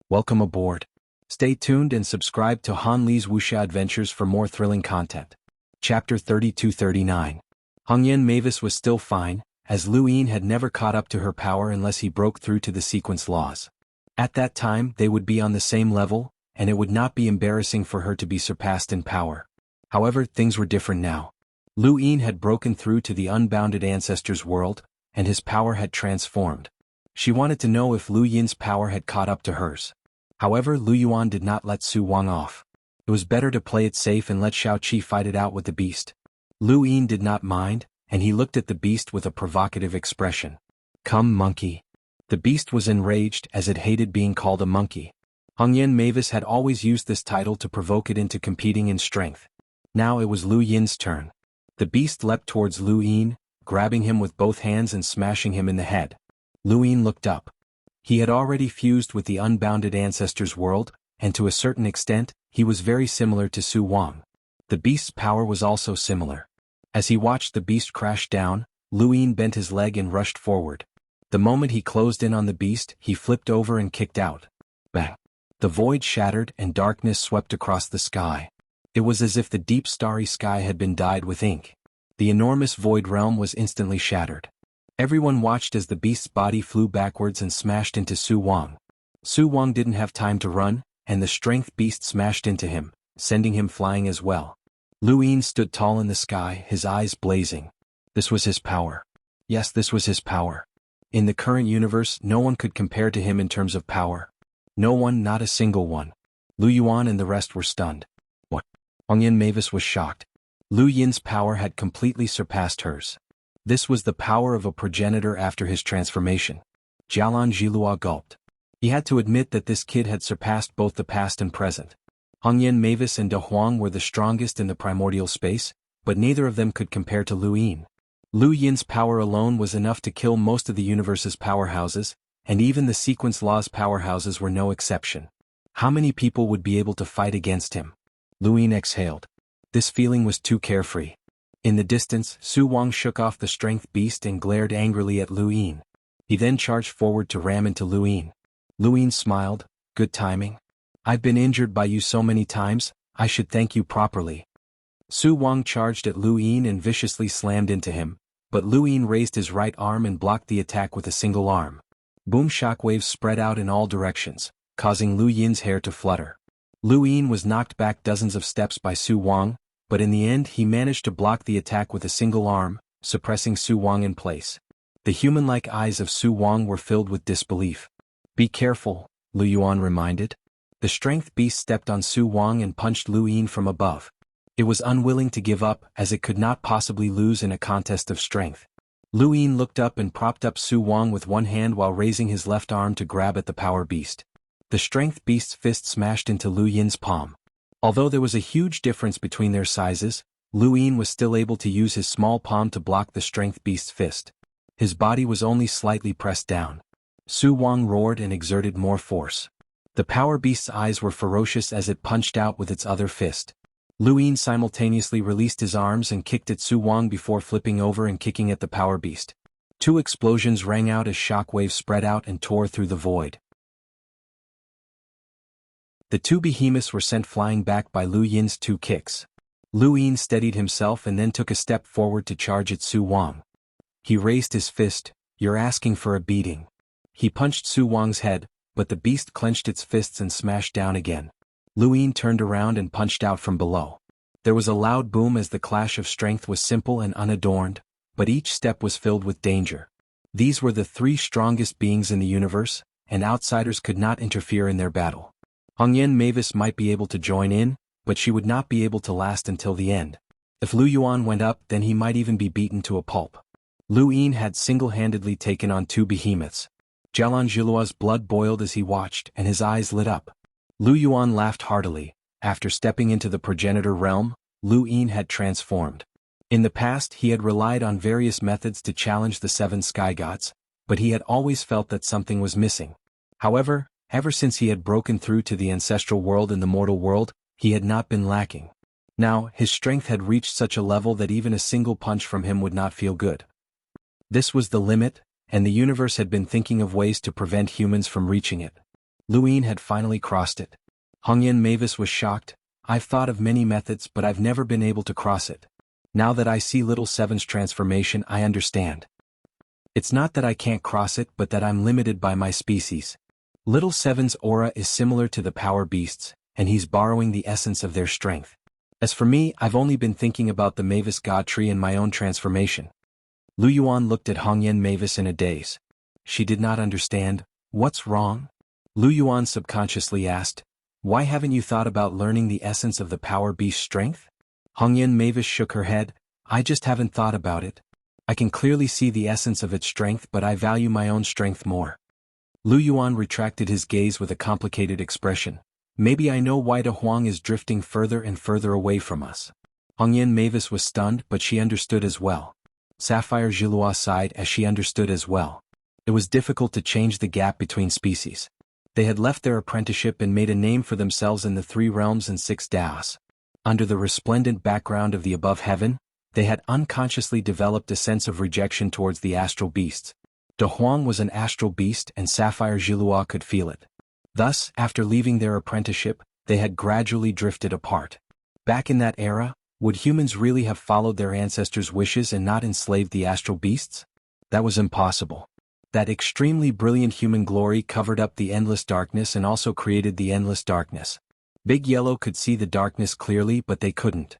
Welcome aboard. Stay tuned and subscribe to Han Li's Wuxia Adventures for more thrilling content. Chapter 32-39. Hongyan Mavis was still fine, as Lu Yin had never caught up to her power unless he broke through to the sequence laws. At that time, they would be on the same level, and it would not be embarrassing for her to be surpassed in power. However, things were different now. Lu Yin had broken through to the unbounded ancestors' world, and his power had transformed. She wanted to know if Lu Yin's power had caught up to hers. However, Lu Yuan did not let Su Wang off. It was better to play it safe and let Xiao Qi fight it out with the beast. Lu Yin did not mind, and he looked at the beast with a provocative expression. "Come, monkey." The beast was enraged as it hated being called a monkey. Hongyan Mavis had always used this title to provoke it into competing in strength. Now it was Lu Yin's turn. The beast leapt towards Lu Yin, grabbing him with both hands and smashing him in the head. Lu Yin looked up. He had already fused with the unbounded ancestors' world, and to a certain extent, he was very similar to Su Wang. The beast's power was also similar. As he watched the beast crash down, Lu Yin bent his leg and rushed forward. The moment he closed in on the beast, he flipped over and kicked out. Bang! The void shattered and darkness swept across the sky. It was as if the deep starry sky had been dyed with ink. The enormous void realm was instantly shattered. Everyone watched as the beast's body flew backwards and smashed into Su Wang. Su Wang didn't have time to run, and the strength beast smashed into him, sending him flying as well. Lu Yin stood tall in the sky, his eyes blazing. This was his power. Yes, this was his power. In the current universe, no one could compare to him in terms of power. No one, not a single one. Lu Yuan and the rest were stunned. What? Hongyan Mavis was shocked. Lu Yin's power had completely surpassed hers. This was the power of a progenitor after his transformation. Jialan Jilua gulped. He had to admit that this kid had surpassed both the past and present. Hongyan Mavis and De Huang were the strongest in the primordial space, but neither of them could compare to Lu Yin. Lu Yin's power alone was enough to kill most of the universe's powerhouses, and even the sequence law's powerhouses were no exception. How many people would be able to fight against him? Lu Yin exhaled. This feeling was too carefree. In the distance, Su Wang shook off the strength beast and glared angrily at Lu Yin. He then charged forward to ram into Lu Yin. Lu Yin smiled. Good timing. I've been injured by you so many times, I should thank you properly. Su Wang charged at Lu Yin and viciously slammed into him, but Lu Yin raised his right arm and blocked the attack with a single arm. Boom shockwaves spread out in all directions, causing Lu Yin's hair to flutter. Lu Yin was knocked back dozens of steps by Su Wang, but in the end he managed to block the attack with a single arm, suppressing Su Wang in place. The human-like eyes of Su Wang were filled with disbelief. Be careful, Lu Yuan reminded. The strength beast stepped on Su Wang and punched Lu Yin from above. It was unwilling to give up as it could not possibly lose in a contest of strength. Lu Yin looked up and propped up Su Wang with one hand while raising his left arm to grab at the power beast. The strength beast's fist smashed into Lu Yin's palm. Although there was a huge difference between their sizes, Lu Yin was still able to use his small palm to block the strength beast's fist. His body was only slightly pressed down. Su Wang roared and exerted more force. The power beast's eyes were ferocious as it punched out with its other fist. Lu Yin simultaneously released his arms and kicked at Su Wang before flipping over and kicking at the power beast. Two explosions rang out as shockwaves spread out and tore through the void. The two behemoths were sent flying back by Lu Yin's two kicks. Lu Yin steadied himself and then took a step forward to charge at Su Wang. He raised his fist. You're asking for a beating. He punched Su Wang's head, but the beast clenched its fists and smashed down again. Lu Yin turned around and punched out from below. There was a loud boom as the clash of strength was simple and unadorned, but each step was filled with danger. These were the three strongest beings in the universe, and outsiders could not interfere in their battle. Hongyan Mavis might be able to join in, but she would not be able to last until the end. If Lu Yuan went up, then he might even be beaten to a pulp. Lu Yin had single-handedly taken on two behemoths. Jialan Jilua's blood boiled as he watched, and his eyes lit up. Lu Yuan laughed heartily. After stepping into the progenitor realm, Lu Yin had transformed. In the past he had relied on various methods to challenge the seven sky gods, but he had always felt that something was missing. However, ever since he had broken through to the ancestral world and the mortal world, he had not been lacking. Now, his strength had reached such a level that even a single punch from him would not feel good. This was the limit, and the universe had been thinking of ways to prevent humans from reaching it. Lu Yin had finally crossed it. Hongyan Mavis was shocked. I've thought of many methods, but I've never been able to cross it. Now that I see Little Seven's transformation, I understand. It's not that I can't cross it, but that I'm limited by my species. Little Seven's aura is similar to the power beast's, and he's borrowing the essence of their strength. As for me, I've only been thinking about the Mavis God tree and my own transformation. Lu Yuan looked at Hongyan Mavis in a daze. She did not understand. What's wrong? Lu Yuan subconsciously asked. Why haven't you thought about learning the essence of the power beast's strength? Hongyan Mavis shook her head. I just haven't thought about it. I can clearly see the essence of its strength, but I value my own strength more. Lu Yuan retracted his gaze with a complicated expression. Maybe I know why De Huang is drifting further and further away from us. Hongyan Mavis was stunned, but she understood as well. Sapphire Zhilua sighed as she understood as well. It was difficult to change the gap between species. They had left their apprenticeship and made a name for themselves in the 3 realms and 6 daos. Under the resplendent background of the above heaven, they had unconsciously developed a sense of rejection towards the astral beasts. De Huang was an astral beast and Sapphire Zhilua could feel it. Thus, after leaving their apprenticeship, they had gradually drifted apart. Back in that era, would humans really have followed their ancestors' wishes and not enslaved the astral beasts? That was impossible. That extremely brilliant human glory covered up the endless darkness and also created the endless darkness. Big Yellow could see the darkness clearly, but they couldn't.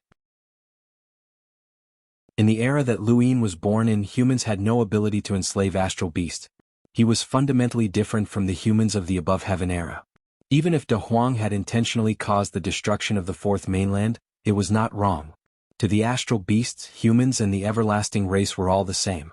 In the era that Luin was born in, humans had no ability to enslave astral beasts. He was fundamentally different from the humans of the above heaven era. Even if De Huang had intentionally caused the destruction of the 4th mainland, it was not wrong. To the astral beasts, humans and the everlasting race were all the same.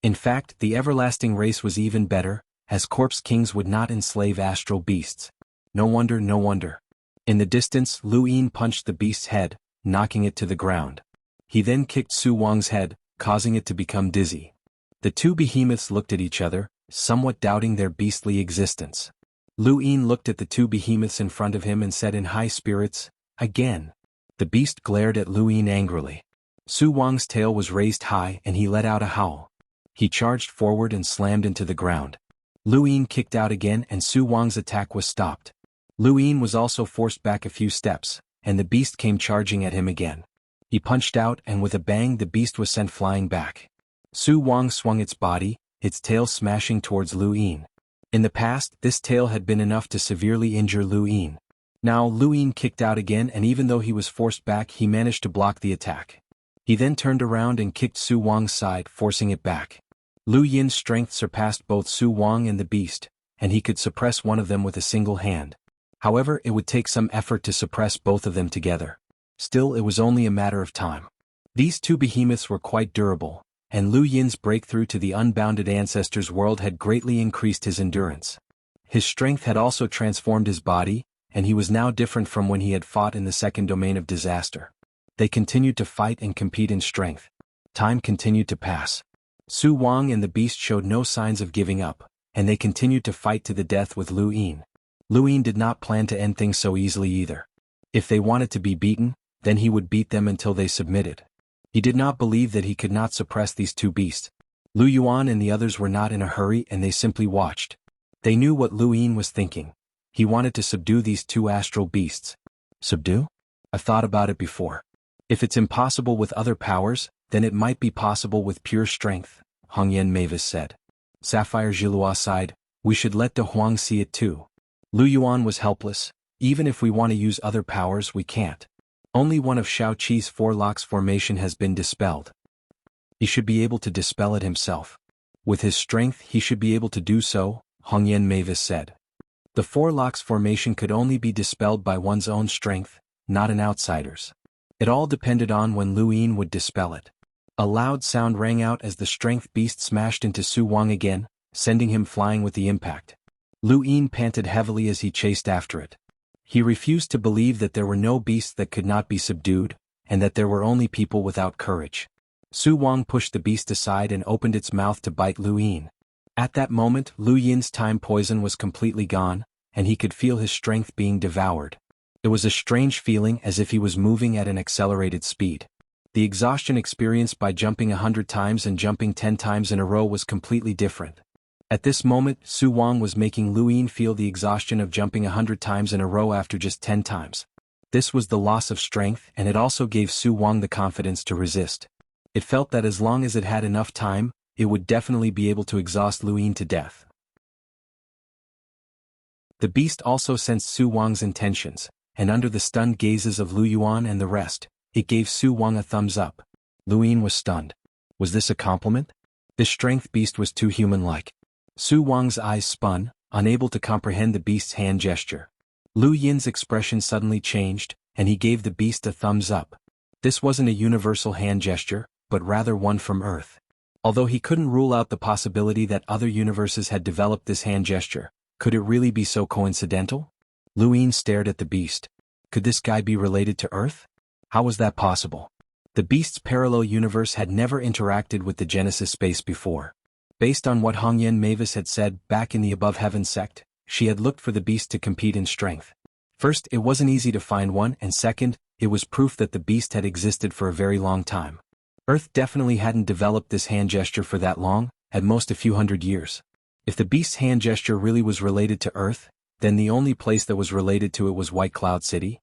In fact, the everlasting race was even better, as corpse kings would not enslave astral beasts. No wonder, no wonder. In the distance, Lu Yin punched the beast's head, knocking it to the ground. He then kicked Su Wang's head, causing it to become dizzy. The 2 behemoths looked at each other, somewhat doubting their beastly existence. Lu Yin looked at the 2 behemoths in front of him and said in high spirits, "Again." The beast glared at Lu Yin angrily. Su Wang's tail was raised high and he let out a howl. He charged forward and slammed into the ground. Lu Yin kicked out again and Su Wang's attack was stopped. Lu Yin was also forced back a few steps, and the beast came charging at him again. He punched out and with a bang the beast was sent flying back. Su Wang swung its body, its tail smashing towards Lu Yin. In the past, this tail had been enough to severely injure Lu Yin. Now Lu Yin kicked out again and even though he was forced back he managed to block the attack. He then turned around and kicked Su Wang's side, forcing it back. Lu Yin's strength surpassed both Su Wang and the beast, and he could suppress one of them with a single hand. However, it would take some effort to suppress both of them together. Still, it was only a matter of time. These 2 behemoths were quite durable, and Lu Yin's breakthrough to the unbounded ancestors' world had greatly increased his endurance. His strength had also transformed his body, and he was now different from when he had fought in the 2nd domain of disaster. They continued to fight and compete in strength. Time continued to pass. Su Wang and the beast showed no signs of giving up, and they continued to fight to the death with Lu Yin. Lu Yin did not plan to end things so easily either. If they wanted to be beaten, then he would beat them until they submitted. He did not believe that he could not suppress these 2 beasts. Lu Yuan and the others were not in a hurry and they simply watched. They knew what Lu Yin was thinking. He wanted to subdue these 2 astral beasts. Subdue? I've thought about it before. If it's impossible with other powers, then it might be possible with pure strength, Hongyan Mavis said. Sapphire Zhilua sighed, we should let De Huang see it too. Lu Yuan was helpless. Even if we want to use other powers, we can't. Only one of Shao Qi's 4 locks formation has been dispelled. He should be able to dispel it himself. With his strength he should be able to do so, Hongyan Mavis said. The 4 locks formation could only be dispelled by one's own strength, not an outsider's. It all depended on when Lu Yin would dispel it. A loud sound rang out as the strength beast smashed into Su Wang again, sending him flying with the impact. Lu Yin panted heavily as he chased after it. He refused to believe that there were no beasts that could not be subdued, and that there were only people without courage. Su Wang pushed the beast aside and opened its mouth to bite Lu Yin. At that moment, Lu Yin's time poison was completely gone, and he could feel his strength being devoured. It was a strange feeling as if he was moving at an accelerated speed. The exhaustion experienced by jumping 100 times and jumping 10 times in a row was completely different. At this moment, Su Wang was making Lu Yin feel the exhaustion of jumping 100 times in a row after just 10 times. This was the loss of strength and it also gave Su Wang the confidence to resist. It felt that as long as it had enough time, it would definitely be able to exhaust Lu Yin to death. The beast also sensed Su Wang's intentions, and under the stunned gazes of Lu Yuan and the rest, it gave Su Wang a thumbs up. Lu Yin was stunned. Was this a compliment? This strength beast was too human-like. Su Wang's eyes spun, unable to comprehend the beast's hand gesture. Lu Yin's expression suddenly changed, and he gave the beast a thumbs up. This wasn't a universal hand gesture, but rather one from Earth. Although he couldn't rule out the possibility that other universes had developed this hand gesture, could it really be so coincidental? Lu Yin stared at the beast. Could this guy be related to Earth? How was that possible? The beast's parallel universe had never interacted with the Genesis space before. Based on what Hongyan Mavis had said back in the Above Heaven sect, she had looked for the beast to compete in strength. First, it wasn't easy to find one, and second, it was proof that the beast had existed for a very long time. Earth definitely hadn't developed this hand gesture for that long, at most a few hundred years. If the beast's hand gesture really was related to Earth, then the only place that was related to it was White Cloud City.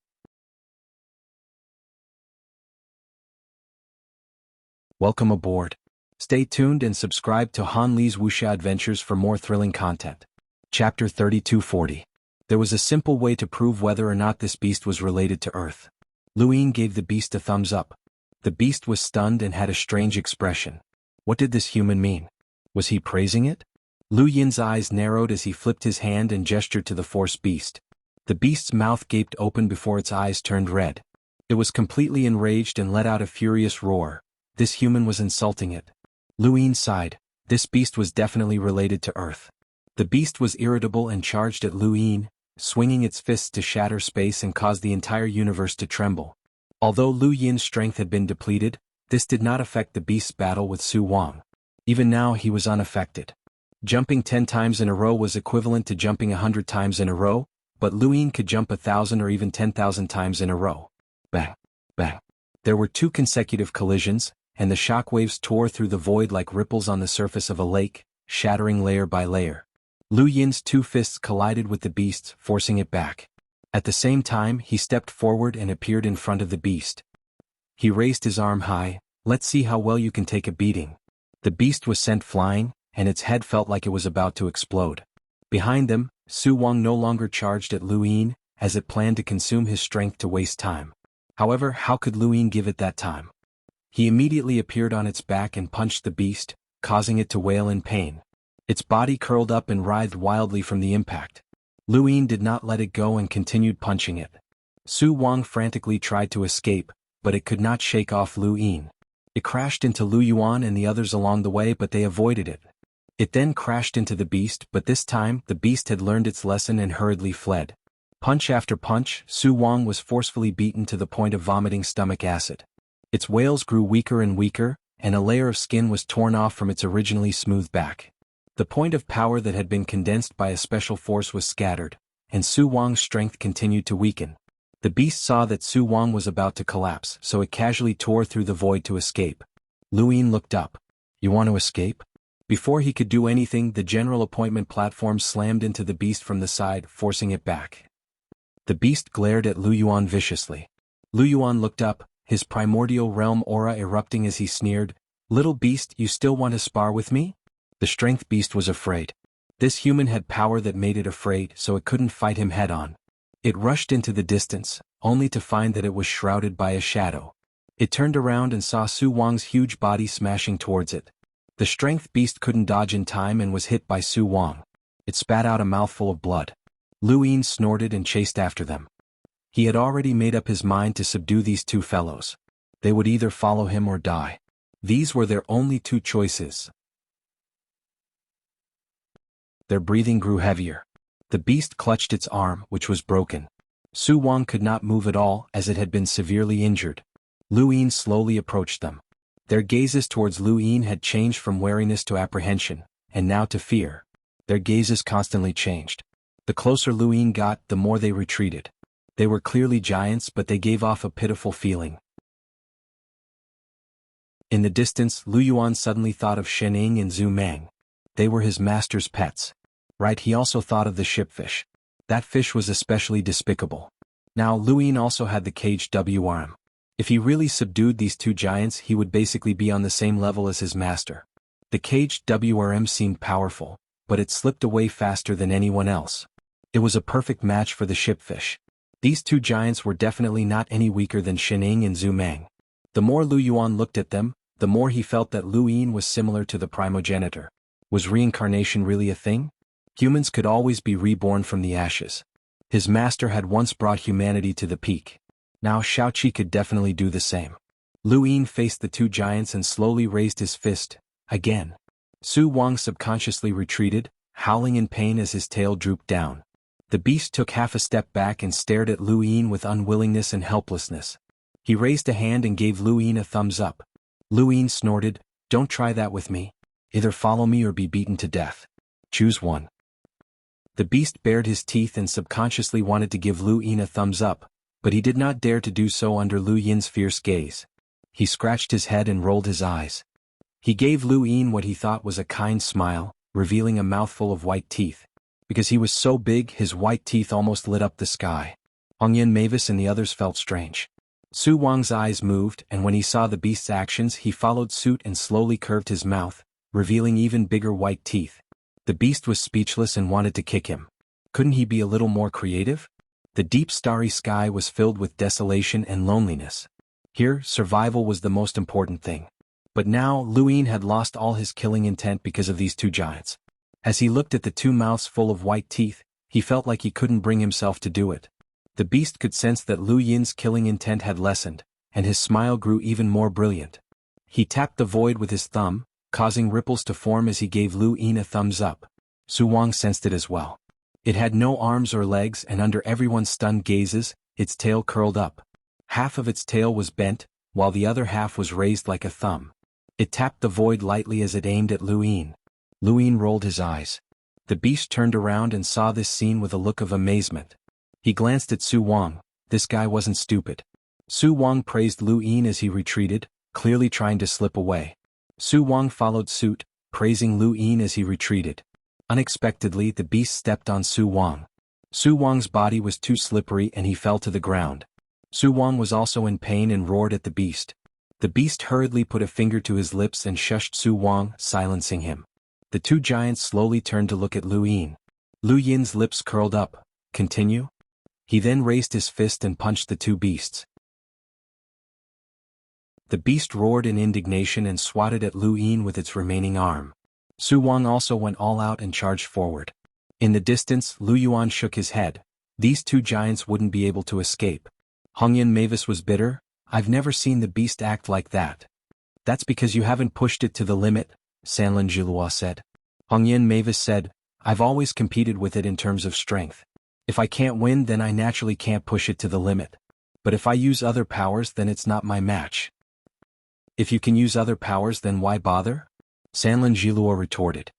Welcome aboard. Stay tuned and subscribe to Han Li's Wuxia Adventures for more thrilling content. Chapter 3240. There was a simple way to prove whether or not this beast was related to Earth. Lu Yin gave the beast a thumbs up. The beast was stunned and had a strange expression. What did this human mean? Was he praising it? Lu Yin's eyes narrowed as he flipped his hand and gestured to the force beast. The beast's mouth gaped open before its eyes turned red. It was completely enraged and let out a furious roar. This human was insulting it. Lu Yin sighed. This beast was definitely related to Earth. The beast was irritable and charged at Lu Yin, swinging its fists to shatter space and cause the entire universe to tremble. Although Lu Yin's strength had been depleted, this did not affect the beast's battle with Su Wang. Even now he was unaffected. Jumping 10 times in a row was equivalent to jumping 100 times in a row, but Lu Yin could jump 1,000 or even 10,000 times in a row. Bang! Bang! There were 2 consecutive collisions, and the shockwaves tore through the void like ripples on the surface of a lake, shattering layer by layer. Lu Yin's 2 fists collided with the beast's, forcing it back. At the same time, he stepped forward and appeared in front of the beast. He raised his arm high. Let's see how well you can take a beating. The beast was sent flying, and its head felt like it was about to explode. Behind them, Su Wang no longer charged at Lu Yin, as it planned to consume his strength to waste time. However, how could Lu Yin give it that time? He immediately appeared on its back and punched the beast, causing it to wail in pain. Its body curled up and writhed wildly from the impact. Lu Yin did not let it go and continued punching it. Su Wang frantically tried to escape, but it could not shake off Lu Yin. It crashed into Lu Yuan and the others along the way, but they avoided it. It then crashed into the beast, but this time, the beast had learned its lesson and hurriedly fled. Punch after punch, Su Wang was forcefully beaten to the point of vomiting stomach acid. Its wails grew weaker and weaker, and a layer of skin was torn off from its originally smooth back. The point of power that had been condensed by a special force was scattered, and Su Wang's strength continued to weaken. The beast saw that Su Wang was about to collapse, so it casually tore through the void to escape. Lu Yin looked up. You want to escape? Before he could do anything, the general appointment platform slammed into the beast from the side, forcing it back. The beast glared at Lu Yuan viciously. Lu Yuan looked up, his primordial realm aura erupting as he sneered, "Little beast, you still want to spar with me?" The strength beast was afraid. This human had power that made it afraid, so it couldn't fight him head-on. It rushed into the distance, only to find that it was shrouded by a shadow. It turned around and saw Su Wang's huge body smashing towards it. The strength beast couldn't dodge in time and was hit by Su Wang. It spat out a mouthful of blood. Lu Yin snorted and chased after them. He had already made up his mind to subdue these 2 fellows. They would either follow him or die. These were their only 2 choices. Their breathing grew heavier. The beast clutched its arm, which was broken. Su Wang could not move at all as it had been severely injured. Lu Yin slowly approached them. Their gazes towards Lu Yin had changed from wariness to apprehension, and now to fear. Their gazes constantly changed. The closer Lu Yin got, the more they retreated. They were clearly giants, but they gave off a pitiful feeling. In the distance, Lu Yuan suddenly thought of Shening and Zhu Mang. They were his master's pets. Right, he also thought of the shipfish. That fish was especially despicable. Now Lu Yin also had the caged WRM. If he really subdued these 2 giants, he would basically be on the same level as his master. The caged WRM seemed powerful, but it slipped away faster than anyone else. It was a perfect match for the shipfish. These two giants were definitely not any weaker than Shining and Zhu Mang. The more Lu Yuan looked at them, the more he felt that Lu Yin was similar to the primogenitor. Was reincarnation really a thing? Humans could always be reborn from the ashes. His master had once brought humanity to the peak. Now Xiaoqi could definitely do the same. Lu Yin faced the two giants and slowly raised his fist, again. Su Wang subconsciously retreated, howling in pain as his tail drooped down. The beast took half a step back and stared at Lu Yin with unwillingness and helplessness. He raised a hand and gave Lu Yin a thumbs up. Lu Yin snorted, "Don't try that with me. Either follow me or be beaten to death. Choose one." The beast bared his teeth and subconsciously wanted to give Lu Yin a thumbs up, but he did not dare to do so under Lu Yin's fierce gaze. He scratched his head and rolled his eyes. He gave Lu Yin what he thought was a kind smile, revealing a mouthful of white teeth. Because he was so big, his white teeth almost lit up the sky. Hongyan, Mavis and the others felt strange. Su Wang's eyes moved, and when he saw the beast's actions he followed suit and slowly curved his mouth, revealing even bigger white teeth. The beast was speechless and wanted to kick him. Couldn't he be a little more creative? The deep starry sky was filled with desolation and loneliness. Here, survival was the most important thing. But now, Lu Yin had lost all his killing intent because of these two giants. As he looked at the two mouths full of white teeth, he felt like he couldn't bring himself to do it. The beast could sense that Lu Yin's killing intent had lessened, and his smile grew even more brilliant. He tapped the void with his thumb, causing ripples to form as he gave Lu Yin a thumbs up. Su Wang sensed it as well. It had no arms or legs, and under everyone's stunned gazes, its tail curled up. Half of its tail was bent, while the other half was raised like a thumb. It tapped the void lightly as it aimed at Lu Yin. Lu Yin rolled his eyes. The beast turned around and saw this scene with a look of amazement. He glanced at Su Wang. This guy wasn't stupid. Su Wang praised Lu Yin as he retreated, clearly trying to slip away. Su Wang followed suit, praising Lu Yin as he retreated. Unexpectedly, the beast stepped on Su Wang. Su Wang's body was too slippery and he fell to the ground. Su Wang was also in pain and roared at the beast. The beast hurriedly put a finger to his lips and shushed Su Wang, silencing him. The two giants slowly turned to look at Lu Yin. Lu Yin's lips curled up. Continue? He then raised his fist and punched the two beasts. The beast roared in indignation and swatted at Lu Yin with its remaining arm. Su Wang also went all out and charged forward. In the distance, Lu Yuan shook his head. These two giants wouldn't be able to escape. Hongyan Mavis was bitter. "I've never seen the beast act like that." "That's because you haven't pushed it to the limit," Sanlin Jilua said. Hongyan Mavis said, "I've always competed with it in terms of strength. If I can't win, then I naturally can't push it to the limit. But if I use other powers, then it's not my match." "If you can use other powers, then why bother?" Sanlin Jilua retorted.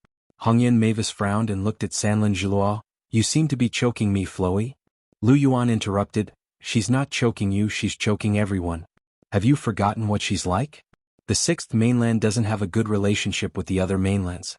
Hongyan Mavis frowned and looked at Sanlin Jilua. "You seem to be choking me, Floey." Lu Yuan interrupted, "She's not choking you, she's choking everyone. Have you forgotten what she's like? The sixth mainland doesn't have a good relationship with the other mainlands."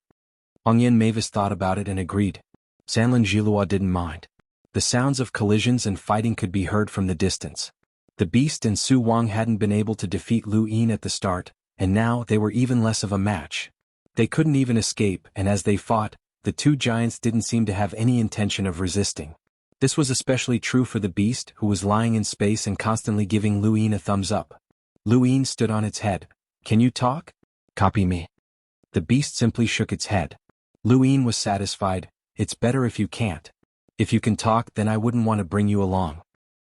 Hongyan Mavis thought about it and agreed. Sanlin Jilua didn't mind. The sounds of collisions and fighting could be heard from the distance. The beast and Su Wang hadn't been able to defeat Lu Yin at the start, and now they were even less of a match. They couldn't even escape, and as they fought, the two giants didn't seem to have any intention of resisting. This was especially true for the beast, who was lying in space and constantly giving Lu Yin a thumbs up. Lu Yin stood on its head. "Can you talk?" "Copy me." The beast simply shook its head. Lu Yin was satisfied. "It's better if you can't. If you can talk, then I wouldn't want to bring you along."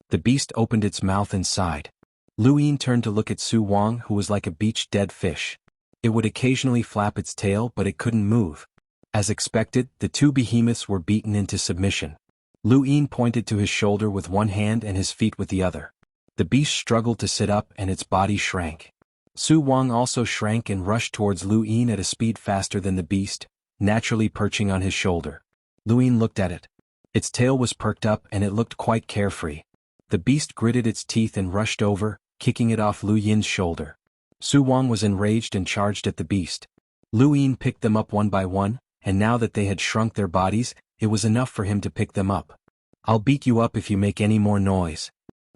The beast opened its mouth and sighed. Lu Yin turned to look at Su Wang, who was like a beached dead fish. It would occasionally flap its tail, but it couldn't move. As expected, the two behemoths were beaten into submission. Lu Yin pointed to his shoulder with one hand and his feet with the other. The beast struggled to sit up and its body shrank. Su Wang also shrank and rushed towards Lu Yin at a speed faster than the beast, naturally perching on his shoulder. Lu Yin looked at it. Its tail was perked up and it looked quite carefree. The beast gritted its teeth and rushed over, kicking it off Lu Yin's shoulder. Su Wang was enraged and charged at the beast. Lu Yin picked them up one by one, and now that they had shrunk their bodies, it was enough for him to pick them up. "I'll beat you up if you make any more noise."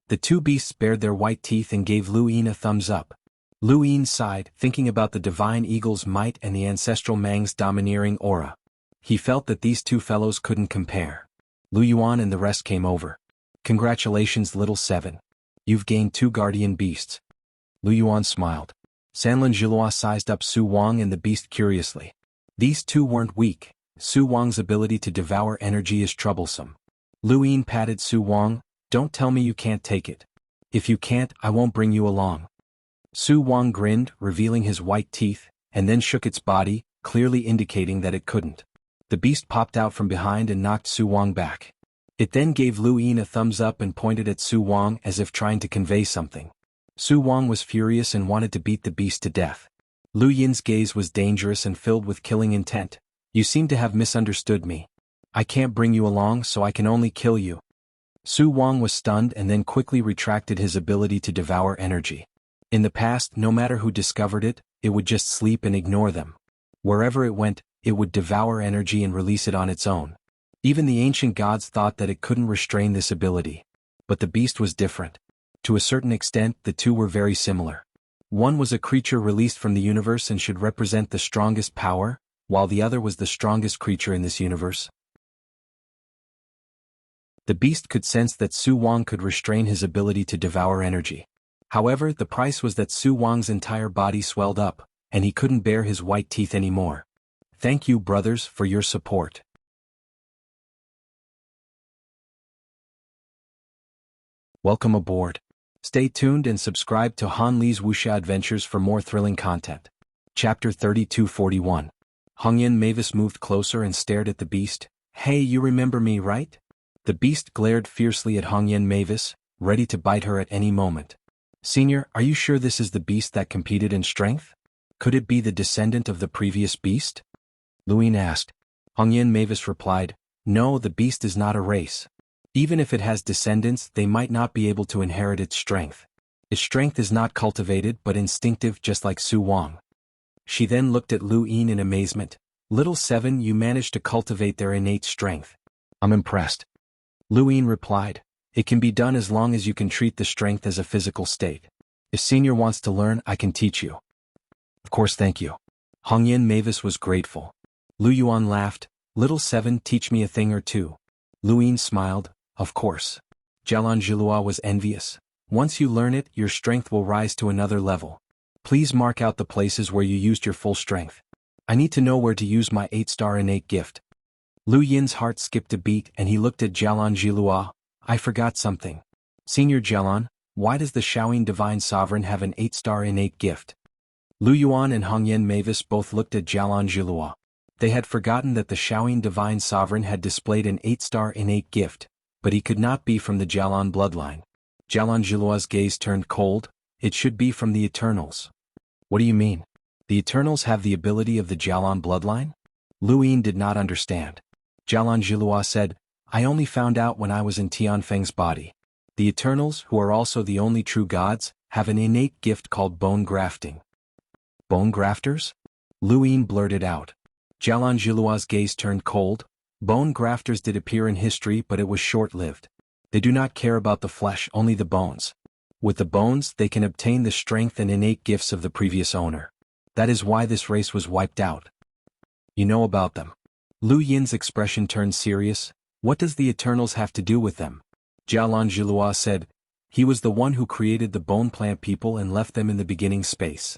The two beasts bared their white teeth and gave Lu Yin a thumbs up. Lu Yin sighed, thinking about the divine eagle's might and the ancestral Mang's domineering aura. He felt that these two fellows couldn't compare. Lu Yuan and the rest came over. Congratulations, little seven. You've gained 2 guardian beasts. Lu Yuan smiled. Sanlin Zhilua sized up Su Wang and the beast curiously. These two weren't weak. Su Wang's ability to devour energy is troublesome. Lu Yin patted Su Wang. Don't tell me you can't take it. If you can't, I won't bring you along. Su Wang grinned, revealing his white teeth, and then shook its body, clearly indicating that it couldn't. The beast popped out from behind and knocked Su Wang back. It then gave Lu Yin a thumbs up and pointed at Su Wang as if trying to convey something. Su Wang was furious and wanted to beat the beast to death. Lu Yin's gaze was dangerous and filled with killing intent. You seem to have misunderstood me. I can't bring you along, so I can only kill you. Su Wang was stunned and then quickly retracted his ability to devour energy. In the past, no matter who discovered it, it would just sleep and ignore them. Wherever it went, it would devour energy and release it on its own. Even the ancient gods thought that it couldn't restrain this ability. But the beast was different. To a certain extent, the two were very similar. One was a creature released from the universe and should represent the strongest power, while the other was the strongest creature in this universe. The beast could sense that Su Wang could restrain his ability to devour energy. However, the price was that Su Wang's entire body swelled up, and he couldn't bear his white teeth anymore. Thank you, brothers, for your support. Welcome aboard. Stay tuned and subscribe to Han Li's Wuxia Adventures for more thrilling content. Chapter 3241. Hongyan Mavis moved closer and stared at the beast. Hey, you remember me, right? The beast glared fiercely at Hongyan Mavis, ready to bite her at any moment. Senior, are you sure this is the beast that competed in strength? Could it be the descendant of the previous beast? Luin asked. Hongyan Mavis replied, No, the beast is not a race. Even if it has descendants, they might not be able to inherit its strength. Its strength is not cultivated but instinctive, just like Su Wang. She then looked at Lu Yin in amazement. Little seven, you managed to cultivate their innate strength. I'm impressed. Lu Yin replied, It can be done as long as you can treat the strength as a physical state. If Senior wants to learn, I can teach you. Of course, thank you. Hongyan Mavis was grateful. Lu Yuan laughed. Little seven, teach me a thing or two. Lu Yin smiled. Of course. Jialan Zhilua was envious. Once you learn it, your strength will rise to another level. Please mark out the places where you used your full strength. I need to know where to use my 8-star innate gift. Lu Yin's heart skipped a beat and he looked at Jialan Zhilua. I forgot something. Senior Jialan, why does the Shaoyin Divine Sovereign have an 8-star innate gift? Lu Yuan and Hongyan Mavis both looked at Jialan Zhilua. They had forgotten that the Shaoyin Divine Sovereign had displayed an 8-star innate gift, but he could not be from the Jialan bloodline. Jialan Zhilua's gaze turned cold. It should be from the Eternals. What do you mean? The Eternals have the ability of the Jialan bloodline? Lu Yin did not understand. Jialan Zhilua said, I only found out when I was in Tianfeng's body. The Eternals, who are also the only true gods, have an innate gift called bone grafting. Bone grafters? Lu Yin blurted out. Jialan Zhilua's gaze turned cold. Bone grafters did appear in history, but it was short-lived. They do not care about the flesh, only the bones. With the bones, they can obtain the strength and innate gifts of the previous owner. That is why this race was wiped out. You know about them. Lu Yin's expression turned serious. What does the Eternals have to do with them? Jialan Zhilua said, He was the one who created the bone plant people and left them in the beginning space.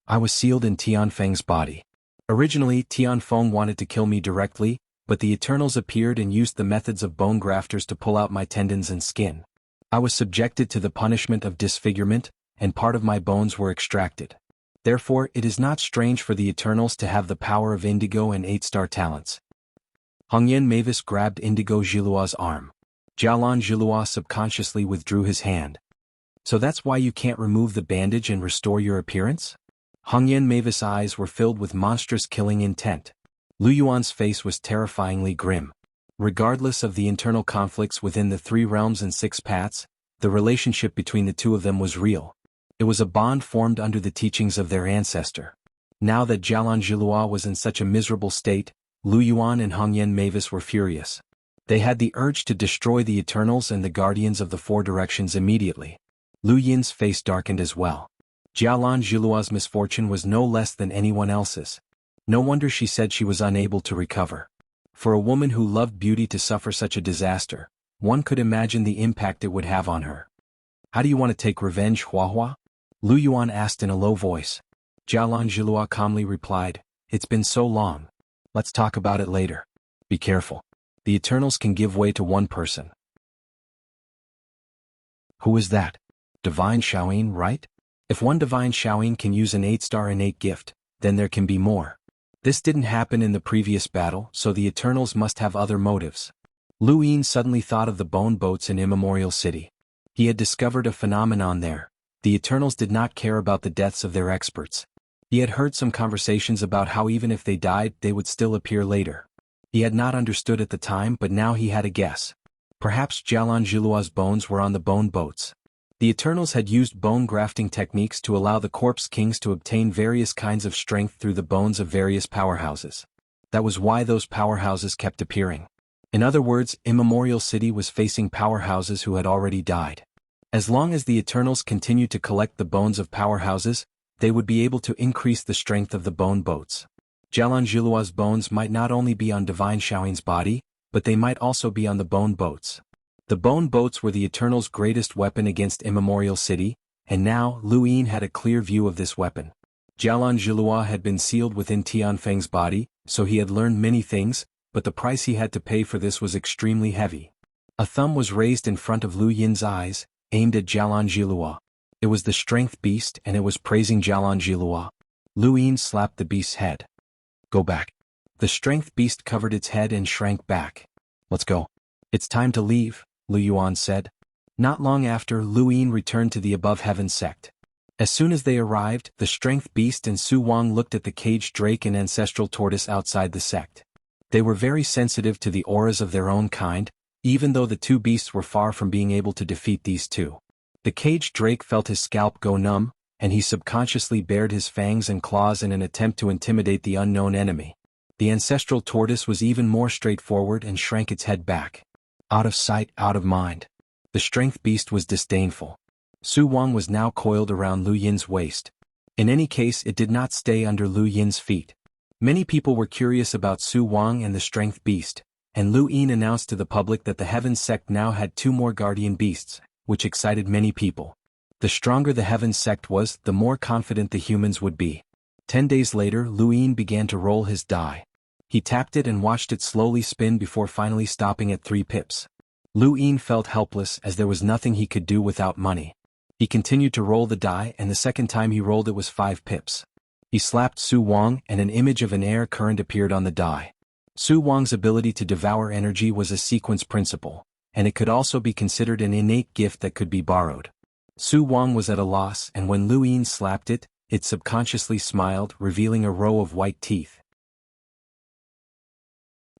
I was sealed in Tianfeng's body. Originally, Tianfeng wanted to kill me directly, but the Eternals appeared and used the methods of bone grafters to pull out my tendons and skin. I was subjected to the punishment of disfigurement, and part of my bones were extracted. Therefore, it is not strange for the Eternals to have the power of Indigo and 8-star talents. Hongyan Mavis grabbed Indigo Zhilua's arm. Jialan Zhilua subconsciously withdrew his hand. So that's why you can't remove the bandage and restore your appearance? Hongyan Mavis' eyes were filled with monstrous killing intent. Lu Yuan's face was terrifyingly grim. Regardless of the internal conflicts within the 3 realms and 6 paths, the relationship between the two of them was real. It was a bond formed under the teachings of their ancestor. Now that Jialan Zhilua was in such a miserable state, Lu Yuan and Hongyan Mavis were furious. They had the urge to destroy the Eternals and the Guardians of the 4 Directions immediately. Lu Yin's face darkened as well. Jialan Zhilua's misfortune was no less than anyone else's. No wonder she said she was unable to recover. For a woman who loved beauty to suffer such a disaster, One could imagine the impact it would have on her. How do you want to take revenge, Huahua? Lu Yuan asked in a low voice. Jialong calmly replied, "It's been so long. Let's talk about it later. Be careful. The Eternals can give way to one person." Who is that? Divine Xiaoyin, right? If one Divine Xiaoyin can use an 8-star innate gift, then there can be more. This didn't happen in the previous battle, so the Eternals must have other motives. Lu Yin suddenly thought of the bone boats in Immemorial City. He had discovered a phenomenon there. The Eternals did not care about the deaths of their experts. He had heard some conversations about how even if they died, they would still appear later. He had not understood at the time, but now he had a guess. Perhaps Jialong bones were on the bone boats. The Eternals had used bone grafting techniques to allow the corpse kings to obtain various kinds of strength through the bones of various powerhouses. That was why those powerhouses kept appearing. In other words, Immemorial City was facing powerhouses who had already died. As long as the Eternals continued to collect the bones of powerhouses, they would be able to increase the strength of the bone boats. Jialong bones might not only be on Divine Xiaoyin's body, but they might also be on the bone boats. The bone boats were the Eternals' greatest weapon against Immemorial City, and now Lu Yin had a clear view of this weapon. Jialong had been sealed within Tianfeng's body, so he had learned many things, but the price he had to pay for this was extremely heavy. A thumb was raised in front of Lu Yin's eyes, aimed at Jialong. It was the strength beast and it was praising Jialong. Lu Yin slapped the beast's head. "Go back." The strength beast covered its head and shrank back. "Let's go. It's time to leave," Lu Yuan said. Not long after, Lu Yin returned to the Above Heaven sect. As soon as they arrived, the strength beast and Su Wang looked at the caged drake and ancestral tortoise outside the sect. They were very sensitive to the auras of their own kind, even though the two beasts were far from being able to defeat these two. The caged drake felt his scalp go numb, and he subconsciously bared his fangs and claws in an attempt to intimidate the unknown enemy. The ancestral tortoise was even more straightforward and shrank its head back. Out of sight, out of mind. The strength beast was disdainful. Su Wang was now coiled around Lu Yin's waist. In any case, it did not stay under Lu Yin's feet. Many people were curious about Su Wang and the strength beast, and Lu Yin announced to the public that the Heaven sect now had 2 more guardian beasts, which excited many people. The stronger the Heaven sect was, the more confident the humans would be. 10 days later, Lu Yin began to roll his die. He tapped it and watched it slowly spin before finally stopping at 3 pips. Lu Yin felt helpless as there was nothing he could do without money. He continued to roll the die, and the second time he rolled it was 5 pips. He slapped Su Wang and an image of an air current appeared on the die. Su Wang's ability to devour energy was a sequence principle, and it could also be considered an innate gift that could be borrowed. Su Wang was at a loss, and when Lu Yin slapped it, it subconsciously smiled, revealing a row of white teeth.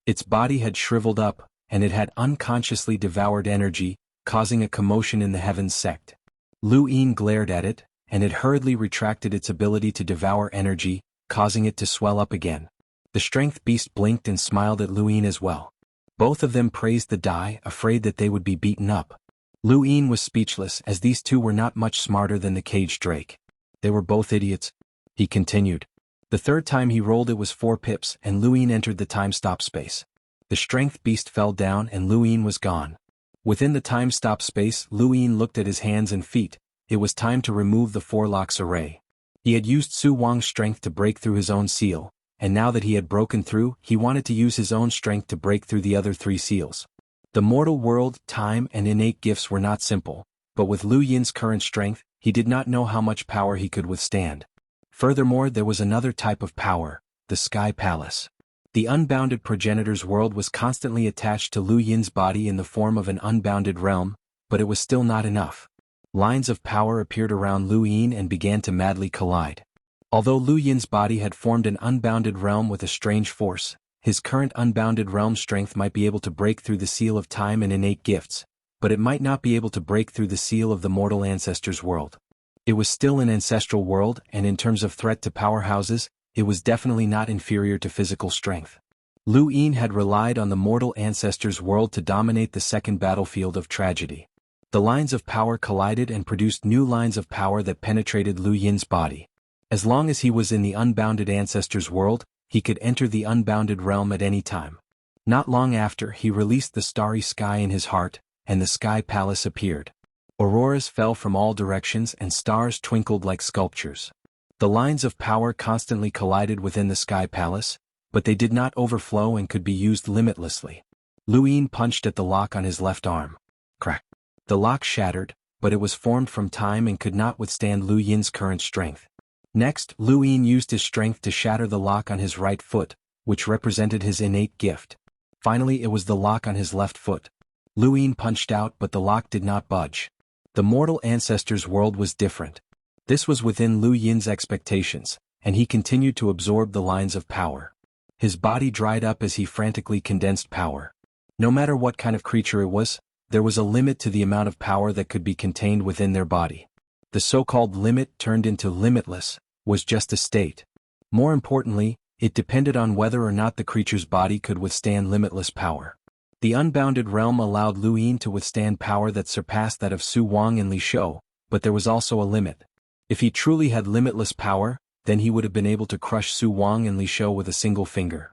Its body had shriveled up, and it had unconsciously devoured energy, causing a commotion in the Heaven sect. Lu Yin glared at it, and it hurriedly retracted its ability to devour energy, causing it to swell up again. The strength beast blinked and smiled at Lu Yin as well. Both of them praised the die, afraid that they would be beaten up. Lu Yin was speechless as these two were not much smarter than the caged drake. They were both idiots. He continued. The third time he rolled it was 4 pips and Lu Yin entered the time-stop space. The strength beast fell down and Lu Yin was gone. Within the time-stop space, Lu Yin looked at his hands and feet. It was time to remove the 4 locks array. He had used Su Wang's strength to break through his own seal, and now that he had broken through, he wanted to use his own strength to break through the other 3 seals. The mortal world, time, and innate gifts were not simple, but with Lu Yin's current strength, he did not know how much power he could withstand. Furthermore, there was another type of power, the Sky Palace. The unbounded progenitor's world was constantly attached to Lu Yin's body in the form of an unbounded realm, but it was still not enough. Lines of power appeared around Lu Yin and began to madly collide. Although Lu Yin's body had formed an unbounded realm with a strange force, his current unbounded realm strength might be able to break through the seal of time and innate gifts, but it might not be able to break through the seal of the mortal ancestor's world. It was still an ancestral world, and in terms of threat to powerhouses, it was definitely not inferior to physical strength. Lu Yin had relied on the mortal ancestor's world to dominate the second battlefield of tragedy. The lines of power collided and produced new lines of power that penetrated Lu Yin's body. As long as he was in the unbounded ancestor's world, he could enter the unbounded realm at any time. Not long after, he released the starry sky in his heart, and the sky palace appeared. Auroras fell from all directions and stars twinkled like sculptures. The lines of power constantly collided within the sky palace, but they did not overflow and could be used limitlessly. Lu Yin punched at the lock on his left arm. Crack. The lock shattered, but it was formed from time and could not withstand Lu Yin's current strength. Next, Lu Yin used his strength to shatter the lock on his right foot, which represented his innate gift. Finally, it was the lock on his left foot. Lu Yin punched out, but the lock did not budge. The mortal ancestor's world was different. This was within Lu Yin's expectations, and he continued to absorb the lines of power. His body dried up as he frantically condensed power. No matter what kind of creature it was, there was a limit to the amount of power that could be contained within their body. The so-called limit turned into limitless was just a state. More importantly, it depended on whether or not the creature's body could withstand limitless power. The unbounded realm allowed Lu Yin to withstand power that surpassed that of Su Wang and Li Shou, but there was also a limit. If he truly had limitless power, then he would have been able to crush Su Wang and Li Shou with a single finger.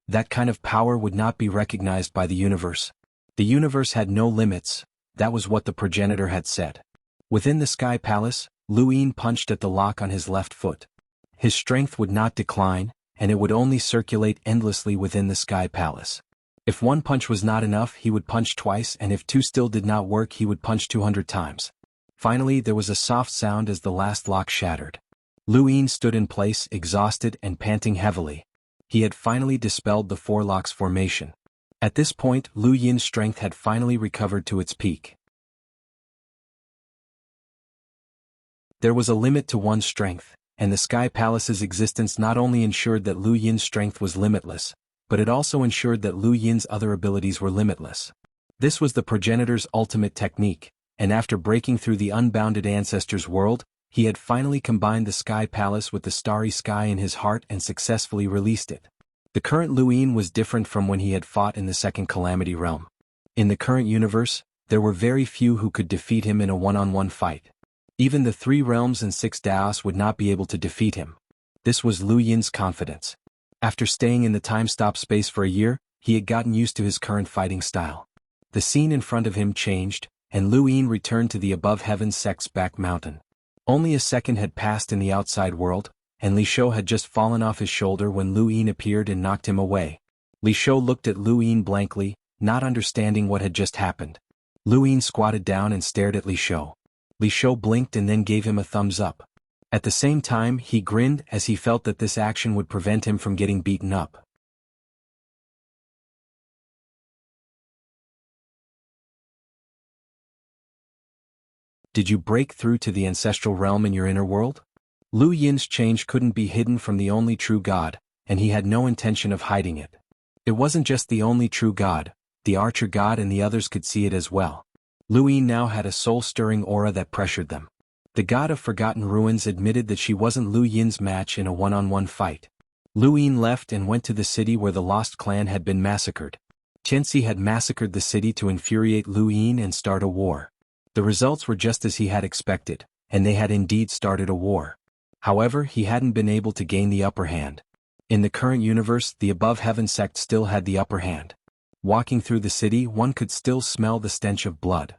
That kind of power would not be recognized by the universe. The universe had no limits, that was what the progenitor had said. Within the sky palace, Lu Yin punched at the lock on his left foot. His strength would not decline, and it would only circulate endlessly within the sky palace. If one punch was not enough, he would punch twice, and if two still did not work, he would punch 200 times. Finally, there was a soft sound as the last lock shattered. Lu Yin stood in place, exhausted and panting heavily. He had finally dispelled the four locks formation. At this point, Lu Yin's strength had finally recovered to its peak. There was a limit to one's strength, and the Sky Palace's existence not only ensured that Lu Yin's strength was limitless, but it also ensured that Lu Yin's other abilities were limitless. This was the progenitor's ultimate technique, and after breaking through the unbounded ancestor's world, he had finally combined the Sky Palace with the starry sky in his heart and successfully released it. The current Lu Yin was different from when he had fought in the Second Calamity Realm. In the current universe, there were very few who could defeat him in a one-on-one fight. Even the 3 realms and 6 Daos would not be able to defeat him. This was Lu Yin's confidence. After staying in the time-stop space for a year, he had gotten used to his current fighting style. The scene in front of him changed, and Lu Yin returned to the above heaven sect's back mountain. Only a second had passed in the outside world, and Li Shou had just fallen off his shoulder when Lu Yin appeared and knocked him away. Li Shou looked at Lu Yin blankly, not understanding what had just happened. Lu Yin squatted down and stared at Li Shou. Li Shou blinked and then gave him a thumbs up. At the same time, he grinned as he felt that this action would prevent him from getting beaten up. Did you break through to the ancestral realm in your inner world? Lu Yin's change couldn't be hidden from the only true God, and he had no intention of hiding it. It wasn't just the only true God, the archer god and the others could see it as well. Lu Yin now had a soul-stirring aura that pressured them. The god of Forgotten Ruins admitted that she wasn't Lu Yin's match in a one-on-one fight. Lu Yin left and went to the city where the Lost Clan had been massacred. Xianxia had massacred the city to infuriate Lu Yin and start a war. The results were just as he had expected, and they had indeed started a war. However, he hadn't been able to gain the upper hand. In the current universe, the Above Heaven sect still had the upper hand. Walking through the city, one could still smell the stench of blood.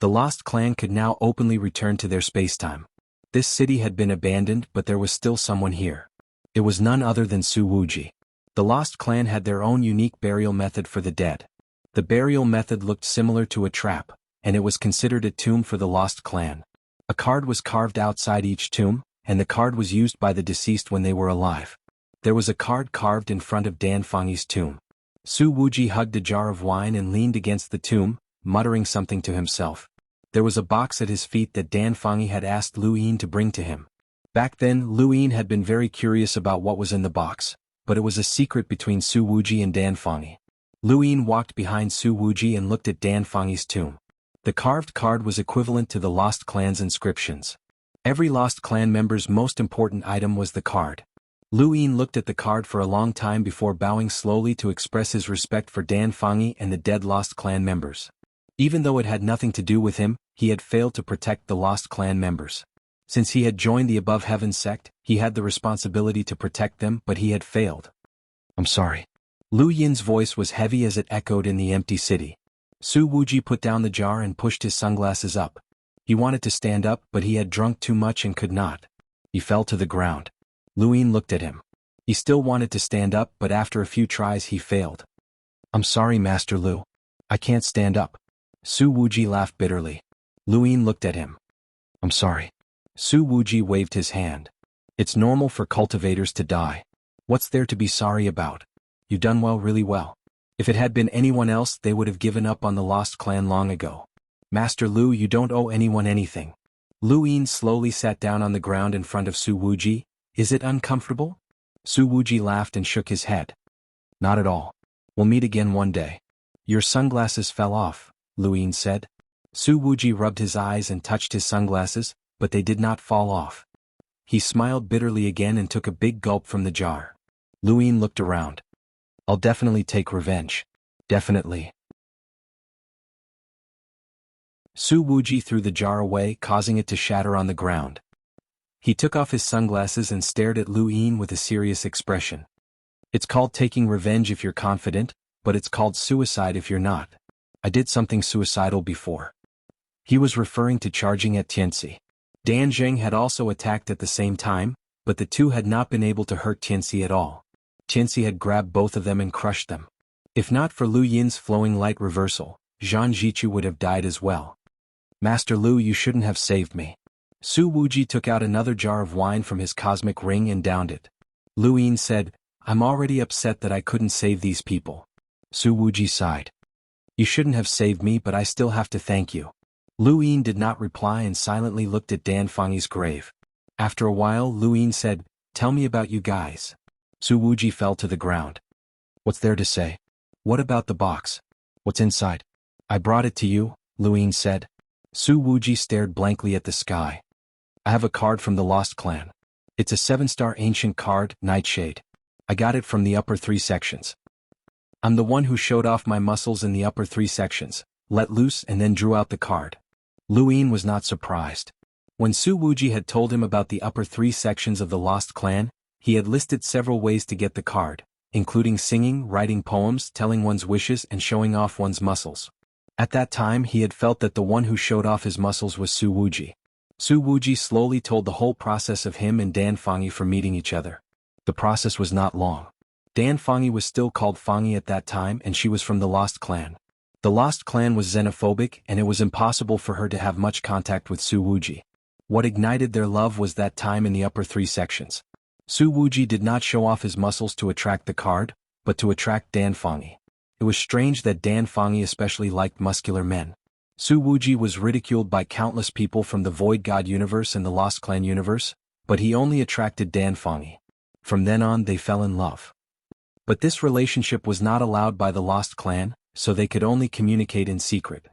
The Lost Clan could now openly return to their spacetime. This city had been abandoned, but there was still someone here. It was none other than Su Wuji. The Lost Clan had their own unique burial method for the dead. The burial method looked similar to a trap, and it was considered a tomb for the Lost Clan. A card was carved outside each tomb, and the card was used by the deceased when they were alive. There was a card carved in front of Dan Fengyi's tomb. Su Wuji hugged a jar of wine and leaned against the tomb, muttering something to himself. There was a box at his feet that Dan Fengyi had asked Lu Yin to bring to him. Back then, Lu Yin had been very curious about what was in the box, but it was a secret between Su Wuji and Dan Fengyi. Lu Yin walked behind Su Wuji and looked at Dan Fengyi's tomb. The carved card was equivalent to the Lost Clan's inscriptions. Every Lost Clan member's most important item was the card. Lu Yin looked at the card for a long time before bowing slowly to express his respect for Dan Fengyi and the dead Lost Clan members. Even though it had nothing to do with him, he had failed to protect the Lost Clan members. Since he had joined the Above Heaven sect, he had the responsibility to protect them, but he had failed. I'm sorry. Lu Yin's voice was heavy as it echoed in the empty city. Su Wuji put down the jar and pushed his sunglasses up. He wanted to stand up, but he had drunk too much and could not. He fell to the ground. Lu Yin looked at him. He still wanted to stand up, but after a few tries he failed. "I'm sorry, Master Lu. I can't stand up." Su Wuji laughed bitterly. Lu Yin looked at him. "I'm sorry." Su Wuji waved his hand. "It's normal for cultivators to die. What's there to be sorry about? You've done well, really well. If it had been anyone else, they would have given up on the Lost Clan long ago. Master Lu, you don't owe anyone anything." Lu Yin slowly sat down on the ground in front of Su Wuji. "Is it uncomfortable?" Su Wuji laughed and shook his head. "Not at all. We'll meet again one day." "Your sunglasses fell off," Lu Yin said. Su Wuji rubbed his eyes and touched his sunglasses, but they did not fall off. He smiled bitterly again and took a big gulp from the jar. Lu Yin looked around. "I'll definitely take revenge. Definitely." Su Wuji threw the jar away, causing it to shatter on the ground. He took off his sunglasses and stared at Lu Yin with a serious expression. "It's called taking revenge if you're confident, but it's called suicide if you're not. I did something suicidal before." He was referring to charging at Tianxi. Dan Zheng had also attacked at the same time, but the two had not been able to hurt Tianxi at all. Tianxi had grabbed both of them and crushed them. If not for Lu Yin's flowing light reversal, Zhang Jichu would have died as well. "Master Lu, you shouldn't have saved me." Su Wuji took out another jar of wine from his cosmic ring and downed it. Lu Yin said, "I'm already upset that I couldn't save these people." Su Wuji sighed. "You shouldn't have saved me, but I still have to thank you." Lu Yin did not reply and silently looked at Dan Fengyi's grave. After a while, Lu Yin said, "Tell me about you guys." Su Wuji fell to the ground. "What's there to say? What about the box? What's inside?" "I brought it to you," Lu Yin said. Su Wuji stared blankly at the sky. "I have a card from the Lost Clan. It's a 7-star ancient card, Nightshade. I got it from the upper 3 sections. I'm the one who showed off my muscles in the upper 3 sections, let loose and then drew out the card." Lu Yin was not surprised. When Su Wuji had told him about the upper 3 sections of the Lost Clan, he had listed several ways to get the card, including singing, writing poems, telling one's wishes and showing off one's muscles. At that time he had felt that the one who showed off his muscles was Su Wuji. Su Wuji slowly told the whole process of him and Dan Fengyi for meeting each other. The process was not long. Dan Fengyi was still called Fengyi at that time and she was from the Lost Clan. The Lost Clan was xenophobic and it was impossible for her to have much contact with Su Wuji. What ignited their love was that time in the upper 3 sections. Su Wuji did not show off his muscles to attract the card, but to attract Dan Fengyi. It was strange that Dan Fengyi especially liked muscular men. Su Wuji was ridiculed by countless people from the Void God universe and the Lost Clan universe, but he only attracted Dan Fengyi. From then on they fell in love. But this relationship was not allowed by the Lost Clan, so they could only communicate in secret.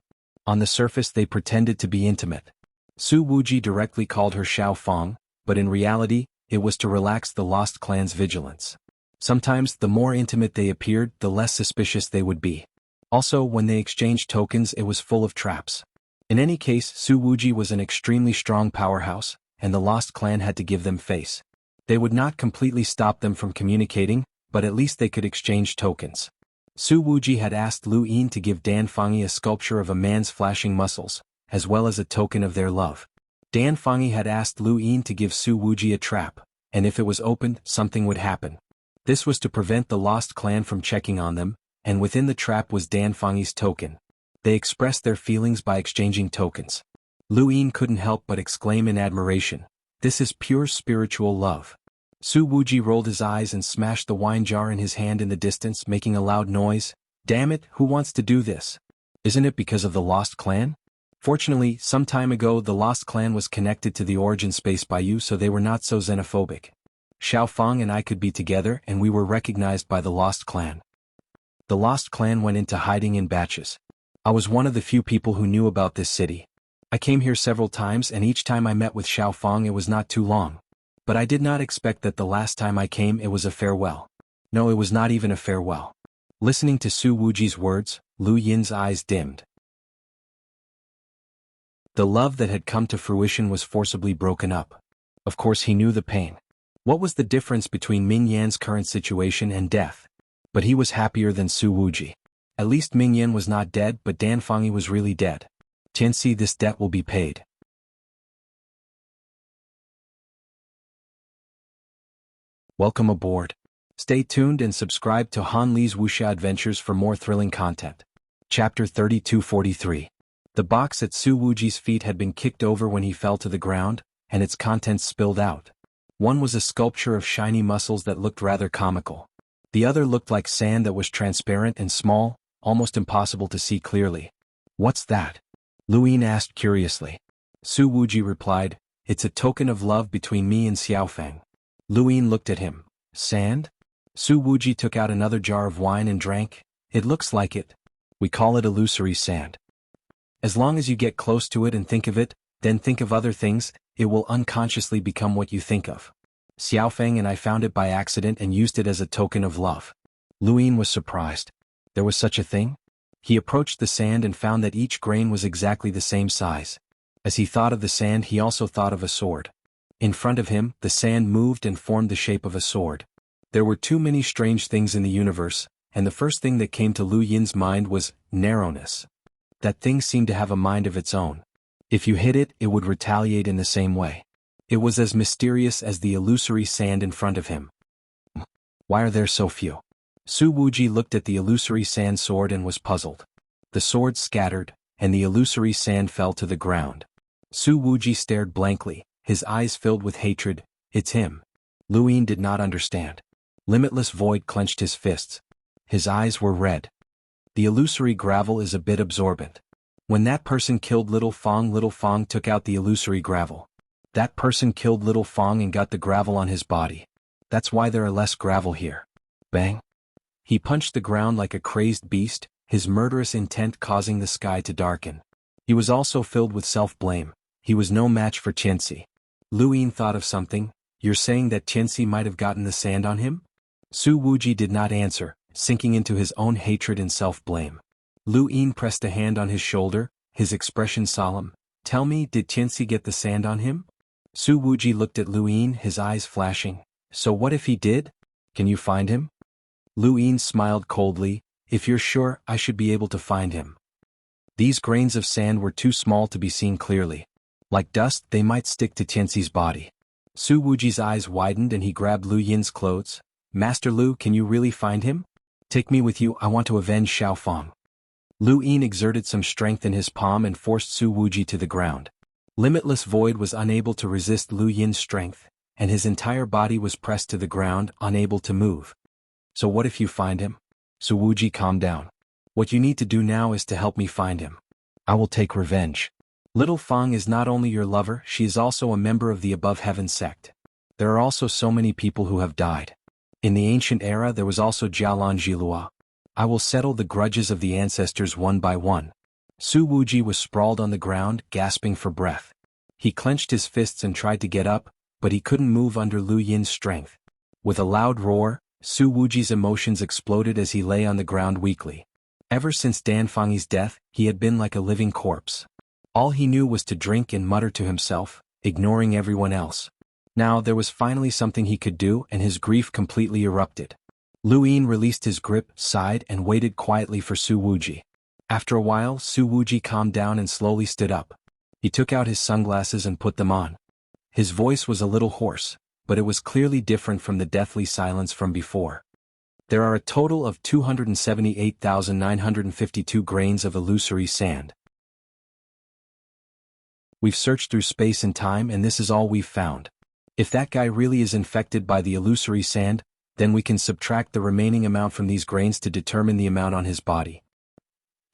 On the surface they pretended to be intimate. Su Wuji directly called her Xiao Feng, but in reality, it was to relax the Lost Clan's vigilance. Sometimes, the more intimate they appeared, the less suspicious they would be. Also, when they exchanged tokens, it was full of traps. In any case, Su Wuji was an extremely strong powerhouse, and the Lost Clan had to give them face. They would not completely stop them from communicating, but at least they could exchange tokens. Su Wuji had asked Lu Yin to give Dan Fengyi a sculpture of a man's flashing muscles, as well as a token of their love. Dan Fengyi had asked Lu Yin to give Su Wuji a trap, and if it was opened, something would happen. This was to prevent the Lost Clan from checking on them, and within the trap was Dan Fengyi's token. They expressed their feelings by exchanging tokens. Lu Yin couldn't help but exclaim in admiration, "This is pure spiritual love." Su Wuji rolled his eyes and smashed the wine jar in his hand in the distance, making a loud noise. "Damn it, who wants to do this? Isn't it because of the Lost Clan?" Fortunately, some time ago the Lost Clan was connected to the origin space by you, so they were not so xenophobic. Xiao Feng and I could be together and we were recognized by the Lost Clan. The Lost Clan went into hiding in batches. I was one of the few people who knew about this city. I came here several times and each time I met with Xiao Feng it was not too long. But I did not expect that the last time I came it was a farewell. No, it was not even a farewell. Listening to Su Wuji's words, Lu Yin's eyes dimmed. The love that had come to fruition was forcibly broken up. Of course he knew the pain. What was the difference between Ming Yan's current situation and death? But he was happier than Su Wuji. At least Ming Yan was not dead, but Dan Fangyi was really dead. Xianxia, this debt will be paid. Welcome aboard. Stay tuned and subscribe to Han Li's Wuxia Adventures for more thrilling content. Chapter 3243. The box at Su Wuji's feet had been kicked over when he fell to the ground, and its contents spilled out. One was a sculpture of shiny muscles that looked rather comical. The other looked like sand that was transparent and small, almost impossible to see clearly. What's that? Lu Yin asked curiously. Su Wuji replied, it's a token of love between me and Xiaofeng. Lu Yin looked at him. Sand? Su Wuji took out another jar of wine and drank. It looks like it. We call it illusory sand. As long as you get close to it and think of it, then think of other things, it will unconsciously become what you think of. Xiaofeng and I found it by accident and used it as a token of love. Lu Yin was surprised. There was such a thing? He approached the sand and found that each grain was exactly the same size. As he thought of the sand, he also thought of a sword. In front of him, the sand moved and formed the shape of a sword. There were too many strange things in the universe, and the first thing that came to Lu Yin's mind was narrowness. That thing seemed to have a mind of its own. If you hit it, it would retaliate in the same way. It was as mysterious as the illusory sand in front of him. Why are there so few? Su Wuji looked at the illusory sand sword and was puzzled. The sword scattered, and the illusory sand fell to the ground. Su Wuji stared blankly, his eyes filled with hatred. It's him. Lu Yin did not understand. Limitless Void clenched his fists. His eyes were red. The illusory gravel is a bit absorbent. When that person killed Little Fong took out the illusory gravel. That person killed Little Fong and got the gravel on his body. That's why there are less gravel here. Bang. He punched the ground like a crazed beast, his murderous intent causing the sky to darken. He was also filled with self-blame. He was no match for Xianxia. Lu Yin thought of something. You're saying that Xianxia might have gotten the sand on him? Su Wuji did not answer, sinking into his own hatred and self-blame. Lu Yin pressed a hand on his shoulder, his expression solemn. Tell me, did Xianxia get the sand on him? Su Wuji looked at Lu Yin, his eyes flashing. So what if he did? Can you find him? Lu Yin smiled coldly. If you're sure, I should be able to find him. These grains of sand were too small to be seen clearly. Like dust, they might stick to Xianxia's body. Su Wuji's eyes widened and he grabbed Lu Yin's clothes. Master Lu, can you really find him? Take me with you, I want to avenge Xiaofeng. Lu Yin exerted some strength in his palm and forced Su Wuji to the ground. Limitless Void was unable to resist Lu Yin's strength, and his entire body was pressed to the ground, unable to move. So what if you find him? Su Wuji calmed down. What you need to do now is to help me find him. I will take revenge. Little Fong is not only your lover, she is also a member of the Above Heaven sect. There are also so many people who have died. In the ancient era there was also Jialan Jilua. I will settle the grudges of the ancestors one by one. Su Wuji was sprawled on the ground, gasping for breath. He clenched his fists and tried to get up, but he couldn't move under Lu Yin's strength. With a loud roar, Su Wuji's emotions exploded as he lay on the ground weakly. Ever since Dan Fangyi's death, he had been like a living corpse. All he knew was to drink and mutter to himself, ignoring everyone else. Now there was finally something he could do, and his grief completely erupted. Lu Yin released his grip, sighed, and waited quietly for Su Wuji. After a while, Su Wuji calmed down and slowly stood up. He took out his sunglasses and put them on. His voice was a little hoarse, but it was clearly different from the deathly silence from before. There are a total of 278,952 grains of illusory sand. We've searched through space and time, and this is all we've found. If that guy really is infected by the illusory sand, then we can subtract the remaining amount from these grains to determine the amount on his body.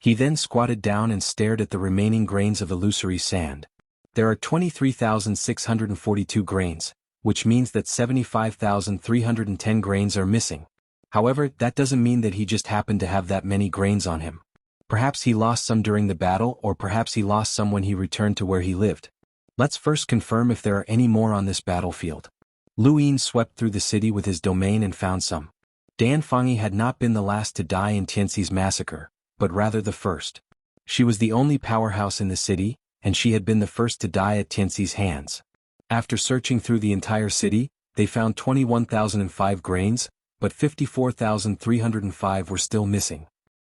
He then squatted down and stared at the remaining grains of illusory sand. There are 23,642 grains, which means that 75,310 grains are missing. However, that doesn't mean that he just happened to have that many grains on him. Perhaps he lost some during the battle, or perhaps he lost some when he returned to where he lived. Let's first confirm if there are any more on this battlefield. Lu Yin swept through the city with his domain and found some. Dan Fangyi had not been the last to die in Xianxia's massacre, but rather the first. She was the only powerhouse in the city, and she had been the first to die at Xianxia's hands. After searching through the entire city, they found 21,005 grains, but 54,305 were still missing.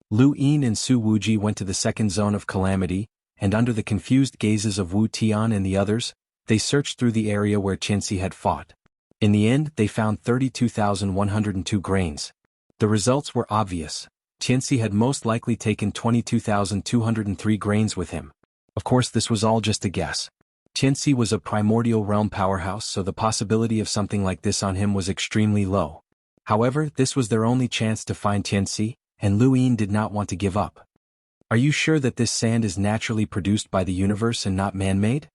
Lu Yin and Su Wuji went to the second zone of calamity, and under the confused gazes of Wu Tian and the others, they searched through the area where Qianxi had fought. In the end, they found 32,102 grains. The results were obvious. Qianxi had most likely taken 22,203 grains with him. Of course, this was all just a guess. Qianxi was a primordial realm powerhouse, so the possibility of something like this on him was extremely low. However, this was their only chance to find Qianxi, and Lu Yin did not want to give up. "Are you sure that this sand is naturally produced by the universe and not man-made?"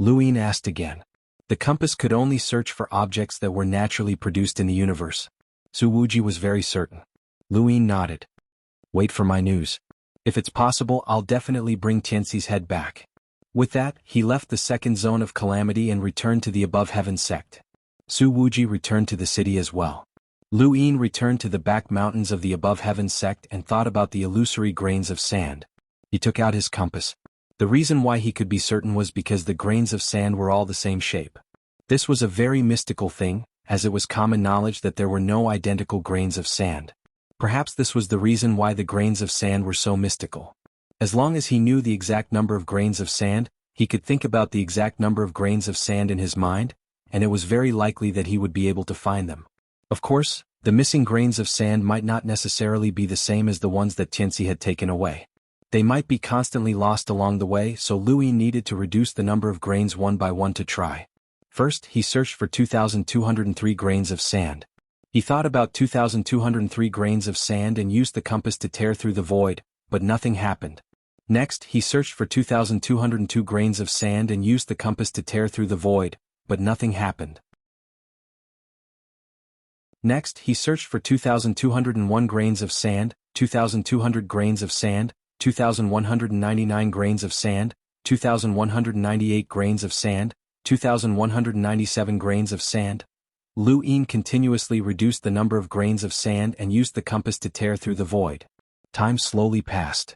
Lu Yin asked again. The compass could only search for objects that were naturally produced in the universe. Su Wuji was very certain. Lu Yin nodded. "Wait for my news. If it's possible, I'll definitely bring Qianxi's head back." With that, he left the second zone of calamity and returned to the above heaven sect. Su Wuji returned to the city as well. Lu Yin returned to the back mountains of the above heaven sect and thought about the illusory grains of sand. He took out his compass. The reason why he could be certain was because the grains of sand were all the same shape. This was a very mystical thing, as it was common knowledge that there were no identical grains of sand. Perhaps this was the reason why the grains of sand were so mystical. As long as he knew the exact number of grains of sand, he could think about the exact number of grains of sand in his mind, and it was very likely that he would be able to find them. Of course, the missing grains of sand might not necessarily be the same as the ones that Qianxi had taken away. They might be constantly lost along the way, so Lu Yin needed to reduce the number of grains one by one to try. First, he searched for 2,203 grains of sand. He thought about 2,203 grains of sand and used the compass to tear through the void, but nothing happened. Next, he searched for 2,202 grains of sand and used the compass to tear through the void, but nothing happened. Next, he searched for 2,201 grains of sand, 2,200 grains of sand, 2,199 grains of sand, 2,198 grains of sand, 2,197 grains of sand. Lu Yin continuously reduced the number of grains of sand and used the compass to tear through the void. Time slowly passed.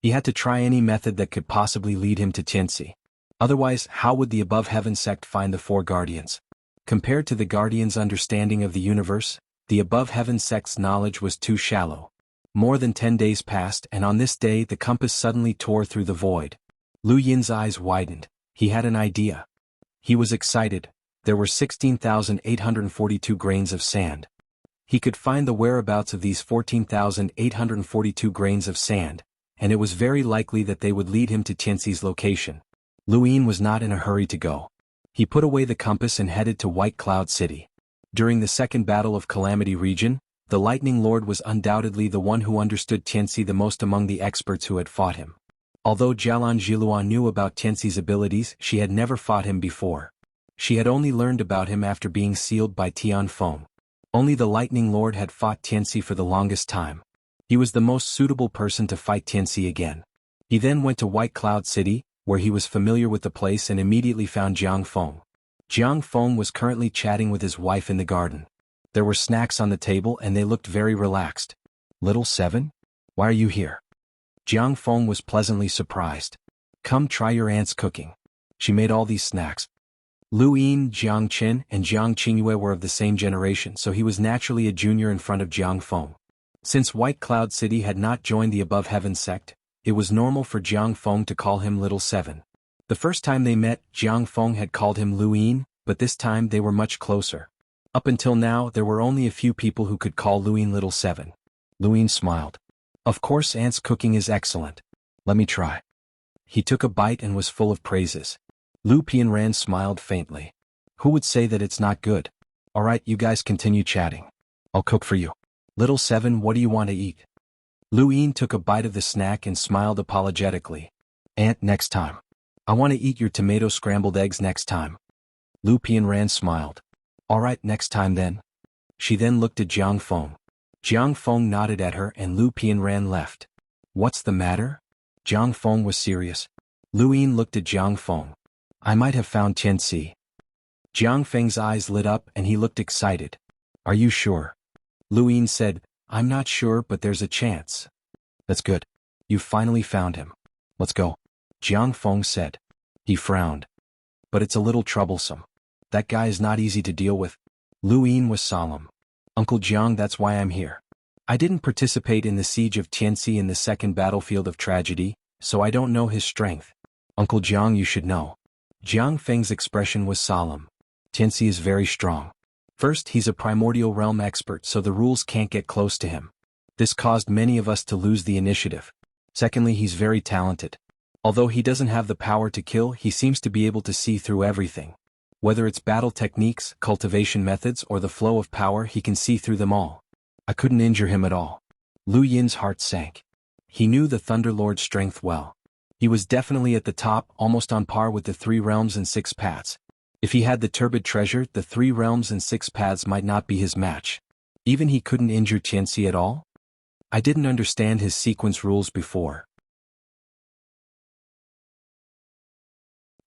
He had to try any method that could possibly lead him to Qianxi. Otherwise, how would the above heaven sect find the four guardians? Compared to the guardians' understanding of the universe, the above heaven sect's knowledge was too shallow. More than 10 days passed, and on this day the compass suddenly tore through the void. Lu Yin's eyes widened. He had an idea. He was excited. There were 16,842 grains of sand. He could find the whereabouts of these 14,842 grains of sand, and it was very likely that they would lead him to Qianxi's location. Lu Yin was not in a hurry to go. He put away the compass and headed to White Cloud City. During the second battle of Calamity Region, the Lightning Lord was undoubtedly the one who understood Qianxi the most among the experts who had fought him. Although Jianghu knew about Qianxi's abilities, she had never fought him before. She had only learned about him after being sealed by Tianfeng. Only the Lightning Lord had fought Qianxi for the longest time. He was the most suitable person to fight Qianxi again. He then went to White Cloud City, where he was familiar with the place and immediately found Jiangfeng. Jiangfeng was currently chatting with his wife in the garden. There were snacks on the table and they looked very relaxed. "Little Seven? Why are you here?" Jiangfeng was pleasantly surprised. "Come try your aunt's cooking. She made all these snacks." Lu Yin, Jiang Qin, and Jiang Qingyue were of the same generation, so he was naturally a junior in front of Jiangfeng. Since White Cloud City had not joined the above heaven sect, it was normal for Jiangfeng to call him Little Seven. The first time they met, Jiangfeng had called him Lu Yin, but this time they were much closer. Up until now, there were only a few people who could call Lu Yin Little Seven. Lu Yin smiled. "Of course, aunt's cooking is excellent. Let me try." He took a bite and was full of praises. Lu Pianran smiled faintly. "Who would say that it's not good? Alright, you guys continue chatting. I'll cook for you. Little Seven, what do you want to eat?" Lu Yin took a bite of the snack and smiled apologetically. "Aunt, next time. I want to eat your tomato scrambled eggs next time." Lu Pianran smiled. "Alright, next time then." She then looked at Jiangfeng. Jiangfeng nodded at her and Lu Pianran left. "What's the matter?" Jiangfeng was serious. Lu Yin looked at Jiangfeng. "I might have found Qianxi." Jiangfeng's eyes lit up and he looked excited. "Are you sure?" Lu Yin said, "I'm not sure, but there's a chance." "That's good. You've finally found him. Let's go," Jiangfeng said. He frowned. "But it's a little troublesome. That guy is not easy to deal with." Lu Yin was solemn. "Uncle Jiang, that's why I'm here. I didn't participate in the siege of Tianxi in the second battlefield of tragedy, so I don't know his strength. Uncle Jiang, you should know. Jiang Feng's expression was solemn. Tianxi is very strong. First, he's a primordial realm expert, so the rules can't get close to him. This caused many of us to lose the initiative. Secondly, he's very talented. Although he doesn't have the power to kill, he seems to be able to see through everything. Whether it's battle techniques, cultivation methods, or the flow of power, he can see through them all. I couldn't injure him at all. Lu Yin's heart sank. He knew the Thunder Lord's strength well. He was definitely at the top, almost on par with the 3 realms and 6 paths. If he had the turbid treasure, the 3 realms and 6 paths might not be his match. Even he couldn't injure Tianxi at all? I didn't understand his sequence rules before.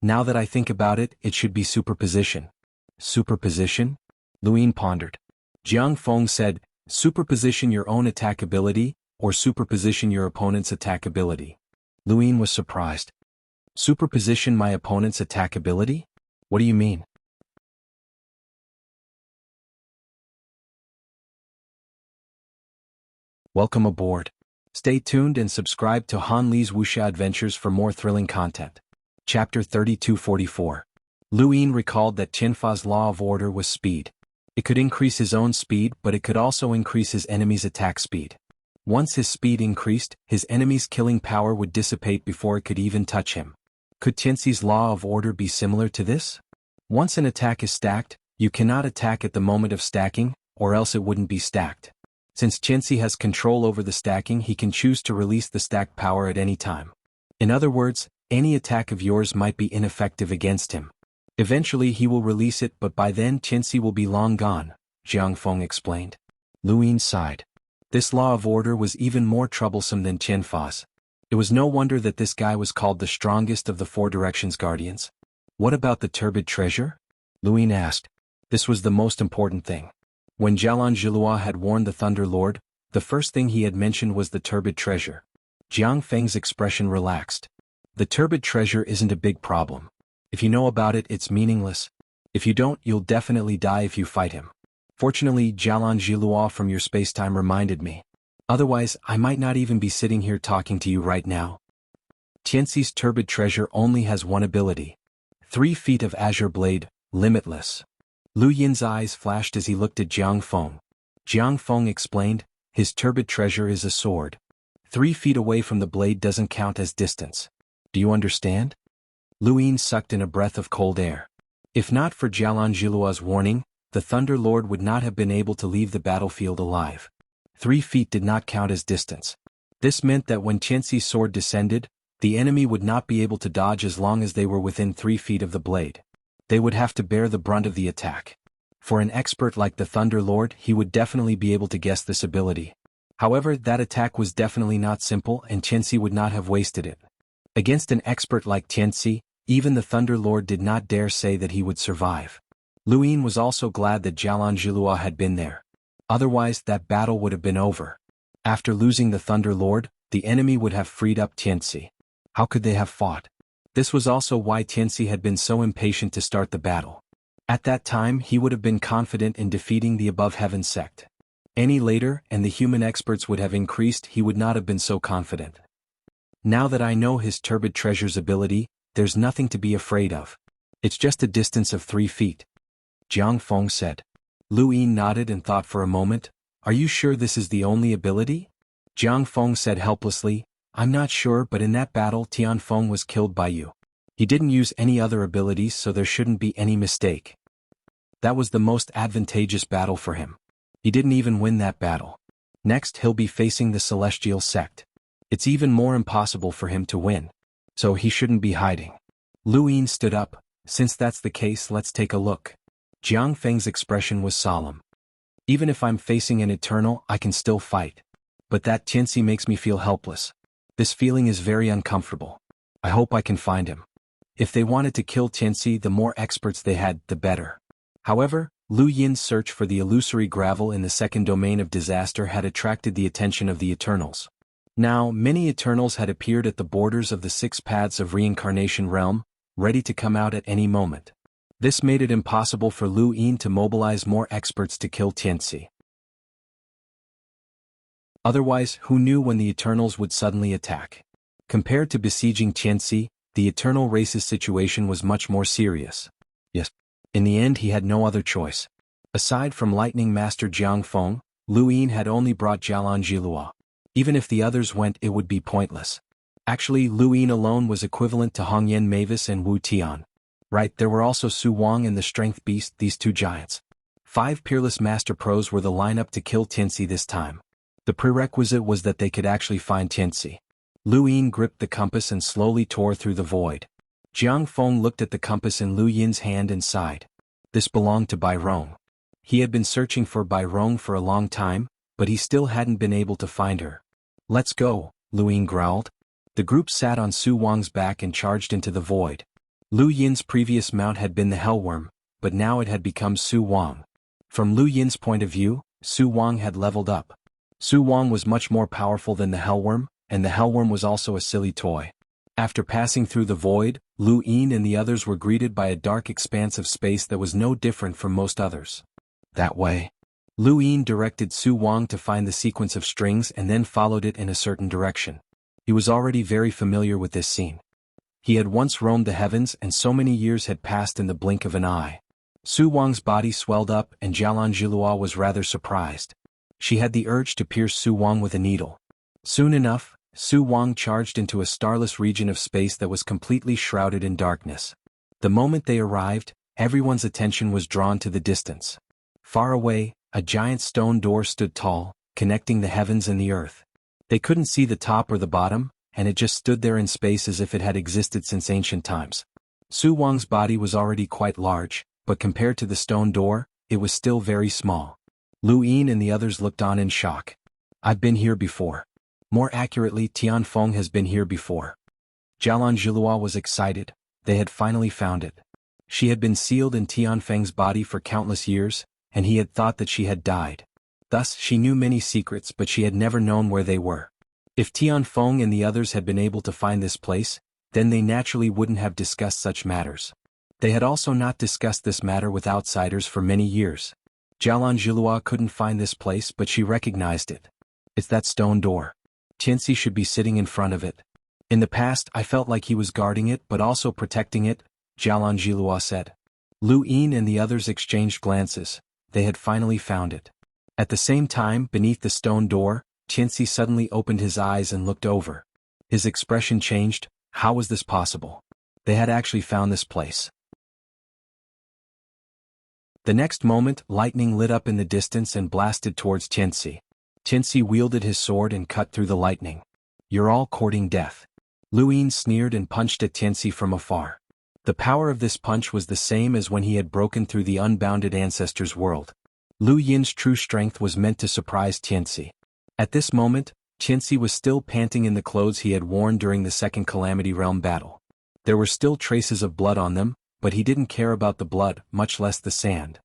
Now that I think about it, it should be superposition. Superposition? Lu Yin pondered. Jiang Feng said, superposition your own attack ability, or superposition your opponent's attack ability. Lu Yin was surprised. Superposition my opponent's attack ability? What do you mean? Welcome aboard. Stay tuned and subscribe to Han Li's Wuxia Adventures for more thrilling content. Chapter 3244. Lu Yin recalled that Tianfa's law of order was speed. It could increase his own speed, but it could also increase his enemy's attack speed. Once his speed increased, his enemy's killing power would dissipate before it could even touch him. Could Tianxi's law of order be similar to this? Once an attack is stacked, you cannot attack at the moment of stacking, or else it wouldn't be stacked. Since Tianxi has control over the stacking, he can choose to release the stacked power at any time. In other words, any attack of yours might be ineffective against him. Eventually he will release it, but by then Tianxi will be long gone, Jiang Feng explained. Lu Yin sighed. This law of order was even more troublesome than Tianfa's. It was no wonder that this guy was called the strongest of the 4 directions guardians. What about the turbid treasure? Lu Yin asked. This was the most important thing. When Jialan Zhilua had warned the Thunder Lord, the first thing he had mentioned was the turbid treasure. Jiang Feng's expression relaxed. The turbid treasure isn't a big problem. If you know about it, it's meaningless. If you don't, you'll definitely die if you fight him. Fortunately, Jialan Zhilua from your spacetime reminded me. Otherwise, I might not even be sitting here talking to you right now. Tianxi's turbid treasure only has one ability. 3 feet of azure blade, limitless. Lu Yin's eyes flashed as he looked at Jiang Feng. Jiang Feng explained, his turbid treasure is a sword. 3 feet away from the blade doesn't count as distance. Do you understand? Lu Yin sucked in a breath of cold air. If not for Jialan Zhilua's warning, the Thunder Lord would not have been able to leave the battlefield alive. 3 feet did not count as distance. This meant that when Tianxi's sword descended, the enemy would not be able to dodge as long as they were within 3 feet of the blade. They would have to bear the brunt of the attack. For an expert like the Thunder Lord, he would definitely be able to guess this ability. However, that attack was definitely not simple, and Tianxi would not have wasted it. Against an expert like Tianxi, even the Thunder Lord did not dare say that he would survive. Lu Yin was also glad that Jialan Zhilua had been there. Otherwise, that battle would have been over. After losing the Thunder Lord, the enemy would have freed up Tianxi. How could they have fought? This was also why Tianxi had been so impatient to start the battle. At that time, he would have been confident in defeating the Above Heaven sect. Any later, and the human experts would have increased, he would not have been so confident. Now that I know his turbid treasure's ability, there's nothing to be afraid of. It's just a distance of 3 feet. Jiang Feng said. Lu Yin nodded and thought for a moment. Are you sure this is the only ability? Jiang Feng said helplessly, I'm not sure, but in that battle Tian Feng was killed by you. He didn't use any other abilities, so there shouldn't be any mistake. That was the most advantageous battle for him. He didn't even win that battle. Next he'll be facing the Celestial Sect. It's even more impossible for him to win. So he shouldn't be hiding. Lu Yin stood up. Since that's the case, let's take a look. Jiang Feng's expression was solemn. Even if I'm facing an Eternal, I can still fight. But that Tianxi makes me feel helpless. This feeling is very uncomfortable. I hope I can find him. If they wanted to kill Tianxi, the more experts they had, the better. However, Lu Yin's search for the illusory gravel in the second domain of disaster had attracted the attention of the Eternals. Now, many Eternals had appeared at the borders of the 6 paths of reincarnation realm, ready to come out at any moment. This made it impossible for Lu Yin to mobilize more experts to kill Tianxi. Otherwise, who knew when the Eternals would suddenly attack? Compared to besieging Xianxia, the Eternal Race's situation was much more serious. Yes. In the end he had no other choice. Aside from Lightning Master Jiang Feng, Lu Yin had only brought Jialan Jilua. Even if the others went, it would be pointless. Actually, Lu Yin alone was equivalent to Hongyan Mavis and Wu Tian. Right, there were also Su Wang and the Strength Beast, these two giants. 5 peerless Master Pros were the lineup to kill Xianxia this time. The prerequisite was that they could actually find Xianxia. Lu Yin gripped the compass and slowly tore through the void. Jiang Feng looked at the compass in Lu Yin's hand and sighed. This belonged to Bai Rong. He had been searching for Bai Rong for a long time, but he still hadn't been able to find her. Let's go, Lu Yin growled. The group sat on Su Wang's back and charged into the void. Lu Yin's previous mount had been the Hellworm, but now it had become Su Wang. From Lu Yin's point of view, Su Wang had leveled up. Su Wang was much more powerful than the Hellworm, and the Hellworm was also a silly toy. After passing through the void, Lu Yin and the others were greeted by a dark expanse of space that was no different from most others. That way. Lu Yin directed Su Wang to find the sequence of strings and then followed it in a certain direction. He was already very familiar with this scene. He had once roamed the heavens and so many years had passed in the blink of an eye. Su Wang's body swelled up and Jialan Jilua was rather surprised. She had the urge to pierce Su Wang with a needle. Soon enough, Su Wang charged into a starless region of space that was completely shrouded in darkness. The moment they arrived, everyone's attention was drawn to the distance. Far away, a giant stone door stood tall, connecting the heavens and the earth. They couldn't see the top or the bottom, and it just stood there in space as if it had existed since ancient times. Su Wang's body was already quite large, but compared to the stone door, it was still very small. Lu Yin and the others looked on in shock. I've been here before. More accurately, Tian Feng has been here before. Jialan Jilua was excited. They had finally found it. She had been sealed in Tian Feng's body for countless years, and he had thought that she had died. Thus, she knew many secrets but she had never known where they were. If Tian Feng and the others had been able to find this place, then they naturally wouldn't have discussed such matters. They had also not discussed this matter with outsiders for many years. Jialan Jilua couldn't find this place but she recognized it. It's that stone door. Xianxia should be sitting in front of it. In the past I felt like he was guarding it but also protecting it, Jialan Jilua said. Lu Yin and the others exchanged glances. They had finally found it. At the same time, beneath the stone door, Xianxia suddenly opened his eyes and looked over. His expression changed. How was this possible? They had actually found this place. The next moment, lightning lit up in the distance and blasted towards Xianxia. Xianxia wielded his sword and cut through the lightning. You're all courting death. Lu Yin sneered and punched at Xianxia from afar. The power of this punch was the same as when he had broken through the unbounded ancestors' world. Lu Yin's true strength was meant to surprise Xianxia. At this moment, Xianxia was still panting in the clothes he had worn during the second Calamity Realm battle. There were still traces of blood on them, but he didn't care about the blood, much less the sand.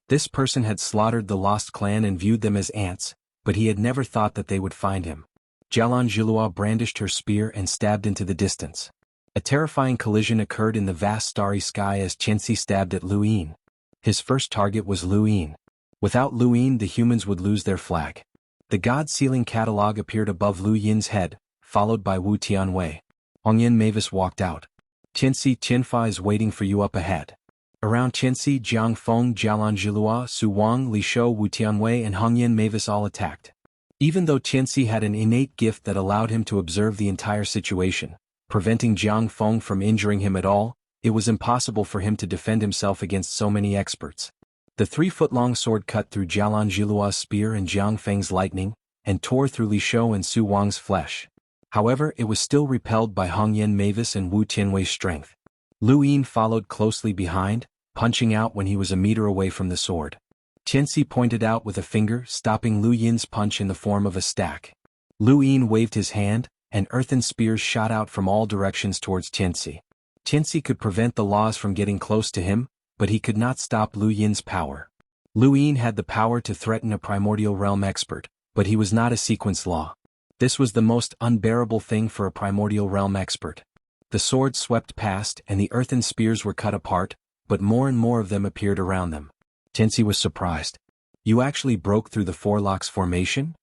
This person had slaughtered the Lost Clan and viewed them as ants, but he had never thought that they would find him. Jialan Jilua brandished her spear and stabbed into the distance. A terrifying collision occurred in the vast starry sky as Xianxia stabbed at Lu Yin. His first target was Lu Yin. Without Lu Yin, the humans would lose their flag. The God-sealing catalog appeared above Lu Yin's head, followed by Wu Tianwei. Hongyan Mavis walked out. Xianxia, Tianfa is waiting for you up ahead. Around Xianxia, Jiang Feng, Jialan Jilua, Su Wang, Li Shou, Wu Tianwei and Hongyan Mavis all attacked. Even though Xianxia had an innate gift that allowed him to observe the entire situation, preventing Jiang Feng from injuring him at all, it was impossible for him to defend himself against so many experts. The 3-foot-long sword cut through Jialan Jilua's spear and Jiang Feng's lightning, and tore through Li Shou and Su Wang's flesh. However, it was still repelled by Hongyan Mavis and Wu Tianwei's strength. Lu Yin followed closely behind, punching out when he was a meter away from the sword. Xianxia pointed out with a finger, stopping Lu Yin's punch in the form of a stack. Lu Yin waved his hand, and earthen spears shot out from all directions towards Xianxia. Xianxia could prevent the laws from getting close to him, but he could not stop Lu Yin's power. Lu Yin had the power to threaten a primordial realm expert, but he was not a sequence law. This was the most unbearable thing for a primordial realm expert. The sword swept past and the earthen spears were cut apart, but more and more of them appeared around them. Xianxia was surprised. You actually broke through the Four Locks formation?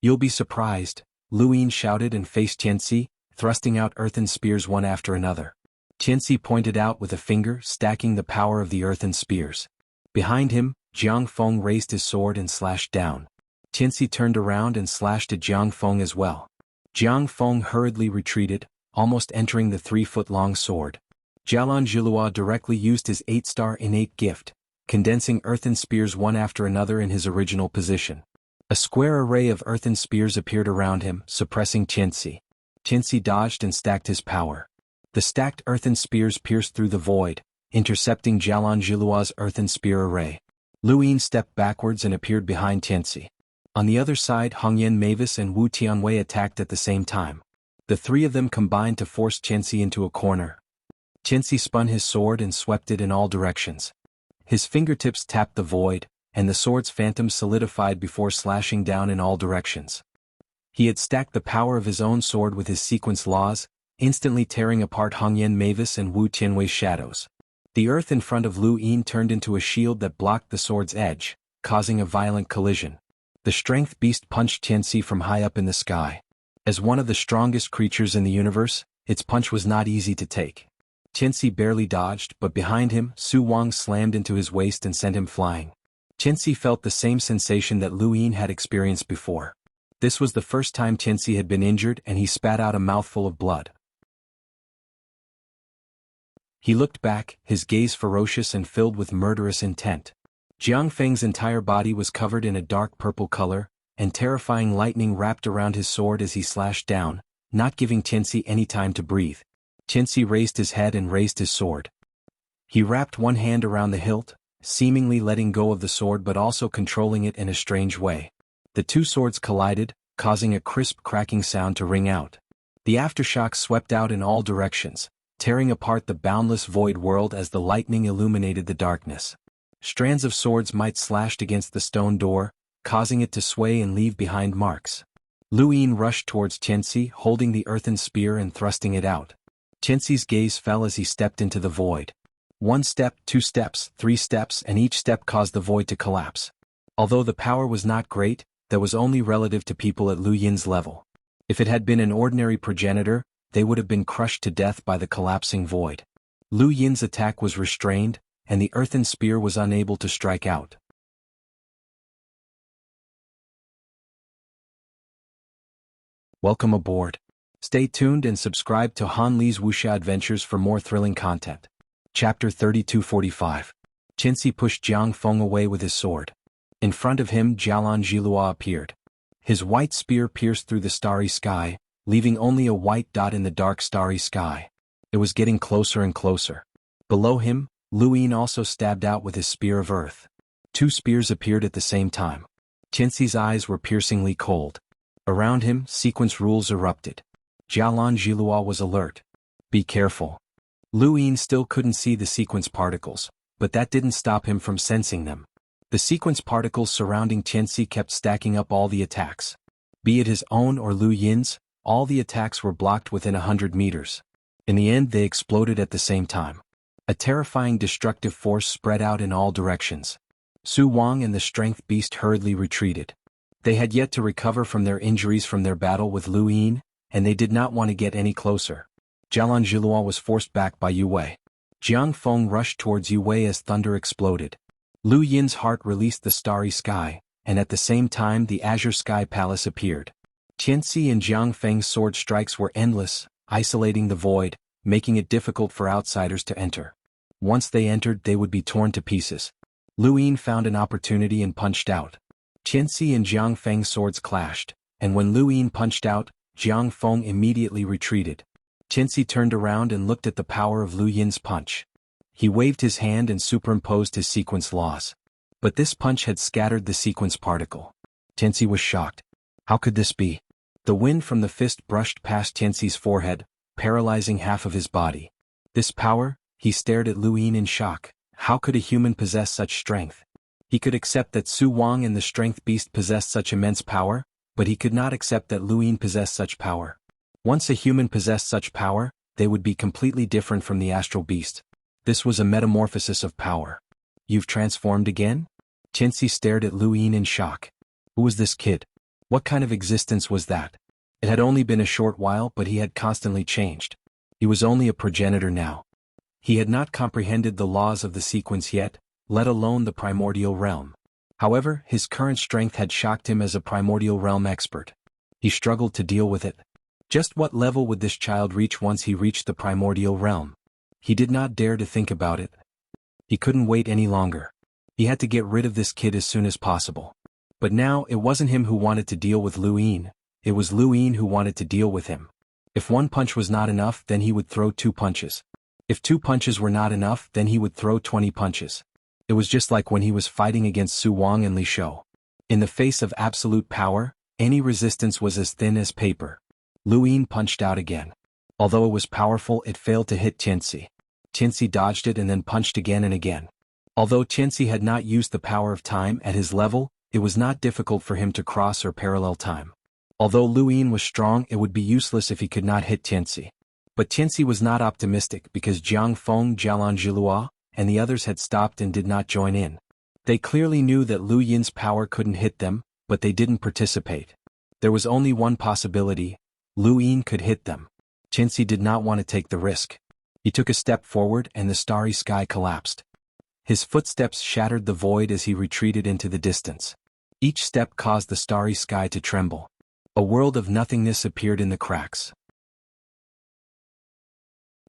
You'll be surprised, Lu Yin shouted and faced Xianxia, thrusting out earthen spears one after another. Xianxia pointed out with a finger, stacking the power of the earthen spears. Behind him, Jianghu raised his sword and slashed down. Xianxia turned around and slashed at Jianghu as well. Jianghu hurriedly retreated, almost entering the 3-foot-long sword. Jianghu directly used his 8-star innate gift, condensing earthen spears one after another in his original position. A square array of earthen spears appeared around him, suppressing Xianxia. Xianxia dodged and stacked his power. The stacked earthen spears pierced through the void, intercepting Jianghu's earthen spear array. Lu Yin stepped backwards and appeared behind Xianxia. On the other side, Hongyan Mavis and Wu Tianwei attacked at the same time. The three of them combined to force Xianxia into a corner. Xianxia spun his sword and swept it in all directions. His fingertips tapped the void, and the sword's phantom solidified before slashing down in all directions. He had stacked the power of his own sword with his sequence laws, instantly tearing apart Hongyan Mavis and Wu Tianwei's shadows. The earth in front of Lu Yin turned into a shield that blocked the sword's edge, causing a violent collision. The strength beast punched Xianxia from high up in the sky. As one of the strongest creatures in the universe, its punch was not easy to take. Xianxia barely dodged, but behind him, xuanhuan slammed into his waist and sent him flying. Xianxia felt the same sensation that Lu Yin had experienced before. This was the first time Xianxia had been injured, and he spat out a mouthful of blood. He looked back, his gaze ferocious and filled with murderous intent. Jiangfeng's entire body was covered in a dark purple color, and terrifying lightning wrapped around his sword as he slashed down, not giving Xianxia any time to breathe. Xianxia raised his head and raised his sword. He wrapped one hand around the hilt, seemingly letting go of the sword but also controlling it in a strange way. The two swords collided, causing a crisp cracking sound to ring out. The aftershocks swept out in all directions, tearing apart the boundless void world as the lightning illuminated the darkness. Strands of swords might slashed against the stone door, causing it to sway and leave behind marks. Lu Yin rushed towards Xianxia, holding the earthen spear and thrusting it out. Xianxia's gaze fell as he stepped into the void. 1 step, 2 steps, 3 steps, and each step caused the void to collapse. Although the power was not great, that was only relative to people at Lu Yin's level. If it had been an ordinary progenitor, they would have been crushed to death by the collapsing void. Lu Yin's attack was restrained, and the earthen spear was unable to strike out. Welcome aboard. Stay tuned and subscribe to Han Li's Wuxia Adventures for more thrilling content. Chapter 3245. Xianxia pushed Jianghu away with his sword. In front of him, Jianghu appeared. His white spear pierced through the starry sky, leaving only a white dot in the dark starry sky. It was getting closer and closer. Below him, Lu Yin also stabbed out with his spear of earth. 2 spears appeared at the same time. Xianxia's eyes were piercingly cold. Around him, sequence rules erupted. Jianghu was alert. Be careful. Lu Yin still couldn't see the sequence particles, but that didn't stop him from sensing them. The sequence particles surrounding Xianxia kept stacking up all the attacks. Be it his own or Lu Yin's, all the attacks were blocked within 100 meters. In the end, they exploded at the same time. A terrifying destructive force spread out in all directions. Xuanhuan and the strength beast hurriedly retreated. They had yet to recover from their injuries from their battle with Lu Yin, and they did not want to get any closer. Jianghu was forced back by Yu Wei. Jianghu rushed towards Yu Wei as thunder exploded. Lu Yin's heart released the starry sky, and at the same time the azure sky palace appeared. Xianxia and Jiangfeng's sword strikes were endless, isolating the void, making it difficult for outsiders to enter. Once they entered, they would be torn to pieces. Lu Yin found an opportunity and punched out. Xianxia and Jiangfeng's swords clashed, and when Lu Yin punched out, Jianghu immediately retreated. Xianxia turned around and looked at the power of Lu Yin's punch. He waved his hand and superimposed his sequence laws. But this punch had scattered the sequence particle. Xianxia was shocked. How could this be? The wind from the fist brushed past Xianxia's forehead, paralyzing half of his body. This power? He stared at Lu Yin in shock. How could a human possess such strength? He could accept that Xuanhuan and the strength beast possessed such immense power, but he could not accept that Lu Yin possessed such power. Once a human possessed such power, they would be completely different from the astral beast. This was a metamorphosis of power. You've transformed again? Xianxia stared at Lu Yin in shock. Who was this kid? What kind of existence was that? It had only been a short while, but he had constantly changed. He was only a progenitor now. He had not comprehended the laws of the sequence yet, let alone the primordial realm. However, his current strength had shocked him as a primordial realm expert. He struggled to deal with it. Just what level would this child reach once he reached the primordial realm? He did not dare to think about it. He couldn't wait any longer. He had to get rid of this kid as soon as possible. But now, it wasn't him who wanted to deal with Lu Yin, it was Lu Yin who wanted to deal with him. If one punch was not enough, then he would throw 2 punches. If 2 punches were not enough, then he would throw 20 punches. It was just like when he was fighting against Su Wang and Li Shou. In the face of absolute power, any resistance was as thin as paper. Lu Yin punched out again. Although it was powerful, it failed to hit Xianxia. Xianxia dodged it and then punched again and again. Although Xianxia had not used the power of time at his level, it was not difficult for him to cross or parallel time. Although Lu Yin was strong, it would be useless if he could not hit Xianxia. But Xianxia was not optimistic because Jiang Feng, Jialan Zhilua, and the others had stopped and did not join in. They clearly knew that Lu Yin's power couldn't hit them, but they didn't participate. There was only one possibility: Lu Yin could hit them. Xianxia did not want to take the risk. He took a step forward and the starry sky collapsed. His footsteps shattered the void as he retreated into the distance. Each step caused the starry sky to tremble. A world of nothingness appeared in the cracks.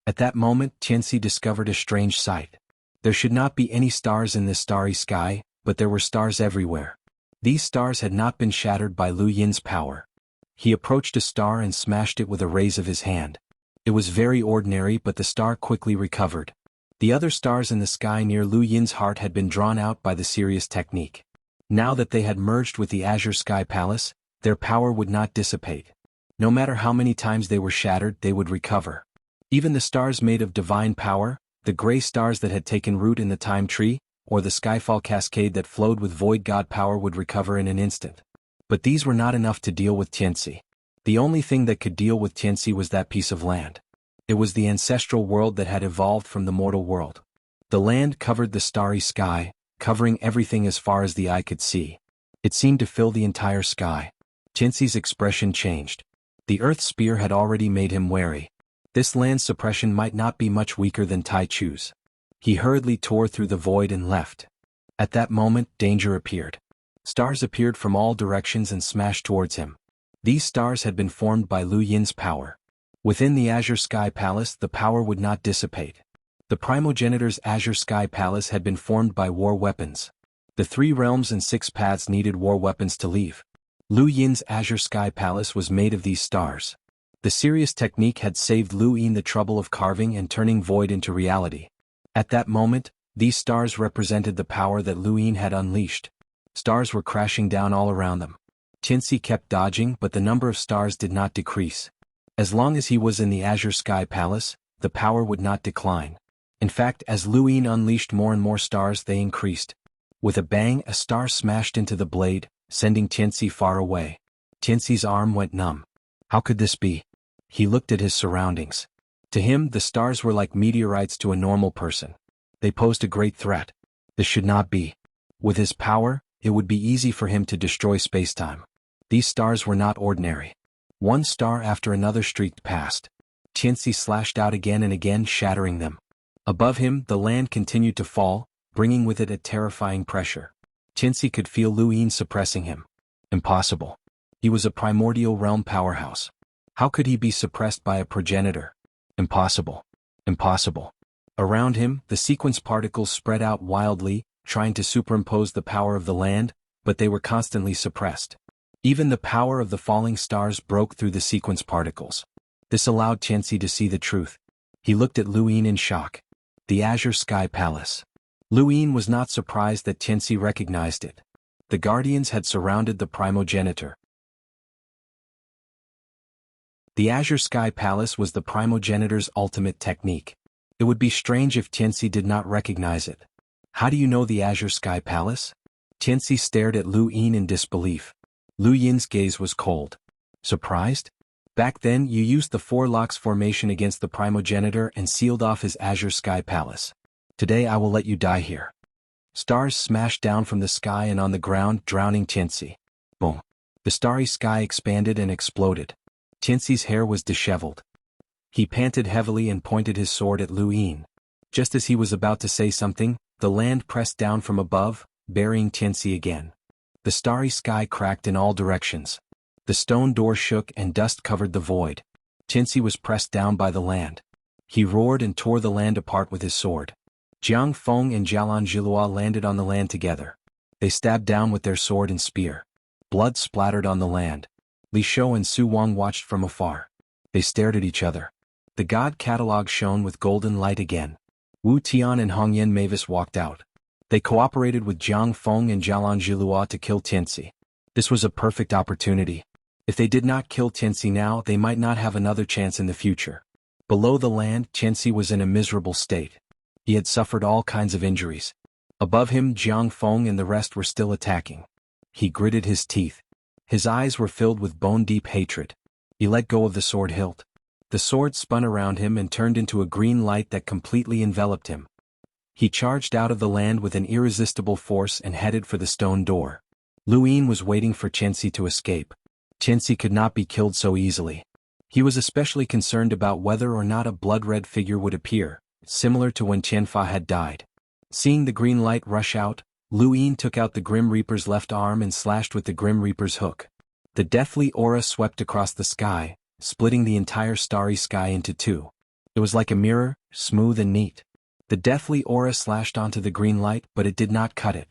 At that moment, Xianxia discovered a strange sight. There should not be any stars in this starry sky, but there were stars everywhere. These stars had not been shattered by Lu Yin's power. He approached a star and smashed it with a raise of his hand. It was very ordinary, but the star quickly recovered. The other stars in the sky near Lu Yin's heart had been drawn out by the Sirius technique. Now that they had merged with the Azure Sky Palace, their power would not dissipate. No matter how many times they were shattered, they would recover. Even the stars made of divine power, the gray stars that had taken root in the time tree, or the skyfall cascade that flowed with void god power would recover in an instant. But these were not enough to deal with Xianxia. The only thing that could deal with Xianxia was that piece of land. It was the ancestral world that had evolved from the mortal world. The land covered the starry sky, covering everything as far as the eye could see. It seemed to fill the entire sky. Xianxia's expression changed. The earth spear had already made him wary. This land suppression might not be much weaker than Tai Chu's. He hurriedly tore through the void and left. At that moment, danger appeared. Stars appeared from all directions and smashed towards him. These stars had been formed by Lu Yin's power. Within the Azure Sky Palace, the power would not dissipate. The primogenitor's Azure Sky Palace had been formed by war weapons. The 3 realms and 6 paths needed war weapons to leave. Lu Yin's Azure Sky Palace was made of these stars. The Sirius technique had saved Lu Yin the trouble of carving and turning void into reality. At that moment, these stars represented the power that Lu Yin had unleashed. Stars were crashing down all around them. Xianxia kept dodging, but the number of stars did not decrease. As long as he was in the Azure Sky Palace, the power would not decline. In fact, as Lu Yin unleashed more and more stars, they increased. With a bang, a star smashed into the blade, sending Xianxia far away. Xianxia's arm went numb. How could this be? He looked at his surroundings. To him, the stars were like meteorites to a normal person. They posed a great threat. This should not be. With his power, it would be easy for him to destroy spacetime. These stars were not ordinary. One star after another streaked past. Xianxia slashed out again and again, shattering them. Above him, the land continued to fall, bringing with it a terrifying pressure. Xianxia could feel Lu Yin suppressing him. Impossible. He was a primordial realm powerhouse. How could he be suppressed by a progenitor? Impossible. Impossible. Around him, the sequence particles spread out wildly, trying to superimpose the power of the land, but they were constantly suppressed. Even the power of the falling stars broke through the sequence particles. This allowed Xianxia to see the truth. He looked at Lu Yin in shock. The Azure Sky Palace. Lu Yin was not surprised that Xianxia recognized it. The guardians had surrounded the primogenitor. The Azure Sky Palace was the primogenitor's ultimate technique. It would be strange if Xianxia did not recognize it. How do you know the Azure Sky Palace? Xianxia stared at Lu Yin in disbelief. Lu Yin's gaze was cold. Surprised? Back then, you used the 4 locks formation against the primogenitor and sealed off his Azure Sky Palace. Today I will let you die here. Stars smashed down from the sky and on the ground, drowning Xianxia. Boom. The starry sky expanded and exploded. Tianxi's hair was disheveled. He panted heavily and pointed his sword at Lu Yin. Just as he was about to say something, the land pressed down from above, burying Tianxi again. The starry sky cracked in all directions. The stone door shook and dust covered the void. Tianxi was pressed down by the land. He roared and tore the land apart with his sword. Jiang Feng and Jialan Zhilua landed on the land together. They stabbed down with their sword and spear. Blood splattered on the land. Li Shou and Su Wang watched from afar. They stared at each other. The god catalog shone with golden light again. Wu Tian and Hongyan Mavis walked out. They cooperated with Jiang Feng and Jialan Zhilua to kill Tianxi. This was a perfect opportunity. If they did not kill Tianxi now, they might not have another chance in the future. Below the land, Tianxi was in a miserable state. He had suffered all kinds of injuries. Above him, Jiang Feng and the rest were still attacking. He gritted his teeth. His eyes were filled with bone-deep hatred. He let go of the sword hilt. The sword spun around him and turned into a green light that completely enveloped him. He charged out of the land with an irresistible force and headed for the stone door. Lu Yin was waiting for Tianxi to escape. Tianxi could not be killed so easily. He was especially concerned about whether or not a blood-red figure would appear, similar to when Tianfa had died. Seeing the green light rush out, Lu Yin took out the Grim Reaper's left arm and slashed with the Grim Reaper's hook. The deathly aura swept across the sky, splitting the entire starry sky into two. It was like a mirror, smooth and neat. The deathly aura slashed onto the green light, but it did not cut it.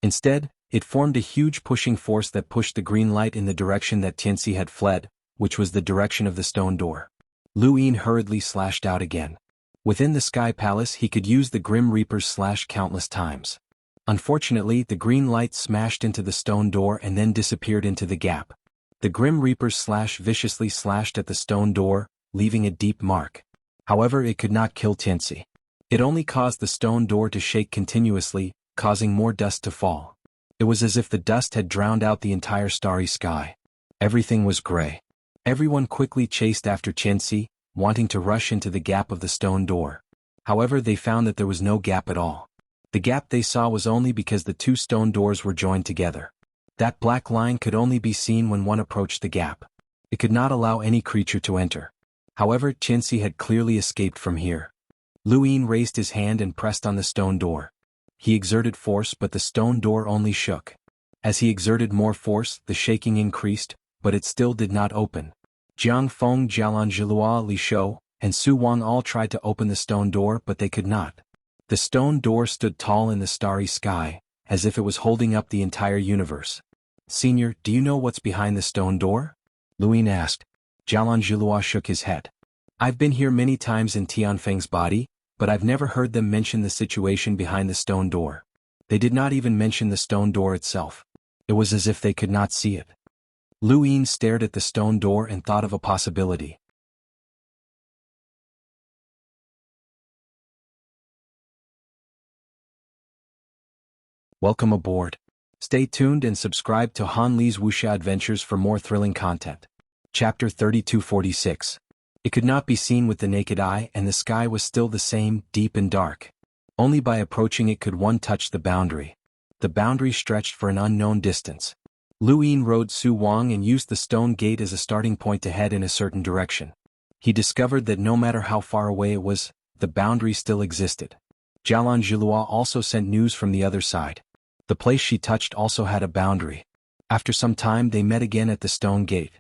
Instead, it formed a huge pushing force that pushed the green light in the direction that Tianxi had fled, which was the direction of the stone door. Lu Yin hurriedly slashed out again. Within the Sky Palace he could use the Grim Reaper's slash countless times. Unfortunately, the green light smashed into the stone door and then disappeared into the gap. The Grim Reaper's slash viciously slashed at the stone door, leaving a deep mark. However, it could not kill Tianxi. It only caused the stone door to shake continuously, causing more dust to fall. It was as if the dust had drowned out the entire starry sky. Everything was gray. Everyone quickly chased after Tianxi, wanting to rush into the gap of the stone door. However, they found that there was no gap at all. The gap they saw was only because the two stone doors were joined together. That black line could only be seen when one approached the gap. It could not allow any creature to enter. However, Tianxi had clearly escaped from here. Lu Yin raised his hand and pressed on the stone door. He exerted force, but the stone door only shook. As he exerted more force, the shaking increased, but it still did not open. Jiang Feng, Jialan Zhilua, Li Shou, and Su Wang all tried to open the stone door, but they could not. The stone door stood tall in the starry sky, as if it was holding up the entire universe. "Senior, do you know what's behind the stone door?" Lu Yin asked. Jialan Zhilua shook his head. "I've been here many times in Tianfeng's body, but I've never heard them mention the situation behind the stone door. They did not even mention the stone door itself. It was as if they could not see it." Lu Yin stared at the stone door and thought of a possibility. Welcome aboard. Stay tuned and subscribe to Han Li's Wuxia Adventures for more thrilling content. Chapter 3246. It could not be seen with the naked eye, and the sky was still the same, deep and dark. Only by approaching it could one touch the boundary. The boundary stretched for an unknown distance. Lu Yin rode Su Wang and used the stone gate as a starting point to head in a certain direction. He discovered that no matter how far away it was, the boundary still existed. Jialan Zhilua also sent news from the other side. The place she touched also had a boundary. After some time they met again at the stone gate.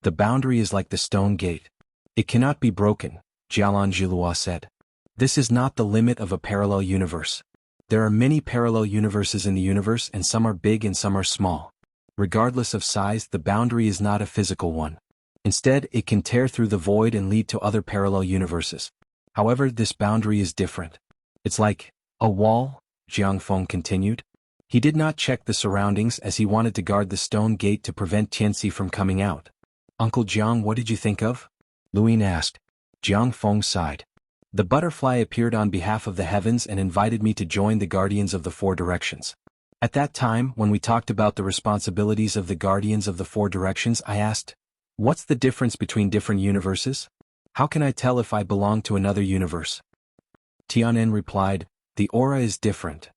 "The boundary is like the stone gate. It cannot be broken," Jialan Zhilua said. "This is not the limit of a parallel universe. There are many parallel universes in the universe, and some are big and some are small. Regardless of size, the boundary is not a physical one. Instead, it can tear through the void and lead to other parallel universes. However, this boundary is different. It's like a wall," Jiang Feng continued. He did not check the surroundings as he wanted to guard the stone gate to prevent Tianxi from coming out. "Uncle Jiang, what did you think of?" Lu Yin asked. Jiang Feng sighed. "The butterfly appeared on behalf of the heavens and invited me to join the Guardians of the Four Directions. At that time, when we talked about the responsibilities of the Guardians of the Four Directions, I asked, what's the difference between different universes? How can I tell if I belong to another universe?" Tianen replied, "The aura is different.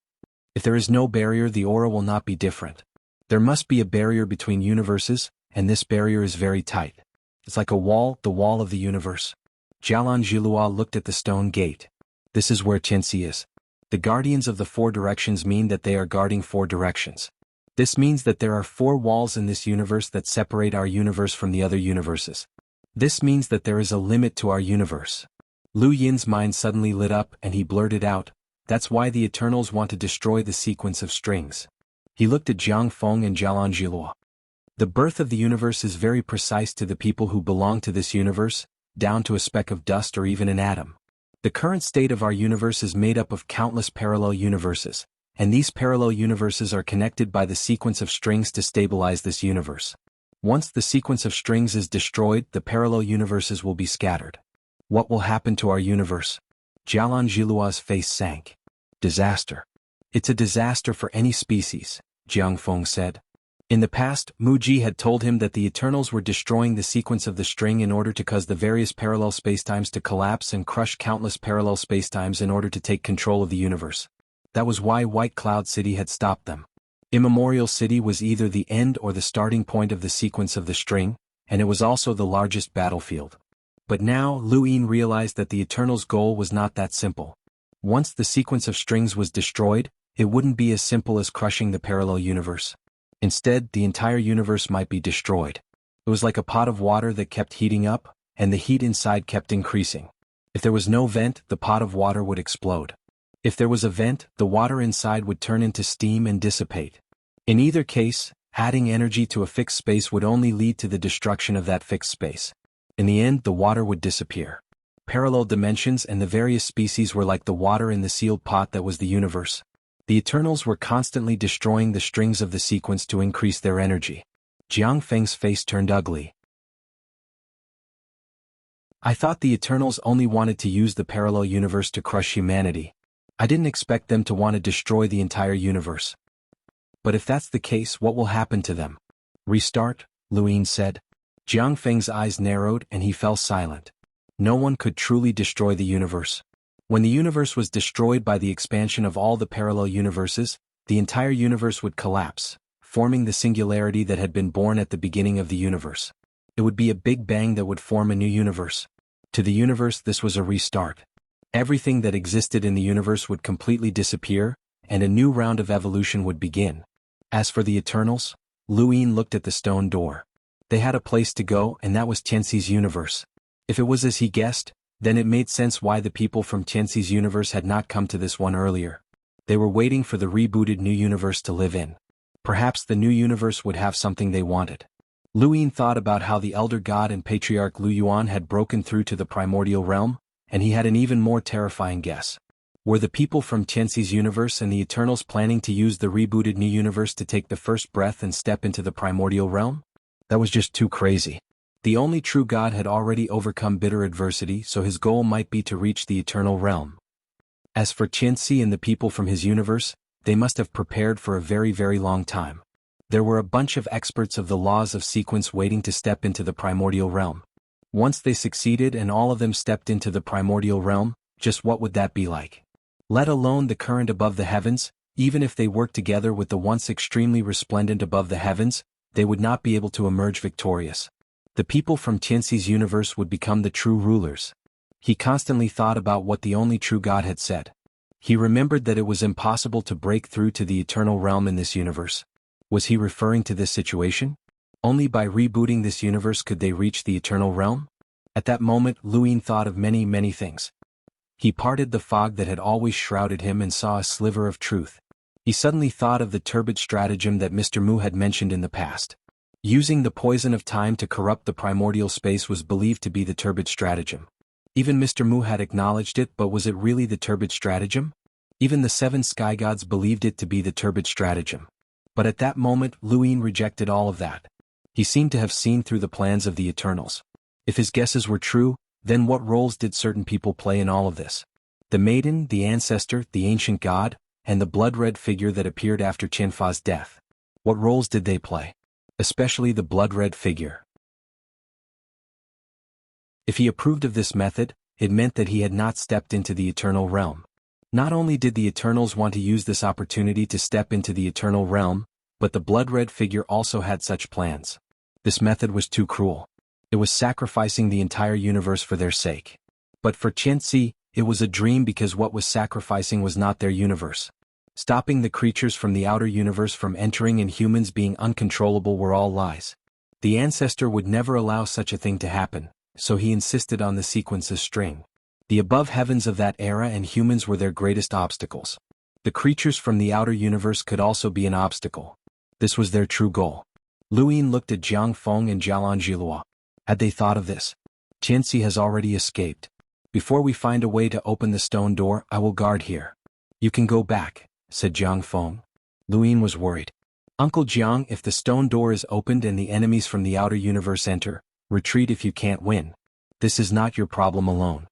If there is no barrier, the aura will not be different. There must be a barrier between universes, and this barrier is very tight. It's like a wall, the wall of the universe. Jialong looked at the stone gate. This is where Xianxia is. The guardians of the four directions mean that they are guarding four directions. This means that there are four walls in this universe that separate our universe from the other universes. This means that there is a limit to our universe. Lu Yin's mind suddenly lit up and he blurted out, "That's why the Eternals want to destroy the sequence of strings." He looked at Jiang Feng and Jialong. The birth of the universe is very precise to the people who belong to this universe, down to a speck of dust or even an atom. The current state of our universe is made up of countless parallel universes, and these parallel universes are connected by the sequence of strings to stabilize this universe. Once the sequence of strings is destroyed, the parallel universes will be scattered. What will happen to our universe? Jialong face sank. Disaster. It's a disaster for any species, Jiang Feng said. In the past, Muji had told him that the Eternals were destroying the sequence of the string in order to cause the various parallel spacetimes to collapse and crush countless parallel spacetimes in order to take control of the universe. That was why White Cloud City had stopped them. Immemorial City was either the end or the starting point of the sequence of the string, and it was also the largest battlefield. But now, Lu Yin realized that the Eternals' goal was not that simple. Once the sequence of strings was destroyed, it wouldn't be as simple as crushing the parallel universe. Instead, the entire universe might be destroyed. It was like a pot of water that kept heating up, and the heat inside kept increasing. If there was no vent, the pot of water would explode. If there was a vent, the water inside would turn into steam and dissipate. In either case, adding energy to a fixed space would only lead to the destruction of that fixed space. In the end, the water would disappear. Parallel dimensions and the various species were like the water in the sealed pot that was the universe. The Eternals were constantly destroying the strings of the sequence to increase their energy. Jiang Feng's face turned ugly. I thought the Eternals only wanted to use the parallel universe to crush humanity. I didn't expect them to want to destroy the entire universe. But if that's the case, what will happen to them? Restart, Lu Yin said. Jiang Feng's eyes narrowed and he fell silent. No one could truly destroy the universe. When the universe was destroyed by the expansion of all the parallel universes, the entire universe would collapse, forming the singularity that had been born at the beginning of the universe. It would be a big bang that would form a new universe. To the universe, this was a restart. Everything that existed in the universe would completely disappear, and a new round of evolution would begin. As for the Eternals, Lu Yin looked at the stone door. They had a place to go, and that was Xianxia's universe. If it was as he guessed, then it made sense why the people from Xianxia's universe had not come to this one earlier. They were waiting for the rebooted new universe to live in. Perhaps the new universe would have something they wanted. Lu Yin thought about how the elder god and patriarch Lu Yuan had broken through to the primordial realm, and he had an even more terrifying guess. Were the people from Xianxia's universe and the Eternals planning to use the rebooted new universe to take the first breath and step into the primordial realm? That was just too crazy. The only true God had already overcome bitter adversity, so his goal might be to reach the eternal realm. As for Xianxia and the people from his universe, they must have prepared for a very, very long time. There were a bunch of experts of the laws of sequence waiting to step into the primordial realm. Once they succeeded and all of them stepped into the primordial realm, just what would that be like? Let alone the current above the heavens, even if they worked together with the once extremely resplendent above the heavens, they would not be able to emerge victorious. The people from Xianxia's universe would become the true rulers. He constantly thought about what the only true God had said. He remembered that it was impossible to break through to the eternal realm in this universe. Was he referring to this situation? Only by rebooting this universe could they reach the eternal realm? At that moment, Lu Yin thought of many, many things. He parted the fog that had always shrouded him and saw a sliver of truth. He suddenly thought of the turbid stratagem that Mr. Mu had mentioned in the past. Using the poison of time to corrupt the primordial space was believed to be the turbid stratagem. Even Mr. Mu had acknowledged it, but was it really the turbid stratagem? Even the 7 sky gods believed it to be the turbid stratagem. But at that moment, Lu Yin rejected all of that. He seemed to have seen through the plans of the Eternals. If his guesses were true, then what roles did certain people play in all of this? The maiden, the ancestor, the ancient god, and the blood-red figure that appeared after Qianfa's death. What roles did they play? Especially the blood-red figure. If he approved of this method, it meant that he had not stepped into the eternal realm. Not only did the Eternals want to use this opportunity to step into the eternal realm, But the blood-red figure also had such plans. This method was too cruel. It was sacrificing the entire universe for their sake. But for xianxia, it was a dream because what was sacrificing was not their universe. Stopping the creatures from the outer universe from entering and humans being uncontrollable were all lies. The ancestor would never allow such a thing to happen, so he insisted on the sequence's string. The above heavens of that era and humans were their greatest obstacles. The creatures from the outer universe could also be an obstacle. This was their true goal. Luyin looked at Jiang Feng and Jialanjilua. Had they thought of this? Xianxia has already escaped. Before we find a way to open the stone door, I will guard here. You can go back, said Jiang Feng. Luyin was worried. Uncle Jiang, if the stone door is opened and the enemies from the outer universe enter, retreat if you can't win. This is not your problem alone.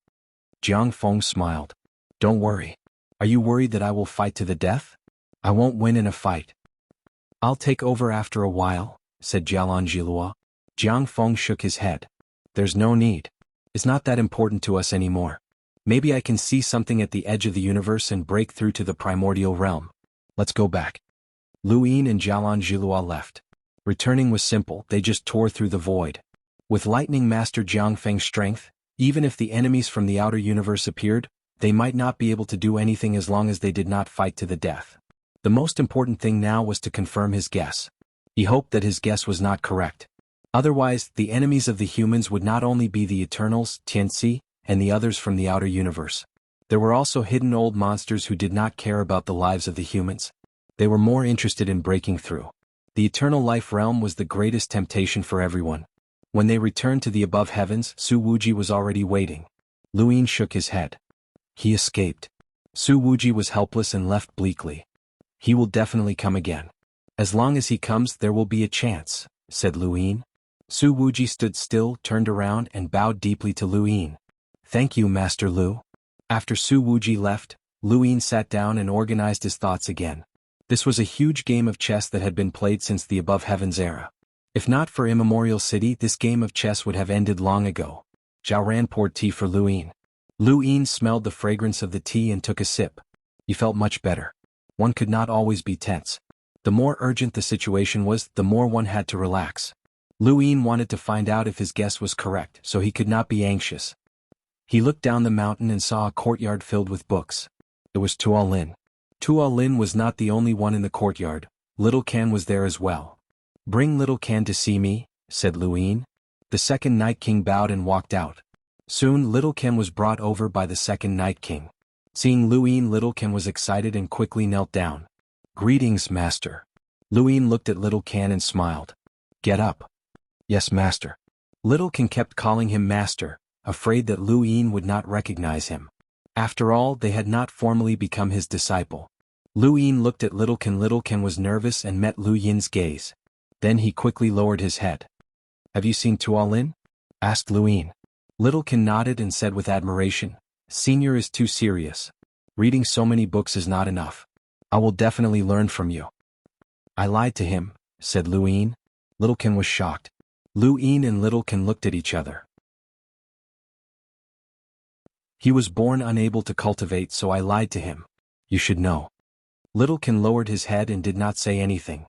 Jiang Feng smiled. Don't worry. Are you worried that I will fight to the death? I won't win in a fight. I'll take over after a while, said Jialanjilua. Jiang Feng shook his head. There's no need. It's not that important to us anymore. Maybe I can see something at the edge of the universe and break through to the primordial realm. Let's go back. Luyin and Jialanjilua left. Returning was simple, they just tore through the void. With Lightning Master Jiang Feng's strength, even if the enemies from the outer universe appeared, they might not be able to do anything as long as they did not fight to the death. The most important thing now was to confirm his guess. He hoped that his guess was not correct. Otherwise, the enemies of the humans would not only be the Eternals, xianxia, and the others from the outer universe. There were also hidden old monsters who did not care about the lives of the humans. They were more interested in breaking through. The eternal life realm was the greatest temptation for everyone. When they returned to the above heavens, Su Wuji was already waiting. Luyin shook his head. He escaped. Su Wuji was helpless and left bleakly. He will definitely come again. As long as he comes, there will be a chance, said Luyin. Su Wuji stood still, turned around, and bowed deeply to Luyin. Thank you, Master Lu. After Su Wuji left, Luyin sat down and organized his thoughts again. This was a huge game of chess that had been played since the above heavens era. If not for Immemorial City, this game of chess would have ended long ago. Zhao Ran poured tea for Luyin. Luyin smelled the fragrance of the tea and took a sip. He felt much better. One could not always be tense. The more urgent the situation was, the more one had to relax. Luyin wanted to find out if his guess was correct, so he could not be anxious. He looked down the mountain and saw a courtyard filled with books. It was Tuolin. Tuolin was not the only one in the courtyard. Little Can was there as well. Bring Little Can to see me, said Luyin. The second Night King bowed and walked out. Soon Little Can was brought over by the second Night King. Seeing Luyin, Little Can was excited and quickly knelt down. Greetings, Master. Luyin looked at Little Can and smiled. Get up. Yes, Master. Little Can kept calling him Master, afraid that Luyin would not recognize him. After all, they had not formally become his disciple. Luyin looked at Little Can. Little Can was nervous and met Luyin's gaze. Then he quickly lowered his head. Have you seen Tuolin? Asked Luyin. Little Can nodded and said with admiration, Senior is too serious. Reading so many books is not enough. I will definitely learn from you. I lied to him, said Luyin. Little Can was shocked. Luyin and Little Can looked at each other. He was born unable to cultivate, so I lied to him. You should know. Little Can lowered his head and did not say anything.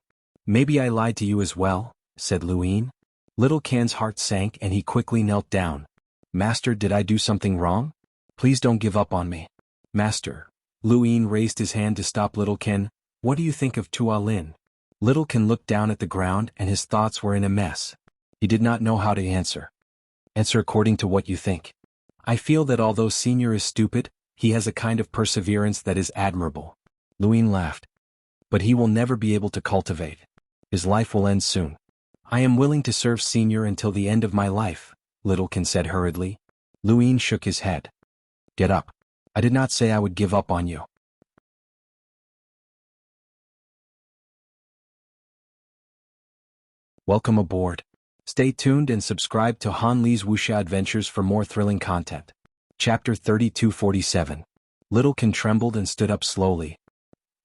Maybe I lied to you as well, said Luyin. Little Can's heart sank and he quickly knelt down. Master, did I do something wrong? Please don't give up on me. Master. Luyin raised his hand to stop Little Can. What do you think of Tuolin? Little Can looked down at the ground and his thoughts were in a mess. He did not know how to answer. Answer according to what you think. I feel that although Senior is stupid, he has a kind of perseverance that is admirable. Luyin laughed. But he will never be able to cultivate. His life will end soon. I am willing to serve Senior until the end of my life, Little Can said hurriedly. Luyin shook his head. Get up. I did not say I would give up on you. Welcome aboard. Stay tuned and subscribe to Han Li's Wuxia Adventures for more thrilling content. Chapter 3247. Little Can trembled and stood up slowly.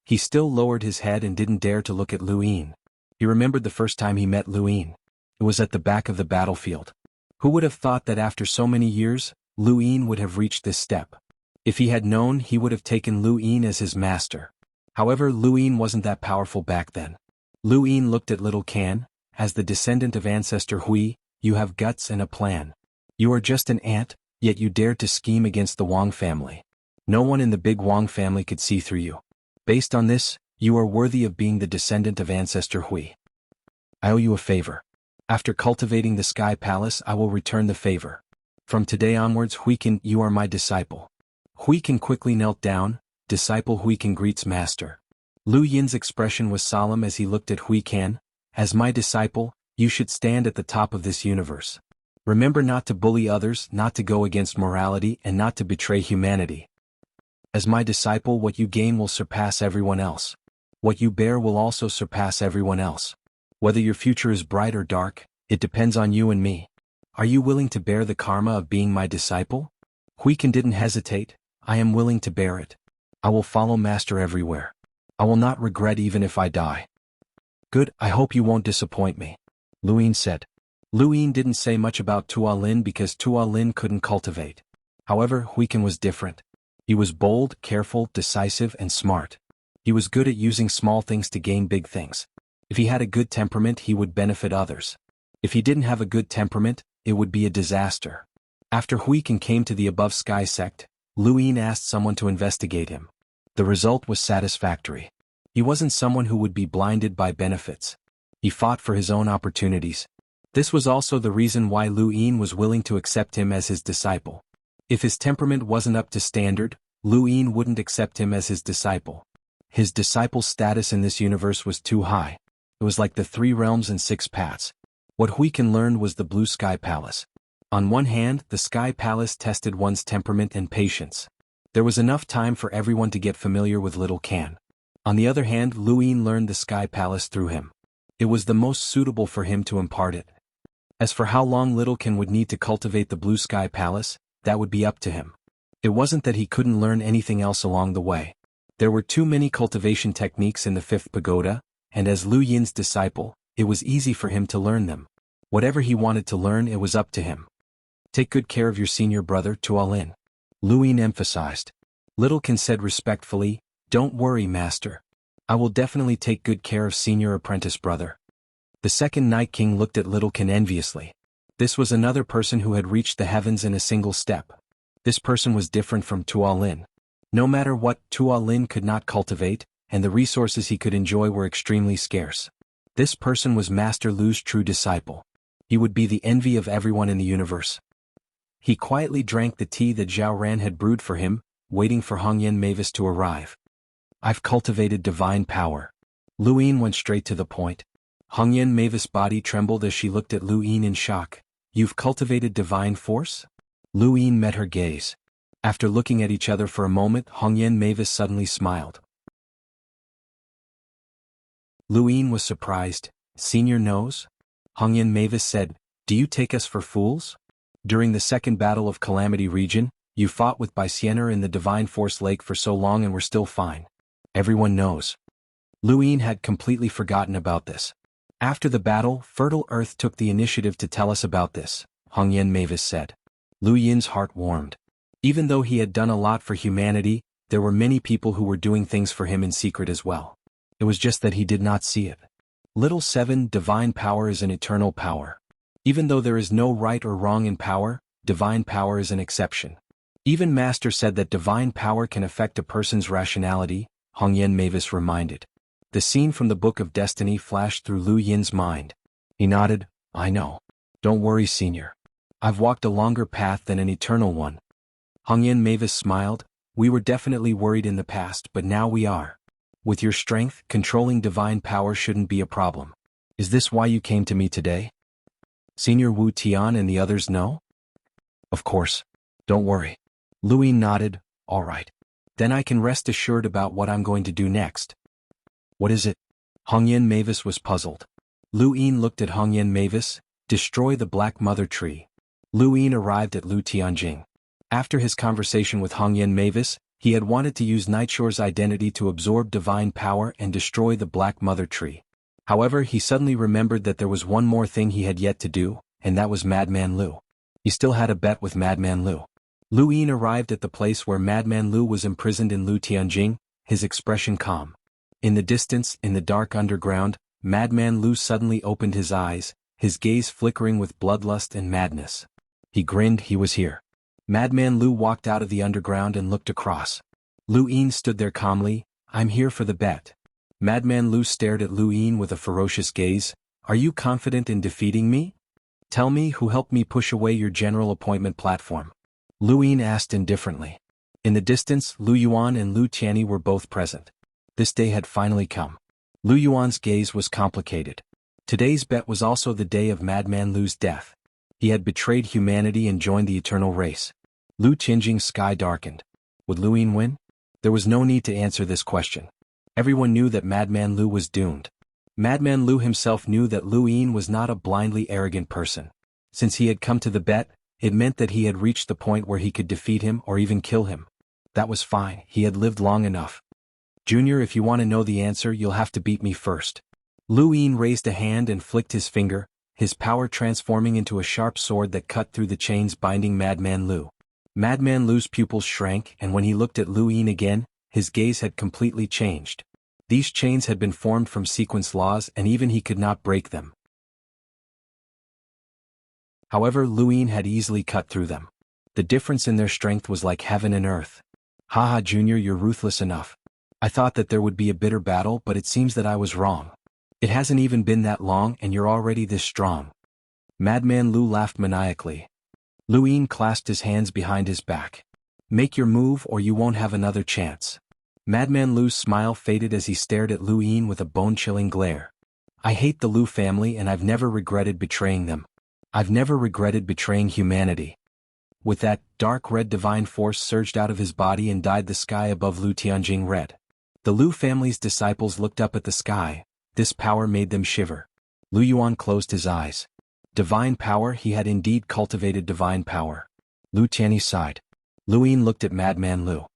He still lowered his head and didn't dare to look at Luyin. He remembered the first time he met Luyin. It was at the back of the battlefield. Who would have thought that after so many years, Luyin would have reached this step? If he had known, he would have taken Luyin as his master. However, Luyin wasn't that powerful back then. Lu Yin looked at little Can. As the descendant of ancestor Hui, you have guts and a plan. You are just an ant, yet you dared to scheme against the Wang family. No one in the big Wang family could see through you. Based on this, you are worthy of being the descendant of ancestor Hui. I owe you a favor. After cultivating the Sky Palace, I will return the favor. From today onwards, Huikin, you are my disciple. Huikin quickly knelt down. Disciple Huikin greets master. Lu Yin's expression was solemn as he looked at Huikin. As my disciple, you should stand at the top of this universe. Remember not to bully others, not to go against morality, and not to betray humanity. As my disciple, what you gain will surpass everyone else. What you bear will also surpass everyone else. Whether your future is bright or dark, it depends on you and me. Are you willing to bear the karma of being my disciple? Huikin didn't hesitate. I am willing to bear it. I will follow master everywhere. I will not regret even if I die. Good, I hope you won't disappoint me, Lu Yin said. Lu Yin didn't say much about Tua Lin because Tua Lin couldn't cultivate. However, Huikin was different. He was bold, careful, decisive, and smart. He was good at using small things to gain big things. If he had a good temperament, he would benefit others. If he didn't have a good temperament, it would be a disaster. After Huikin came to the above sky sect, Lu Yin asked someone to investigate him. The result was satisfactory. He wasn't someone who would be blinded by benefits. He fought for his own opportunities. This was also the reason why Lu Yin was willing to accept him as his disciple. If his temperament wasn't up to standard, Lu Yin wouldn't accept him as his disciple. His disciple's status in this universe was too high. It was like the 3 realms and 6 paths. What Huikin learned was the Blue Sky Palace. On one hand, the Sky Palace tested one's temperament and patience. There was enough time for everyone to get familiar with little Can. On the other hand, Lu Yin learned the Sky Palace through him. It was the most suitable for him to impart it. As for how long little Can would need to cultivate the Blue Sky Palace, that would be up to him. It wasn't that he couldn't learn anything else along the way. There were too many cultivation techniques in the 5th pagoda, and as Lu Yin's disciple, it was easy for him to learn them. Whatever he wanted to learn, it was up to him. Take good care of your senior brother, Tua Lin. Lu Yin emphasized. Little Can said respectfully, Don't worry, master. I will definitely take good care of senior apprentice brother. The second Night King looked at little Can enviously. This was another person who had reached the heavens in a single step. This person was different from Tua Lin. No matter what, Tua Lin could not cultivate, and the resources he could enjoy were extremely scarce. This person was Master Lu's true disciple. He would be the envy of everyone in the universe. He quietly drank the tea that Zhao Ran had brewed for him, waiting for Hongyan Mavis to arrive. I've cultivated divine power. Lu Yin went straight to the point. Hongyan Mavis' body trembled as she looked at Lu Yin in shock. You've cultivated divine force? Lu Yin met her gaze. After looking at each other for a moment, Hongyan Mavis suddenly smiled. Lu Yin was surprised. Senior knows? Hongyan Mavis said, Do you take us for fools? During the second battle of Calamity Region, you fought with Bysiener in the Divine Force Lake for so long and were still fine. Everyone knows. Lu Yin had completely forgotten about this. After the battle, Fertile Earth took the initiative to tell us about this, Hongyan Mavis said. Lu Yin's heart warmed. Even though he had done a lot for humanity, there were many people who were doing things for him in secret as well. It was just that he did not see it. Little 7, divine power is an eternal power. Even though there is no right or wrong in power, divine power is an exception. Even Master said that divine power can affect a person's rationality, Hongyan Mavis reminded. The scene from the Book of Destiny flashed through Lu Yin's mind. He nodded, I know. Don't worry, senior. I've walked a longer path than an eternal one. Hongyan Mavis smiled. We were definitely worried in the past, but now we are. With your strength, controlling divine power shouldn't be a problem. Is this why you came to me today? Senior Wu Tian and the others know? Of course. Don't worry. Lu Yin nodded, all right. Then I can rest assured about what I'm going to do next. What is it? Hongyan Mavis was puzzled. Lu Yin looked at Hongyan Mavis, destroy the Black Mother Tree. Lu Yin arrived at Lu Tianjing. After his conversation with Hongyan Mavis, he had wanted to use Nightshore's identity to absorb divine power and destroy the Black Mother Tree. However, he suddenly remembered that there was one more thing he had yet to do, and that was Madman Lu. He still had a bet with Madman Lu. Lu Yin arrived at the place where Madman Lu was imprisoned in Lu Tianjing, his expression calm. In the distance, in the dark underground, Madman Lu suddenly opened his eyes, his gaze flickering with bloodlust and madness. He grinned. He was here. Madman Lu walked out of the underground and looked across. Lu Yin stood there calmly. I'm here for the bet. Madman Lu stared at Lu Yin with a ferocious gaze. Are you confident in defeating me? Tell me who helped me push away your general appointment platform. Lu Yin asked indifferently. In the distance, Lu Yuan and Lu Tianyi were both present. This day had finally come. Lu Yuan's gaze was complicated. Today's bet was also the day of Madman Lu's death. He had betrayed humanity and joined the eternal race. Lu Qingjing's sky darkened. Would Lu Yin win? There was no need to answer this question. Everyone knew that Madman Lu was doomed. Madman Lu himself knew that Lu Yin was not a blindly arrogant person. Since he had come to the bet, it meant that he had reached the point where he could defeat him or even kill him. That was fine, he had lived long enough. Junior, if you want to know the answer, you'll have to beat me first. Lu Yin raised a hand and flicked his finger, his power transforming into a sharp sword that cut through the chains binding Madman Lu. Madman Lu's pupils shrank, and when he looked at Lu Yin again, his gaze had completely changed. These chains had been formed from sequence laws and even he could not break them. However, Lu Yin had easily cut through them. The difference in their strength was like heaven and earth. Haha, Junior, you're ruthless enough. I thought that there would be a bitter battle, but it seems that I was wrong. It hasn't even been that long and you're already this strong. Madman Lu laughed maniacally. Lu Yin clasped his hands behind his back. Make your move or you won't have another chance. Madman Lu's smile faded as he stared at Lu Yin with a bone-chilling glare. I hate the Lu family and I've never regretted betraying them. I've never regretted betraying humanity. With that, dark red divine force surged out of his body and dyed the sky above Lu Tianjing red. The Lu family's disciples looked up at the sky. This power made them shiver. Lu Yuan closed his eyes. Divine power, he had indeed cultivated divine power. Lu Tianyi sighed. Lu Yin looked at Madman Lu.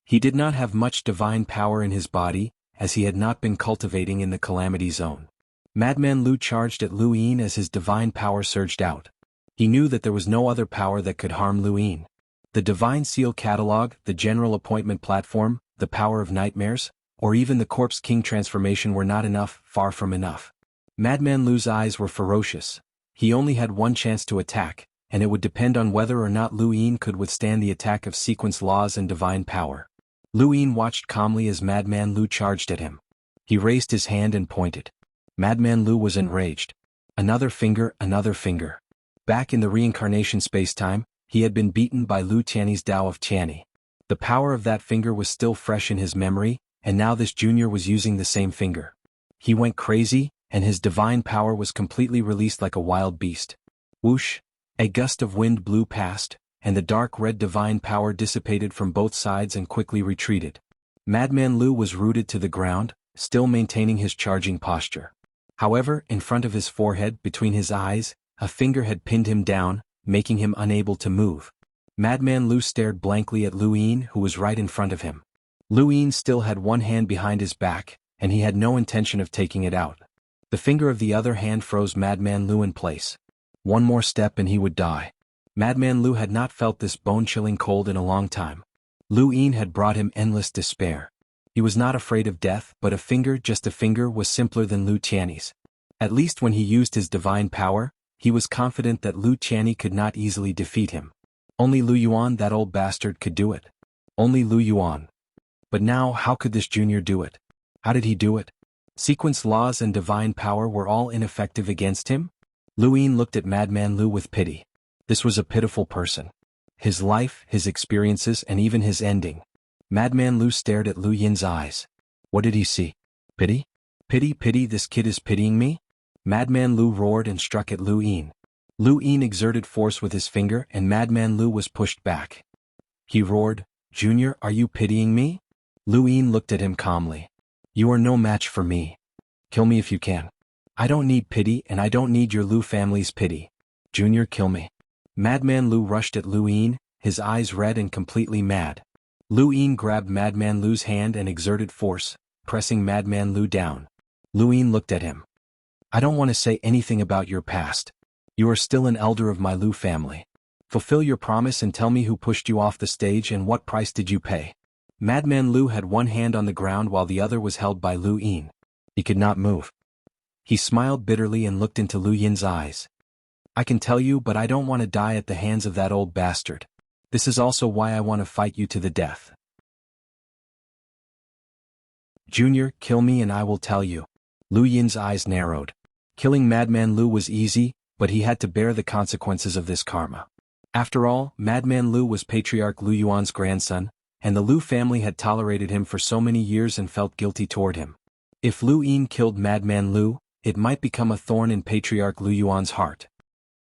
He did not have much divine power in his body, as he had not been cultivating in the Calamity Zone. Madman Lu charged at Lu Yin as his divine power surged out. He knew that there was no other power that could harm Lu Yin. The Divine Seal Catalog, the General Appointment Platform, the Power of Nightmares, or even the Corpse King transformation were not enough, far from enough. Madman Lu's eyes were ferocious. He only had one chance to attack, and it would depend on whether or not Lu Yin could withstand the attack of sequence laws and divine power. Lu Yin watched calmly as Madman Lu charged at him. He raised his hand and pointed. Madman Lu was enraged. Another finger, another finger. Back in the reincarnation space-time, he had been beaten by Lu Tianyi's Tao of Tianyi. The power of that finger was still fresh in his memory, and now this junior was using the same finger. He went crazy, and his divine power was completely released like a wild beast. Whoosh! A gust of wind blew past, and the dark red divine power dissipated from both sides and quickly retreated. Madman Lu was rooted to the ground, still maintaining his charging posture. However, in front of his forehead, between his eyes, a finger had pinned him down, making him unable to move. Madman Lu stared blankly at Lu Yin, who was right in front of him. Lu Yin still had one hand behind his back, and he had no intention of taking it out. The finger of the other hand froze Madman Lu in place. One more step and he would die. Madman Lu had not felt this bone-chilling cold in a long time. Lu Yin had brought him endless despair. He was not afraid of death, but a finger, just a finger, was simpler than Lu Tianyi's. At least when he used his divine power, he was confident that Lu Tianyi could not easily defeat him. Only Lu Yuan, that old bastard, could do it. Only Lu Yuan. But now, how could this junior do it? How did he do it? Sequence laws and divine power were all ineffective against him? Lu Yin looked at Madman Lu with pity. This was a pitiful person. His life, his experiences, and even his ending. Madman Lu stared at Lu Yin's eyes. What did he see? Pity? Pity, pity, this kid is pitying me? Madman Lu roared and struck at Lu Yin. Lu Yin exerted force with his finger and Madman Lu was pushed back. He roared, Junior, are you pitying me? Lu Yin looked at him calmly. You are no match for me. Kill me if you can. I don't need pity and I don't need your Lu family's pity. Junior, kill me. Madman Lu rushed at Lu Yin, his eyes red and completely mad. Lu Yin grabbed Madman Lu's hand and exerted force, pressing Madman Lu down. Lu Yin looked at him. I don't want to say anything about your past. You are still an elder of my Lu family. Fulfill your promise and tell me who pushed you off the stage and what price did you pay. Madman Lu had one hand on the ground while the other was held by Lu Yin. He could not move. He smiled bitterly and looked into Lu Yin's eyes. I can tell you, but I don't want to die at the hands of that old bastard. This is also why I want to fight you to the death. Junior, kill me and I will tell you. Lu Yin's eyes narrowed. Killing Madman Lu was easy, but he had to bear the consequences of this karma. After all, Madman Lu was Patriarch Lu Yuan's grandson, and the Lu family had tolerated him for so many years and felt guilty toward him. If Lu Yin killed Madman Lu, it might become a thorn in Patriarch Lu Yuan's heart.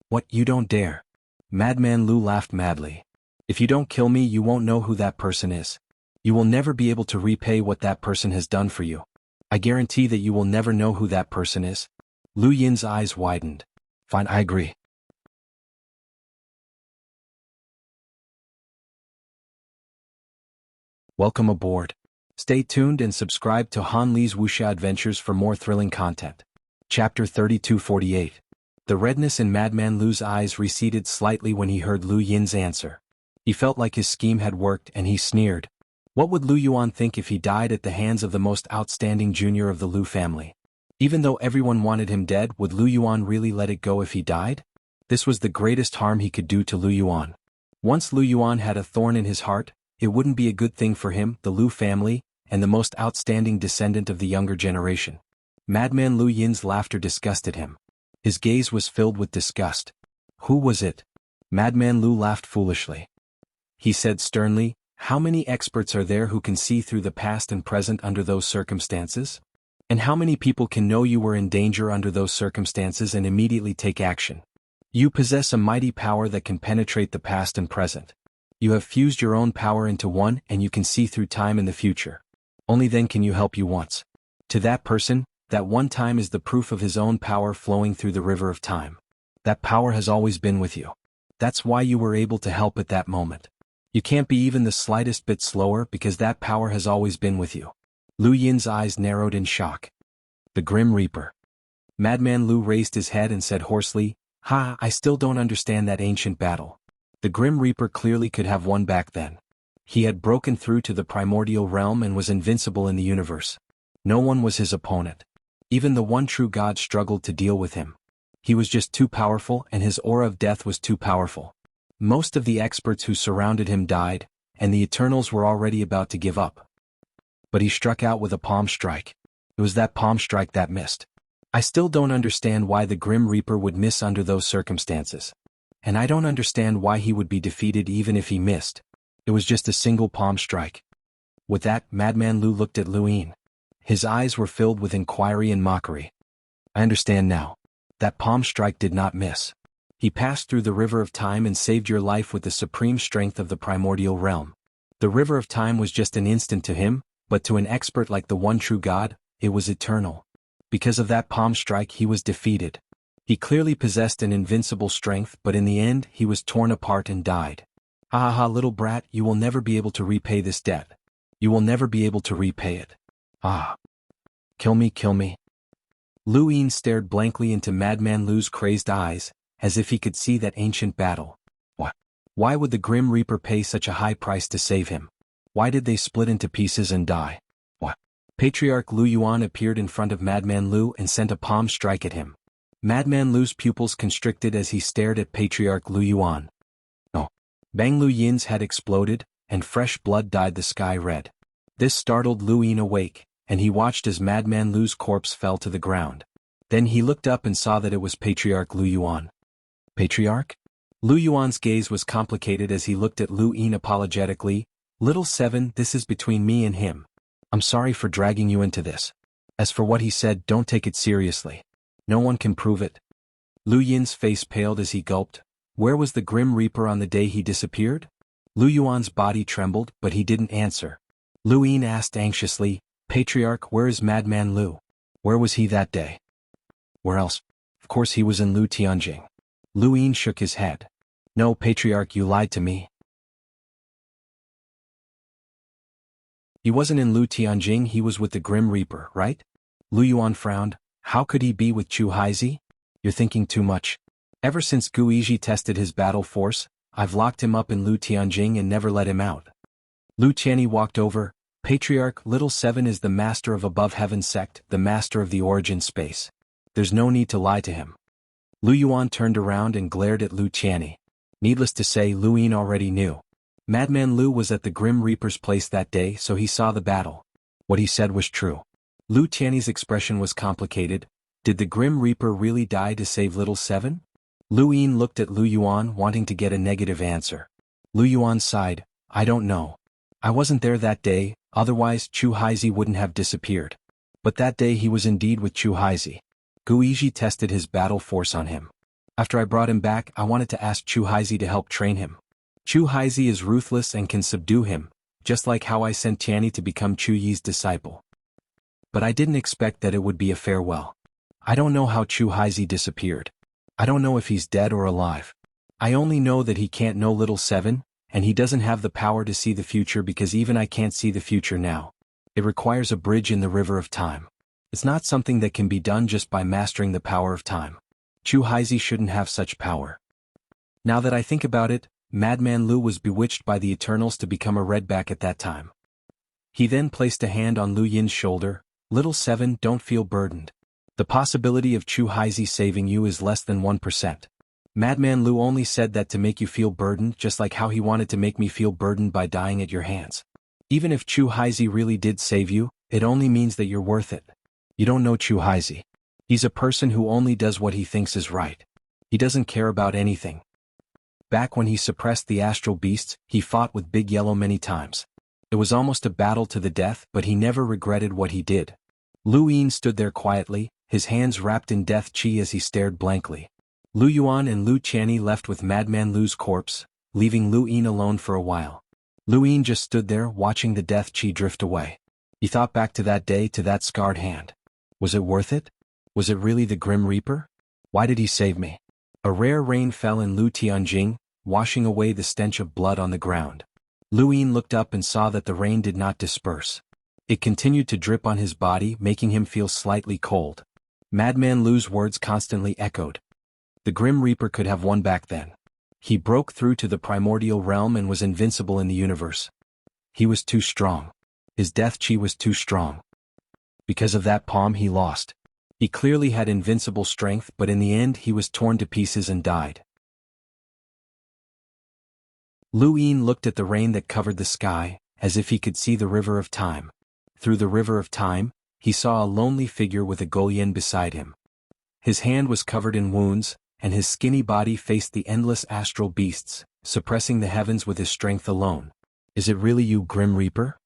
What, you don't dare? Madman Lu laughed madly. If you don't kill me, you won't know who that person is. You will never be able to repay what that person has done for you. I guarantee that you will never know who that person is. Lu Yin's eyes widened. Fine, I agree. Welcome aboard. Stay tuned and subscribe to Han Li's Wuxia Adventures for more thrilling content. Chapter 3248. The redness in Madman Lu's eyes receded slightly when he heard Lu Yin's answer. He felt like his scheme had worked and he sneered. What would Lu Yuan think if he died at the hands of the most outstanding junior of the Lu family? Even though everyone wanted him dead, would Lu Yuan really let it go if he died? This was the greatest harm he could do to Lu Yuan. Once Lu Yuan had a thorn in his heart, it wouldn't be a good thing for him, the Lu family, and the most outstanding descendant of the younger generation. Madman Lu Yin's laughter disgusted him. His gaze was filled with disgust. Who was it? Madman Lu laughed foolishly. He said sternly, how many experts are there who can see through the past and present under those circumstances? And how many people can know you were in danger under those circumstances and immediately take action? You possess a mighty power that can penetrate the past and present. You have fused your own power into one and you can see through time and the future. Only then can you help you once. To that person, that one time is the proof of his own power flowing through the river of time. That power has always been with you. That's why you were able to help at that moment. You can't be even the slightest bit slower because that power has always been with you. Lu Yin's eyes narrowed in shock. The Grim Reaper. Madman Lu raised his head and said hoarsely, I still don't understand that ancient battle. The Grim Reaper clearly could have won back then. He had broken through to the primordial realm and was invincible in the universe. No one was his opponent. Even the one true God struggled to deal with him. He was just too powerful and his aura of death was too powerful. Most of the experts who surrounded him died, and the Eternals were already about to give up. But he struck out with a palm strike. It was that palm strike that missed. I still don't understand why the Grim Reaper would miss under those circumstances. And I don't understand why he would be defeated even if he missed. It was just a single palm strike. With that, Madman Lu looked at Lu Yin. His eyes were filled with inquiry and mockery. I understand now. That palm strike did not miss. He passed through the river of time and saved your life with the supreme strength of the primordial realm. The river of time was just an instant to him, but to an expert like the one true God, it was eternal. Because of that palm strike he was defeated. He clearly possessed an invincible strength, but in the end he was torn apart and died. Ha, little brat, you will never be able to repay this debt. You will never be able to repay it. Kill me, kill me. Lu Yin stared blankly into Madman Lu's crazed eyes, as if he could see that ancient battle. What? Why would the Grim Reaper pay such a high price to save him? Why did they split into pieces and die? What? Patriarch Lu Yuan appeared in front of Madman Lu and sent a palm strike at him. Madman Lu's pupils constricted as he stared at Patriarch Lu Yuan. No. Bang! Lu Yin's head exploded, and fresh blood dyed the sky red. This startled Lu Yin awake, and he watched as Madman Lu's corpse fell to the ground. Then he looked up and saw that it was Patriarch Lu Yuan. Patriarch? Lu Yuan's gaze was complicated as he looked at Lu Yin apologetically. Little Seven, this is between me and him. I'm sorry for dragging you into this. As for what he said, don't take it seriously. No one can prove it. Lu Yin's face paled as he gulped. Where was the Grim Reaper on the day he disappeared? Lu Yuan's body trembled, but he didn't answer. Lu Yin asked anxiously, Patriarch, where is Madman Lu? Where was he that day? Where else? Of course he was in Lu Tianjing. Lu Yin shook his head. No, Patriarch, you lied to me. He wasn't in Lu Tianjing, he was with the Grim Reaper, right? Lu Yuan frowned. How could he be with Chu Haizi? You're thinking too much. Ever since Gu Yizhi tested his battle force, I've locked him up in Lu Tianjing and never let him out. Lu Tianyi walked over. Patriarch, Little Seven is the master of Above Heaven sect, the master of the origin space. There's no need to lie to him. Lu Yuan turned around and glared at Lu Qianni. Needless to say, Lu Yin already knew. Madman Lu was at the Grim Reaper's place that day, so he saw the battle. What he said was true. Lu Qianni's expression was complicated. Did the Grim Reaper really die to save Little Seven? Lu Yin looked at Lu Yuan, wanting to get a negative answer. Lu Yuan sighed, I don't know. I wasn't there that day, otherwise Chu Haizi wouldn't have disappeared. But that day he was indeed with Chu Haizi. Guizhi tested his battle force on him. After I brought him back, I wanted to ask Chu Haizi to help train him. Chu Haizi is ruthless and can subdue him, just like how I sent Tianni to become Chu Yi's disciple. But I didn't expect that it would be a farewell. I don't know how Chu Haizi disappeared. I don't know if he's dead or alive. I only know that he can't know Little Seven, and he doesn't have the power to see the future because even I can't see the future now. It requires a bridge in the river of time. It's not something that can be done just by mastering the power of time. Chu Haizi shouldn't have such power. Now that I think about it, Madman Lu was bewitched by the Eternals to become a redback at that time. He then placed a hand on Lu Yin's shoulder. Little Seven, don't feel burdened. The possibility of Chu Haizi saving you is less than 1%. Madman Lu only said that to make you feel burdened, just like how he wanted to make me feel burdened by dying at your hands. Even if Chu Haizi really did save you, it only means that you're worth it. You don't know Chu Haizi. He's a person who only does what he thinks is right. He doesn't care about anything. Back when he suppressed the astral beasts, he fought with Big Yellow many times. It was almost a battle to the death, but he never regretted what he did. Lu Yin stood there quietly, his hands wrapped in death chi as he stared blankly. Lu Yuan and Lu Qianni left with Madman Lu's corpse, leaving Lu Yin alone for a while. Lu Yin just stood there watching the death chi drift away. He thought back to that day, to that scarred hand. Was it worth it? Was it really the Grim Reaper? Why did he save me? A rare rain fell in Lu Tianjing, washing away the stench of blood on the ground. Lu Yin looked up and saw that the rain did not disperse. It continued to drip on his body, making him feel slightly cold. Madman Lu's words constantly echoed. The Grim Reaper could have won back then. He broke through to the primordial realm and was invincible in the universe. He was too strong. His death chi was too strong. Because of that palm he lost. He clearly had invincible strength, but in the end he was torn to pieces and died. Lu Yin looked at the rain that covered the sky, as if he could see the river of time. Through the river of time, he saw a lonely figure with a Golian beside him. His hand was covered in wounds, and his skinny body faced the endless astral beasts, suppressing the heavens with his strength alone. Is it really you, Grim Reaper?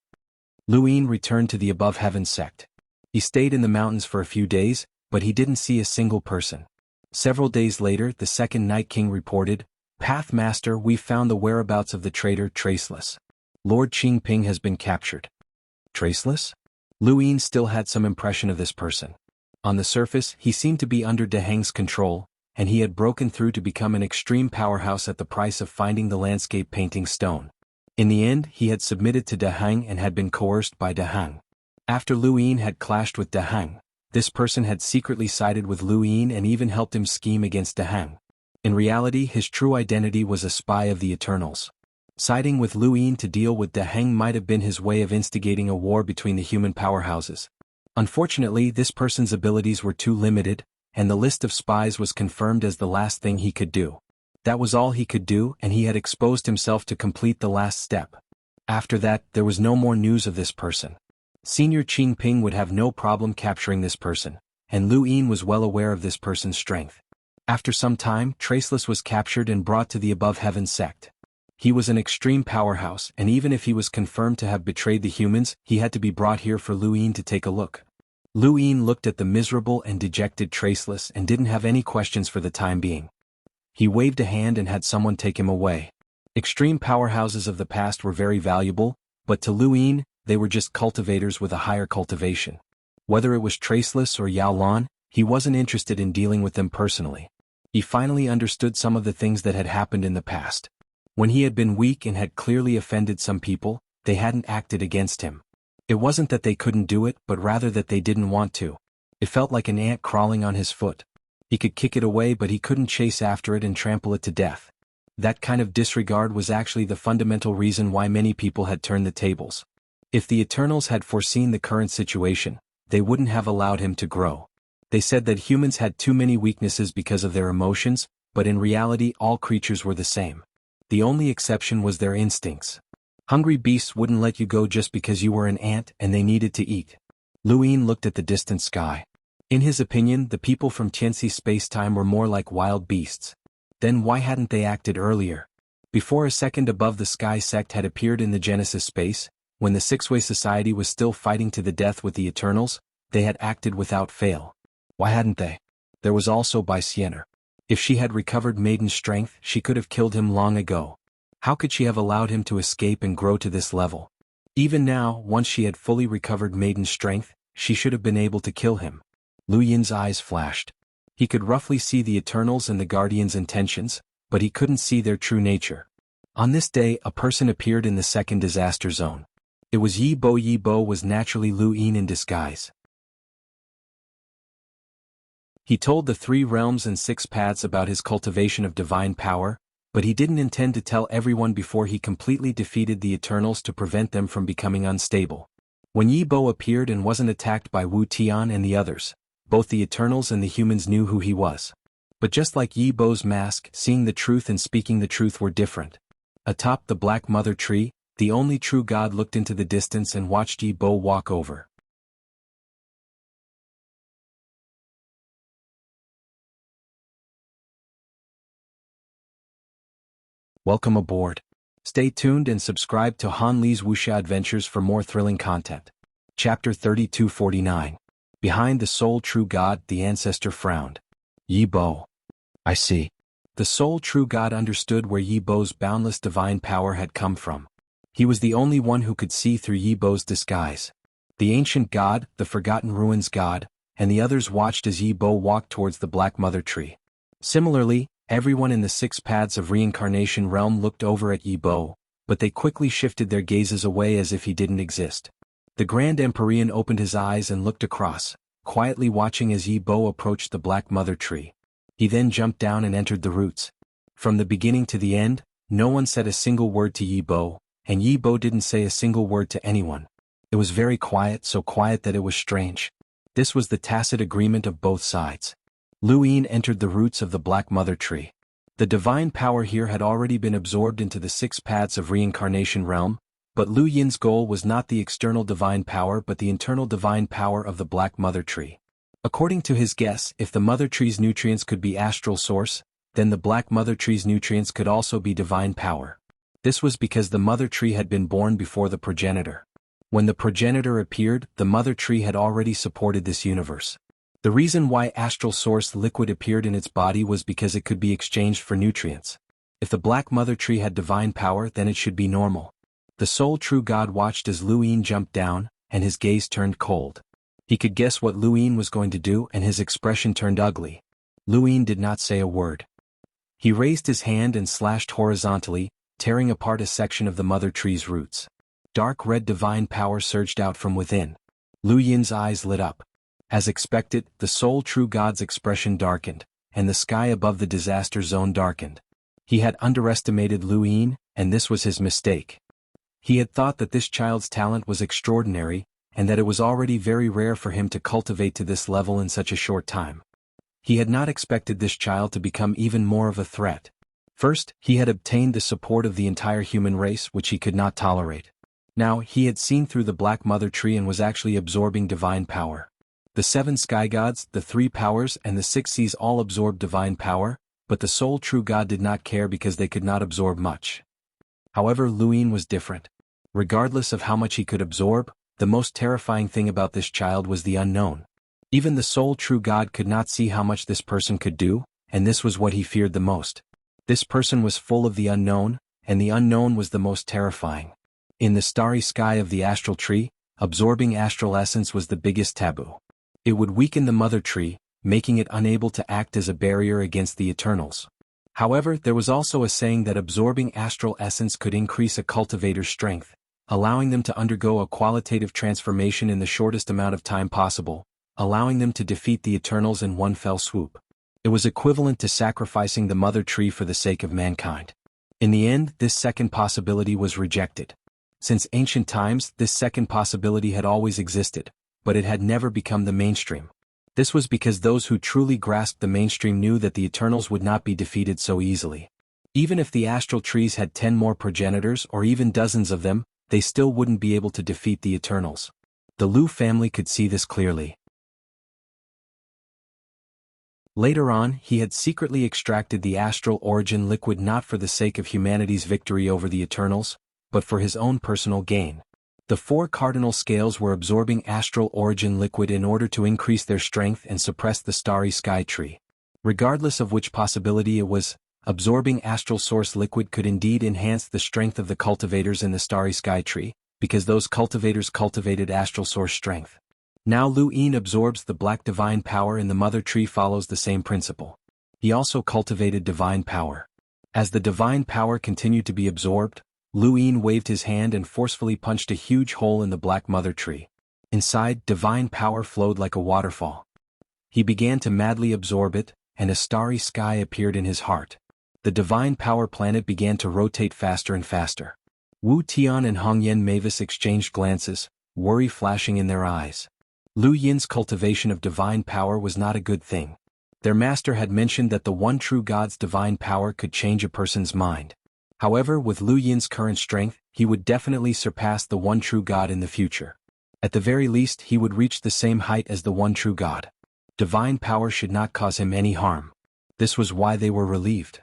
Lu Yin returned to the above heaven sect. He stayed in the mountains for a few days, but he didn't see a single person. Several days later, the second Night King reported, Pathmaster, we've found the whereabouts of the traitor Traceless. Lord Qingping has been captured. Traceless? Lu Yin still had some impression of this person. On the surface, he seemed to be under Deheng's control, and he had broken through to become an extreme powerhouse at the price of finding the landscape painting stone. In the end, he had submitted to Deheng and had been coerced by Deheng. After Lu Yin had clashed with Deheng, this person had secretly sided with Lu Yin and even helped him scheme against Deheng. In reality, his true identity was a spy of the Eternals. Siding with Lu Yin to deal with Deheng might have been his way of instigating a war between the human powerhouses. Unfortunately, this person's abilities were too limited, and the list of spies was confirmed as the last thing he could do. That was all he could do, and he had exposed himself to complete the last step. After that, there was no more news of this person. Senior Qingping would have no problem capturing this person, and Lu Yin was well aware of this person's strength. After some time, Traceless was captured and brought to the above heaven sect. He was an extreme powerhouse, and even if he was confirmed to have betrayed the humans, he had to be brought here for Lu Yin to take a look. Lu Yin looked at the miserable and dejected Traceless and didn't have any questions for the time being. He waved a hand and had someone take him away. Extreme powerhouses of the past were very valuable, but to Lu Yin, they were just cultivators with a higher cultivation. Whether it was Traceless or Yao Lan, he wasn't interested in dealing with them personally. He finally understood some of the things that had happened in the past. When he had been weak and had clearly offended some people, they hadn't acted against him. It wasn't that they couldn't do it, but rather that they didn't want to. It felt like an ant crawling on his foot. He could kick it away, but he couldn't chase after it and trample it to death. That kind of disregard was actually the fundamental reason why many people had turned the tables. If the Eternals had foreseen the current situation, they wouldn't have allowed him to grow. They said that humans had too many weaknesses because of their emotions, but in reality all creatures were the same. The only exception was their instincts. Hungry beasts wouldn't let you go just because you were an ant and they needed to eat. Luin looked at the distant sky. In his opinion, the people from Tianxi space-time were more like wild beasts. Then why hadn't they acted earlier? Before a second above the sky sect had appeared in the Genesis space, when the Six-Way Society was still fighting to the death with the Eternals, they had acted without fail. Why hadn't they? There was also Bai Siener. If she had recovered maiden strength, she could have killed him long ago. How could she have allowed him to escape and grow to this level? Even now, once she had fully recovered maiden strength, she should have been able to kill him. Lu Yin's eyes flashed. He could roughly see the Eternals and the Guardians' intentions, but he couldn't see their true nature. On this day, a person appeared in the second disaster zone. It was Yi Bo. Yi Bo was naturally Lu Yin in disguise. He told the 3 realms and 6 paths about his cultivation of divine power, but he didn't intend to tell everyone before he completely defeated the Eternals to prevent them from becoming unstable. When Yi Bo appeared and wasn't attacked by Wu Tian and the others, both the Eternals and the humans knew who he was. But just like Yi Bo's mask, seeing the truth and speaking the truth were different. Atop the Black Mother Tree, the only true God looked into the distance and watched Yi Bo walk over. Welcome aboard. Stay tuned and subscribe to Han Li's Wuxia Adventures for more thrilling content. Chapter 3249. Behind the sole true God, the ancestor frowned. Yi Bo. I see. The sole true God understood where Yi Bo's boundless divine power had come from. He was the only one who could see through Yi Bo's disguise. The ancient God, the Forgotten Ruins God, and the others watched as Yi Bo walked towards the Black Mother Tree. Similarly, everyone in the 6 paths of reincarnation realm looked over at Yi Bo, but they quickly shifted their gazes away as if he didn't exist. The Grand Empyrean opened his eyes and looked across, quietly watching as Yi Bo approached the Black Mother Tree. He then jumped down and entered the roots. From the beginning to the end, no one said a single word to Yi Bo, and Yi Bo didn't say a single word to anyone. It was very quiet, so quiet that it was strange. This was the tacit agreement of both sides. Lu Yin entered the roots of the Black Mother Tree. The divine power here had already been absorbed into the 6 paths of reincarnation realm, but Lu Yin's goal was not the external divine power but the internal divine power of the Black Mother Tree. According to his guess, if the Mother Tree's nutrients could be astral source, then the Black Mother Tree's nutrients could also be divine power. This was because the Mother Tree had been born before the progenitor. When the progenitor appeared, the Mother Tree had already supported this universe. The reason why astral source liquid appeared in its body was because it could be exchanged for nutrients. If the Black Mother Tree had divine power, then it should be normal. The sole true God watched as Lu Yin jumped down, and his gaze turned cold. He could guess what Lu Yin was going to do and his expression turned ugly. Lu Yin did not say a word. He raised his hand and slashed horizontally, tearing apart a section of the Mother Tree's roots. Dark red divine power surged out from within. Lu Yin's eyes lit up. As expected, the sole true God's expression darkened, and the sky above the disaster zone darkened. He had underestimated Lu Yin, and this was his mistake. He had thought that this child's talent was extraordinary, and that it was already very rare for him to cultivate to this level in such a short time. He had not expected this child to become even more of a threat. First, he had obtained the support of the entire human race, which he could not tolerate. Now, he had seen through the Black Mother Tree and was actually absorbing divine power. The 7 sky gods, the 3 powers and the 6 seas all absorbed divine power, but the sole true God did not care because they could not absorb much. However, Lu Yin was different. Regardless of how much he could absorb, the most terrifying thing about this child was the unknown. Even the sole true God could not see how much this person could do, and this was what he feared the most. This person was full of the unknown, and the unknown was the most terrifying. In the starry sky of the astral tree, absorbing astral essence was the biggest taboo. It would weaken the Mother Tree, making it unable to act as a barrier against the Eternals. However, there was also a saying that absorbing astral essence could increase a cultivator's strength, allowing them to undergo a qualitative transformation in the shortest amount of time possible, allowing them to defeat the Eternals in one fell swoop. It was equivalent to sacrificing the Mother Tree for the sake of mankind. In the end, this second possibility was rejected. Since ancient times, this second possibility had always existed, but it had never become the mainstream. This was because those who truly grasped the mainstream knew that the Eternals would not be defeated so easily. Even if the astral trees had 10 more progenitors or even dozens of them, they still wouldn't be able to defeat the Eternals. The Lu family could see this clearly. Later on, he had secretly extracted the astral origin liquid not for the sake of humanity's victory over the Eternals, but for his own personal gain. The 4 cardinal scales were absorbing astral origin liquid in order to increase their strength and suppress the starry sky tree. Regardless of which possibility it was, absorbing astral source liquid could indeed enhance the strength of the cultivators in the starry sky tree, because those cultivators cultivated astral source strength. Now Lu Yin absorbs the black divine power and the mother tree follows the same principle. He also cultivated divine power. As the divine power continued to be absorbed, Lu Yin waved his hand and forcefully punched a huge hole in the black mother tree. Inside, divine power flowed like a waterfall. He began to madly absorb it, and a starry sky appeared in his heart. The divine power planet began to rotate faster and faster. Wu Tian and Hong Yen Mavis exchanged glances, worry flashing in their eyes. Lu Yin's cultivation of divine power was not a good thing. Their master had mentioned that the one true God's divine power could change a person's mind. However, with Lu Yin's current strength, he would definitely surpass the one true God in the future. At the very least, he would reach the same height as the one true God. Divine power should not cause him any harm. This was why they were relieved.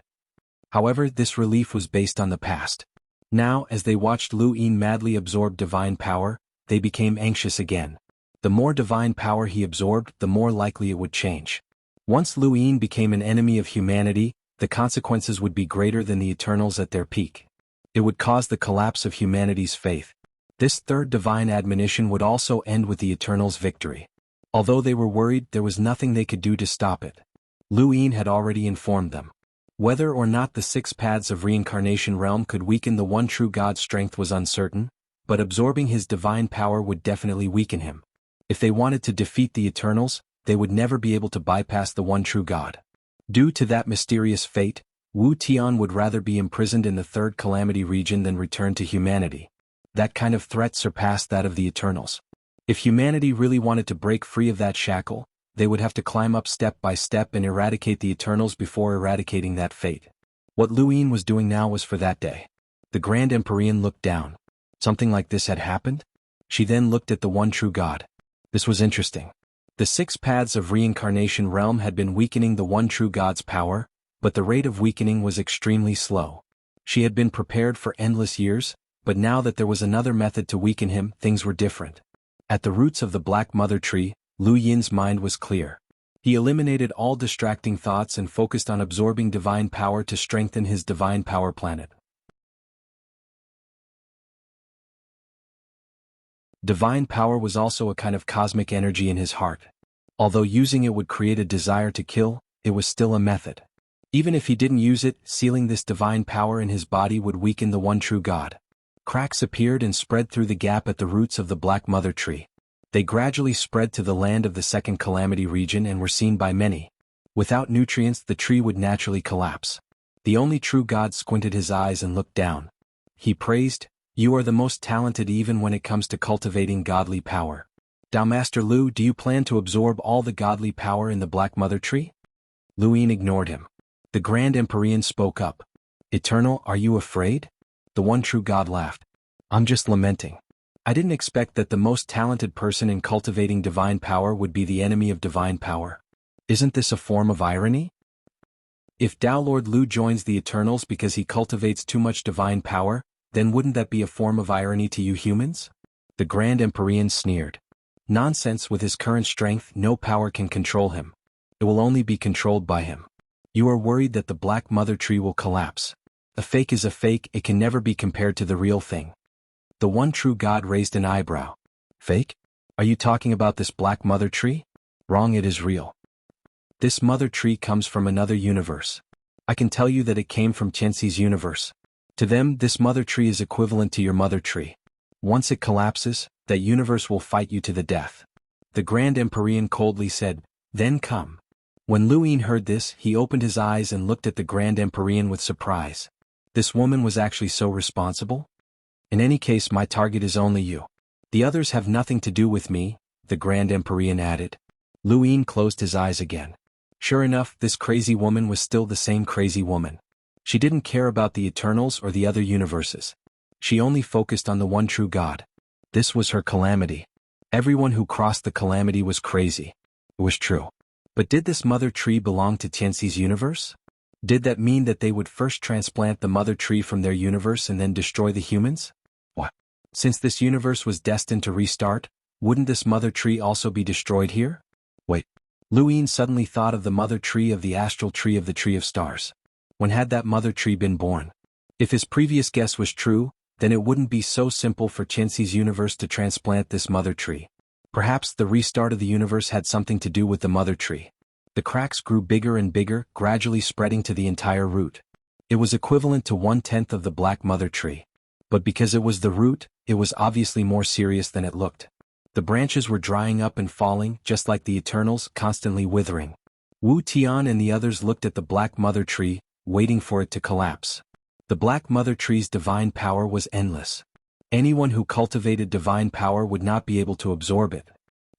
However, this relief was based on the past. Now, as they watched Lu Yin madly absorb divine power, they became anxious again. The more divine power he absorbed, the more likely it would change. Once Lu Yin became an enemy of humanity, the consequences would be greater than the Eternals at their peak. It would cause the collapse of humanity's faith. This third divine admonition would also end with the Eternals' victory. Although they were worried, there was nothing they could do to stop it. Lu Yin had already informed them. Whether or not the 6 paths of reincarnation realm could weaken the one true God's strength was uncertain, but absorbing his divine power would definitely weaken him. If they wanted to defeat the Eternals, they would never be able to bypass the one true God. Due to that mysterious fate, Wu Tian would rather be imprisoned in the third calamity region than return to humanity. That kind of threat surpassed that of the Eternals. If humanity really wanted to break free of that shackle, they would have to climb up step by step and eradicate the Eternals before eradicating that fate. What Lu Yin was doing now was for that day. The Grand Empyrean looked down. Something like this had happened? She then looked at the one true God. This was interesting. The 6 paths of reincarnation realm had been weakening the one true God's power, but the rate of weakening was extremely slow. She had been prepared for endless years, but now that there was another method to weaken him, things were different. At the roots of the black mother tree, Lu Yin's mind was clear. He eliminated all distracting thoughts and focused on absorbing divine power to strengthen his divine power planet. Divine power was also a kind of cosmic energy in his heart. Although using it would create a desire to kill, it was still a method. Even if he didn't use it, sealing this divine power in his body would weaken the one true God. Cracks appeared and spread through the gap at the roots of the black mother tree. They gradually spread to the land of the second calamity region and were seen by many. Without nutrients, the tree would naturally collapse. The only true God squinted his eyes and looked down. He praised, "You are the most talented even when it comes to cultivating godly power. Now Master Lu, do you plan to absorb all the godly power in the black mother tree?" Lu Yin ignored him. The Grand Empyrean spoke up. "Eternal, are you afraid?" The one true God laughed. "I'm just lamenting. I didn't expect that the most talented person in cultivating divine power would be the enemy of divine power. Isn't this a form of irony? If Tao Lord Lu joins the Eternals because he cultivates too much divine power, then wouldn't that be a form of irony to you humans?" The Grand Empyrean sneered. "Nonsense, with his current strength, no power can control him. It will only be controlled by him. You are worried that the black mother tree will collapse. A fake is a fake, it can never be compared to the real thing." The one true God raised an eyebrow. "Fake? Are you talking about this black mother tree?" "Wrong, it is real. This mother tree comes from another universe. I can tell you that it came from Tianxi's universe. To them, this mother tree is equivalent to your mother tree. Once it collapses, that universe will fight you to the death." The Grand Empyrean coldly said, "Then come." When Lu Yin heard this, he opened his eyes and looked at the Grand Empyrean with surprise. This woman was actually so responsible? "In any case, my target is only you. The others have nothing to do with me," the Grand Empyrean added. Lu Yin closed his eyes again. Sure enough, this crazy woman was still the same crazy woman. She didn't care about the Eternals or the other universes. She only focused on the one true God. This was her calamity. Everyone who crossed the calamity was crazy. It was true. But did this mother tree belong to Tianxi's universe? Did that mean that they would first transplant the mother tree from their universe and then destroy the humans? What? Since this universe was destined to restart, wouldn't this mother tree also be destroyed here? Wait. Lu Yin suddenly thought of the mother tree of the astral tree of the Tree of Stars. When had that mother tree been born? If his previous guess was true, then it wouldn't be so simple for Tianxi's universe to transplant this mother tree. Perhaps the restart of the universe had something to do with the mother tree. The cracks grew bigger and bigger, gradually spreading to the entire root. It was equivalent to 1/10 of the black mother tree. But because it was the root, it was obviously more serious than it looked. The branches were drying up and falling, just like the Eternals, constantly withering. Wu Tian and the others looked at the black mother tree, waiting for it to collapse. The black mother tree's divine power was endless. Anyone who cultivated divine power would not be able to absorb it.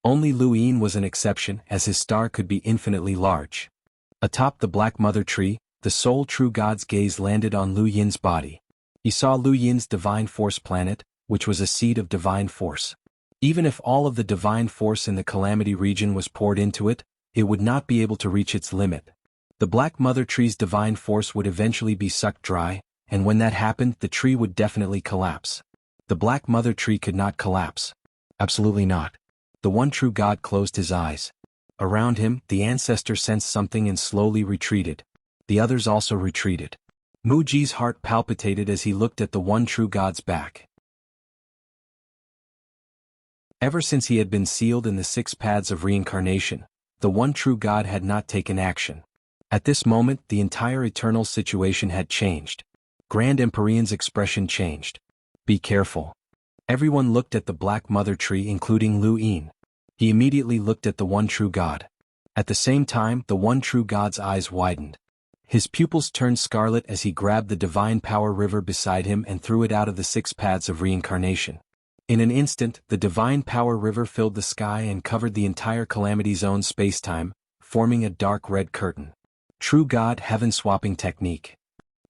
Only Lu Yin was an exception, as his star could be infinitely large. Atop the black mother tree, the sole true God's gaze landed on Lu Yin's body. He saw Lu Yin's divine force planet, which was a seed of divine force. Even if all of the divine force in the calamity region was poured into it, it would not be able to reach its limit. The black mother tree's divine force would eventually be sucked dry, and when that happened, the tree would definitely collapse. The black mother tree could not collapse. Absolutely not. The one true God closed his eyes. Around him, the ancestor sensed something and slowly retreated. The others also retreated. Mu Ji's heart palpitated as he looked at the one true God's back. Ever since he had been sealed in the 6 paths of reincarnation, the one true God had not taken action. At this moment, the entire eternal situation had changed. Grand Empyrean's expression changed. Be careful. Everyone looked at the black mother tree, including Lu Yin. He immediately looked at the one true God. At the same time, the one true God's eyes widened. His pupils turned scarlet as he grabbed the divine power river beside him and threw it out of the 6 paths of reincarnation. In an instant, the divine power river filled the sky and covered the entire calamity zone spacetime, forming a dark red curtain. True God heaven-swapping technique.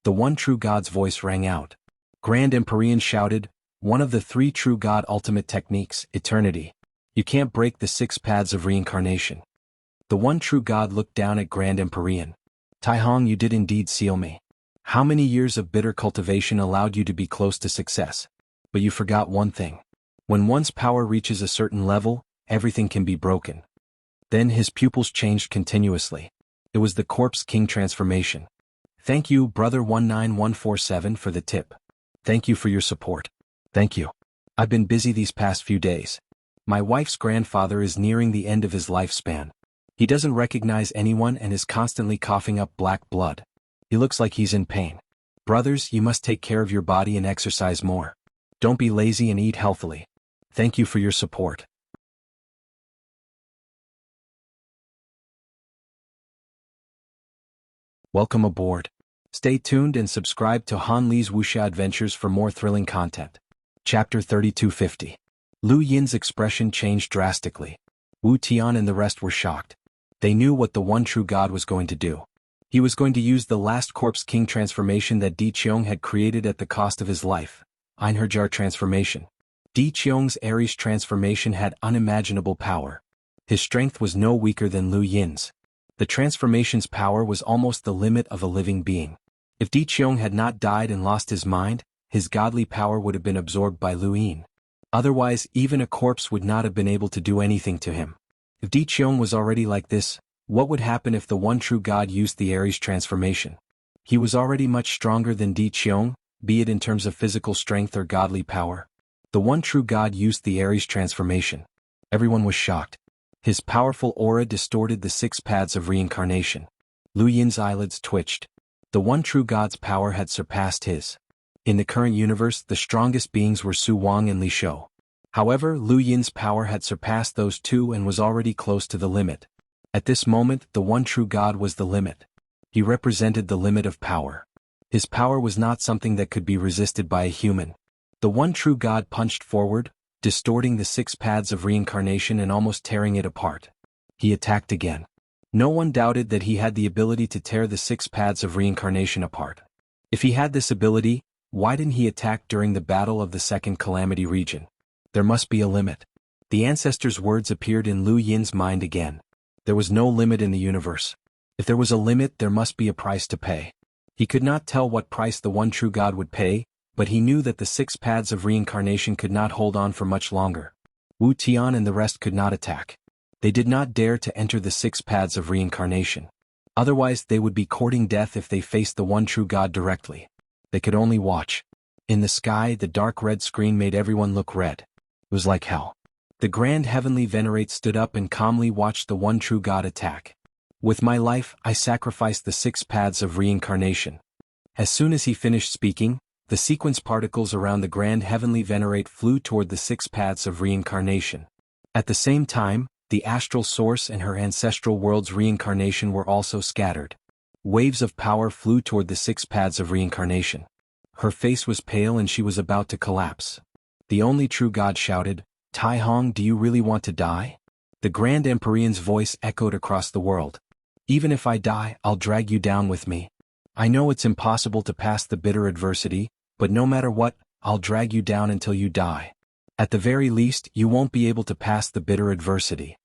The one true God's voice rang out. Grand Empyrean shouted, one of the 3 true God ultimate techniques, eternity. You can't break the 6 paths of reincarnation. The one true God looked down at Grand Empyrean. Tai Hong, you did indeed seal me. How many years of bitter cultivation allowed you to be close to success? But you forgot one thing. When one's power reaches a certain level, everything can be broken. Then his pupils changed continuously. It was the Corpse King transformation. Thank you, Brother 19147, for the tip. Thank you for your support. Thank you. I've been busy these past few days. My wife's grandfather is nearing the end of his lifespan. He doesn't recognize anyone and is constantly coughing up black blood. He looks like he's in pain. Brothers, you must take care of your body and exercise more. Don't be lazy and eat healthily. Thank you for your support. Welcome aboard. Stay tuned and subscribe to Han Li's Wuxia Adventures for more thrilling content. Chapter 3250. Lu Yin's expression changed drastically. Wu Tian and the rest were shocked. They knew what the one true God was going to do. He was going to use the last Corpse King transformation that Di Qiong had created at the cost of his life, Einherjar transformation. Di Qiong's Aries transformation had unimaginable power. His strength was no weaker than Lu Yin's. The transformation's power was almost the limit of a living being. If Di Qiong had not died and lost his mind, his godly power would have been absorbed by Lu Yin. Otherwise, even a corpse would not have been able to do anything to him. If Di Qiong was already like this, what would happen if the one true God used the Aries transformation? He was already much stronger than Di Qiong, be it in terms of physical strength or godly power. The one true God used the Aries transformation. Everyone was shocked. His powerful aura distorted the 6 paths of reincarnation. Lu Yin's eyelids twitched. The one true God's power had surpassed his. In the current universe, the strongest beings were Su Wang and Li Shou. However, Lu Yin's power had surpassed those two and was already close to the limit. At this moment, the one true God was the limit. He represented the limit of power. His power was not something that could be resisted by a human. The one true God punched forward, distorting the 6 paths of reincarnation and almost tearing it apart. He attacked again. No one doubted that he had the ability to tear the 6 paths of reincarnation apart. If he had this ability, why didn't he attack during the battle of the second calamity region? There must be a limit. The ancestor's words appeared in Lu Yin's mind again. There was no limit in the universe. If there was a limit, there must be a price to pay. He could not tell what price the one true God would pay, but he knew that the 6 paths of reincarnation could not hold on for much longer. Wu Tian and the rest could not attack. They did not dare to enter the 6 paths of reincarnation. Otherwise they would be courting death if they faced the one true God directly. They could only watch. In the sky, the dark red screen made everyone look red. It was like hell. The Grand Heavenly Venerate stood up and calmly watched the one true God attack. With my life, I sacrificed the 6 paths of reincarnation. As soon as he finished speaking, the sequence particles around the Grand Heavenly Venerate flew toward the 6 paths of reincarnation. At the same time, the astral source and her ancestral world's reincarnation were also scattered. Waves of power flew toward the 6 paths of reincarnation. Her face was pale and she was about to collapse. The only true God shouted, "Tai Hong, do you really want to die?" The Grand Emperor's voice echoed across the world. "Even if I die, I'll drag you down with me. I know it's impossible to pass the bitter adversity, but no matter what, I'll drag you down until you die. At the very least, you won't be able to pass the bitter adversity."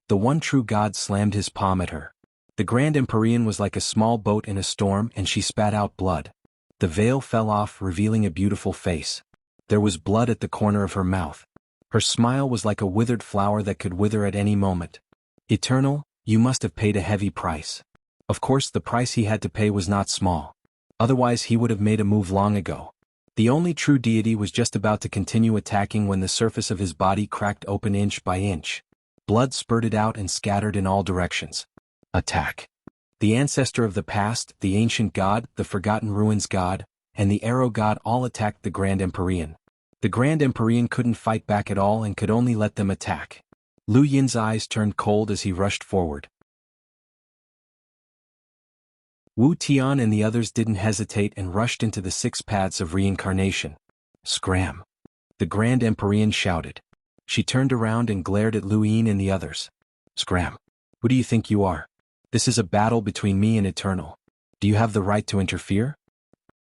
The one true God slammed his palm at her. The Grand Empyrean was like a small boat in a storm and she spat out blood. The veil fell off, revealing a beautiful face. There was blood at the corner of her mouth. Her smile was like a withered flower that could wither at any moment. "Eternal, you must have paid a heavy price." Of course the price he had to pay was not small. Otherwise he would have made a move long ago. The only true deity was just about to continue attacking when the surface of his body cracked open inch by inch. Blood spurted out and scattered in all directions. Attack. The ancestor of the past, the ancient god, the forgotten ruins god, and the arrow god all attacked the Grand Empyrean. The Grand Empyrean couldn't fight back at all and could only let them attack. Lu Yin's eyes turned cold as he rushed forward. Wu Tian and the others didn't hesitate and rushed into the 6 paths of reincarnation. "Scram!" the Grand Empyrean shouted. She turned around and glared at Lu Yin and the others. "Scram! Who do you think you are? This is a battle between me and Eternal. Do you have the right to interfere?"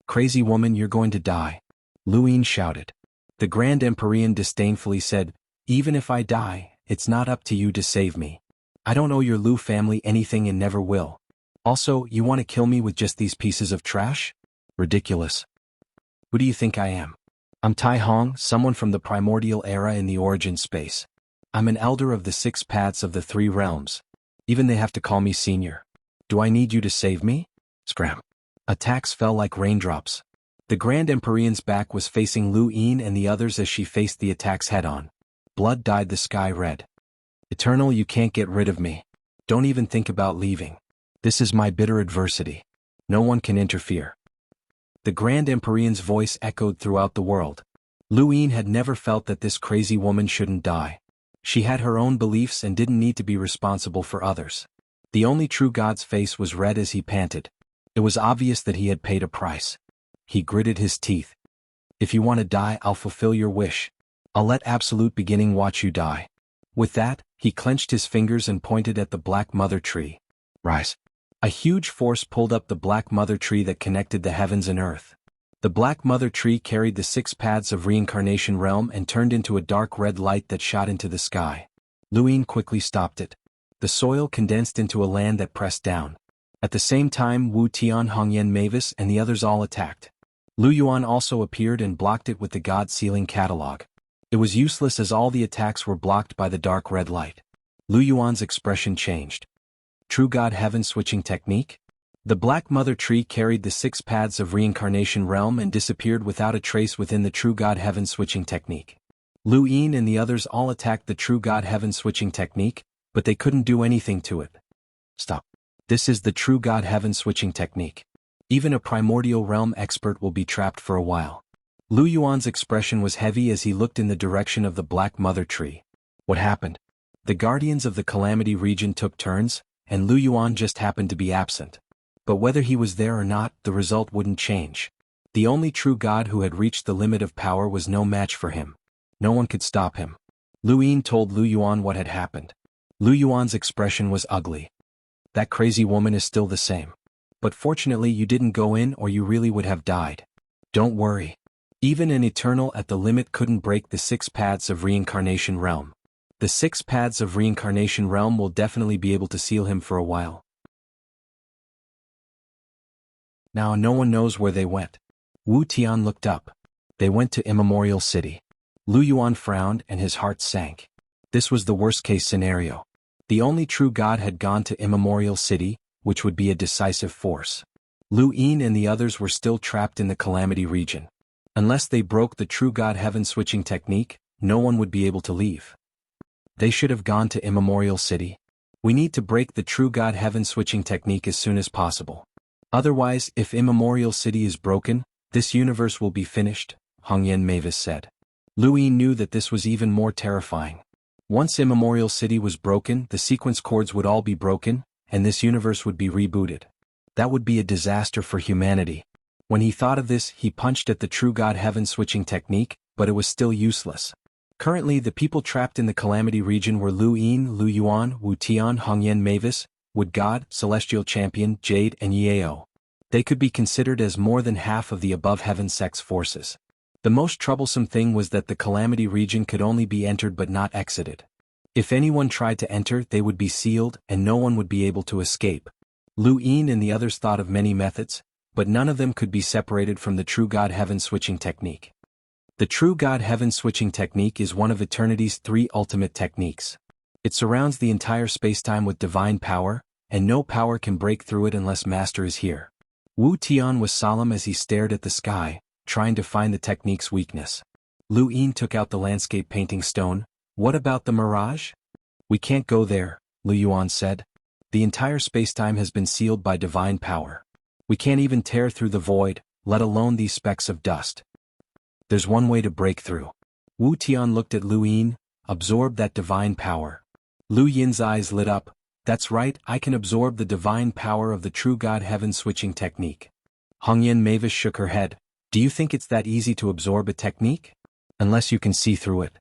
"Crazy woman, you're going to die," Lu Yin shouted. The Grand Empyrean disdainfully said, "Even if I die, it's not up to you to save me. I don't owe your Lu family anything and never will. Also, you want to kill me with just these pieces of trash? Ridiculous. Who do you think I am? I'm Tai Hong, someone from the primordial era in the origin space. I'm an elder of the 6 paths of the 3 realms. Even they have to call me senior. Do I need you to save me?" Scram. Attacks fell like raindrops. The Grand Empyrean's back was facing Lu Yin and the others as she faced the attacks head-on. Blood dyed the sky red. "Eternal, you can't get rid of me. Don't even think about leaving. This is my bitter adversity. No one can interfere." The Grand Empyrean's voice echoed throughout the world. Lu Yin had never felt that this crazy woman shouldn't die. She had her own beliefs and didn't need to be responsible for others. The only true God's face was red as he panted. It was obvious that he had paid a price. He gritted his teeth. "If you want to die, I'll fulfill your wish. I'll let Absolute Beginning watch you die." With that, he clenched his fingers and pointed at the Black Mother Tree. "Rise." A huge force pulled up the Black Mother Tree that connected the heavens and earth. The Black Mother Tree carried the 6 paths of reincarnation realm and turned into a dark red light that shot into the sky. Lu Yin quickly stopped it. The soil condensed into a land that pressed down. At the same time, Wu Tian, Hongyan Mavis and the others all attacked. Lu Yuan also appeared and blocked it with the God Sealing Catalog. It was useless as all the attacks were blocked by the dark red light. Lu Yuan's expression changed. True God Heaven Switching Technique? The Black Mother Tree carried the 6 paths of reincarnation realm and disappeared without a trace within the True God Heaven Switching Technique. Lu Yin and the others all attacked the True God Heaven Switching Technique, but they couldn't do anything to it. Stop. This is the True God Heaven Switching Technique. Even a primordial realm expert will be trapped for a while. Lu Yuan's expression was heavy as he looked in the direction of the Black Mother Tree. What happened? The guardians of the Calamity region took turns, and Lu Yuan just happened to be absent. But whether he was there or not, the result wouldn't change. The only true God who had reached the limit of power was no match for him. No one could stop him. Lu Yin told Lu Yuan what had happened. Lu Yuan's expression was ugly. That crazy woman is still the same. But fortunately you didn't go in or you really would have died. Don't worry. Even an eternal at the limit couldn't break the 6 paths of reincarnation realm. The 6 paths of reincarnation realm will definitely be able to seal him for a while. Now no one knows where they went. Wu Tian looked up. They went to Immemorial City. Lu Yuan frowned and his heart sank. This was the worst-case scenario. The only true god had gone to Immemorial City, which would be a decisive force. Lu Yin and the others were still trapped in the Calamity region. Unless they broke the true god heaven-switching technique, no one would be able to leave. They should have gone to Immemorial City. We need to break the true god heaven-switching technique as soon as possible. Otherwise, if Immemorial City is broken, this universe will be finished, Hongyan Mavis said. Lu Yin knew that this was even more terrifying. Once Immemorial City was broken, the sequence cords would all be broken, and this universe would be rebooted. That would be a disaster for humanity. When he thought of this, he punched at the true god heaven-switching technique, but it was still useless. Currently, the people trapped in the Calamity region were Lu Yin, Lu Yuan, Wu Tian, Hongyan Mavis, Wood God, Celestial Champion, Jade and Yao. They could be considered as more than half of the above heaven sex forces. The most troublesome thing was that the Calamity region could only be entered but not exited. If anyone tried to enter, they would be sealed and no one would be able to escape. Lu Yin and the others thought of many methods, but none of them could be separated from the true god heaven-switching technique. The true god heaven-switching technique is one of eternity's 3 ultimate techniques. It surrounds the entire spacetime with divine power, and no power can break through it unless Master is here. Wu Tian was solemn as he stared at the sky, trying to find the technique's weakness. Lu Yin took out the landscape painting stone. What about the mirage? We can't go there, Lu Yuan said. The entire spacetime has been sealed by divine power. We can't even tear through the void, let alone these specks of dust. There's one way to break through. Wu Tian looked at Lu Yin, absorb that divine power. Lu Yin's eyes lit up. That's right, I can absorb the divine power of the true god heaven-switching technique. Hongyan Mavis shook her head. Do you think it's that easy to absorb a technique? Unless you can see through it.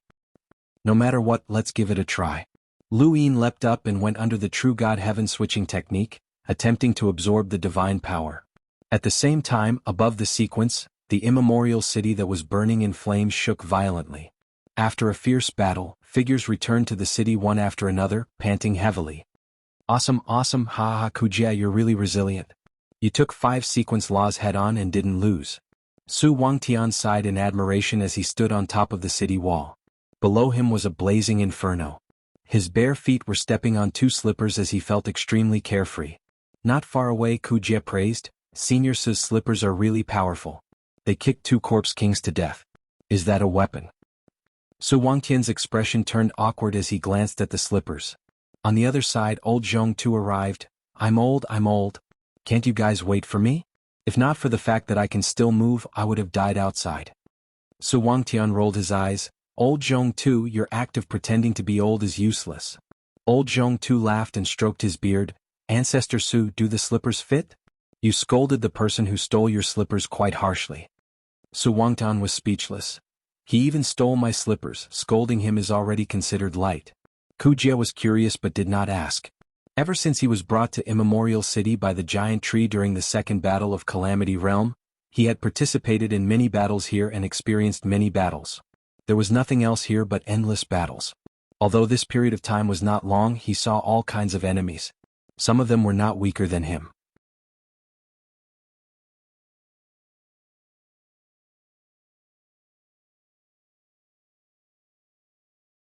No matter what, let's give it a try. Lu Yin leapt up and went under the true god heaven-switching technique, attempting to absorb the divine power. At the same time, above the sequence, the immemorial city that was burning in flames shook violently. After a fierce battle, figures returned to the city one after another, panting heavily. Awesome, awesome, ha ha Kujia, you're really resilient. You took 5 sequence laws head-on and didn't lose. Su Wangtian sighed in admiration as he stood on top of the city wall. Below him was a blazing inferno. His bare feet were stepping on 2 slippers as he felt extremely carefree. Not far away, Kujia praised, Senior Su's slippers are really powerful. They kicked 2 corpse kings to death. Is that a weapon? Su Wangtian's expression turned awkward as he glanced at the slippers. On the other side, old Zhong Tu arrived. I'm old. Can't you guys wait for me? If not for the fact that I can still move, I would have died outside. Su Wangtian rolled his eyes. Old Zhong Tu, your act of pretending to be old is useless. Old Zhong Tu laughed and stroked his beard. Ancestor Su, do the slippers fit? You scolded the person who stole your slippers quite harshly. Su Wangtian was speechless. He even stole my slippers, scolding him is already considered light. Kujia was curious but did not ask. Ever since he was brought to Immemorial City by the giant tree during the second battle of Calamity Realm, he had participated in many battles here and experienced many battles. There was nothing else here but endless battles. Although this period of time was not long, he saw all kinds of enemies. Some of them were not weaker than him.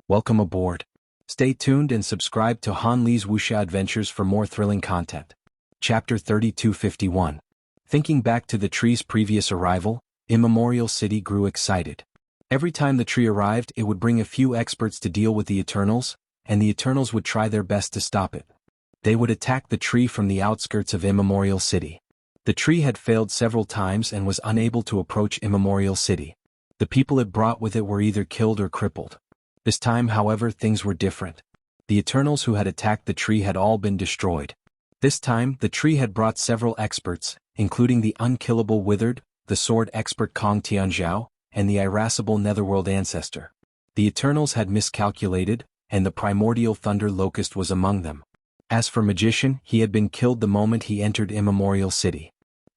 Welcome aboard. Stay tuned and subscribe to Han Li's Wuxia Adventures for more thrilling content. Chapter 3251. Thinking back to the tree's previous arrival, Immemorial City grew excited. Every time the tree arrived, it would bring a few experts to deal with the Eternals, and the Eternals would try their best to stop it. They would attack the tree from the outskirts of Immemorial City. The tree had failed several times and was unable to approach Immemorial City. The people it brought with it were either killed or crippled. This time, however, things were different. The Eternals who had attacked the tree had all been destroyed. This time, the tree had brought several experts, including the unkillable Withered, the sword expert Kong Tianzhao, and the irascible Netherworld ancestor. The Eternals had miscalculated, and the primordial thunder locust was among them. As for magician, he had been killed the moment he entered Immemorial City.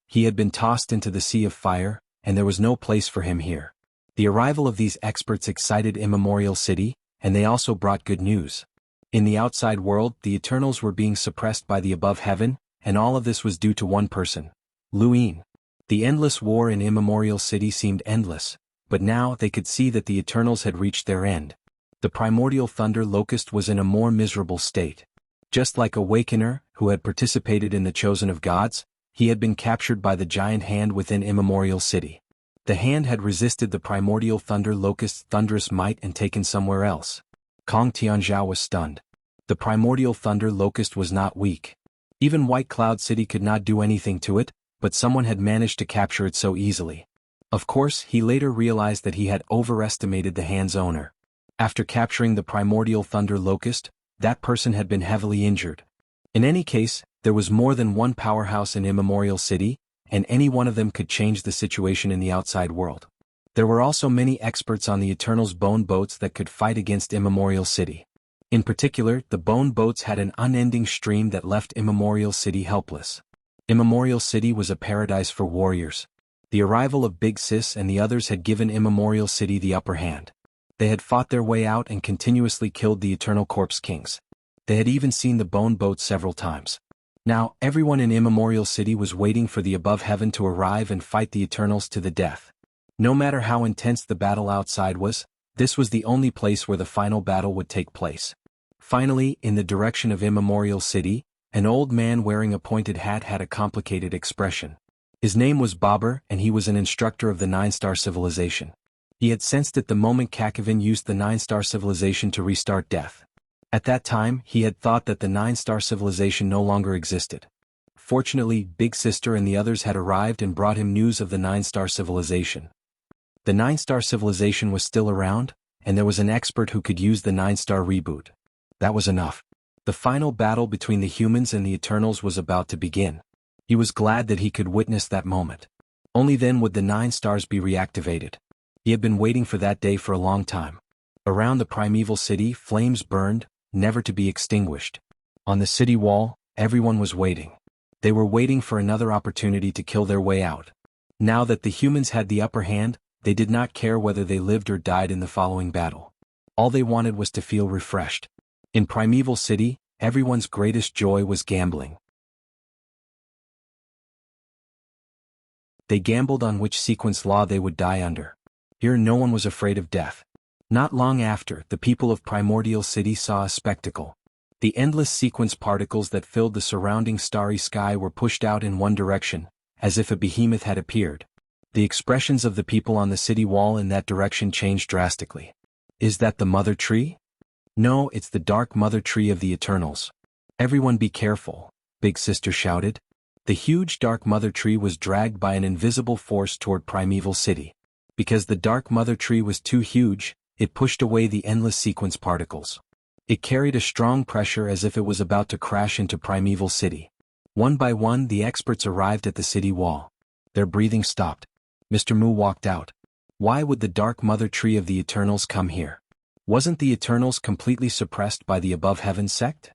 He had been tossed into the sea of fire, and there was no place for him here. The arrival of these experts excited Immemorial City, and they also brought good news. In the outside world, the Eternals were being suppressed by the above heaven, and all of this was due to one person, Luin. The endless war in Immemorial City seemed endless, but now they could see that the Eternals had reached their end. The primordial thunder locust was in a more miserable state. Just like Awakener, who had participated in the Chosen of Gods, he had been captured by the giant hand within Immemorial City. The hand had resisted the primordial thunder locust's thunderous might and taken somewhere else. Kong Tianzhao was stunned. The primordial thunder locust was not weak. Even White Cloud City could not do anything to it, but someone had managed to capture it so easily. Of course, he later realized that he had overestimated the hand's owner. After capturing the primordial thunder locust, that person had been heavily injured. In any case, there was more than one powerhouse in Immemorial City, and any one of them could change the situation in the outside world. There were also many experts on the Eternals' bone boats that could fight against Immemorial City. In particular, the bone boats had an unending stream that left Immemorial City helpless. Immemorial City was a paradise for warriors. The arrival of Big Sis and the others had given Immemorial City the upper hand. They had fought their way out and continuously killed the Eternal Corpse Kings. They had even seen the bone boat several times. Now, everyone in Immemorial City was waiting for the above heaven to arrive and fight the Eternals to the death. No matter how intense the battle outside was, this was the only place where the final battle would take place. Finally, in the direction of Immemorial City, an old man wearing a pointed hat had a complicated expression. His name was Bobber, and he was an instructor of the Nine-Star Civilization. He had sensed it the moment Kakavin used the Nine-Star Civilization to restart death. At that time, he had thought that the Nine-Star Civilization no longer existed. Fortunately, Big Sister and the others had arrived and brought him news of the Nine-Star Civilization. The Nine-Star Civilization was still around, and there was an expert who could use the Nine-Star reboot. That was enough. The final battle between the humans and the Eternals was about to begin. He was glad that he could witness that moment. Only then would the Nine Stars be reactivated. He had been waiting for that day for a long time. Around the primeval city, flames burned, never to be extinguished. On the city wall, everyone was waiting. They were waiting for another opportunity to kill their way out. Now that the humans had the upper hand, they did not care whether they lived or died in the following battle. All they wanted was to feel refreshed. In Primeval City, everyone's greatest joy was gambling. They gambled on which sequence law they would die under. Here no one was afraid of death. Not long after, the people of Primordial City saw a spectacle. The endless sequence particles that filled the surrounding starry sky were pushed out in one direction, as if a behemoth had appeared. The expressions of the people on the city wall in that direction changed drastically. Is that the Mother Tree? No, it's the Dark Mother Tree of the Eternals. Everyone be careful, Big Sister shouted. The huge Dark Mother Tree was dragged by an invisible force toward Primeval City. Because the Dark Mother Tree was too huge, it pushed away the endless sequence particles. It carried a strong pressure as if it was about to crash into Primeval City. One by one, the experts arrived at the city wall. Their breathing stopped. Mr. Mu walked out. Why would the Dark Mother Tree of the Eternals come here? Wasn't the Eternals completely suppressed by the Above Heaven sect?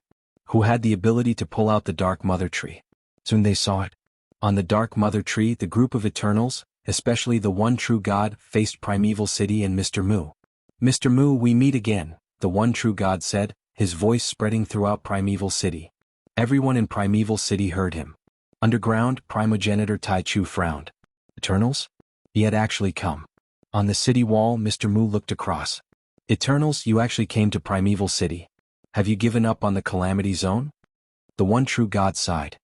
Who had the ability to pull out the Dark Mother Tree? Soon they saw it. On the Dark Mother Tree, the group of Eternals, especially the one true God, faced Primeval City and Mr. Mu. Mr. Mu, we meet again, the one true God said, his voice spreading throughout Primeval City. Everyone in Primeval City heard him. Underground, primogenitor Tai Chu frowned. Eternals? He had actually come. On the city wall, Mr. Mu looked across. Eternals, you actually came to Primeval City. Have you given up on the Calamity Zone? The one true God sighed.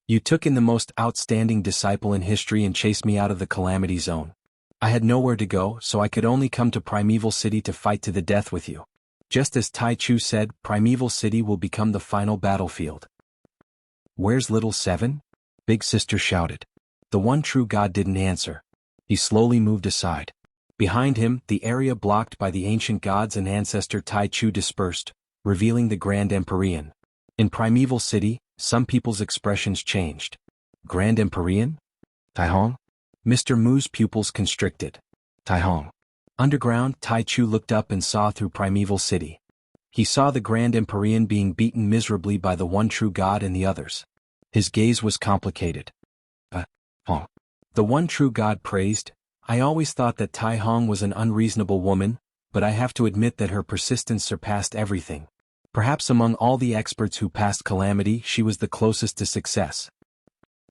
You took in the most outstanding disciple in history and chased me out of the Calamity Zone. I had nowhere to go, so I could only come to Primeval City to fight to the death with you. Just as Tai Chu said, Primeval City will become the final battlefield. Where's Little Seven? Big Sister shouted. The one true God didn't answer. He slowly moved aside. Behind him, the area blocked by the ancient gods and ancestor Tai Chu dispersed, revealing the Grand Empyrean. In Primeval City, some people's expressions changed. Grand Empyrean? Tai Hong? Mr. Mu's pupils constricted. Tai Hong. Underground, Tai Chu looked up and saw through Primeval City. He saw the Grand Empyrean being beaten miserably by the one true god and the others. His gaze was complicated. Oh. The one true god praised, I always thought that Tai Hong was an unreasonable woman, but I have to admit that her persistence surpassed everything. Perhaps among all the experts who passed calamity, she was the closest to success.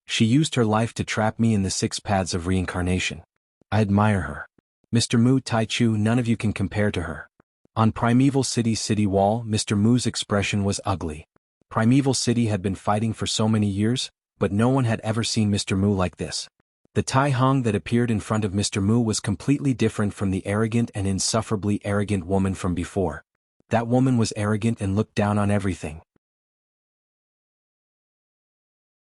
She used her life to trap me in the 6 paths of reincarnation. I admire her. Mr. Mu Tai Chu, none of you can compare to her. On Primeval City's city wall, Mr. Mu's expression was ugly. Primeval City had been fighting for so many years, but no one had ever seen Mr. Mu like this. The Tai Hong that appeared in front of Mr. Mu was completely different from the arrogant and insufferably arrogant woman from before. That woman was arrogant and looked down on everything.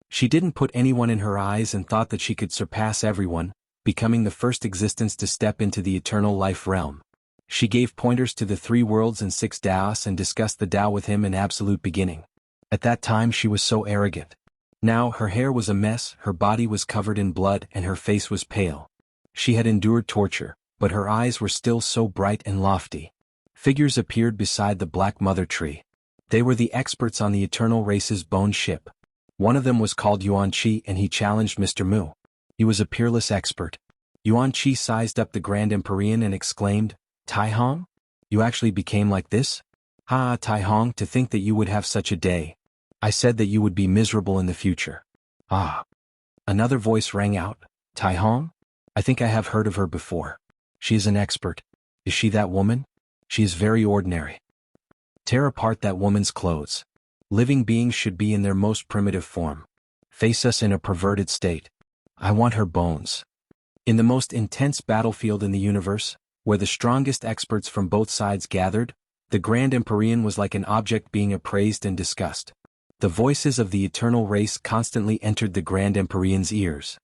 She didn't put anyone in her eyes and thought that she could surpass everyone, becoming the first existence to step into the eternal life realm. She gave pointers to the 3 worlds and 6 Taoists and discussed the Tao with him in absolute beginning. At that time she was so arrogant. Now her hair was a mess, her body was covered in blood and her face was pale. She had endured torture, but her eyes were still so bright and lofty. Figures appeared beside the Black Mother Tree. They were the experts on the Eternal Race's bone ship. One of them was called Yuan Qi and he challenged Mr. Mu. He was a peerless expert. Yuan Qi sized up the Grand Empyrean and exclaimed, Tai Hong? You actually became like this? Ha, Tai Hong, to think that you would have such a day. I said that you would be miserable in the future. Ah. Another voice rang out, Tai Hong? I think I have heard of her before. She is an expert. Is she that woman? She is very ordinary. Tear apart that woman's clothes. Living beings should be in their most primitive form. Face us in a perverted state. I want her bones. In the most intense battlefield in the universe, where the strongest experts from both sides gathered, the Grand Empyrean was like an object being appraised and discussed. The voices of the eternal race constantly entered the Grand Empyrean's ears.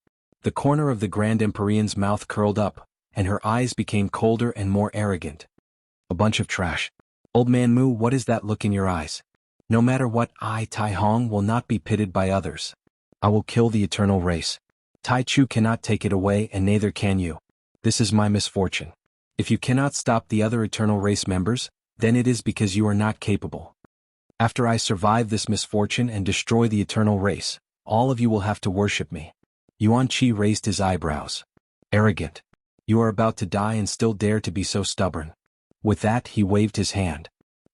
The corner of the Grand Empyrean's mouth curled up, and her eyes became colder and more arrogant. A bunch of trash. Old man Mu, what is that look in your eyes? No matter what, I, Tai Hong, will not be pitted by others. I will kill the eternal race. Tai Chu cannot take it away and neither can you. This is my misfortune. If you cannot stop the other eternal race members, then it is because you are not capable. After I survive this misfortune and destroy the eternal race, all of you will have to worship me. Yuan Qi raised his eyebrows. Arrogant. You are about to die and still dare to be so stubborn. With that he waved his hand.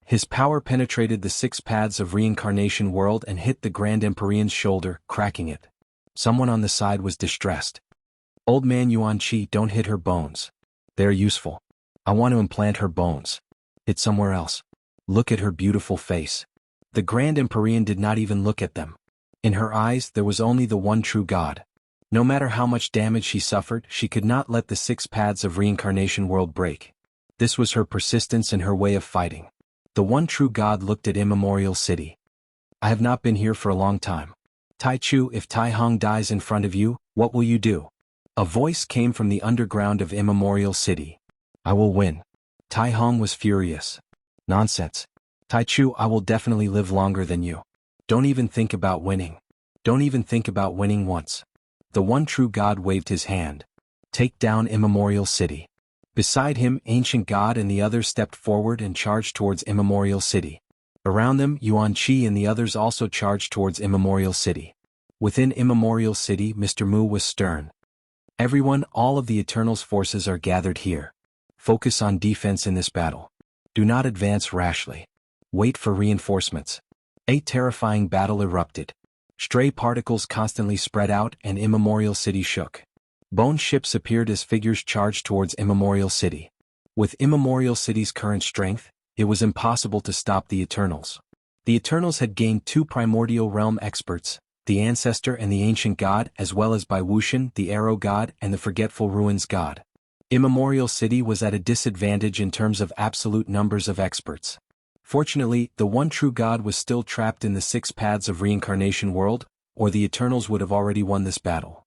His power penetrated the 6 paths of reincarnation world and hit the Grand Empyrean's shoulder, cracking it. Someone on the side was distressed. Old man Yuan Qi, don't hit her bones. They are useful. I want to implant her bones. Hit somewhere else. Look at her beautiful face. The Grand Empyrean did not even look at them. In her eyes there was only the one true God. No matter how much damage she suffered, she could not let the 6 paths of reincarnation world break. This was her persistence and her way of fighting. The one true God looked at Immemorial City. I have not been here for a long time. Tai Chu, if Tai Hong dies in front of you, what will you do? A voice came from the underground of Immemorial City. I will win. Tai Hong was furious. Nonsense. Tai Chu, I will definitely live longer than you. Don't even think about winning. Don't even think about winning once. The one true God waved his hand. Take down Immemorial City. Beside him, Ancient God and the others stepped forward and charged towards Immemorial City. Around them, Yuan Qi and the others also charged towards Immemorial City. Within Immemorial City, Mr. Mu was stern. Everyone, all of the Eternal's forces are gathered here. Focus on defense in this battle. Do not advance rashly. Wait for reinforcements. A terrifying battle erupted. Stray particles constantly spread out and Immemorial City shook. Bone ships appeared as figures charged towards Immemorial City. With Immemorial City's current strength, it was impossible to stop the Eternals. The Eternals had gained 2 primordial realm experts, the Ancestor and the Ancient God, as well as Bai Wuxian, the Arrow God, and the Forgetful Ruins God. Immemorial City was at a disadvantage in terms of absolute numbers of experts. Fortunately, the one true God was still trapped in the 6 paths of reincarnation world, or the Eternals would have already won this battle.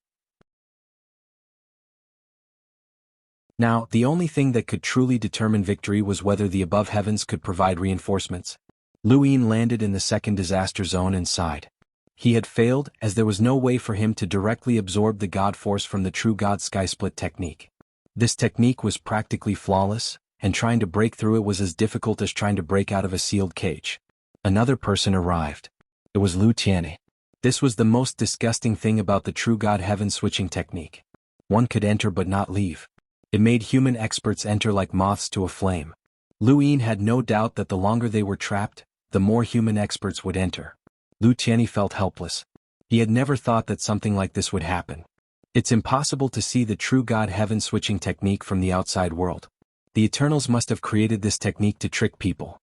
Now, the only thing that could truly determine victory was whether the above heavens could provide reinforcements. Lu Yin landed in the 2nd disaster zone and sighed. He had failed, as there was no way for him to directly absorb the God force from the true God sky split technique. This technique was practically flawless, and trying to break through it was as difficult as trying to break out of a sealed cage. Another person arrived. It was Lu Tianyi. This was the most disgusting thing about the true god heaven switching technique. One could enter but not leave. It made human experts enter like moths to a flame. Lu Yin had no doubt that the longer they were trapped, the more human experts would enter. Lu Tianyi felt helpless. He had never thought that something like this would happen. It's impossible to see the true god heaven switching technique from the outside world. The Eternals must have created this technique to trick people.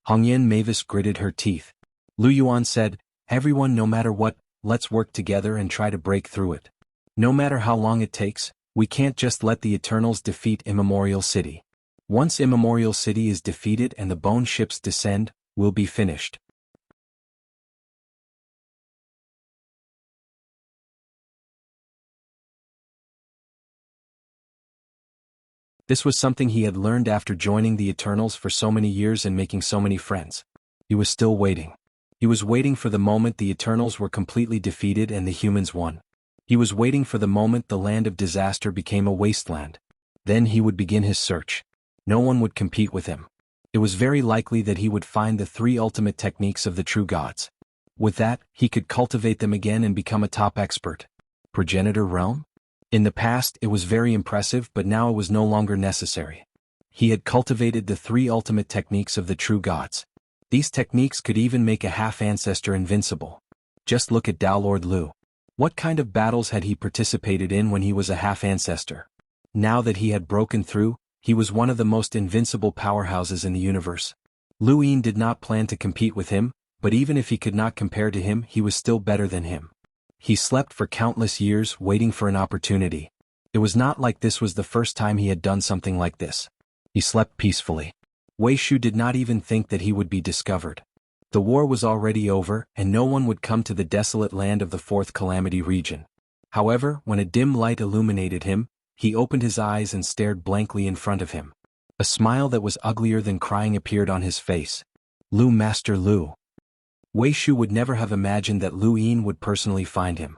Hongyan Mavis gritted her teeth. Lu Yuan said, "Everyone, no matter what, let's work together and try to break through it. No matter how long it takes, we can't just let the Eternals defeat Immemorial City. Once Immemorial City is defeated and the bone ships descend, we'll be finished." This was something he had learned after joining the Eternals for so many years and making so many friends. He was still waiting. He was waiting for the moment the Eternals were completely defeated and the humans won. He was waiting for the moment the land of disaster became a wasteland. Then he would begin his search. No one would compete with him. It was very likely that he would find the 3 ultimate techniques of the true gods. With that, he could cultivate them again and become a top expert. Progenitor realm? In the past, it was very impressive, but now it was no longer necessary. He had cultivated the 3 ultimate techniques of the true gods. These techniques could even make a half-ancestor invincible. Just look at Tao Lord Lu. What kind of battles had he participated in when he was a half-ancestor? Now that he had broken through, he was one of the most invincible powerhouses in the universe. Lu Yin did not plan to compete with him, but even if he could not compare to him, he was still better than him. He slept for countless years waiting for an opportunity. It was not like this was the first time he had done something like this. He slept peacefully. Wei Shu did not even think that he would be discovered. The war was already over, and no one would come to the desolate land of the 4th Calamity region. However, when a dim light illuminated him, he opened his eyes and stared blankly in front of him. A smile that was uglier than crying appeared on his face. Lu, Master Lu. Wei Shu would never have imagined that Lu Yin would personally find him.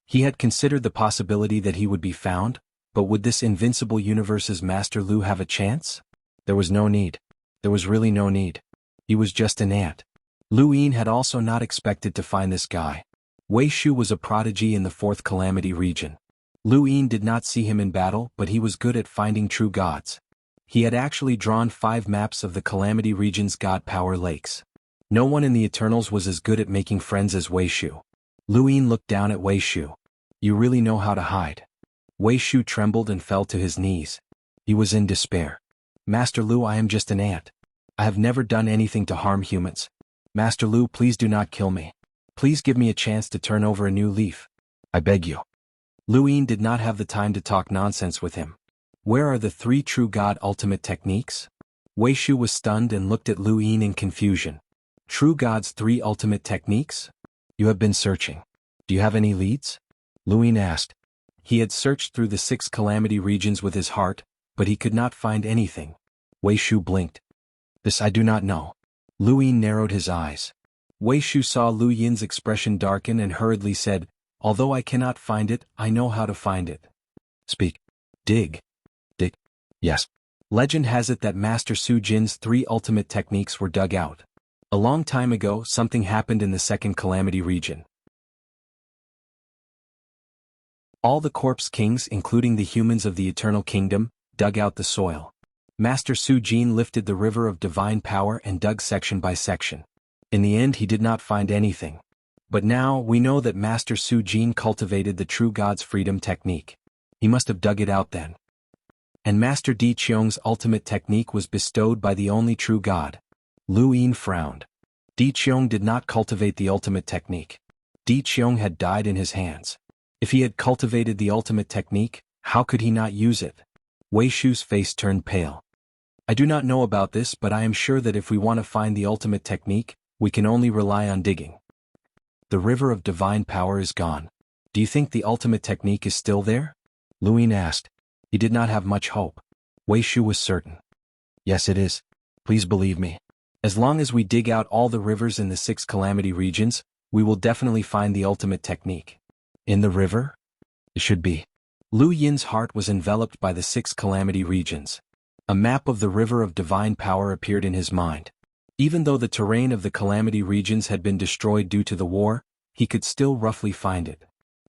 He had considered the possibility that he would be found, but would this invincible universe's Master Lu have a chance? There was no need. There was really no need. He was just an ant. Lu Yin had also not expected to find this guy. Wei Shu was a prodigy in the 4th Calamity region. Lu Yin did not see him in battle, but he was good at finding true gods. He had actually drawn 5 maps of the Calamity region's god power lakes. No one in the Eternals was as good at making friends as Wei Shu. Lu Yin looked down at Wei Shu. "You really know how to hide." Wei Shu trembled and fell to his knees. He was in despair. "Master Lu, I am just an ant. I have never done anything to harm humans. Master Lu, please do not kill me. Please give me a chance to turn over a new leaf. I beg you." Lu Yin did not have the time to talk nonsense with him. Where are the 3 true god ultimate techniques? Wei Shu was stunned and looked at Lu Yin in confusion. True God's 3 ultimate techniques? You have been searching. Do you have any leads? Lu Yin asked. He had searched through the 6 calamity regions with his heart, but he could not find anything. Wei Shu blinked. This I do not know. Lu Yin narrowed his eyes. Wei Shu saw Lu Yin's expression darken and hurriedly said, "Although I cannot find it, I know how to find it." Speak. Dig. Dig. Yes. Legend has it that Master Su Jin's 3 ultimate techniques were dug out. A long time ago, something happened in the 2nd Calamity region. All the corpse kings, including the humans of the Eternal Kingdom, dug out the soil. Master Su Jin lifted the river of divine power and dug section by section. In the end, he did not find anything. But now, we know that Master Su Jin cultivated the true God's freedom technique. He must have dug it out then. And Master Di Qiong's ultimate technique was bestowed by the only true God. Lu Yin frowned. Di Qiong did not cultivate the ultimate technique. Di Qiong had died in his hands. If he had cultivated the ultimate technique, how could he not use it? Wei Shu's face turned pale. I do not know about this, but I am sure that if we want to find the ultimate technique, we can only rely on digging. The river of divine power is gone. Do you think the ultimate technique is still there? Lu Yin asked. He did not have much hope. Wei Shu was certain. Yes, it is. Please believe me. As long as we dig out all the rivers in the 6 calamity regions, we will definitely find the ultimate technique. In the river? It should be. Lu Yin's heart was enveloped by the 6 calamity regions. A map of the river of divine power appeared in his mind. Even though the terrain of the calamity regions had been destroyed due to the war, he could still roughly find it.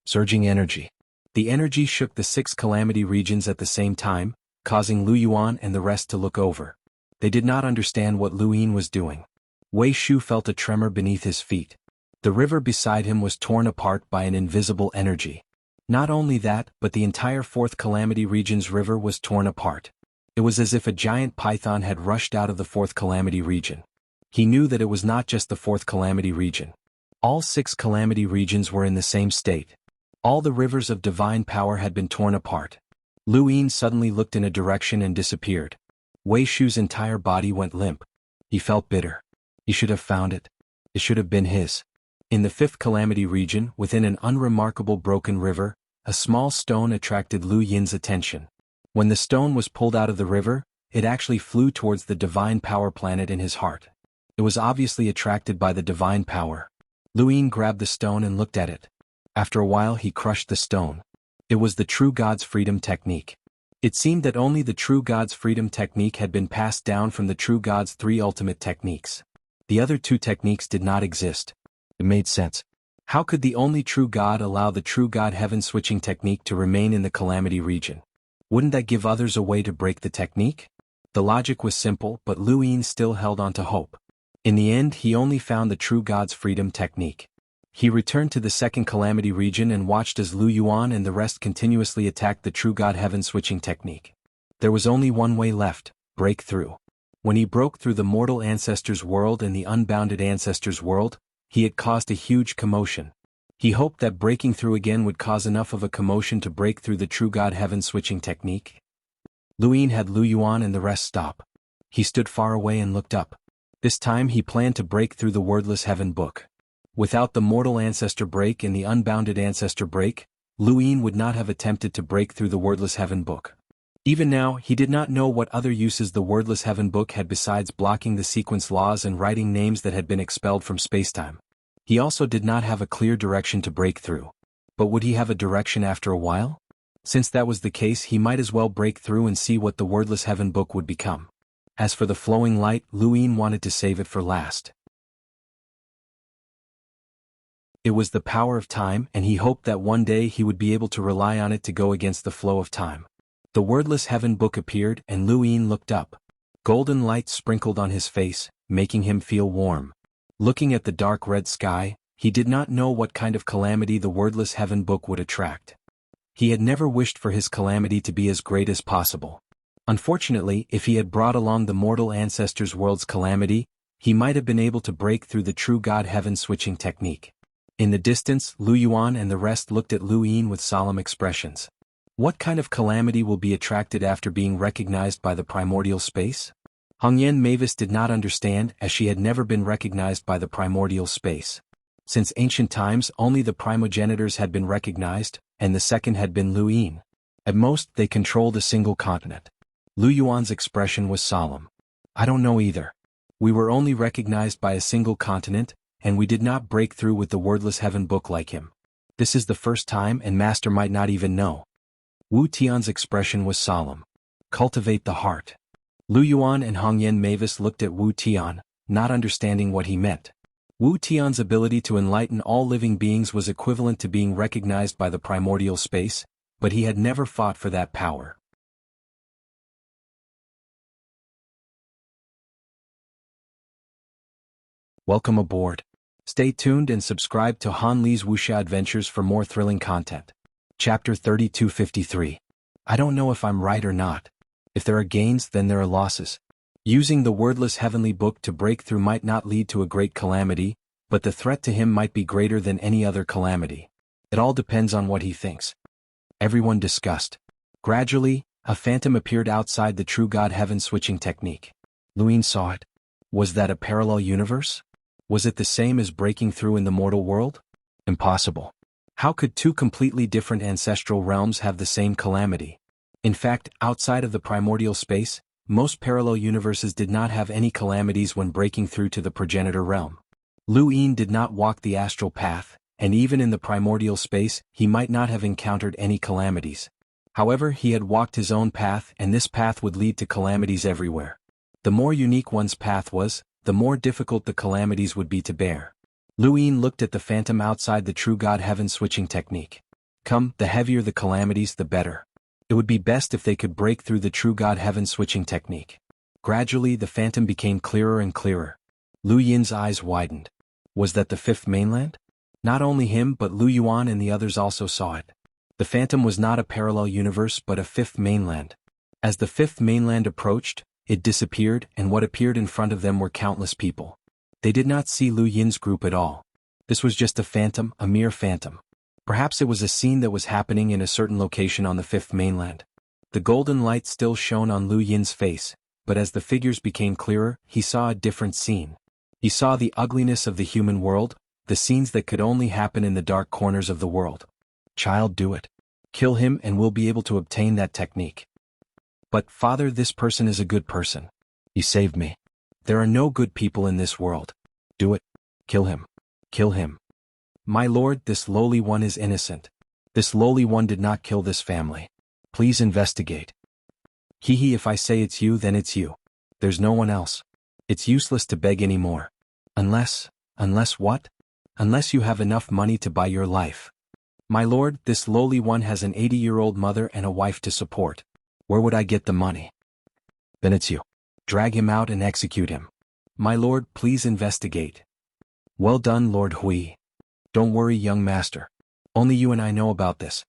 Surging energy. The energy shook the 6 calamity regions at the same time, causing Lu Yuan and the rest to look over. They did not understand what Lu Yin was doing. Wei Shu felt a tremor beneath his feet. The river beside him was torn apart by an invisible energy. Not only that, but the entire 4th calamity region's river was torn apart. It was as if a giant python had rushed out of the 4th calamity region. He knew that it was not just the 4th calamity region. All 6 calamity regions were in the same state. All the rivers of divine power had been torn apart. Lu Yin suddenly looked in a direction and disappeared. Wei Shu's entire body went limp. He felt bitter. He should have found it. It should have been his. In the 5th calamity region, within an unremarkable broken river, a small stone attracted Lu Yin's attention. When the stone was pulled out of the river, it actually flew towards the divine power planet in his heart. It was obviously attracted by the divine power. Lu Yin grabbed the stone and looked at it. After a while he crushed the stone. It was the True God's Freedom Technique. It seemed that only the True God's Freedom Technique had been passed down from the True God's 3 ultimate techniques. The other 2 techniques did not exist. It made sense. How could the only true God allow the True God heaven-switching technique to remain in the calamity region? Wouldn't that give others a way to break the technique? The logic was simple, but Lu Yin still held on to hope. In the end, he only found the True God's Freedom Technique. He returned to the 2nd calamity region and watched as Lu Yuan and the rest continuously attacked the True God heaven-switching technique. There was only one way left: break through. When he broke through the mortal ancestors' world and the unbounded ancestors' world, he had caused a huge commotion. He hoped that breaking through again would cause enough of a commotion to break through the True God heaven-switching technique. Lu Yin had Lu Yuan and the rest stop. He stood far away and looked up. This time he planned to break through the wordless heaven book. Without the mortal ancestor break and the unbounded ancestor break, Lu Yin would not have attempted to break through the wordless heaven book. Even now, he did not know what other uses the wordless heaven book had besides blocking the sequence laws and writing names that had been expelled from spacetime. He also did not have a clear direction to break through. But would he have a direction after a while? Since that was the case, he might as well break through and see what the wordless heaven book would become. As for the flowing light, Lu Yin wanted to save it for last. It was the power of time, and he hoped that one day he would be able to rely on it to go against the flow of time. The wordless heaven book appeared, and Lu Yin looked up. Golden light sprinkled on his face, making him feel warm. Looking at the dark red sky, he did not know what kind of calamity the wordless heaven book would attract. He had never wished for his calamity to be as great as possible. Unfortunately, if he had brought along the mortal ancestors' world's calamity, he might have been able to break through the True God heaven-switching technique. In the distance, Lu Yuan and the rest looked at Lu Yin with solemn expressions. What kind of calamity will be attracted after being recognized by the primordial space? Hongyan Mavis did not understand, as she had never been recognized by the primordial space. Since ancient times, only the primogenitors had been recognized, and the second had been Lu Yin. At most, they controlled a single continent. Lu Yuan's expression was solemn. I don't know either. We were only recognized by a single continent, and we did not break through with the wordless heaven book like him. This is the first time, and Master might not even know. Wu Tian's expression was solemn. Cultivate the heart. Lu Yuan and Hongyan Mavis looked at Wu Tian, not understanding what he meant. Wu Tian's ability to enlighten all living beings was equivalent to being recognized by the primordial space, but he had never fought for that power. Welcome aboard. Stay tuned and subscribe to Han Li's Wuxia Adventures for more thrilling content. Chapter 3253. I don't know if I'm right or not. If there are gains, then there are losses. Using the wordless heavenly book to break through might not lead to a great calamity, but the threat to him might be greater than any other calamity. It all depends on what he thinks. Everyone discussed. Gradually, a phantom appeared outside the True God heaven-switching technique. Lu Yin saw it. Was that a parallel universe? Was it the same as breaking through in the mortal world? Impossible. How could 2 completely different ancestral realms have the same calamity? In fact, outside of the primordial space, most parallel universes did not have any calamities when breaking through to the progenitor realm. Lu Yin did not walk the astral path, and even in the primordial space, he might not have encountered any calamities. However, he had walked his own path, and this path would lead to calamities everywhere. The more unique one's path was, the more difficult the calamities would be to bear. Lu Yin looked at the phantom outside the true God heaven switching technique. Come, the heavier the calamities, the better. It would be best if they could break through the true God heaven switching technique. Gradually, the phantom became clearer and clearer. Lu Yin's eyes widened. Was that the fifth mainland? Not only him but Lu Yuan and the others also saw it. The phantom was not a parallel universe but a fifth mainland. As the fifth mainland approached, it disappeared, and what appeared in front of them were countless people. They did not see Lu Yin's group at all. This was just a phantom, a mere phantom. Perhaps it was a scene that was happening in a certain location on the fifth mainland. The golden light still shone on Lu Yin's face, but as the figures became clearer, he saw a different scene. He saw the ugliness of the human world, the scenes that could only happen in the dark corners of the world. Child, do it. Kill him and we'll be able to obtain that technique. But, Father, this person is a good person. He saved me. There are no good people in this world. Do it. Kill him. Kill him. My lord, this lowly one is innocent. This lowly one did not kill this family. Please investigate. Hee, if I say it's you, then it's you. There's no one else. It's useless to beg anymore. Unless what? Unless you have enough money to buy your life. My lord, this lowly one has an 80-year-old mother and a wife to support. Where would I get the money? Then it's you. Drag him out and execute him. My lord, please investigate. Well done, Lord Hui. Don't worry, young master. Only you and I know about this.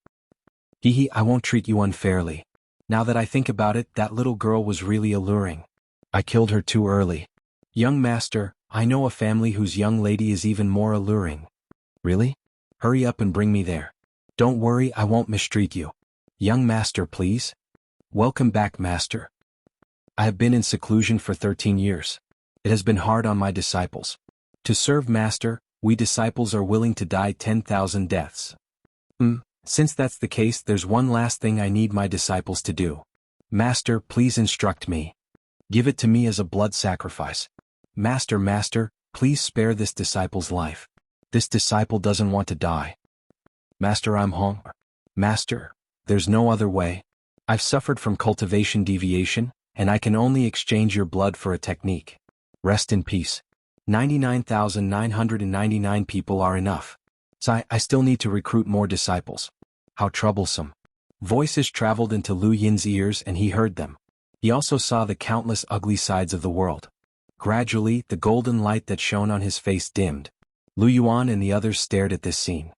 Hee, I won't treat you unfairly. Now that I think about it, that little girl was really alluring. I killed her too early. Young master, I know a family whose young lady is even more alluring. Really? Hurry up and bring me there. Don't worry, I won't mistreat you. Young master, please. Welcome back, master. I have been in seclusion for 13 years. It has been hard on my disciples. To serve master, we disciples are willing to die 10,000 deaths. Since that's the case, there's one last thing I need my disciples to do. Master, please instruct me. Give it to me as a blood sacrifice. Master, please spare this disciple's life. This disciple doesn't want to die. Master, I'm hungry. Master, there's no other way. I've suffered from cultivation deviation, and I can only exchange your blood for a technique. Rest in peace. 99,999 people are enough. So I still need to recruit more disciples. How troublesome. Voices traveled into Lu Yin's ears and he heard them. He also saw the countless ugly sides of the world. Gradually, the golden light that shone on his face dimmed. Lu Yuan and the others stared at this scene.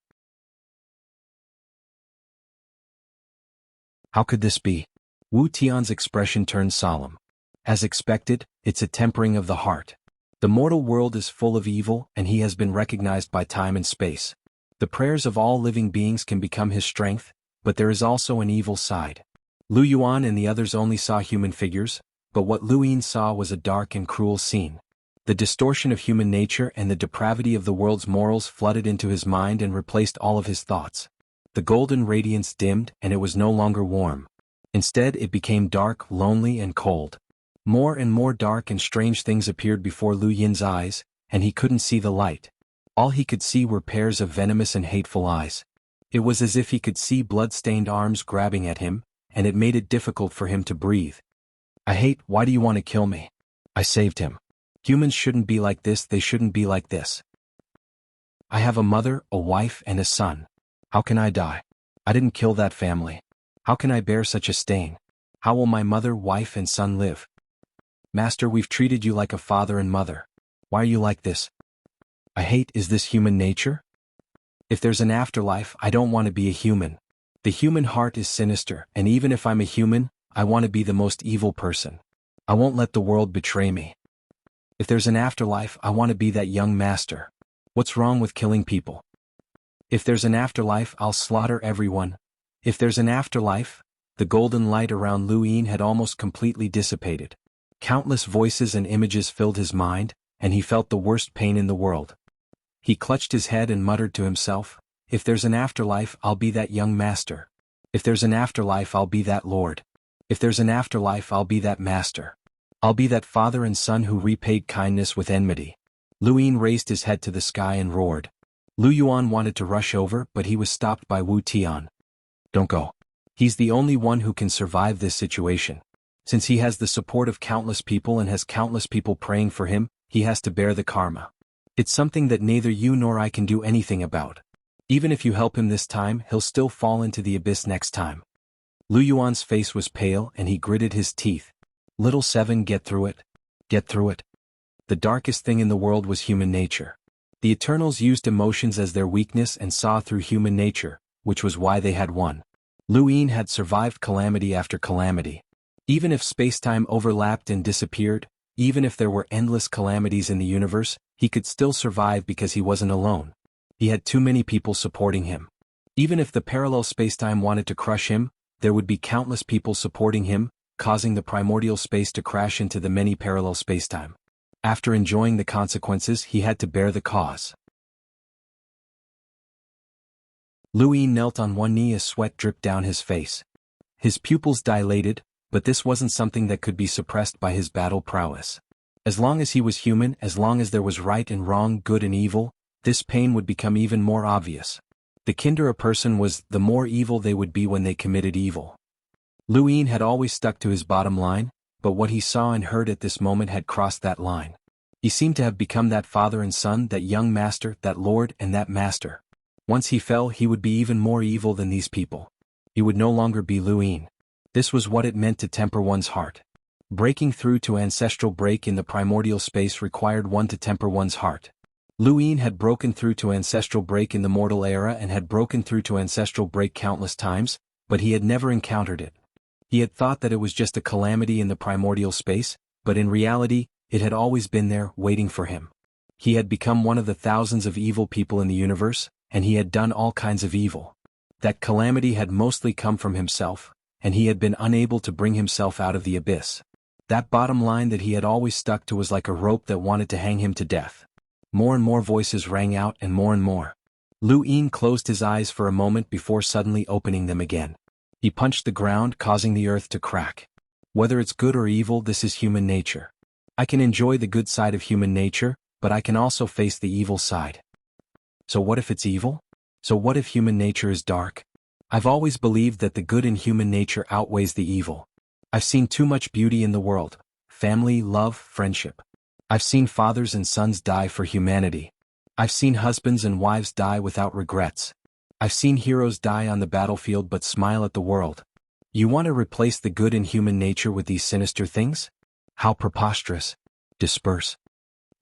How could this be? Wu Tian's expression turned solemn. As expected, it's a tempering of the heart. The mortal world is full of evil, and he has been recognized by time and space. The prayers of all living beings can become his strength, but there is also an evil side. Lu Yuan and the others only saw human figures, but what Lu Yin saw was a dark and cruel scene. The distortion of human nature and the depravity of the world's morals flooded into his mind and replaced all of his thoughts. The golden radiance dimmed, and it was no longer warm. Instead, it became dark, lonely, and cold. More and more dark and strange things appeared before Lu Yin's eyes, and he couldn't see the light. All he could see were pairs of venomous and hateful eyes. It was as if he could see blood-stained arms grabbing at him, and it made it difficult for him to breathe. Why do you want to kill me? I saved him. Humans shouldn't be like this, they shouldn't be like this. I have a mother, a wife, and a son. How can I die? I didn't kill that family. How can I bear such a stain? How will my mother, wife, and son live? Master, we've treated you like a father and mother. Why are you like this? Is this human nature? If there's an afterlife, I don't want to be a human. The human heart is sinister, and even if I'm a human, I want to be the most evil person. I won't let the world betray me. If there's an afterlife, I want to be that young master. What's wrong with killing people? If there's an afterlife, I'll slaughter everyone. If there's an afterlife, the golden light around Lu Yin had almost completely dissipated. Countless voices and images filled his mind, and he felt the worst pain in the world. He clutched his head and muttered to himself, if there's an afterlife, I'll be that young master. If there's an afterlife, I'll be that lord. If there's an afterlife, I'll be that master. I'll be that father and son who repaid kindness with enmity. Lu Yin raised his head to the sky and roared. Lu Yuan wanted to rush over, but he was stopped by Wu Tian. Don't go. He's the only one who can survive this situation. Since he has the support of countless people and has countless people praying for him, he has to bear the karma. It's something that neither you nor I can do anything about. Even if you help him this time, he'll still fall into the abyss next time. Lu Yuan's face was pale and he gritted his teeth. Little Seven, get through it. Get through it. The darkest thing in the world was human nature. The Eternals used emotions as their weakness and saw through human nature, which was why they had won. Lu Yin had survived calamity after calamity. Even if space-time overlapped and disappeared, even if there were endless calamities in the universe, he could still survive because he wasn't alone. He had too many people supporting him. Even if the parallel space-time wanted to crush him, there would be countless people supporting him, causing the primordial space to crash into the many parallel space-time. After enjoying the consequences, he had to bear the cause. Lu Yin knelt on one knee as sweat dripped down his face. His pupils dilated, but this wasn't something that could be suppressed by his battle prowess. As long as he was human, as long as there was right and wrong, good and evil, this pain would become even more obvious. The kinder a person was, the more evil they would be when they committed evil. Lu Yin had always stuck to his bottom line, but what he saw and heard at this moment had crossed that line. He seemed to have become that father and son, that young master, that lord and that master. Once he fell, he would be even more evil than these people. He would no longer be Lu Yin. This was what it meant to temper one's heart. Breaking through to ancestral break in the primordial space required one to temper one's heart. Lu Yin had broken through to ancestral break in the mortal era and had broken through to ancestral break countless times, but he had never encountered it. He had thought that it was just a calamity in the primordial space, but in reality, it had always been there, waiting for him. He had become one of the thousands of evil people in the universe, and he had done all kinds of evil. That calamity had mostly come from himself, and he had been unable to bring himself out of the abyss. That bottom line that he had always stuck to was like a rope that wanted to hang him to death. More and more voices rang out and more. Lu Yin closed his eyes for a moment before suddenly opening them again. He punched the ground, causing the earth to crack. Whether it's good or evil, this is human nature. I can enjoy the good side of human nature, but I can also face the evil side. So what if it's evil? So what if human nature is dark? I've always believed that the good in human nature outweighs the evil. I've seen too much beauty in the world. Family, love, friendship. I've seen fathers and sons die for humanity. I've seen husbands and wives die without regrets. I've seen heroes die on the battlefield but smile at the world. You want to replace the good in human nature with these sinister things? How preposterous. Disperse.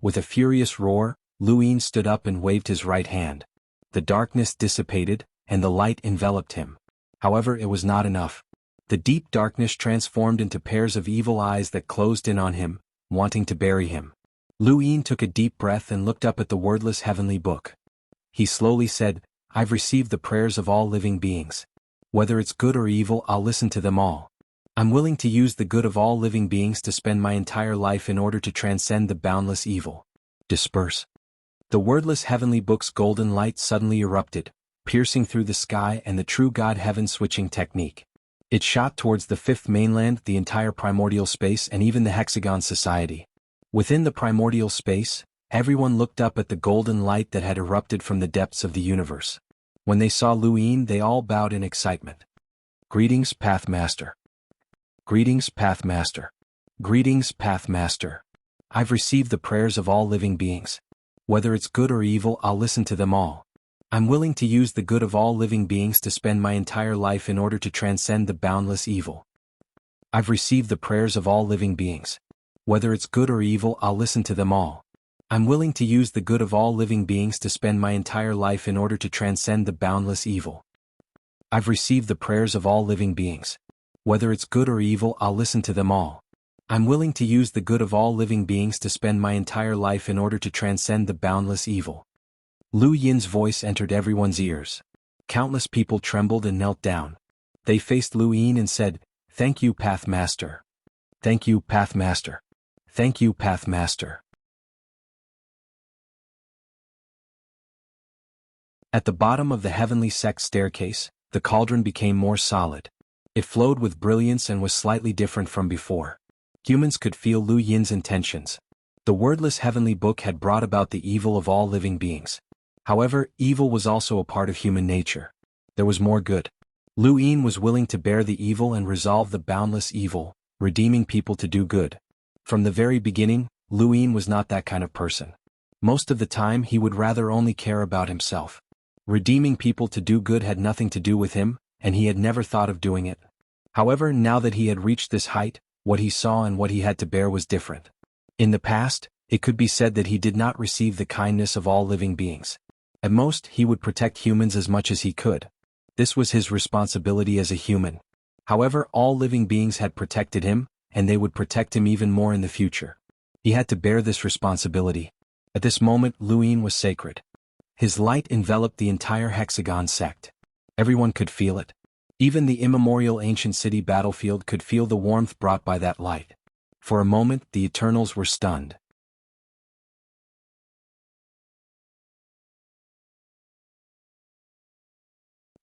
With a furious roar, Lu Yin stood up and waved his right hand. The darkness dissipated, and the light enveloped him. However, it was not enough. The deep darkness transformed into pairs of evil eyes that closed in on him, wanting to bury him. Lu Yin took a deep breath and looked up at the wordless heavenly book. He slowly said, I've received the prayers of all living beings. Whether it's good or evil, I'll listen to them all. I'm willing to use the good of all living beings to spend my entire life in order to transcend the boundless evil. Disperse. The wordless heavenly book's golden light suddenly erupted, piercing through the sky and the true God heaven switching technique. It shot towards the fifth mainland, the entire primordial space, and even the hexagon society. Within the primordial space, everyone looked up at the golden light that had erupted from the depths of the universe. When they saw Lu Yin, they all bowed in excitement. Greetings, Pathmaster. Greetings, Pathmaster. Greetings, Pathmaster. I've received the prayers of all living beings. Whether it's good or evil, I'll listen to them all. I'm willing to use the good of all living beings to spend my entire life in order to transcend the boundless evil. I've received the prayers of all living beings. Whether it's good or evil, I'll listen to them all. I'm willing to use the good of all living beings to spend my entire life in order to transcend the boundless evil. I've received the prayers of all living beings. Whether it's good or evil, I'll listen to them all. I'm willing to use the good of all living beings to spend my entire life in order to transcend the boundless evil. Lu Yin's voice entered everyone's ears. Countless people trembled and knelt down. They faced Lu Yin and said, Thank you, Pathmaster. Thank you, Pathmaster. Thank you, Pathmaster. At the bottom of the heavenly sect staircase, the cauldron became more solid. It flowed with brilliance and was slightly different from before. Humans could feel Lu Yin's intentions. The wordless heavenly book had brought about the evil of all living beings. However, evil was also a part of human nature. There was more good. Lu Yin was willing to bear the evil and resolve the boundless evil, redeeming people to do good. From the very beginning, Lu Yin was not that kind of person. Most of the time he would rather only care about himself. Redeeming people to do good had nothing to do with him, and he had never thought of doing it. However, now that he had reached this height, what he saw and what he had to bear was different. In the past, it could be said that he did not receive the kindness of all living beings. At most, he would protect humans as much as he could. This was his responsibility as a human. However, all living beings had protected him, and they would protect him even more in the future. He had to bear this responsibility. At this moment, Lu Yin was sacred. His light enveloped the entire Hexagon sect. Everyone could feel it. Even the immemorial ancient city battlefield could feel the warmth brought by that light. For a moment, the Eternals were stunned.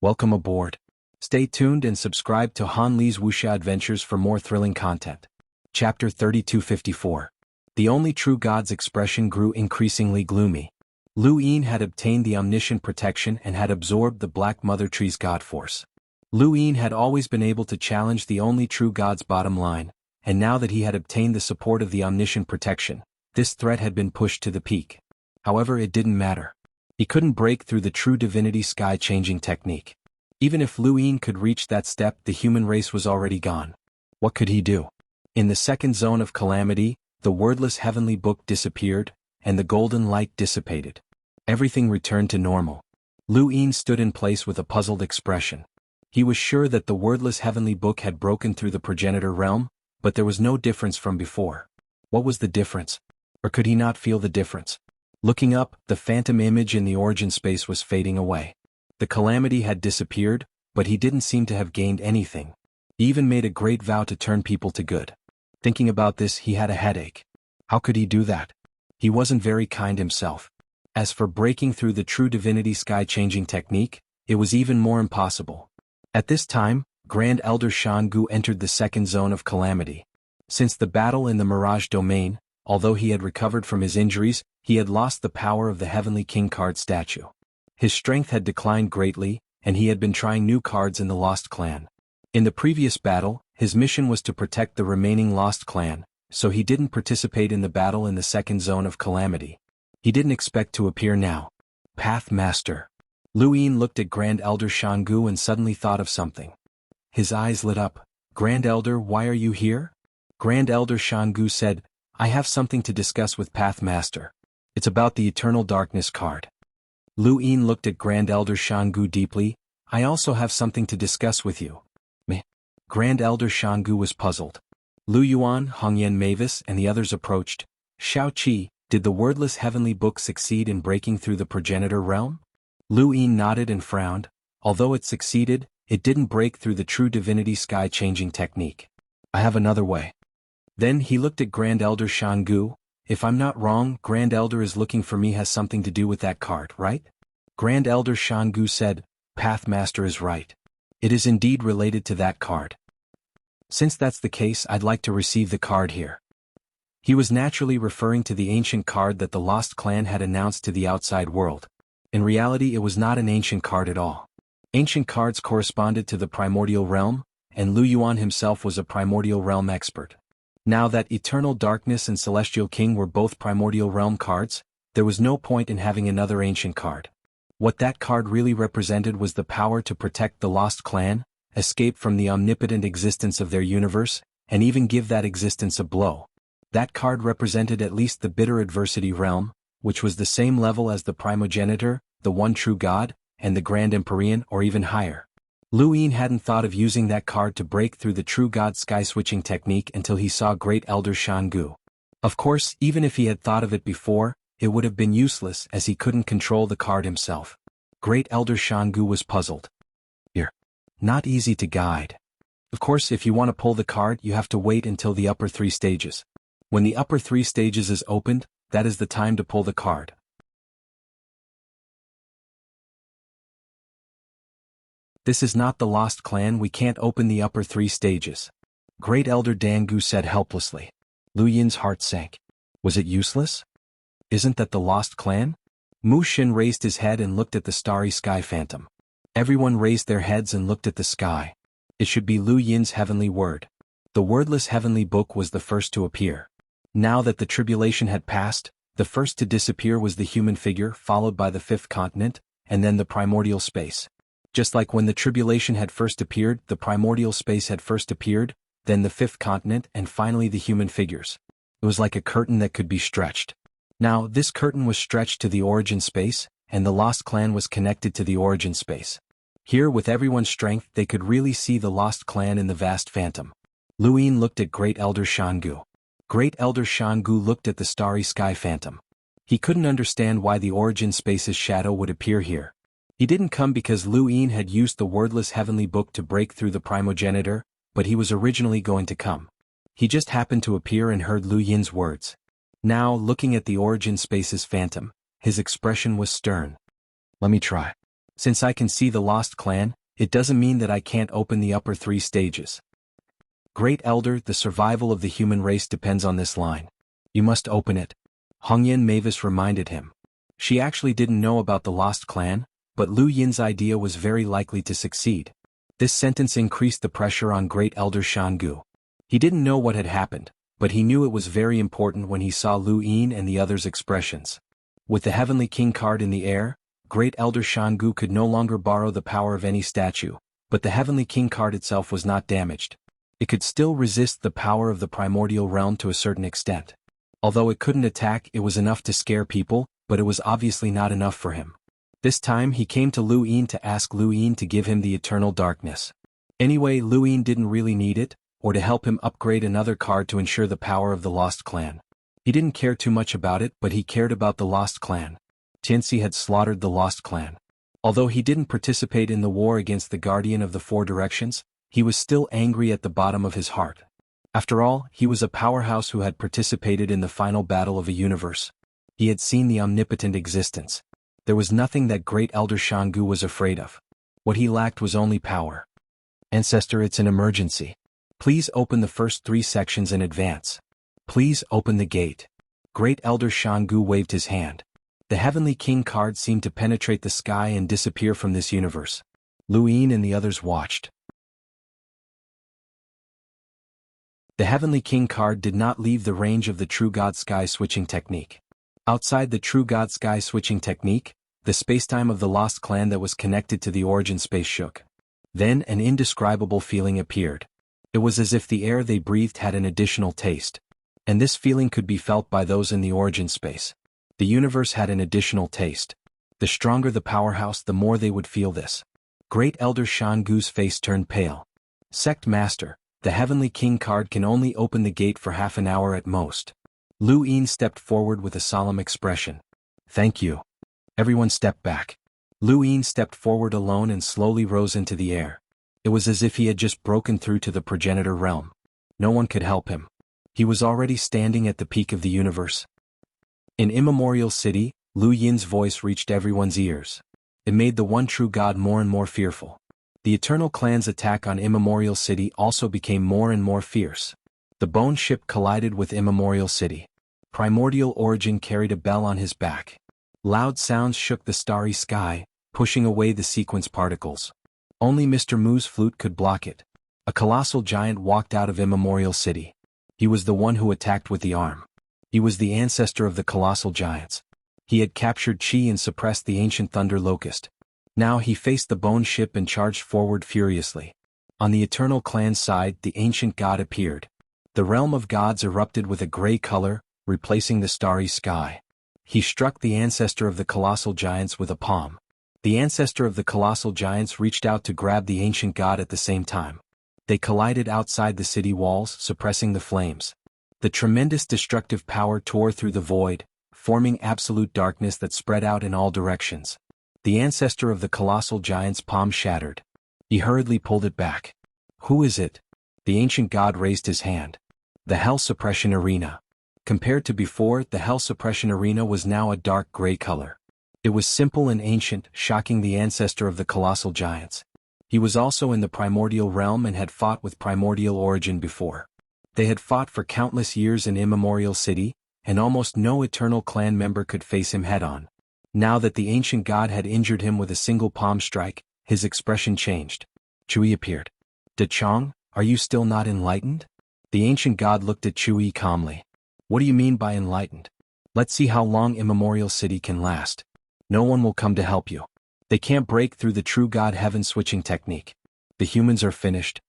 Welcome aboard. Stay tuned and subscribe to Han Li's Wuxia Adventures for more thrilling content. Chapter 3254. The only true God's expression grew increasingly gloomy. Lu Yin had obtained the omniscient protection and had absorbed the Black Mother Tree's God force. Lu Yin had always been able to challenge the only true God's bottom line, and now that he had obtained the support of the omniscient protection, this threat had been pushed to the peak. However, it didn't matter. He couldn't break through the true divinity sky-changing technique. Even if Lu Yin could reach that step, the human race was already gone. What could he do? In the second zone of calamity, the wordless heavenly book disappeared, and the golden light dissipated. Everything returned to normal. Lu Yin stood in place with a puzzled expression. He was sure that the wordless heavenly book had broken through the progenitor realm, but there was no difference from before. What was the difference? Or could he not feel the difference? Looking up, the phantom image in the origin space was fading away. The calamity had disappeared, but he didn't seem to have gained anything. He even made a great vow to turn people to good. Thinking about this, he had a headache. How could he do that? He wasn't very kind himself. As for breaking through the true divinity sky-changing technique, it was even more impossible. At this time, Grand Elder Xianxia entered the second zone of calamity. Since the battle in the Mirage domain, although he had recovered from his injuries, he had lost the power of the Heavenly King card statue. His strength had declined greatly, and he had been trying new cards in the Lost Clan. In the previous battle, his mission was to protect the remaining Lost Clan, so he didn't participate in the battle in the second zone of calamity. He didn't expect to appear now. Path Master. Lu Yin looked at Grand Elder Xianxia and suddenly thought of something. His eyes lit up. Grand Elder, why are you here? Grand Elder Xianxia said, I have something to discuss with Path Master. It's about the Eternal Darkness card. Lu Yin looked at Grand Elder Xianxia deeply. I also have something to discuss with you. Meh. Grand Elder Xianxia was puzzled. Lu Yuan, Hongyan Mavis and the others approached. Shao Qi, did the wordless heavenly book succeed in breaking through the progenitor realm? Lu Yin nodded and frowned. Although it succeeded, it didn't break through the true divinity sky-changing technique. I have another way. Then he looked at Grand Elder Xianxia. If I'm not wrong, Grand Elder is looking for me has something to do with that card, right? Grand Elder Xianxia said, Pathmaster is right. It is indeed related to that card. Since that's the case, I'd like to receive the card here. He was naturally referring to the ancient card that the Lost Clan had announced to the outside world. In reality, it was not an ancient card at all. Ancient cards corresponded to the primordial realm, and Lu Yuan himself was a primordial realm expert. Now that Eternal Darkness and Celestial King were both primordial realm cards, there was no point in having another ancient card. What that card really represented was the power to protect the Lost Clan, escape from the omnipotent existence of their universe, and even give that existence a blow. That card represented at least the bitter adversity realm, which was the same level as the primogenitor, the one true God, and the Grand Empyrean or even higher. Lu Yin hadn't thought of using that card to break through the true God sky-switching technique until he saw Great Elder Xianxia. Of course, even if he had thought of it before, it would have been useless as he couldn't control the card himself. Great Elder Xianxia was puzzled. You're not easy to guide. Of course, if you want to pull the card, you have to wait until the upper 3 stages. When the upper 3 stages is opened, that is the time to pull the card. This is not the Lost Clan, we can't open the upper 3 stages. Great Elder Dangu said helplessly. Lu Yin's heart sank. Was it useless? Isn't that the Lost Clan? Mu Xin raised his head and looked at the starry sky phantom. Everyone raised their heads and looked at the sky. It should be Lu Yin's heavenly word. The wordless heavenly book was the first to appear. Now that the tribulation had passed, the first to disappear was the human figure, followed by the fifth continent, and then the primordial space. Just like when the tribulation had first appeared, the primordial space had first appeared, then the fifth continent, and finally the human figures. It was like a curtain that could be stretched. Now, this curtain was stretched to the origin space, and the lost clan was connected to the origin space. Here, with everyone's strength, they could really see the lost clan in the vast phantom. Lu Yin looked at Great Elder Xianxia. Great Elder Xianxia looked at the starry sky phantom. He couldn't understand why the origin space's shadow would appear here. He didn't come because Lu Yin had used the wordless heavenly book to break through the primogenitor, but he was originally going to come. He just happened to appear and heard Lu Yin's words. Now, looking at the origin space's phantom, his expression was stern. Let me try. Since I can see the lost clan, it doesn't mean that I can't open the upper 3 stages. Great Elder, the survival of the human race depends on this line. You must open it. Hongyan Mavis reminded him. She actually didn't know about the lost clan, but Lu Yin's idea was very likely to succeed. This sentence increased the pressure on Great Elder Xianxia. He didn't know what had happened, but he knew it was very important when he saw Lu Yin and the others' expressions. With the Heavenly King card in the air, Great Elder Xianxia could no longer borrow the power of any statue, but the Heavenly King card itself was not damaged. It could still resist the power of the primordial realm to a certain extent. Although it couldn't attack, it was enough to scare people, but it was obviously not enough for him. This time he came to Lu Yin to ask Lu Yin to give him the eternal darkness. Anyway, Lu Yin didn't really need it, or to help him upgrade another card to ensure the power of the lost clan. He didn't care too much about it, but he cared about the lost clan. Xianxia had slaughtered the lost clan. Although he didn't participate in the war against the Guardian of the Four Directions, he was still angry at the bottom of his heart. After all, he was a powerhouse who had participated in the final battle of a universe. He had seen the omnipotent existence. There was nothing that Great Elder Xianxia was afraid of. What he lacked was only power. Ancestor, it's an emergency. Please open the first 3 sections in advance. Please open the gate. Great Elder Xianxia waved his hand. The Heavenly King card seemed to penetrate the sky and disappear from this universe. Lu Yin and the others watched. The Heavenly King card did not leave the range of the True God Sky switching technique. Outside the True God Sky switching technique, the spacetime of the lost clan that was connected to the origin space shook. Then an indescribable feeling appeared. It was as if the air they breathed had an additional taste. And this feeling could be felt by those in the origin space. The universe had an additional taste. The stronger the powerhouse, the more they would feel this. Great Elder Xianxia's face turned pale. Sect Master, the Heavenly King card can only open the gate for half an hour at most. Lu Yin stepped forward with a solemn expression. Thank you. Everyone stepped back. Lu Yin stepped forward alone and slowly rose into the air. It was as if he had just broken through to the progenitor realm. No one could help him. He was already standing at the peak of the universe. In Immemorial City, Lu Yin's voice reached everyone's ears. It made the one true God more and more fearful. The Eternal Clan's attack on Immemorial City also became more and more fierce. The bone ship collided with Immemorial City. Primordial Origin carried a bell on his back. Loud sounds shook the starry sky, pushing away the sequence particles. Only Mr. Mu's flute could block it. A colossal giant walked out of Immemorial City. He was the one who attacked with the arm. He was the ancestor of the colossal giants. He had captured Qi and suppressed the ancient thunder locust. Now he faced the bone ship and charged forward furiously. On the Eternal Clan's side, the ancient god appeared. The realm of gods erupted with a gray color, replacing the starry sky. He struck the ancestor of the colossal giants with a palm. The ancestor of the colossal giants reached out to grab the ancient god at the same time. They collided outside the city walls, suppressing the flames. The tremendous destructive power tore through the void, forming absolute darkness that spread out in all directions. The ancestor of the colossal giant's palm shattered. He hurriedly pulled it back. Who is it? The ancient god raised his hand. The Hell Suppression Arena. Compared to before, the Hell Suppression Arena was now a dark gray color. It was simple and ancient, shocking the ancestor of the colossal giants. He was also in the primordial realm and had fought with primordial origin before. They had fought for countless years in Immemorial City, and almost no Eternal Clan member could face him head-on. Now that the ancient god had injured him with a single palm strike, his expression changed. Chui appeared. "De Chong, are you still not enlightened?" The ancient god looked at Chui calmly. "What do you mean by enlightened? Let's see how long Immemorial City can last. No one will come to help you. They can't break through the true god heaven switching technique. The humans are finished."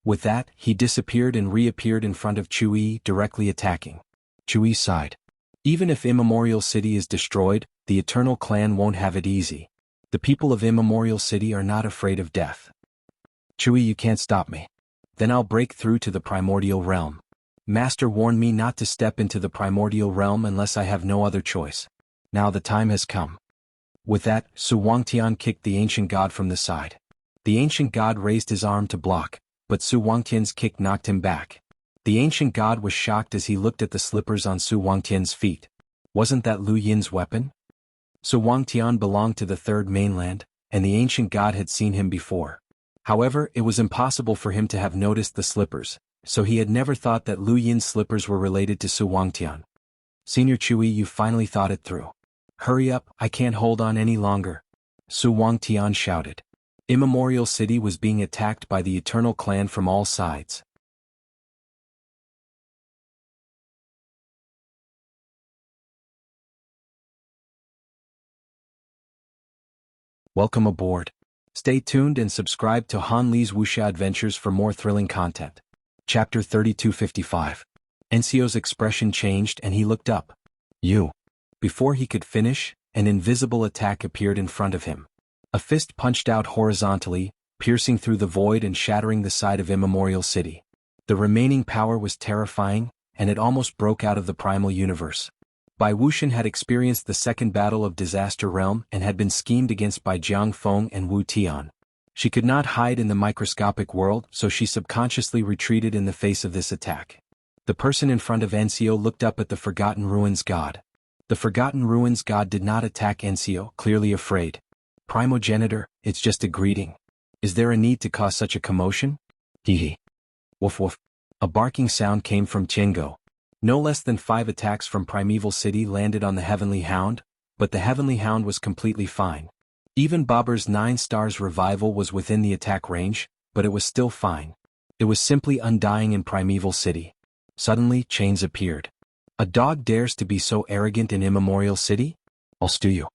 With that, he disappeared and reappeared in front of Chui, directly attacking. Chui sighed. Even if Immemorial City is destroyed, the Eternal Clan won't have it easy. The people of Immemorial City are not afraid of death. "Chui, you can't stop me. Then I'll break through to the primordial realm. Master warned me not to step into the primordial realm unless I have no other choice. Now the time has come." With that, Xuanhuan kicked the ancient god from the side. The ancient god raised his arm to block, but Xuanhuan's kick knocked him back. The ancient god was shocked as he looked at the slippers on Xuanhuan's feet. Wasn't that Lu Yin's weapon? Xuanhuan belonged to the Third Mainland, and the ancient god had seen him before. However, it was impossible for him to have noticed the slippers, so he had never thought that Lu Yin's slippers were related to Xuanhuan. "Senior Chui, you finally thought it through. Hurry up, I can't hold on any longer," Xuanhuan shouted. Immemorial City was being attacked by the Eternal Clan from all sides. Welcome aboard. Stay tuned and subscribe to Han Li's Wuxia Adventures for more thrilling content. Chapter 3255. Encio's expression changed and he looked up. "You." Before he could finish, an invisible attack appeared in front of him. A fist punched out horizontally, piercing through the void and shattering the side of Immemorial City. The remaining power was terrifying, and it almost broke out of the primal universe. Bai Wuxian had experienced the second battle of Disaster Realm and had been schemed against by Jiang Feng and Wu Tian. She could not hide in the microscopic world, so she subconsciously retreated in the face of this attack. The person in front of Encio looked up at the Forgotten Ruins god. The Forgotten Ruins god did not attack Encio, clearly afraid. "Primogenitor, it's just a greeting. Is there a need to cause such a commotion?" Hee. Woof woof. A barking sound came from Chingo. No less than 5 attacks from Primeval City landed on the Heavenly Hound, but the Heavenly Hound was completely fine. Even Bobber's 9 stars revival was within the attack range, but it was still fine. It was simply undying in Primeval City. Suddenly, Chains appeared. "A dog dares to be so arrogant in Immemorial City? I'll stew you."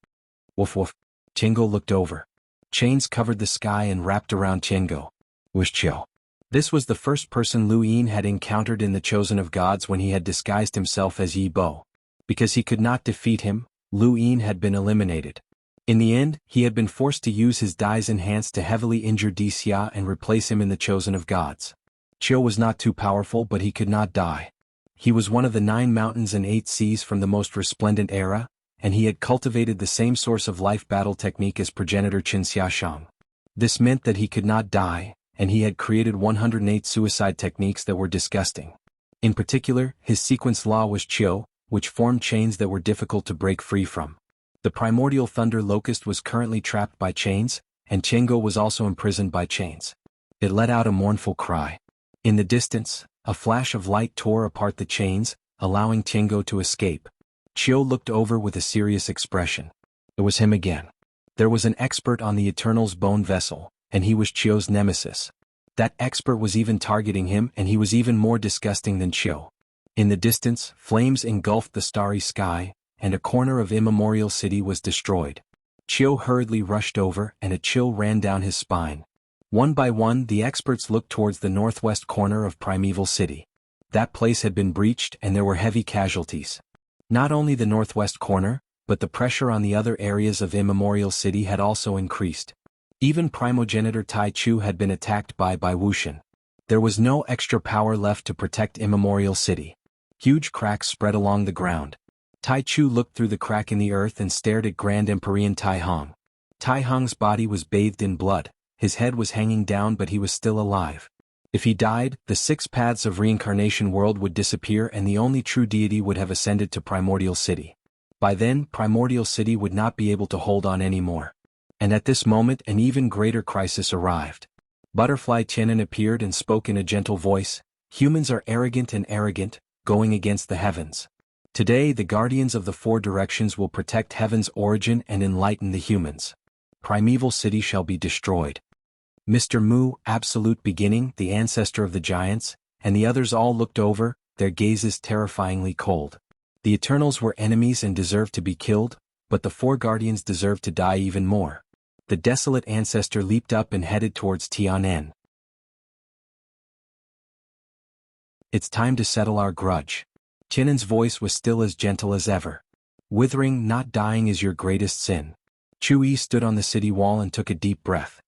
Woof woof. Chingo looked over. Chains covered the sky and wrapped around Chingo. Wuxiao. This was the first person Lu Yin had encountered in the Chosen of Gods when he had disguised himself as Yi Bo. Because he could not defeat him, Lu Yin had been eliminated. In the end, he had been forced to use his Dai's Enhance to heavily injure Xia and replace him in the Chosen of Gods. Chiu was not too powerful, but he could not die. He was one of the 9 mountains and 8 seas from the most resplendent era, and he had cultivated the same source of life battle technique as progenitor Qin Xiaoshang. This meant that he could not die, and he had created 108 suicide techniques that were disgusting. In particular, his sequence law was Chiu, which formed chains that were difficult to break free from. The primordial thunder locust was currently trapped by chains, and Chengo was also imprisoned by chains. It let out a mournful cry. In the distance, a flash of light tore apart the chains, allowing Chengo to escape. Chiu looked over with a serious expression. It was him again. There was an expert on the Eternal's bone vessel, and he was Chiu's nemesis. That expert was even targeting him, and he was even more disgusting than Chiu. In the distance, flames engulfed the starry sky, and a corner of Immemorial City was destroyed. Chiu hurriedly rushed over, and a chill ran down his spine. One by one, the experts looked towards the northwest corner of Primeval City. That place had been breached, and there were heavy casualties. Not only the northwest corner, but the pressure on the other areas of Immemorial City had also increased. Even primogenitor Tai Chu had been attacked by Wuxian. There was no extra power left to protect Immemorial City. Huge cracks spread along the ground. Tai Chu looked through the crack in the earth and stared at Grand Empyrean Tai Hong. Tai Hong's body was bathed in blood, his head was hanging down, but he was still alive. If he died, the 6 paths of reincarnation world would disappear and the only true deity would have ascended to Primordial City. By then, Primordial City would not be able to hold on anymore. And at this moment an even greater crisis arrived. Butterfly Tianan appeared and spoke in a gentle voice. Humans are arrogant and arrogant, going against the heavens. Today the guardians of the 4 directions will protect heaven's origin and enlighten the humans. primeval city shall be destroyed. Mr. Mu, absolute beginning, the ancestor of the giants, and the others all looked over, their gazes terrifyingly cold. The Eternals were enemies and deserved to be killed, but the four guardians deserved to die even more. The desolate ancestor leaped up and headed towards Tianen. It's time to settle our grudge. Tianen's voice was still as gentle as ever. Withering, not dying is your greatest sin. Chu-Yi stood on the city wall and took a deep breath.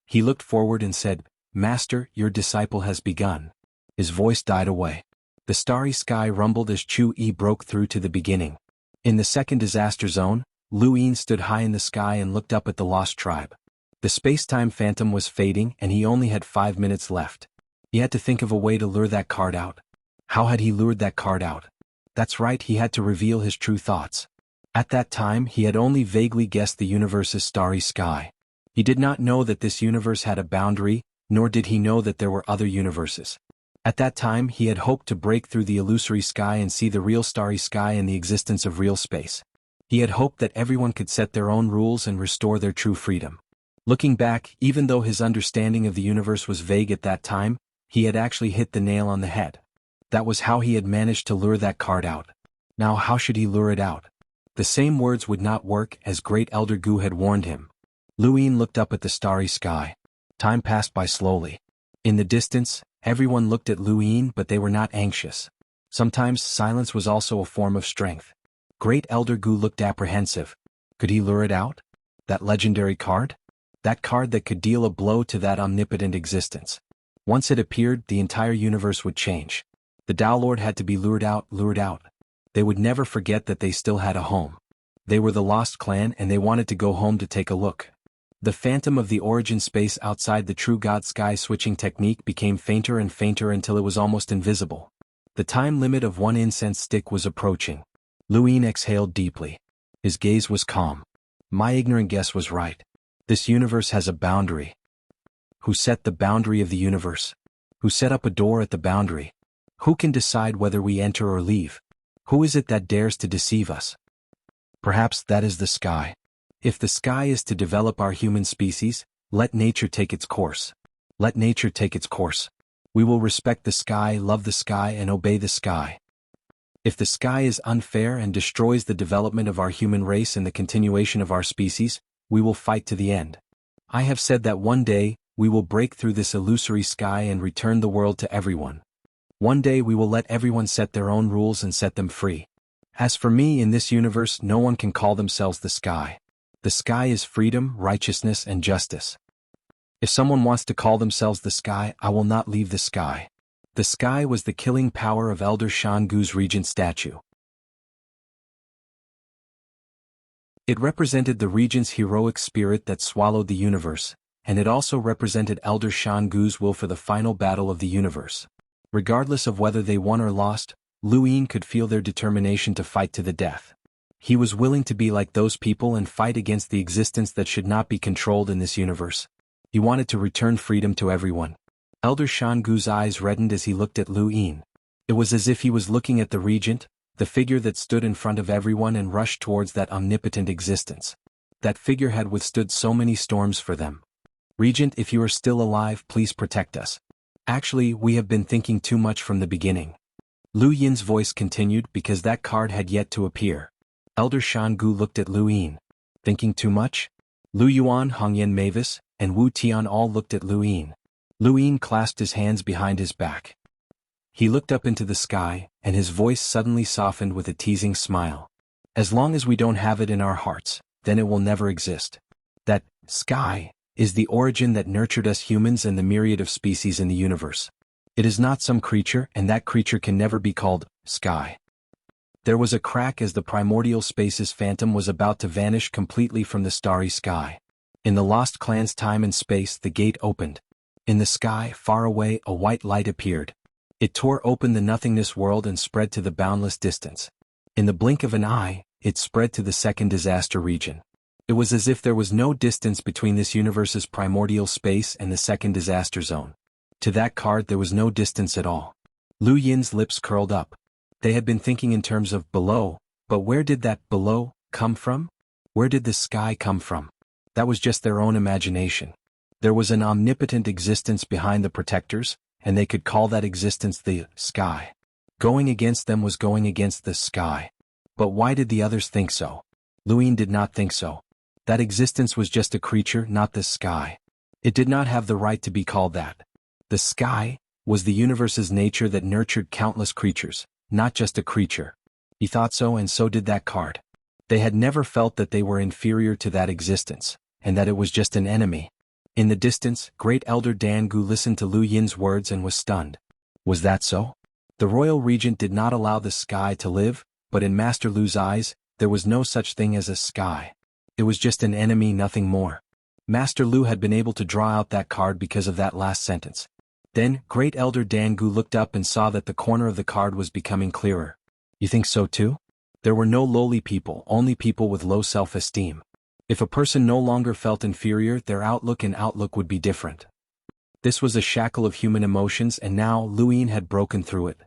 He looked forward and said, Master, your disciple has begun. His voice died away. The starry sky rumbled as Chu-Yi broke through to the beginning. In the second disaster zone, Lu Yin stood high in the sky and looked up at the lost tribe. The space-time phantom was fading and he only had 5 minutes left. He had to think of a way to lure that card out. How had he lured that card out? That's right, he had to reveal his true thoughts. At that time he had only vaguely guessed the universe's starry sky. He did not know that this universe had a boundary, nor did he know that there were other universes. At that time he had hoped to break through the illusory sky and see the real starry sky and the existence of real space. He had hoped that everyone could set their own rules and restore their true freedom. Looking back, even though his understanding of the universe was vague at that time, he had actually hit the nail on the head. That was how he had managed to lure that card out. Now how should he lure it out? The same words would not work, as Great Elder Gu had warned him. Lu Yin looked up at the starry sky. Time passed by slowly. In the distance, everyone looked at Lu Yin, but they were not anxious. Sometimes silence was also a form of strength. Great Elder Gu looked apprehensive. Could he lure it out? That legendary card? That card that could deal a blow to that omnipotent existence. Once it appeared, the entire universe would change. The Tao Lord had to be lured out. They would never forget that they still had a home. They were the Lost Clan and they wanted to go home to take a look. The phantom of the origin space outside the true God sky switching technique became fainter and fainter until it was almost invisible. The time limit of 1 incense stick was approaching. Lu Yin exhaled deeply. His gaze was calm. My ignorant guess was right. This universe has a boundary. Who set the boundary of the universe? Who set up a door at the boundary? Who can decide whether we enter or leave? Who is it that dares to deceive us? Perhaps that is the sky. If the sky is to develop our human species, let nature take its course. Let nature take its course. We will respect the sky, love the sky, and obey the sky. If the sky is unfair and destroys the development of our human race and the continuation of our species, we will fight to the end. I have said that one day, we will break through this illusory sky and return the world to everyone. One day we will let everyone set their own rules and set them free. As for me, in this universe no one can call themselves the sky. The sky is freedom, righteousness, and justice. If someone wants to call themselves the sky, I will not leave the sky. The sky was the killing power of Elder Shangu's regent statue. It represented the regent's heroic spirit that swallowed the universe, and it also represented Elder Shangu's will for the final battle of the universe. Regardless of whether they won or lost, Lu Yin could feel their determination to fight to the death. He was willing to be like those people and fight against the existence that should not be controlled in this universe. He wanted to return freedom to everyone. Elder Shangu's eyes reddened as he looked at Lu Yin. It was as if he was looking at the regent, the figure that stood in front of everyone and rushed towards that omnipotent existence. That figure had withstood so many storms for them. Regent, if you are still alive, please protect us. Actually, we have been thinking too much from the beginning. Lu Yin's voice continued because that card had yet to appear. Elder Shangu looked at Lu Yin. Thinking too much? Lu Yuan, Hongyan Mavis, and Wu Tian all looked at Lu Yin. Lu Yin clasped his hands behind his back. He looked up into the sky, and his voice suddenly softened with a teasing smile. As long as we don't have it in our hearts, then it will never exist. That sky is the origin that nurtured us humans and the myriad of species in the universe. It is not some creature, and that creature can never be called sky. There was a crack as the primordial space's phantom was about to vanish completely from the starry sky. In the Lost Clan's time and space, the gate opened. In the sky, far away, a white light appeared. It tore open the nothingness world and spread to the boundless distance. In the blink of an eye, it spread to the second disaster region. It was as if there was no distance between this universe's primordial space and the second disaster zone. To that card there was no distance at all. Lu Yin's lips curled up. They had been thinking in terms of below, but where did that below come from? Where did the sky come from? That was just their own imagination. There was an omnipotent existence behind the protectors, and they could call that existence the sky. Going against them was going against the sky. But why did the others think so? Luin did not think so. That existence was just a creature, not the sky. It did not have the right to be called that. The sky was the universe's nature that nurtured countless creatures, not just a creature. He thought so, and so did that card. They had never felt that they were inferior to that existence, and that it was just an enemy. In the distance, Great Elder Dangu listened to Lu Yin's words and was stunned. Was that so? The royal regent did not allow the sky to live, but in Master Lu's eyes, there was no such thing as a sky. It was just an enemy, nothing more. Master Lu had been able to draw out that card because of that last sentence. Then, Great Elder Dangu looked up and saw that the corner of the card was becoming clearer. You think so too? There were no lowly people, only people with low self-esteem. If a person no longer felt inferior, their outlook would be different. This was a shackle of human emotions, and now Luin had broken through it.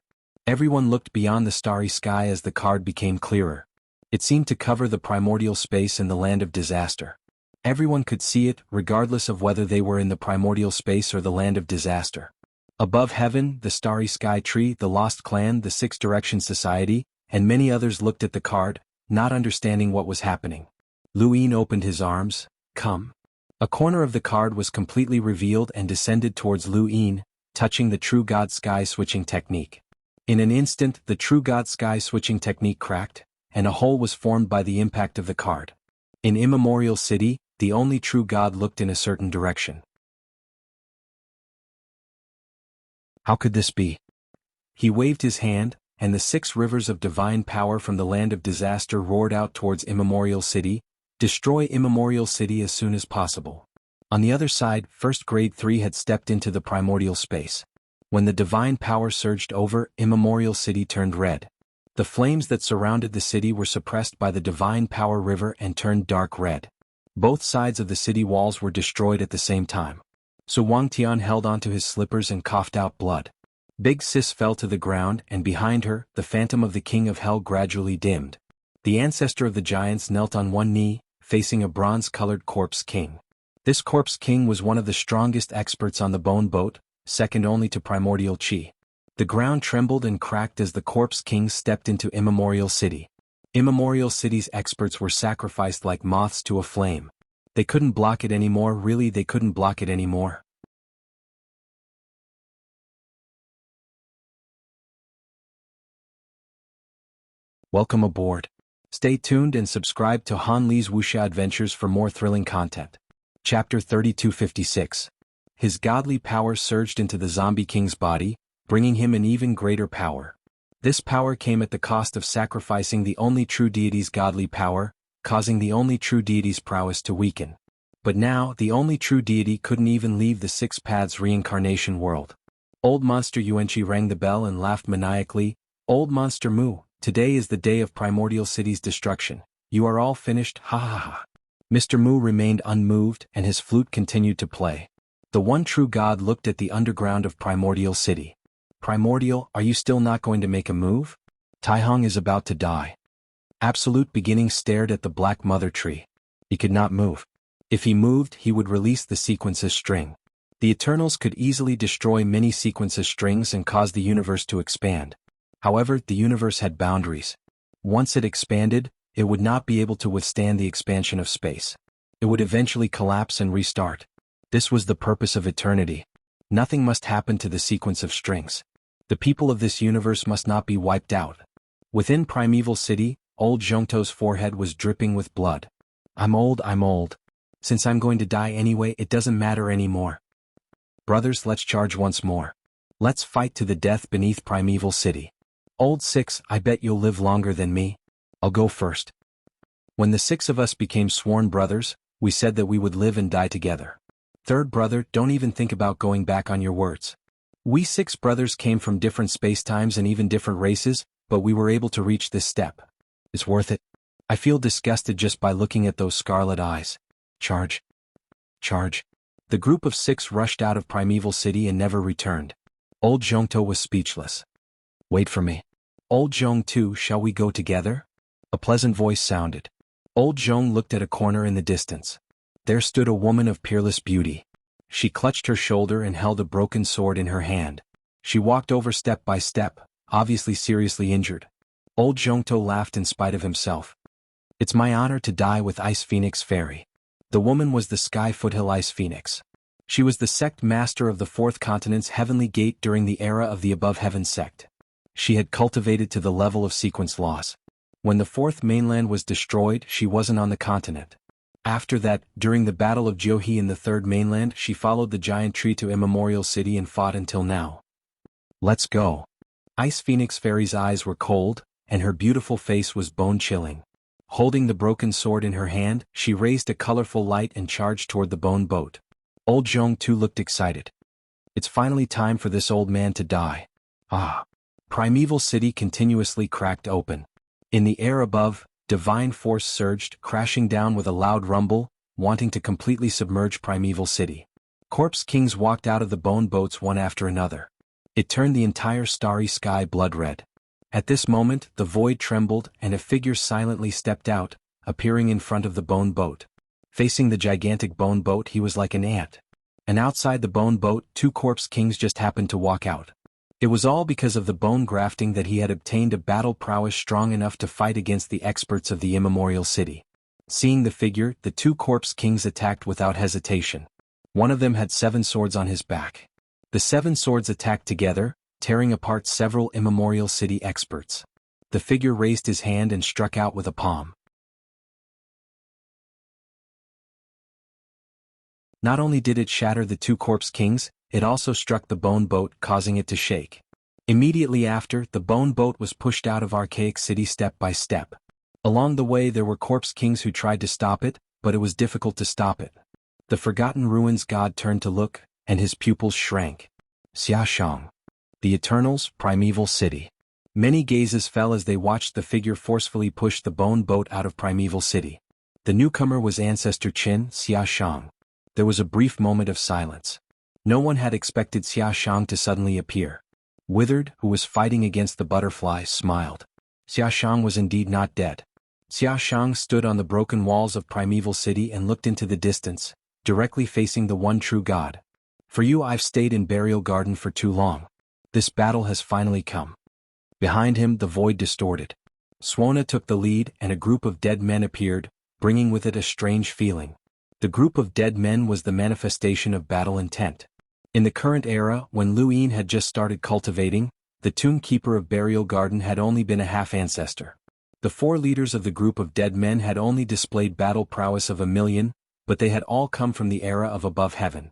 Everyone looked beyond the starry sky as the card became clearer. It seemed to cover the primordial space in the land of disaster. Everyone could see it, regardless of whether they were in the primordial space or the land of disaster. Above heaven, the starry sky tree, the lost clan, the Six Direction Society, and many others looked at the card, not understanding what was happening. Luin opened his arms. Come. A corner of the card was completely revealed and descended towards Luin, touching the True God Sky Switching technique. In an instant, the True God Sky Switching technique cracked, and a hole was formed by the impact of the card. In Immemorial City, the only true God looked in a certain direction. How could this be? He waved his hand, and the 6 rivers of divine power from the land of disaster roared out towards Immemorial City. Destroy Immemorial City as soon as possible. On the other side, First Grade 3 had stepped into the primordial space. When the divine power surged over, Immemorial City turned red. The flames that surrounded the city were suppressed by the divine power river and turned dark red. Both sides of the city walls were destroyed at the same time. So Wang Tian held onto his slippers and coughed out blood. Big Sis fell to the ground, and behind her, the phantom of the King of Hell gradually dimmed. The ancestor of the giants knelt on one knee, facing a bronze-colored corpse king. This corpse king was one of the strongest experts on the bone boat, second only to primordial chi. The ground trembled and cracked as the corpse king stepped into Immemorial City. Immemorial City's experts were sacrificed like moths to a flame. They couldn't block it anymore, really they couldn't block it anymore. Welcome aboard. Stay tuned and subscribe to Han Li's Wuxia Adventures for more thrilling content. Chapter 3256. His godly power surged into the zombie king's body, bringing him an even greater power. This power came at the cost of sacrificing the only true deity's godly power, causing the only true deity's prowess to weaken. But now, the only true deity couldn't even leave the 6 Paths reincarnation world. Old Monster Yuanqi rang the bell and laughed maniacally. Old Monster Mu, today is the day of Primordial City's destruction. You are all finished, ha ha ha. Mr. Mu remained unmoved, and his flute continued to play. The one true God looked at the underground of Primordial City. Primordial, are you still not going to make a move? Taihong is about to die. Absolute Beginning stared at the Black Mother Tree. He could not move. If he moved, he would release the sequence's string. The Eternals could easily destroy many sequence's strings and cause the universe to expand. However, the universe had boundaries. Once it expanded, it would not be able to withstand the expansion of space. It would eventually collapse and restart. This was the purpose of eternity. Nothing must happen to the sequence of strings. The people of this universe must not be wiped out. Within Primeval City, old Zhongto's forehead was dripping with blood. I'm old. Since I'm going to die anyway, it doesn't matter anymore. Brothers, let's charge once more. Let's fight to the death beneath Primeval City. Old 6, I bet you'll live longer than me. I'll go first. When the 6 of us became sworn brothers, we said that we would live and die together. Third brother, don't even think about going back on your words. We 6 brothers came from different spacetimes and even different races, but we were able to reach this step. It's worth it. I feel disgusted just by looking at those scarlet eyes. Charge. Charge. The group of 6 rushed out of Primeval City and never returned. Old Zhongto was speechless. Wait for me. Old Zhong too, shall we go together? A pleasant voice sounded. Old Zhong looked at a corner in the distance. There stood a woman of peerless beauty. She clutched her shoulder and held a broken sword in her hand. She walked over step by step, obviously seriously injured. Old Zhongto laughed in spite of himself. It's my honor to die with Ice Phoenix Fairy. The woman was the Sky Foothill Ice Phoenix. She was the sect master of the Fourth Continent's Heavenly Gate during the era of the Above Heaven sect. She had cultivated to the level of sequence laws. When the Fourth Mainland was destroyed, she wasn't on the continent. After that, during the Battle of Jianghu in the Third Mainland, she followed the giant tree to Immemorial City and fought until now. Let's go. Ice Phoenix Fairy's eyes were cold, and her beautiful face was bone-chilling. Holding the broken sword in her hand, she raised a colorful light and charged toward the bone boat. Old Zhong too looked excited. It's finally time for this old man to die. Ah! Primeval City continuously cracked open. In the air above, divine force surged, crashing down with a loud rumble, wanting to completely submerge Primeval City. Corpse kings walked out of the bone boats one after another. It turned the entire starry sky blood red. At this moment, the void trembled and a figure silently stepped out, appearing in front of the bone boat. Facing the gigantic bone boat, he was like an ant. And outside the bone boat, two corpse kings just happened to walk out. It was all because of the bone grafting that he had obtained a battle prowess strong enough to fight against the experts of the Immemorial City. Seeing the figure, the two corpse kings attacked without hesitation. One of them had 7 swords on his back. The 7 swords attacked together, tearing apart several Immemorial City experts. The figure raised his hand and struck out with a palm. Not only did it shatter the two corpse kings, it also struck the bone boat, causing it to shake. Immediately after, the bone boat was pushed out of Archaic City step by step. Along the way there were corpse kings who tried to stop it, but it was difficult to stop it. The Forgotten Ruins god turned to look, and his pupils shrank. Xianxia. The Eternals, Primeval City. Many gazes fell as they watched the figure forcefully push the bone boat out of Primeval City. The newcomer was Ancestor Qin Xianxia. There was a brief moment of silence. No one had expected Xianxia to suddenly appear. Withered, who was fighting against the butterfly, smiled. Xianxia was indeed not dead. Xianxia stood on the broken walls of Primeval City and looked into the distance, directly facing the one true god. For you I've stayed in Burial Garden for too long. This battle has finally come. Behind him the void distorted. Xuanhuan took the lead and a group of dead men appeared, bringing with it a strange feeling. The group of dead men was the manifestation of battle intent. In the current era, when Lu Yin had just started cultivating, the tomb keeper of Burial Garden had only been a half-ancestor. The 4 leaders of the group of dead men had only displayed battle prowess of 1,000,000, but they had all come from the era of Above Heaven.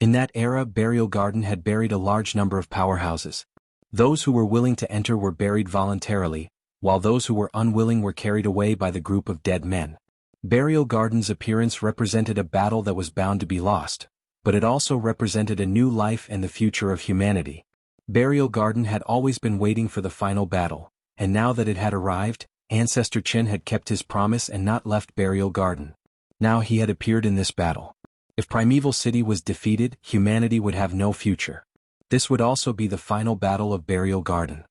In that era, Burial Garden had buried a large number of powerhouses. Those who were willing to enter were buried voluntarily, while those who were unwilling were carried away by the group of dead men. Burial Garden's appearance represented a battle that was bound to be lost, but it also represented a new life and the future of humanity. Burial Garden had always been waiting for the final battle, and now that it had arrived, Ancestor Qin had kept his promise and not left Burial Garden. Now he had appeared in this battle. If Primeval City was defeated, humanity would have no future. This would also be the final battle of Burial Garden.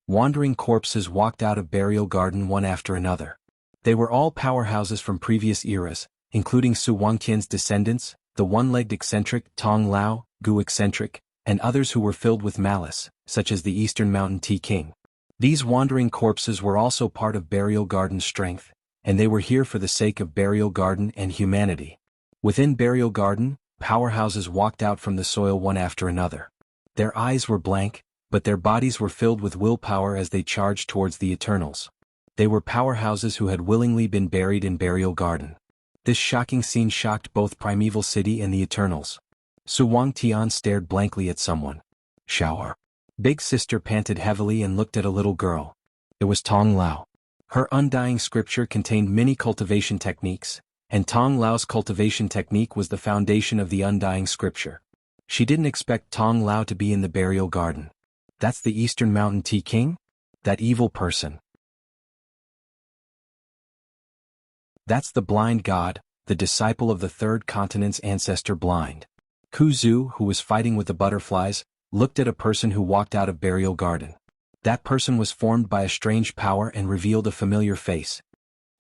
Wandering corpses walked out of Burial Garden one after another. They were all powerhouses from previous eras, including Su Wangqian's descendants, the one-legged eccentric Tong Lao, Gu eccentric, and others who were filled with malice, such as the Eastern Mountain Tea King. These wandering corpses were also part of Burial Garden's strength, and they were here for the sake of Burial Garden and humanity. Within Burial Garden, powerhouses walked out from the soil one after another. Their eyes were blank, but their bodies were filled with willpower as they charged towards the Eternals. They were powerhouses who had willingly been buried in Burial Garden. This shocking scene shocked both Primeval City and the Eternals. Su Wangtian stared blankly at someone. Shower. Big Sister panted heavily and looked at a little girl. It was Tong Lao. Her undying scripture contained many cultivation techniques, and Tong Lao's cultivation technique was the foundation of the undying scripture. She didn't expect Tong Lao to be in the Burial Garden. That's the Eastern Mountain Tea King? That evil person. That's the blind god, the disciple of the Third Continent's ancestor blind. Ku Zu, who was fighting with the butterflies, looked at a person who walked out of Burial Garden. That person was formed by a strange power and revealed a familiar face.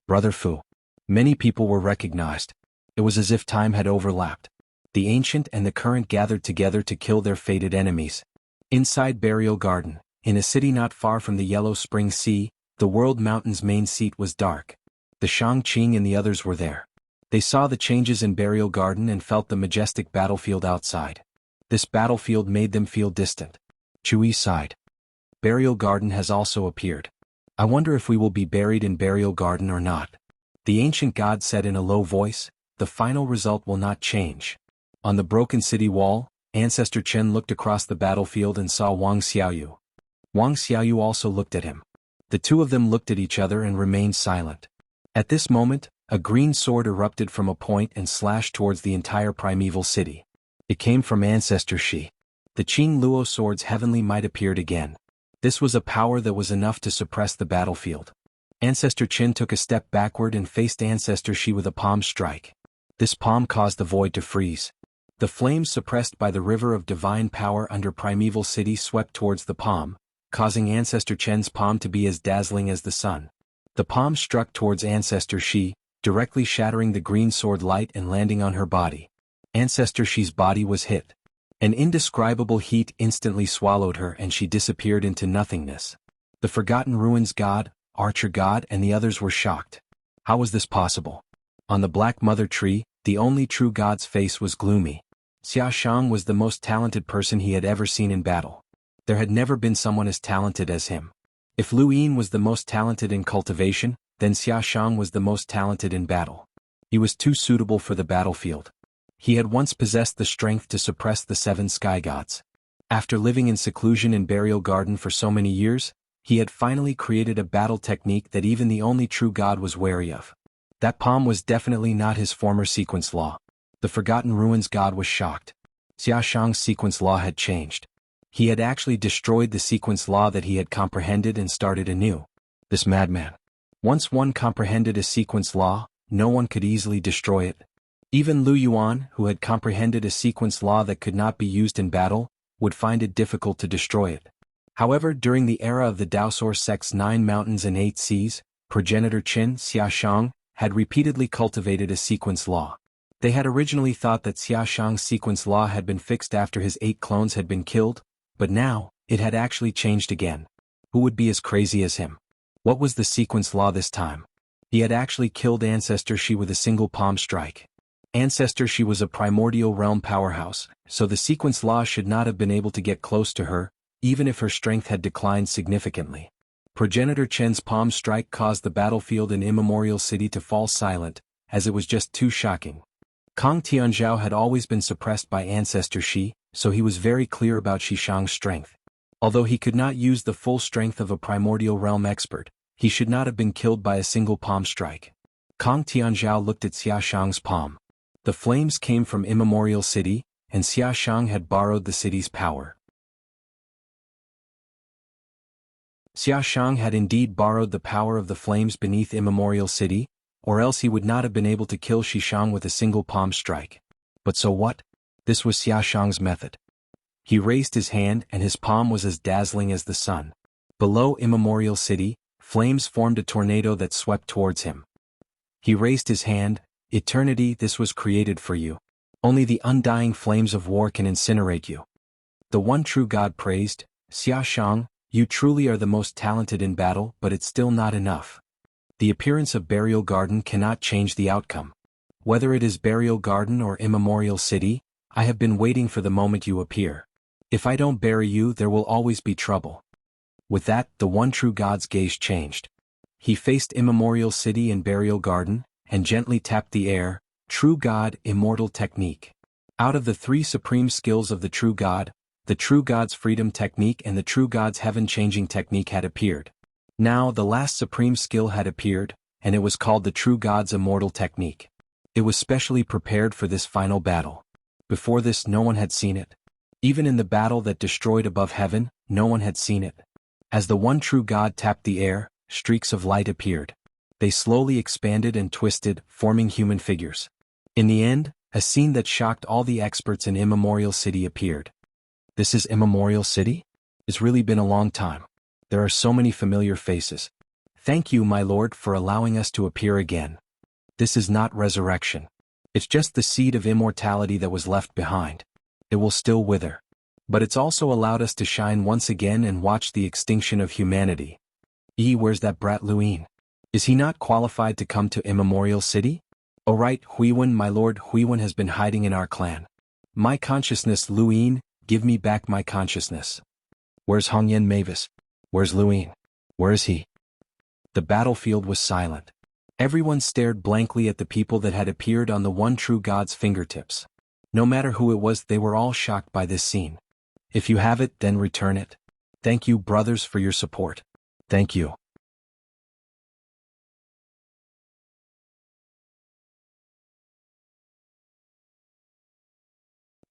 Brother Fu. Many people were recognized. It was as if time had overlapped. The ancient and the current gathered together to kill their fated enemies. Inside Burial Garden, in a city not far from the Yellow Spring Sea, the World Mountain's main seat was dark. The Shang-Qing and the others were there. They saw the changes in Burial Garden and felt the majestic battlefield outside. This battlefield made them feel distant. Chui sighed. Burial Garden has also appeared. I wonder if we will be buried in Burial Garden or not. The ancient god said in a low voice, the final result will not change. On the broken city wall, Ancestor Chen looked across the battlefield and saw Wang Xiaoyu. Wang Xiaoyu also looked at him. The two of them looked at each other and remained silent. At this moment, a green sword erupted from a point and slashed towards the entire primeval city. It came from Ancestor Shi. The Qing Luo sword's heavenly might appeared again. This was a power that was enough to suppress the battlefield. Ancestor Qin took a step backward and faced Ancestor Shi with a palm strike. This palm caused the void to freeze. The flames suppressed by the river of divine power under primeval city swept towards the palm, causing Ancestor Chen's palm to be as dazzling as the sun. The palm struck towards Ancestor Shi, directly shattering the green sword light and landing on her body. Ancestor Shi's body was hit. An indescribable heat instantly swallowed her and she disappeared into nothingness. The Forgotten Ruins god, Archer god and the others were shocked. How was this possible? On the Black Mother Tree, the only true god's face was gloomy. Xiaoshang was the most talented person he had ever seen in battle. There had never been someone as talented as him. If Lu Yin was the most talented in cultivation, then Xiaoshang was the most talented in battle. He was too suitable for the battlefield. He had once possessed the strength to suppress the 7 sky gods. After living in seclusion in Burial Garden for so many years, he had finally created a battle technique that even the only true god was wary of. That palm was definitely not his former sequence law. The Forgotten Ruins god was shocked. Xiaoshang's sequence law had changed. He had actually destroyed the sequence law that he had comprehended and started anew. This madman. Once one comprehended a sequence law, no one could easily destroy it. Even Lu Yuan, who had comprehended a sequence law that could not be used in battle, would find it difficult to destroy it. However, during the era of the Daosor sect's 9 mountains and 8 seas, progenitor Qin Xiaoshang had repeatedly cultivated a sequence law. They had originally thought that Xiaoshang's sequence law had been fixed after his 8 clones had been killed, but now, it had actually changed again. Who would be as crazy as him? What was the sequence law this time? He had actually killed Ancestor Shi with a single palm strike. Ancestor Shi was a primordial realm powerhouse, so the sequence law should not have been able to get close to her, even if her strength had declined significantly. Progenitor Chen's palm strike caused the battlefield in Immemorial City to fall silent, as it was just too shocking. Kong Tianzhao had always been suppressed by Ancestor Shi, so he was very clear about Xishang's strength. Although he could not use the full strength of a primordial realm expert, he should not have been killed by a single palm strike. Kong Tianzhao looked at Xiaoshang's palm. The flames came from Immemorial City, and Xiaoshang had borrowed the city's power. Xiaoshang had indeed borrowed the power of the flames beneath Immemorial City, or else he would not have been able to kill Xishang with a single palm strike. But so what? This was Xiaoshang's method. He raised his hand and his palm was as dazzling as the sun. Below Immemorial City, flames formed a tornado that swept towards him. He raised his hand. Eternity, this was created for you. Only the undying flames of war can incinerate you. The one true God praised, Xiaoshang, you truly are the most talented in battle, but it's still not enough. The appearance of Burial Garden cannot change the outcome. Whether it is Burial Garden or Immemorial City, I have been waiting for the moment you appear. If I don't bury you, there will always be trouble. With that, the one true God's gaze changed. He faced Immemorial City and Burial Garden, and gently tapped the air. True God, Immortal Technique. Out of the 3 supreme skills of the True God, the True God's Freedom Technique and the True God's Heaven-Changing Technique had appeared. Now the last supreme skill had appeared, and it was called the True God's Immortal Technique. It was specially prepared for this final battle. Before this no one had seen it. Even in the battle that destroyed above heaven, no one had seen it. As the one true God tapped the air, streaks of light appeared. They slowly expanded and twisted, forming human figures. In the end, a scene that shocked all the experts in Immemorial City appeared. This is Immemorial City? It's really been a long time. There are so many familiar faces. Thank you, my lord, for allowing us to appear again. This is not resurrection. It's just the seed of immortality that was left behind. It will still wither. But it's also allowed us to shine once again and watch the extinction of humanity. Where's that brat Luin? Is he not qualified to come to Immemorial City? Oh right, Xuanhuan, my lord Xuanhuan has been hiding in our clan. My consciousness, Luin, give me back my consciousness. Where's Hongyan Mavis? Where's Luin? Where is he? The battlefield was silent. Everyone stared blankly at the people that had appeared on the one true God's fingertips. No matter who it was, they were all shocked by this scene. If you have it, then return it. Thank you, brothers, for your support. Thank you.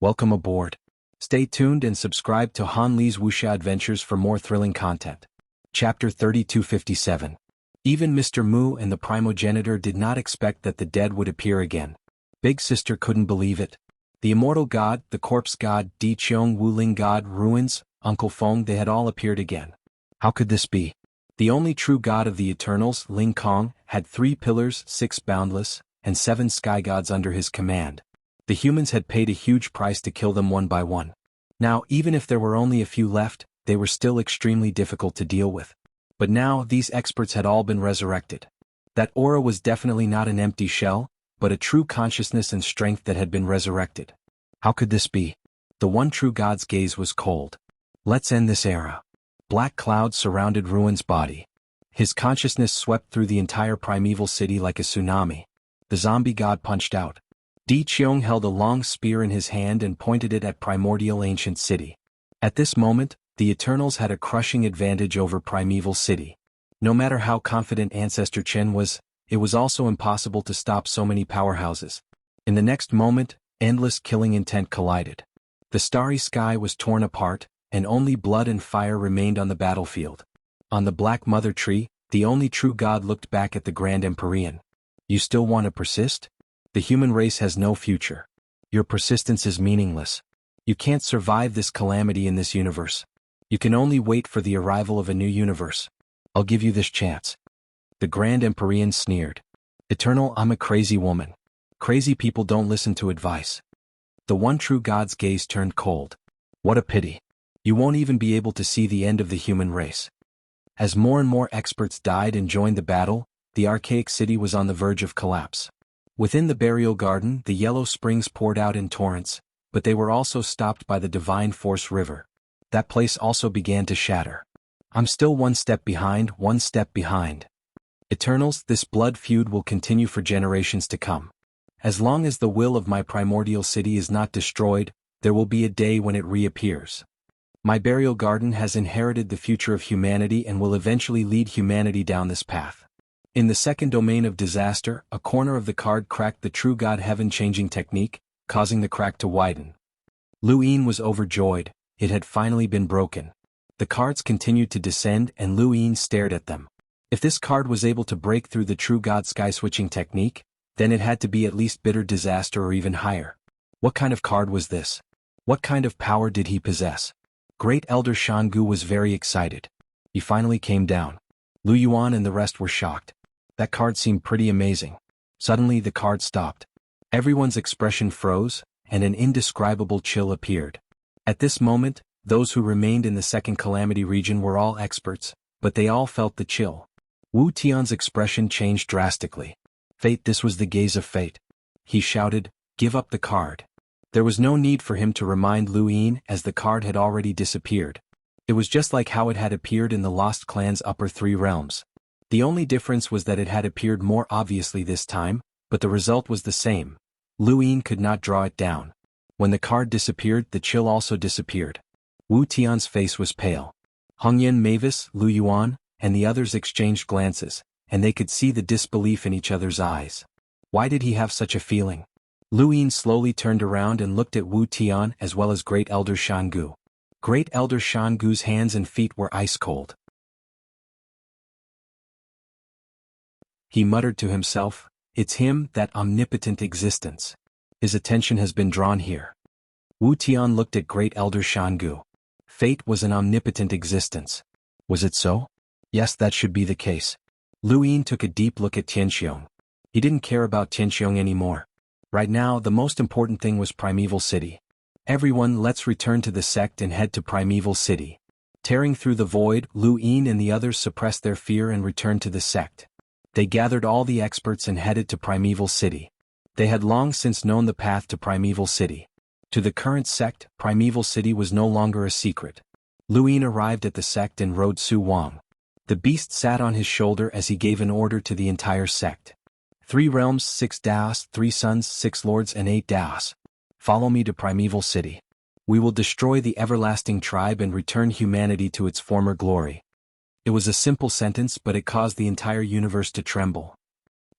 Welcome aboard. Stay tuned and subscribe to Han Li's Wuxia Adventures for more thrilling content. Chapter 3257. Even Mr. Mu and the primogenitor did not expect that the dead would appear again. Big Sister couldn't believe it. The immortal god, the corpse god, Di Qiong Wuling god, Ruins, Uncle Feng, they had all appeared again. How could this be? The only true god of the Eternals, Ling Kong, had 3 pillars, 6 boundless, and 7 sky gods under his command. The humans had paid a huge price to kill them one by one. Now, even if there were only a few left, they were still extremely difficult to deal with. But now, these experts had all been resurrected. That aura was definitely not an empty shell, but a true consciousness and strength that had been resurrected. How could this be? The one true God's gaze was cold. Let's end this era. Black clouds surrounded Ruin's body. His consciousness swept through the entire primeval city like a tsunami. The zombie god punched out. Di Qiong held a long spear in his hand and pointed it at primordial ancient city. At this moment, the Eternals had a crushing advantage over primeval city. No matter how confident Ancestor Chen was, it was also impossible to stop so many powerhouses. In the next moment, endless killing intent collided. The starry sky was torn apart, and only blood and fire remained on the battlefield. On the Black Mother Tree, the only true god looked back at the Grand Empyrean. You still want to persist? The human race has no future. Your persistence is meaningless. You can't survive this calamity in this universe. You can only wait for the arrival of a new universe. I'll give you this chance. The Grand Empyrean sneered. Eternal, I'm a crazy woman. Crazy people don't listen to advice. The one true God's gaze turned cold. What a pity. You won't even be able to see the end of the human race. As more and more experts died and joined the battle, the archaic city was on the verge of collapse. Within the burial garden, the yellow springs poured out in torrents, but they were also stopped by the divine force river. That place also began to shatter. I'm still one step behind, one step behind. Eternals, this blood feud will continue for generations to come. As long as the will of my primordial city is not destroyed, there will be a day when it reappears. My burial garden has inherited the future of humanity and will eventually lead humanity down this path. In the second domain of disaster, a corner of the card cracked the true God heaven-changing technique, causing the crack to widen. Luin was overjoyed. It had finally been broken. The cards continued to descend and Luin stared at them. If this card was able to break through the true God sky-switching technique, then it had to be at least bitter disaster or even higher. What kind of card was this? What kind of power did he possess? Great Elder Xianxia was very excited. He finally came down. Lu Yuan and the rest were shocked. That card seemed pretty amazing. Suddenly the card stopped. Everyone's expression froze, and an indescribable chill appeared. At this moment, those who remained in the second calamity region were all experts, but they all felt the chill. Wu Tian's expression changed drastically. Fate, this was the gaze of fate. He shouted, give up the card. There was no need for him to remind Luin as the card had already disappeared. It was just like how it had appeared in the Lost Clan's upper 3 realms. The only difference was that it had appeared more obviously this time, but the result was the same. Luin could not draw it down. When the card disappeared, the chill also disappeared. Wu Tian's face was pale. Hongyan Mavis, Lu Yuan, and the others exchanged glances, and they could see the disbelief in each other's eyes. Why did he have such a feeling? Luin slowly turned around and looked at Wu Tian as well as Great Elder Xianxia. Great Elder Xianxia's hands and feet were ice cold. He muttered to himself, it's him, that omnipotent existence. His attention has been drawn here. Wu Tian looked at Great Elder Xianxia. Fate was an omnipotent existence. Was it so? Yes, that should be the case. Luin took a deep look at Tianxiong. He didn't care about Tianxiong anymore. Right now, the most important thing was Primeval City. Everyone, let's return to the sect and head to Primeval City. Tearing through the void, Lu Yin and the others suppressed their fear and returned to the sect. They gathered all the experts and headed to Primeval City. They had long since known the path to Primeval City. To the current sect, Primeval City was no longer a secret. Lu Yin arrived at the sect and rode xuanhuan. The beast sat on his shoulder as he gave an order to the entire sect. 3 realms, 6 daos, 3 sons, 6 lords and 8 daos. Follow me to Primeval City. We will destroy the everlasting tribe and return humanity to its former glory. It was a simple sentence, but it caused the entire universe to tremble.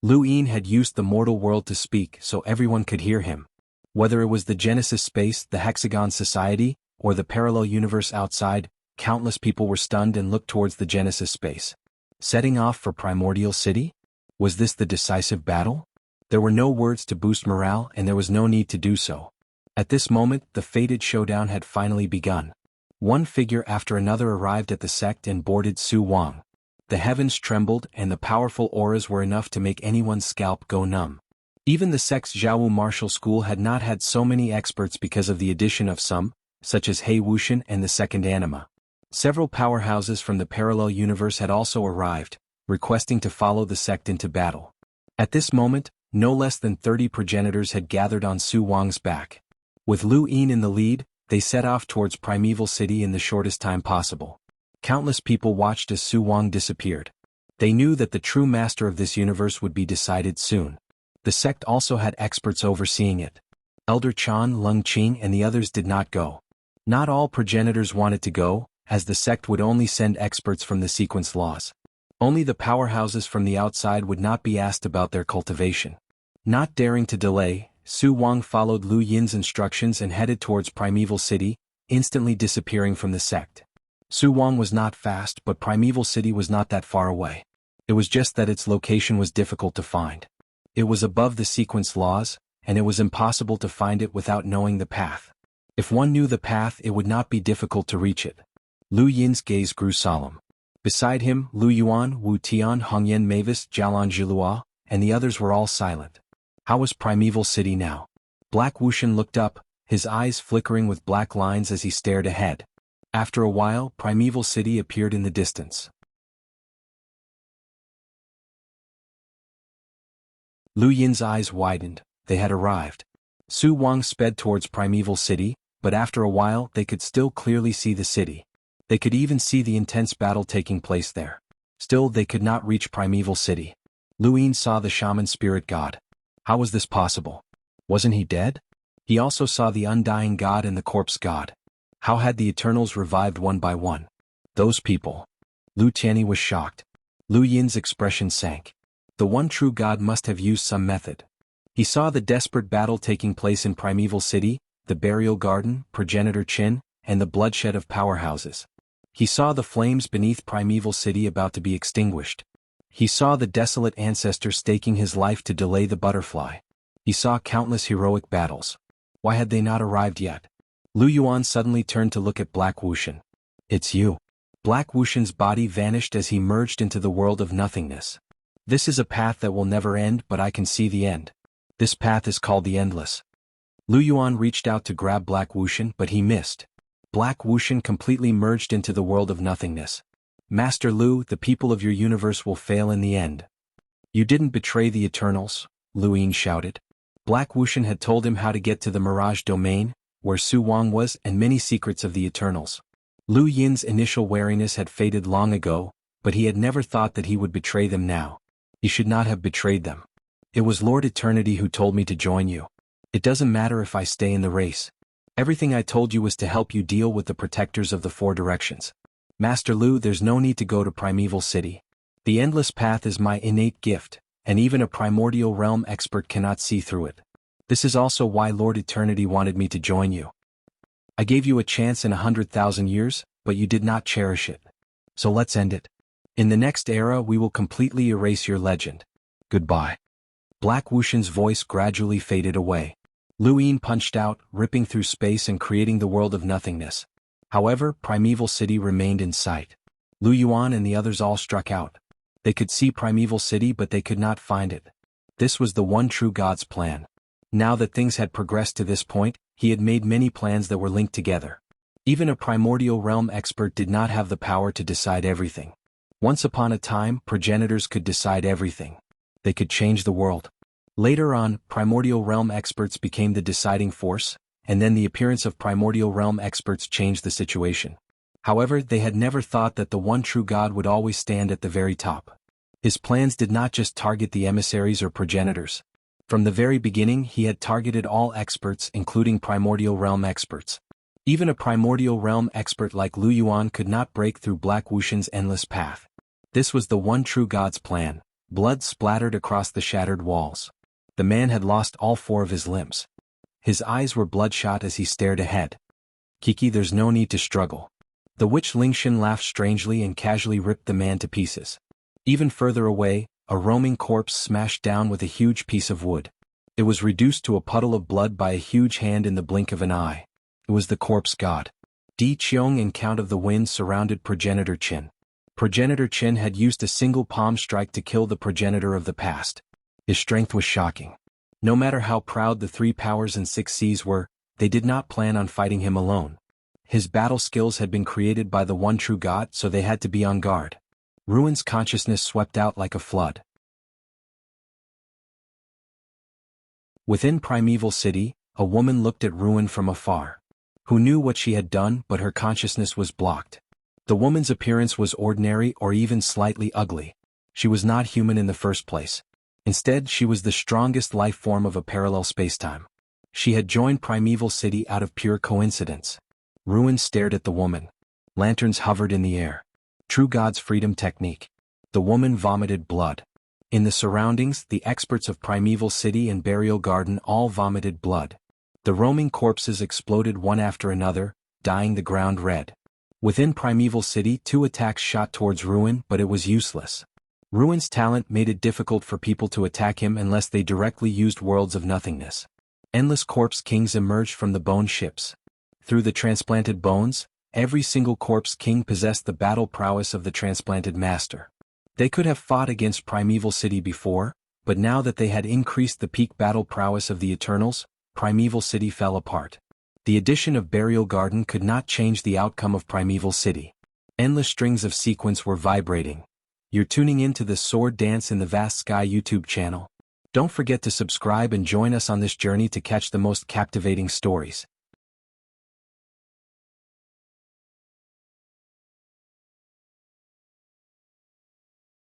Lu Yin had used the mortal world to speak so everyone could hear him. Whether it was the Genesis space, the Hexagon Society, or the parallel universe outside, countless people were stunned and looked towards the Genesis space. Setting off for Primordial City? Was this the decisive battle? There were no words to boost morale and there was no need to do so. At this moment, the fated showdown had finally begun. One figure after another arrived at the sect and boarded xuanhuan. The heavens trembled and the powerful auras were enough to make anyone's scalp go numb. Even the sect's jianghu martial school had not had so many experts because of the addition of some, such as He Wuxian and the Second Anima. Several powerhouses from the parallel universe had also arrived, requesting to follow the sect into battle. At this moment, no less than 30 progenitors had gathered on xuanhuan's back. With Lu Yin in the lead, they set off towards Primeval City in the shortest time possible. Countless people watched as xuanhuan disappeared. They knew that the true master of this universe would be decided soon. The sect also had experts overseeing it. Elder Chan, Lung Qing and the others did not go. Not all progenitors wanted to go, as the sect would only send experts from the sequence laws. Only the powerhouses from the outside would not be asked about their cultivation. Not daring to delay, xuanhuan followed Lu Yin's instructions and headed towards Primeval City, instantly disappearing from the sect. Xuanhuan was not fast, but Primeval City was not that far away. It was just that its location was difficult to find. It was above the sequence laws, and it was impossible to find it without knowing the path. If one knew the path, it would not be difficult to reach it. Lu Yin's gaze grew solemn. Beside him, Lu Yuan, Wu Tian, Hongyan Mavis, Jialan Zhilua, and the others were all silent. How was Primeval City now? Black Wuxian looked up, his eyes flickering with black lines as he stared ahead. After a while, Primeval City appeared in the distance. Lu Yin's eyes widened. They had arrived. Xuanhuan sped towards Primeval City, but after a while they could still clearly see the city. They could even see the intense battle taking place there. Still, they could not reach Primeval City. Lu Yin saw the shaman spirit god. How was this possible? Wasn't he dead? He also saw the undying god and the corpse god. How had the Eternals revived one by one? Those people. Lu Tianyi was shocked. Lu Yin's expression sank. The one true god must have used some method. He saw the desperate battle taking place in Primeval City, the burial garden, progenitor Qin, and the bloodshed of powerhouses. He saw the flames beneath Primeval City about to be extinguished. He saw the desolate ancestor staking his life to delay the butterfly. He saw countless heroic battles. Why had they not arrived yet? Lu Yuan suddenly turned to look at Black Wuxian. It's you. Black Wuxian's body vanished as he merged into the world of nothingness. This is a path that will never end, but I can see the end. This path is called the Endless. Lu Yuan reached out to grab Black Wuxian, but he missed. Black Wuxian completely merged into the world of nothingness. Master Lu, the people of your universe will fail in the end. You didn't betray the Eternals, Lu Yin shouted. Black Wuxian had told him how to get to the Mirage Domain, where xuanhuan was, and many secrets of the Eternals. Lu Yin's initial wariness had faded long ago, but he had never thought that he would betray them now. He should not have betrayed them. It was Lord Eternity who told me to join you. It doesn't matter if I stay in the race. Everything I told you was to help you deal with the protectors of the four directions. Master Lu, there's no need to go to Primeval City. The Endless Path is my innate gift, and even a primordial realm expert cannot see through it. This is also why Lord Eternity wanted me to join you. I gave you a chance in 100,000 years, but you did not cherish it. So let's end it. In the next era we will completely erase your legend. Goodbye. Black Wuxian's voice gradually faded away. Lu Yin punched out, ripping through space and creating the world of nothingness. However, Primeval City remained in sight. Lu Yuan and the others all struck out. They could see Primeval City but they could not find it. This was the one true God's plan. Now that things had progressed to this point, he had made many plans that were linked together. Even a primordial realm expert did not have the power to decide everything. Once upon a time, progenitors could decide everything. They could change the world. Later on, primordial realm experts became the deciding force, and then the appearance of primordial realm experts changed the situation. However, they had never thought that the one true God would always stand at the very top. His plans did not just target the emissaries or progenitors. From the very beginning, he had targeted all experts, including primordial realm experts. Even a primordial realm expert like Lu Yuan could not break through Black Wuxian's endless path. This was the one true God's plan. Blood splattered across the shattered walls. The man had lost all 4 of his limbs. His eyes were bloodshot as he stared ahead. Kiki, there's no need to struggle. The witch Lingxin laughed strangely and casually ripped the man to pieces. Even further away, a roaming corpse smashed down with a huge piece of wood. It was reduced to a puddle of blood by a huge hand in the blink of an eye. It was the corpse god. Di Qiong and Count of the Wind surrounded Progenitor Qin. Progenitor Qin had used a single palm strike to kill the progenitor of the past. His strength was shocking. No matter how proud the 3 powers and 6 seas were, they did not plan on fighting him alone. His battle skills had been created by the one true God, so they had to be on guard. Ruin's consciousness swept out like a flood. Within Primeval City, a woman looked at Ruin from afar. Who knew what she had done, but her consciousness was blocked. The woman's appearance was ordinary or even slightly ugly. She was not human in the first place. Instead, she was the strongest life form of a parallel spacetime. She had joined Primeval City out of pure coincidence. Ruin stared at the woman. Lanterns hovered in the air. True God's freedom technique. The woman vomited blood. In the surroundings, the experts of Primeval City and Burial Garden all vomited blood. The roaming corpses exploded one after another, dyeing the ground red. Within Primeval City, 2 attacks shot towards Ruin, but it was useless. Ruin's talent made it difficult for people to attack him unless they directly used worlds of nothingness. Endless corpse kings emerged from the bone ships. Through the transplanted bones, every single corpse king possessed the battle prowess of the transplanted master. They could have fought against Primeval City before, but now that they had increased the peak battle prowess of the Eternals, Primeval City fell apart. The addition of Burial Garden could not change the outcome of Primeval City. Endless strings of sequence were vibrating. You're tuning in to the Sword Dance in the Vast Sky YouTube channel. Don't forget to subscribe and join us on this journey to catch the most captivating stories.